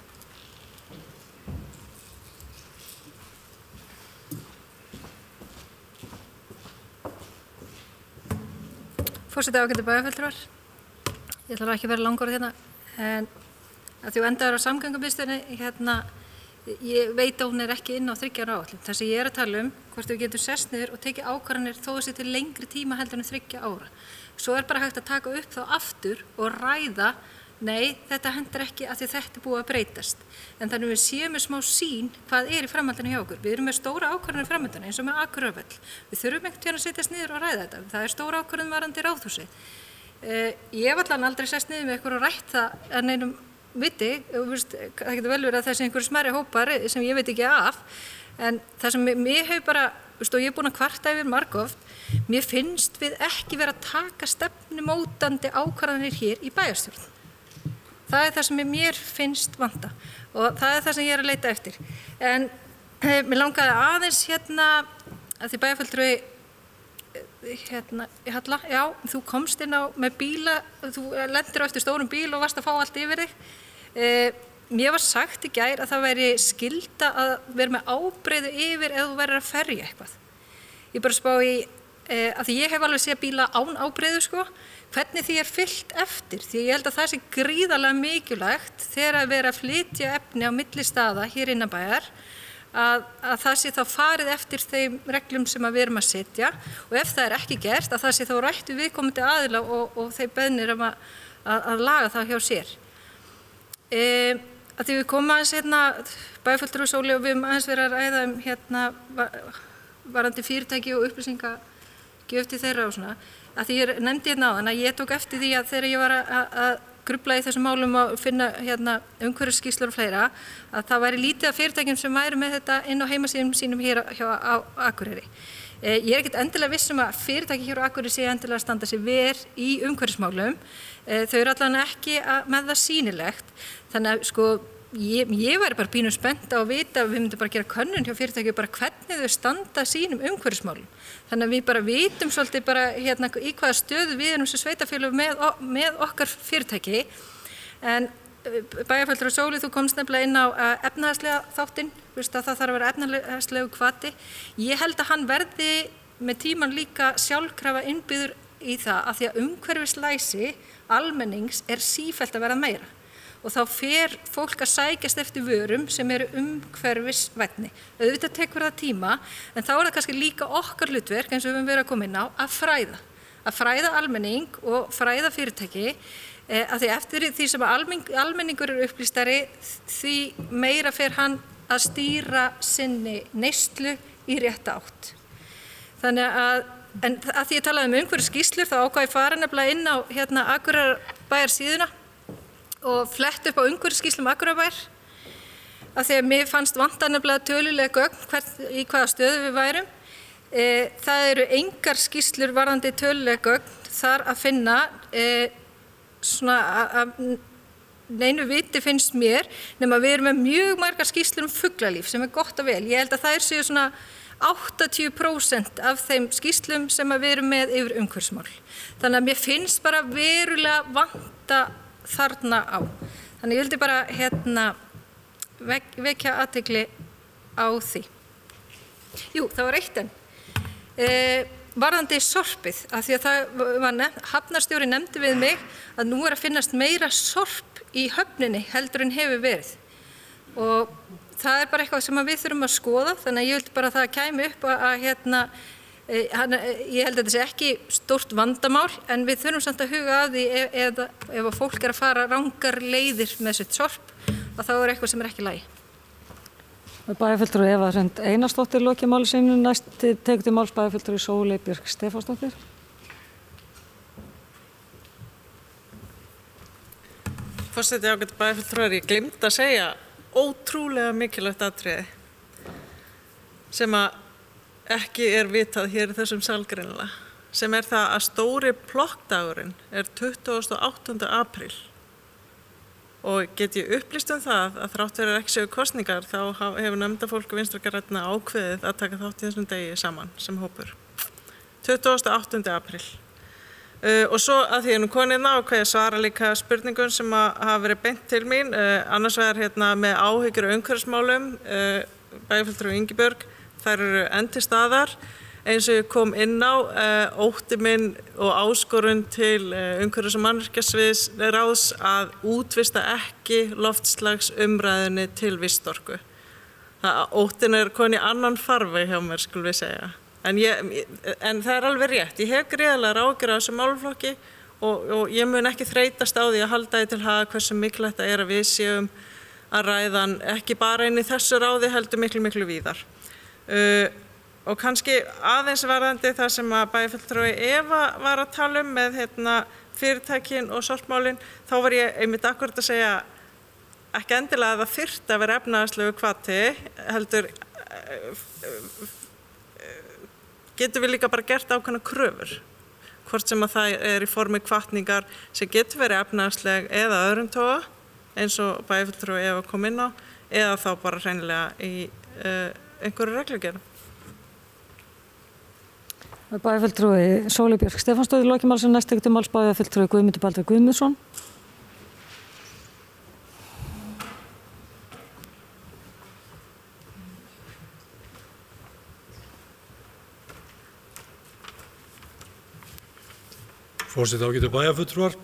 Forseti ágætu bæjarfulltrúar. Ég ætla ekki að vera langur hérna en að því endaður á samgöngumiðstöðinni hérna ég veit að hún er ekki inn á 3 ára áætlun. Það sem ég er að tala hvort við getum sest niður og tekið ákvarðanir þó að sé til lengri tíma heldur en 3 ára. Svo er bara hægt að taka upp þá aftur og ræða nei, þetta hendur ekki af því þetta er búið að breytast. En þannig við séum með smá sýn hvað er í framhaldinu hjá okkur. Við erum með stóra ákvarðanir í framhaldinu eins og með Akureyrarvöll. Við þurfum einhvern tímann að setjast niður og ræða þetta. Það er stóra ákvarðan varðandi Ráðhúsið. Ég hef allan aldrei sest niður með ykkur og rætt það að neinum viti. Það getur vel verið að þessi einhverju smærri hópar sem ég veit ekki af. En það sem mér hefur bara, og ég er búin að kvarta yfir margoft, mér finnst við ekki vera að taka stefnumótandi ákvarðanir hér í bæjarstjórn. Það er það sem mér finnst vanta og það er það sem ég er að leita eftir. En mér langaði aðeins hérna, að því bæjarfulltrúi Halla, já, þú komst inn á með bíla, þú lendir á eftir stórum bíl og varst að fá allt yfir þig. Mér var sagt í gær að það væri skylda að vera með ábreiðu yfir ef þú verður að ferja eitthvað. Ég bara spá í, að því ég hef alveg séð bíla án ábreiðu sko, hvernig því er fyllt eftir, því ég held að það sé gríðarlega mikilvægt þegar að vera að flytja efni á milli staða hér innan bæjar, að það sé þá farið eftir þeim reglum sem við erum að setja og ef það er ekki gert, að það sé þá rætt við viðkomandi aðila og þeir beðnir að laga það hjá sér. Að því við komum aðeins hérna, bæjarfulltrúi Sóli og við höfum aðeins verið að ræða hérna varðandi fyrirtæki og upplýsingagjöf til þeirra og svona, að því ég nefndi hérna áðan að ég tók eftir því að þegar ég var að grufla í þessum málum og finna umhverfisskýrslur og fleira, að það væri lítið af fyrirtækjum sem væri með þetta inn á heimasíðum sínum hér á Akureyri. Ég er ekkert endilega viss að fyrirtæki hér á Akureyri sé endilega að standa sig vel í umhverfismálum. Þau eru allan ekki með það sýnilegt. Þannig að ég væri bara pínu spennt á að vita að við myndum bara gera könnun hjá fyrirtæki bara hvernig þau standa sínum umhverfismálum. Þannig að við bara vitum svolítið bara í hvaða stöðu við erum sem sveitarfélög með okkar fyrirtæki. En bæjarfulltrúi Sóley, þú komst nefnilega inn á efnahagslega þáttinn, að það þarf að vera efnahagslegu hvati. Ég held að hann verði með tíman líka sjálfkrafa innbyggður í það að því að umhverfislæsi almennings er sífellt að vera meira. Og þá fer fólk að sækjast eftir vörum sem eru umhverfisvænni. Auðvitað tekur það tíma, en þá er það kannski líka okkar hlutverk, eins og við höfum verið að koma inn á, að fræða almenning og fræða fyrirtæki, af því eftir því sem almenningur eru upplýstari, því meira fer hann að stýra sinni neyslu í rétta átt. Þannig en að því ég talaði umhverfisskýrslur, þá ákvað ég fara nefnilega inn á Akureyrarbæjar síðuna og flett upp á umhverfisskýrslum Akureyrarbæjar, af því að mér fannst vanta nefnilega tölulega gögn í hvaða stöðu við værum. Það eru engar skýrslur varðandi tölulega gögn þar að finna neinu viti finnst mér, nema við erum með mjög margar skýrslur fuglalíf sem gott og vel. Ég held að þær séu 80% af þeim skýrslum sem við erum með yfir umhverfismál. Þannig að mér finnst bara verulega vanta þarna á. Þannig ég vildi bara vekja athygli á því. Jú, það var eitt enn. Varðandi sorpið, af því að það var hafnarstjóri nefndi við mig að nú að finnast meira sorp í höfninni heldur en hefur verið. Og það er bara eitthvað sem við þurfum að skoða, þannig að ég vildi bara að það kæmi upp að ég held að þetta sé ekki stórt vandamál, en við þurfum samt að huga að því ef fólk er að fara rangar leiðir með sitt sorp, að þá er eitthvað sem er ekki í lagi. Bæjarfulltrúi Eva Hrund Einarsdóttir lokið máli sínu, næst tekur til máls bæjarfulltrúi Sóley Björk Stefánsdóttir. Forseti, ágætu bæjarfulltrúar, ég gleymdi að segja ótrúlega mikilvægt atriði sem að ekki er vitað hér í þessum sal greinilega, sem er það að stóri plokkdagurinn er 28. apríl. Og get ég upplýst það að þrátt fyrir ekki séu kosningar, þá hefur nefndafólk og Vinstri grænna ákveðið að taka þátt í þessum degi saman sem hópur. 28. apríl. Og svo að því nú konið ákveðið svara líka spurningum sem hafa verið beint til mín, annars vegar með áhyggjur og umhverfismálum, bæjarfulltrúi Ingibjörg, þær eru enn til staðar. Eins og ég kom inn á, ótti minn og áskorun til umhverfis- og mannvirkjasviðs ráðs að útvista ekki loftslagsumræðunni til vistorku. Óttin er komin í annan farveg hjá mér, skulum við segja. En það er alveg rétt. Ég hef gríðarlega áhyggjur af þessum málaflokki og ég mun ekki þreytast á því að halda því til haga hversu mikilvægt það er að við séum að ræðan ekki bara inn í þessu ráði heldur miklu víðar. Og kannski aðeins varðandi það sem að bæjarfulltrúi Eva var að tala með fyrirtækin og sorpmálin, þá var ég einmitt akkurat að segja ekki endilega að það þyrfti að vera efnahagslegu hvati, heldur getum við líka bara gert ákveðnar kröfur, hvort sem að það er í formi hvatningar sem getur verið efnahagsleg eða öðrum toga, eins og bæjarfulltrúi Eva kom inn á, eða þá bara hreinlega í einhverju reglugerð. Bæjarfulltrúi Sóley Björk Stefánsdóttir lokið máli sínu, næst tekur til máls bæjarfulltrúi Guðmundur Baldvin Guðmundsson. Forseti, ágætu bæjarfulltrúar,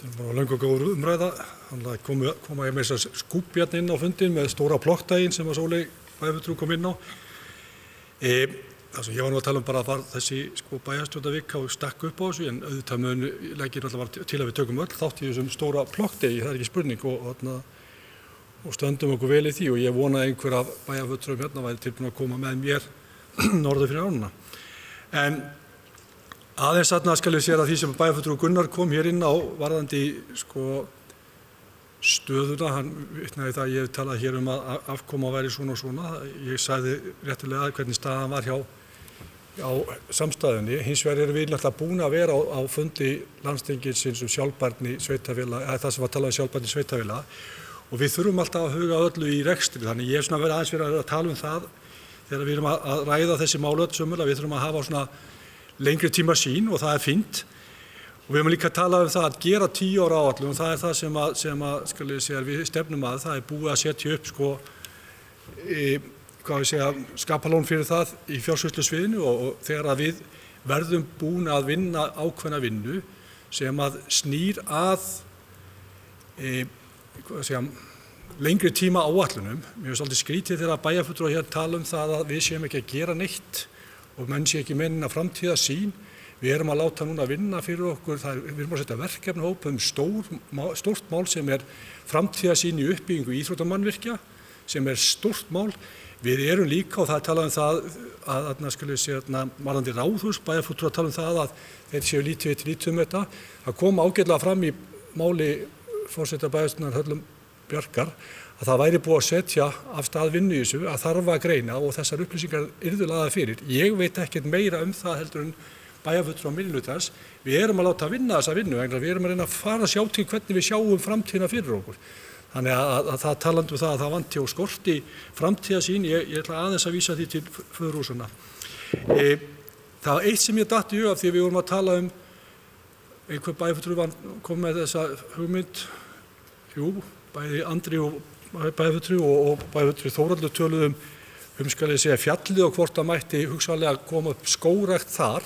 þetta bara löngu góð umræða. Þannig að koma ég með þess að skúp hérna inn á fundin með stóra plokkdaginn sem að Sóley bæjarfulltrúi kom inn á. Það sem ég var nú að tala bara að þessi bæjarstjórnarvika og stakk upp á þessu, en auðvitað leggir alltaf til að við tökum öll þátt í þessum stóra plokkdegi, það er ekki spurning, og stöndum okkur vel í því, og ég vona að einhver af bæjarfulltrúum hérna væri tilbúin að koma með mér norður fyrir ánuna. En aðeins þarna skal ég sér að því sem bæjarfulltrúi Gunnar kom hér inn á varðandi stöðuna. Hann vitnaði það að ég talaði hér að afkoma væri svona og svona. Ég sagði réttilega hvernig staðan var hjá á samstæðunni. Hins vegar erum við náttúrulega búin að vera á fundi landsþingsins sjálfbærni sveitafélaga, eða það sem var talað sjálfbærni sveitafélaga, og við þurfum alltaf að huga öllu í rekstri. Þannig ég hef verið aðeins verið að tala það þegar við erum að ræða þessi mál öll sömulega. Við þurfum að hafa svona lengri tíma sín og það fínt. Og við höfum líka talað það að gera 10 ára áætlun, og það það sem við stefnum að. Það búið að setja upp skapalón fyrir það í fjársýslusviðinu, og þegar að við verðum búin að vinna ákveðna vinnu sem að snýr að lengri tíma áætlunum. Mér finnst svolítið skrítið þegar bæjarfulltrúar hér tala það að við séum ekki að gera neitt og menn sé ekki menna framtíðarsýn. Við erum að láta núna vinna fyrir okkur, við erum að setja verkefnahóp stórt mál sem framtíðarsýn í uppbyggingu íþróttamannvirkja, sem stórt mál. Við erum líka, og það talað það að varðandi ráðhús, bæjarfulltrúar tala það að þeir séu lítið þetta. Það kom ágætlega fram í máli forseta bæjarstjórnar Höllum Bjarkar að það væri búið að setja af stað vinnu í þessu, að þarf að greina og þessar upplýsingar yrðu lagðar fyrir. Ég veit ekkert meira það heldur en bæjarfulltrúar minnihlutans. Við erum að láta vinna þessa vinnu, við erum að reyna að fara að sjá til hvernig við sjáum framtíðina fyrir okkur. Þannig að það talandi það að það vanti og skorti framtíðarsýn. Ég ætla aðeins að vísa því til föðurhúsanna. Það var eitt sem ég datt í hug af því við vorum að tala einhver bæjarfulltrúi kom með þessa hugmynd. Bæði Andri og bæjarfulltrúi og bæjarfulltrúi Þórhallur töluðu fjallið og hvort það mætti hugsanlega koma upp skógrækt þar.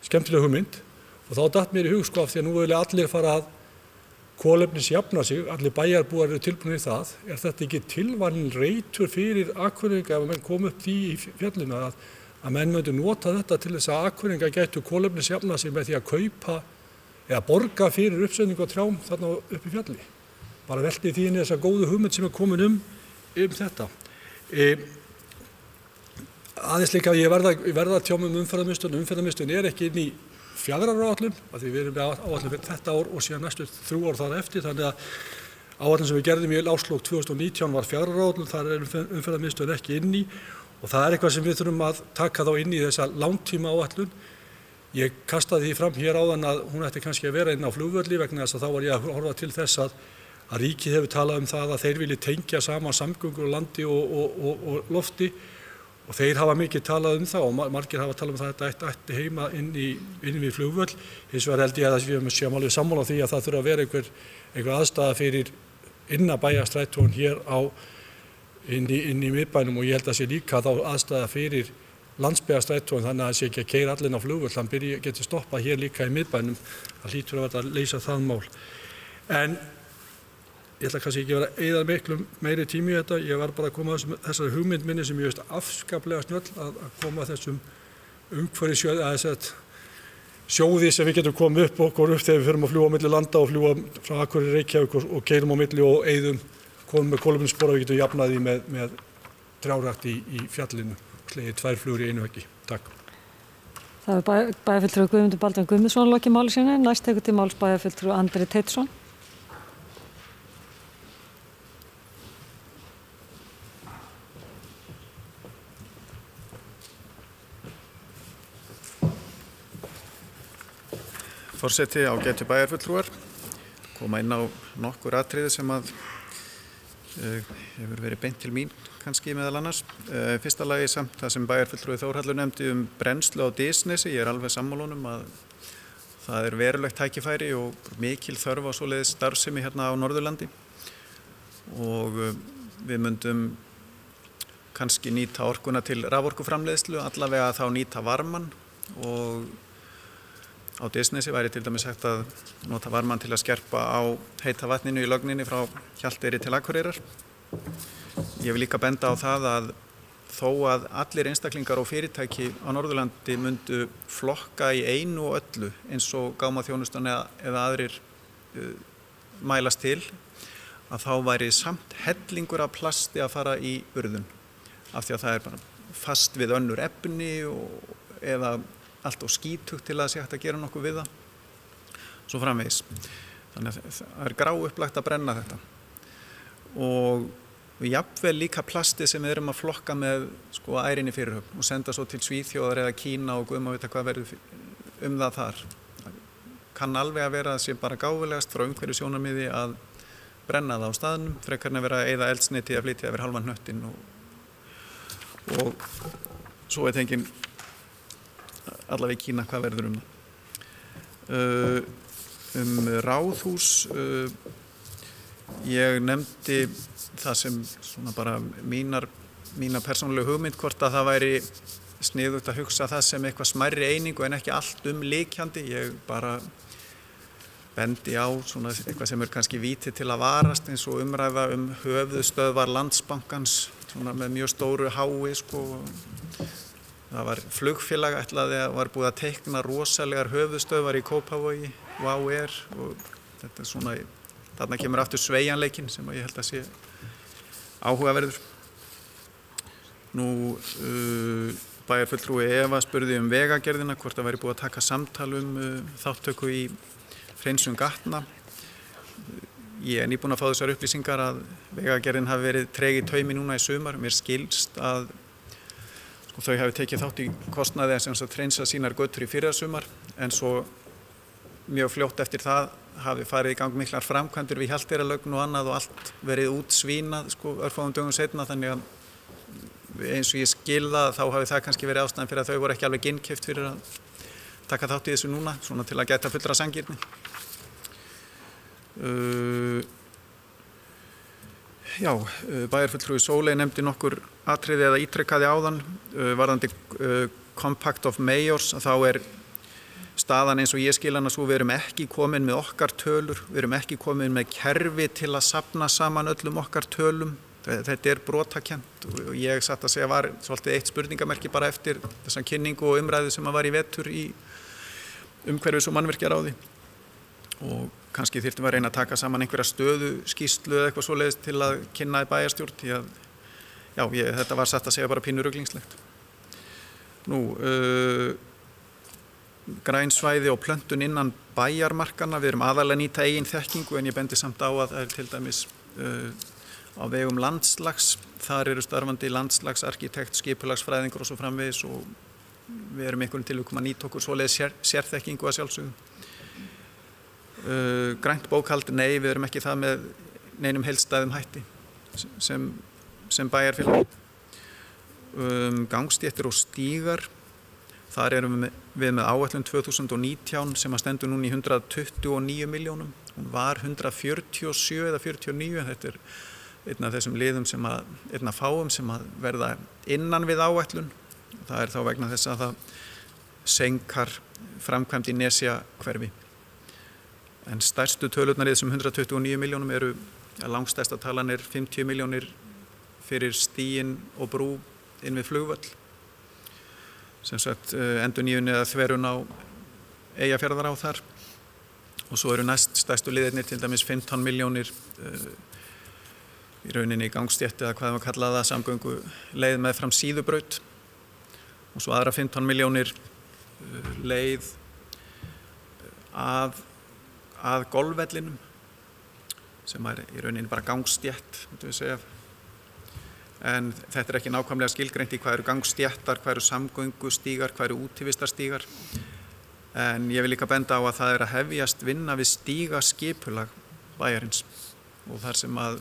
Skemmtileg hugmynd. Og þá datt mér í hug af því að nú vilja allir fara að kolefnisjafna sig, allir bæjarbúar eru tilbúinir í það. Þetta ekki tilvalinn reitur fyrir Akureyringa ef menn kom upp því í fjallinu að menn myndu nota þetta til þess að Akureyringa gætu kolefnisjafna sig með því að kaupa eða borga fyrir uppsetningu á trjám þarna upp í fjalli. Bara velti því inn í þessa góðu hugmynd sem komin þetta. Aðeins líka ég verða að tjá mig umferðarmiðstöðin. Umferðarmiðstöðin ekki inn í fjallaráætlun, af því við erum með áætlun fyrir þetta ár og síðan næstu 3 ár þar eftir, þannig að áætlun sem við gerðum í árslok 2019 var fjallaráætlun, þar umferðarmiðstöðin ekki inn í, og það eitthvað sem við þurfum að taka þá inn í þessa langtíma áætlun. Ég kastaði því fram hér áðan að hún ætti kannski að vera inn á flugvölli vegna þess að þá var ég að horfa til þess að ríkið hefur talað það að þeir vilji tengja saman samgöngur á landi og lofti. Og þeir hafa mikið talað það og margir hafa talað það að þetta ætti heima inn við flugvöll. Hins vegar held ég að við séum alveg sammála því að það þurfa að vera einhver aðstæða fyrir innabæjarstrætón hér inn í miðbænum, og ég held að sé líka þá aðstæða fyrir landsbyggðarstrætón, þannig að það sé ekki að keyra allir á flugvöll, hann geti stoppað hér líka í miðbænum. Það hlýtur að verða að leysa það mál. En ég ætla kannski ekki að vera eyða miklu meiri tími í þetta. Ég var bara að koma þessari hugmynd minni sem ég veist afskaplega snjöll að koma þessum sjóði sem við getum komið upp okkur þegar við förum að fljúga á milli landa og fljúga frá Akureyri, Reykjavík og keyrum á milli og eyðum, komum með kolefnisspor og við getum jafnað því með trjárækt í fjallinu og slegið 2 flugur í einu höggi. Takk. Það bæjarfulltrúi Guðmundur Baldvin Guðmundsson lokið máli sínu. Næst tekur til máls bæjarfulltrúi Andri Teitsson. Forseti, ágætu bæjarfulltrúar, koma inn á nokkur atriði sem hefur verið beint til mín kannski meðal annars. Fyrsta lagi samt það sem bæjarfulltrúi Þórhallur nefndi brennslu á Dysnesi. Ég alveg sammála honum að það verulegt tækifæri og mikil þörf á svoleiðis starfsemi hérna á Norðurlandi, og við myndum kannski nýta orkuna til raforkuframleiðslu, allavega þá nýta varman, og á Dysnesi væri til dæmis hægt að nota varman til að skerpa á heita vatninu í lögninni frá Hjalteyri til Akureyrar. Ég vil líka benda á það að þó að allir einstaklingar og fyrirtæki á Norðurlandi myndu flokka í einu og öllu eins og gámaþjónustan eða aðrir mælast til, að þá væri samt hellingur af plasti að fara í urðun, af því að það bara fast við önnur efni eða allt og skítugt til að sé hægt að gera nokkuð við það, svo framvegis. Þannig að það grá upplagt að brenna þetta. Og jafnvel líka plastið sem við erum að flokka með ærinni fyrirhöfn og senda svo til Svíþjóðar eða Kína og guð má vita hvað verður það þar. Það kann alveg að vera að sé bara gáfulegast frá umhverfissjónarmiði að brenna það á staðnum, frekar en að vera að eyða eldsneyti að flytja yfir halvan hnöttinn og svo veit enginn allavega í Kína hvað verður það. Ráðhús, ég nefndi það sem svona bara mína persónulegu hugmynd hvort að það væri sniðugt að hugsa það sem eitthvað smærri einingu en ekki allt líkjandi. Ég bara bendi á svona eitthvað sem kannski víti til að varast eins og umræða höfuðstöðvar Landsbankans svona með mjög stóru hái Það var flugfélag var búið að teikna rosalegar höfuðstöðvar í Kópavogi, WOW Air og þetta svona, þarna kemur aftur sveigjanleikinn sem ég held að sé áhugaverður. Nú, bæjarfulltrúi Eva spurði vegagerðina hvort það væri búið að taka samtal þáttöku í hreinsun gatna. Ég er nýbúinn að fá þessar upplýsingar að vegagerðin hafi verið treg í taumi núna í sumar. Mér skilst að þau hafi tekið þátt í kostnaði að hreinsa sínar götur í fyrrasumar en svo mjög fljótt eftir það hafi farið í gang miklar framkvæmdir við Hjalteyrarlaugn og annað og allt verið útsvínað örfáum dögum seinna, þannig að eins og ég skil það þá hafi það kannski verið ástæðan fyrir að þau voru ekki alveg innkeypt fyrir að taka þátt í þessu núna, svona til að gæta fullra sanngirni. Já, bæjarfulltrúi Sóley nefndi nokkur atriði eða ítrekkaði áðan varðandi Compact of Mayors, að þá staðan eins og ég skil hana svo við erum ekki komin með okkar tölur, við erum ekki komin með kerfi til að safna saman öllum okkar tölum. Þetta brotakennt og ég satt að segja var svolítið eitt spurningamerki bara eftir þessa kynningu og umræðu sem var í vetur í umhverfis- og mannvirkjaráði og kannski þyrftum við að reyna að taka saman einhverja stöðuskýrslu eða eitthvað svoleiðis til að kynna í bæjarstjórn því að þetta var satt að segja bara pínu ruglingslegt. Nú, græn svæði og plöntun innan bæjarmarkanna, við erum aðalega að nýta eigin þekkingu en ég bendi samt á að það til dæmis á vegum landslags, þar eru starfandi landslagsarkitekt, skipulagsfræðingur og svo framvegis og við erum einhverjum tilvikum að nýta okkur svoleiðis sérþekkingu að sjálfsögum. Grænt bókhald, nei, við erum ekki það með neinum heildstæðum hætti sem bæjarfélag. Gangstéttir og stígar, þar erum við með áætlun 2019 sem að stendur núna í 129 milljónum. Hún var 147 eða 49, þetta einn af þessum liðum einn af fáum sem að verða innan við áætlun. Það þá vegna þess að það seinkar framkvæmd í Nesjahverfi. En stærstu tölurnar í þessum 129 milljónum langstærsta talan 50 milljónir fyrir stíginn og brú inn við flugvöll. Sem sagt endurnýjun eða þverun á Eyjafjarðará þar. Og svo næst stærstu liðirnir til dæmis 15 milljónir í rauninni í gangstétti eða hvað maður kallaði það, samgöngu leið meðfram Síðubraut. Og svo aðra 15 milljónir leið að golfvellinum sem í rauninni bara gangstétt, myndum við segja. En þetta ekki nákvæmlega skilgreint í hvað eru gangstéttar, hvað eru samgöngustígar, hvað eru útivistarstígar. En ég vil líka benda á að það að hefjast vinna við stígaskipulag bæjarins og þar sem ég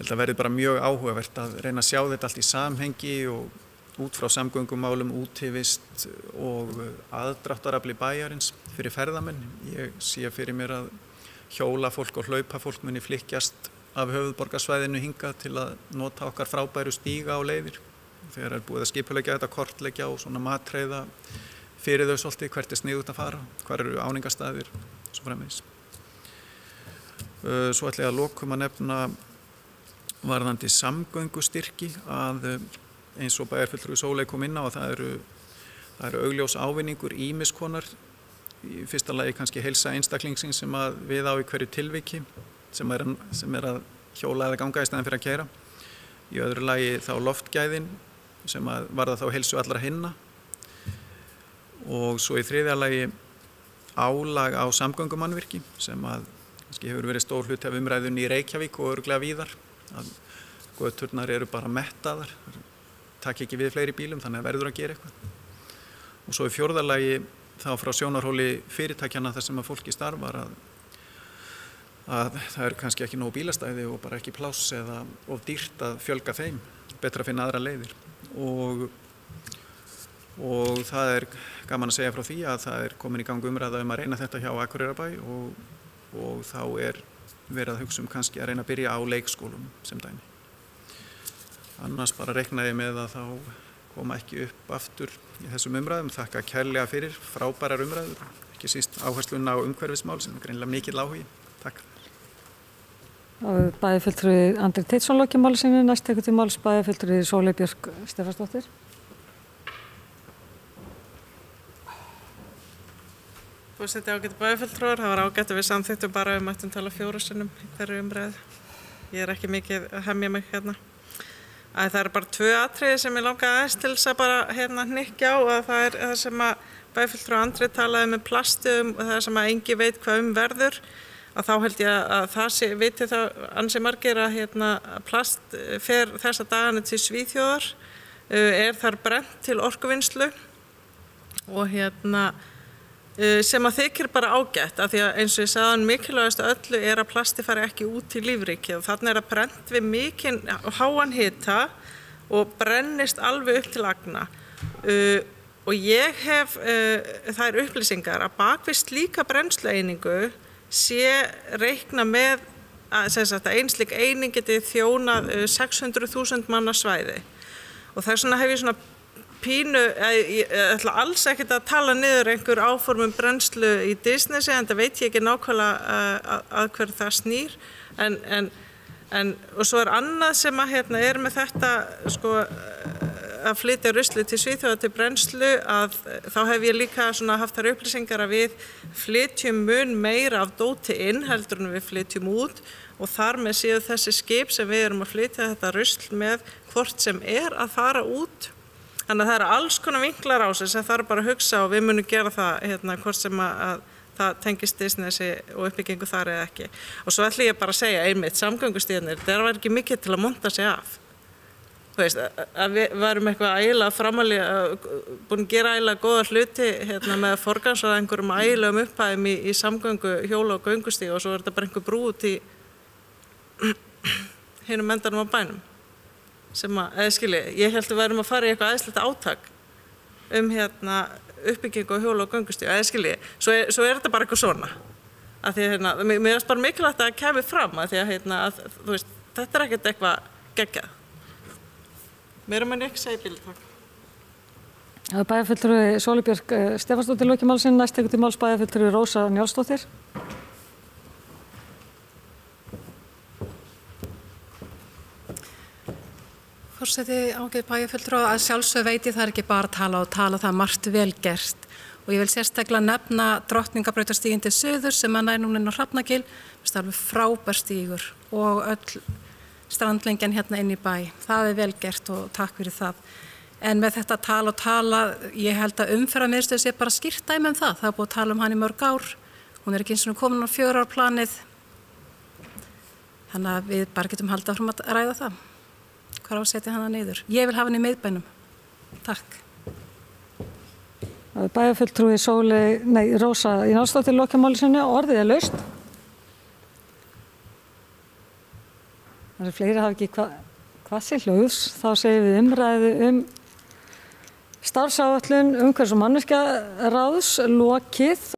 held að verði bara mjög áhugavert að reyna að sjá þetta allt í samhengi og út frá samgöngumálum, útivist og aðdráttarafli bæjarins fyrir ferðamenn. Ég sé fyrir mér að hjólafólk og hlaupafólk muni flykkjast af höfuðborgarsvæðinu hingað til að nota okkar frábæru stíga og leiðir. Þegar búið að skipuleggja þetta, kortleggja og svona matreiða fyrir þau svolítið hvert sniðugt að fara, hvar eru áningarstaðir og svo framvegis. Svo ætla ég að lokum að nefna varðandi samgöngustyrki að eins og bæjarfulltrúi Sóley kom inn á að það eru augljós ávinningur ýmiss konar. Í fyrsta lagi kannski heilsa einstaklingsins sem að við á í hverju tilviki sem að hjóla eða ganga í staðinn fyrir að keyra. Í öðru lagi þá loftgæðin sem að varða þá heilsu allra hinna. Og svo í þriðja lagi álag á samgöngumannvirki sem að hefur verið stór hluti af umræðunni í Reykjavík og örugglega víðar. Göturnar eru bara mettaðar, takk ekki við fleiri bílum þannig að verður að gera eitthvað. Og svo í fjórða lagi þá frá sjónarhóli fyrirtækjana þar sem að fólki starfar að það eru kannski ekki nóg bílastæði og bara ekki pláss eða of dýrt að fjölga þeim, betra að finna aðra leiðir. Og það er gaman að segja frá því að það er komin í gang umræða að reyna þetta hjá Akureyrarbæ og þá er verið að hugsa kannski að reyna að byrja á leikskólum sem dæmi. Annars bara reiknaði með að þá koma ekki upp aftur í þessum umræðum. Þakka kærlega fyrir frábærar umræður, ekki síst áhersluna á umhverfismál sem er greinilega mikill áhugi. Takk. Bæjarfulltrúi Andri Teitsson lokið máli sinni, næst tekur til máls bæjarfulltrúi Sóley Björk Stefánsdóttir. Forseti, ágætu bæjarfulltrúar, það var ágætt að við samþykktum bara mættum tala 4 sinnum í hverju umræðu. Ég er ekki mikið að hemja mig hérna. Það eru bara 2 atriði sem ég langaði aðeins til þess að bara hnykkja á að það er það sem að bæjarfulltrúi Andri talaði með plastum og það sem að engi veit hvað verður. Að þá held ég að það viti það ansi margir að plast fer þessa dagana til Svíþjóðar, þar brennt til orkuvinnslu og sem að þykir bara ágætt af því að eins og ég sagði mikilvægast öllu að plasti fari ekki út í lífríkið og þarna það brennt við mikinn háan hita og brennist alveg upp til agna. Og ég hef þær upplýsingar að bak við slíka brennslueiningu sé reikna með að ein slík eining geti þjónað 600.000 manna svæði. Og þess vegna hef ég svona pínu, ég ætla alls ekkert að tala niður einhver áformum brennslu í Disneysi, en það veit ég ekki nákvæmlega að hver það snýr. Og svo annað sem að er með þetta, sko, að flytja rusli til Svíþjóðar til brennslu, að þá hef ég líka haft þær upplýsingar að við flytjum mun meira af dóti inn heldur en við flytjum út og þar með séu þessi skip sem við erum að flytja þetta rusl með hvort sem að fara út. Þannig að það eru alls konar vinklar á sig sem þarf bara að hugsa og við munum gera það hvort sem að það tengist Disneysi og uppbyggingu þar eða ekki. Og svo ætla ég bara að segja einmitt, samgöngustíðarnir, það var ekki mikið til að monta sig af. Þú veist, að við varum eitthvað ægilega framalega, búin að gera ægilega góða hluti með að forgangsraða einhverjum ægilegum upphæðum í samgöngu, hjóla og göngustíg og svo er þetta bara einhver brú út í hinum endanum á bænum. Sem ég held að við værum að fara í eitthvað æðislegt átak uppbyggingu og hjóla og göngustíg, svo er þetta bara eitthvað svona. Af því að mér finnst bara mikilvægt að það kemur fram, af því að þú veist, þetta er ekkert eitthvað geggjað. Meira menn ekki segja bíl, takk. Bæjarfulltrúi Sóley Björk Stefánsdóttir lokið máli sinni, næst tekur til máls bæjarfulltrúi Rósa Njálsdóttir. Forseti, ágætu bæjarfulltrúar, að sjálfsögðu veit ég það ekki bara að tala og tala, það margt vel gert. Og ég vil sérstaklega nefna Drottningabrautarstíginn til suðurs sem nær núna inn á Hrafnagil, það er alveg frábær stígur og öll strandlengjan inn í bæ. Það er vel gert og takk fyrir það. En með þetta tala, ég held að umferðarmiðstöð sé bara skýrt dæmi það. Það er búið að tala hann í mörg ár, hún er ekki eins og komin á 4 ára planið. Þannig að við bara getum haldið áfram að ræða það. Hvar á að setja hana niður? Ég vil hafa hann í miðbænum. Takk. Bæjarfulltrúi Rósa Njálsdóttir lokið máli sinni og orðið er laust. Það er fleiri hafa ekki hvað sé hljóðs. Þá segjum við umræðu starfsáætlun umhverfis- og mannvirkjaráðs lokið.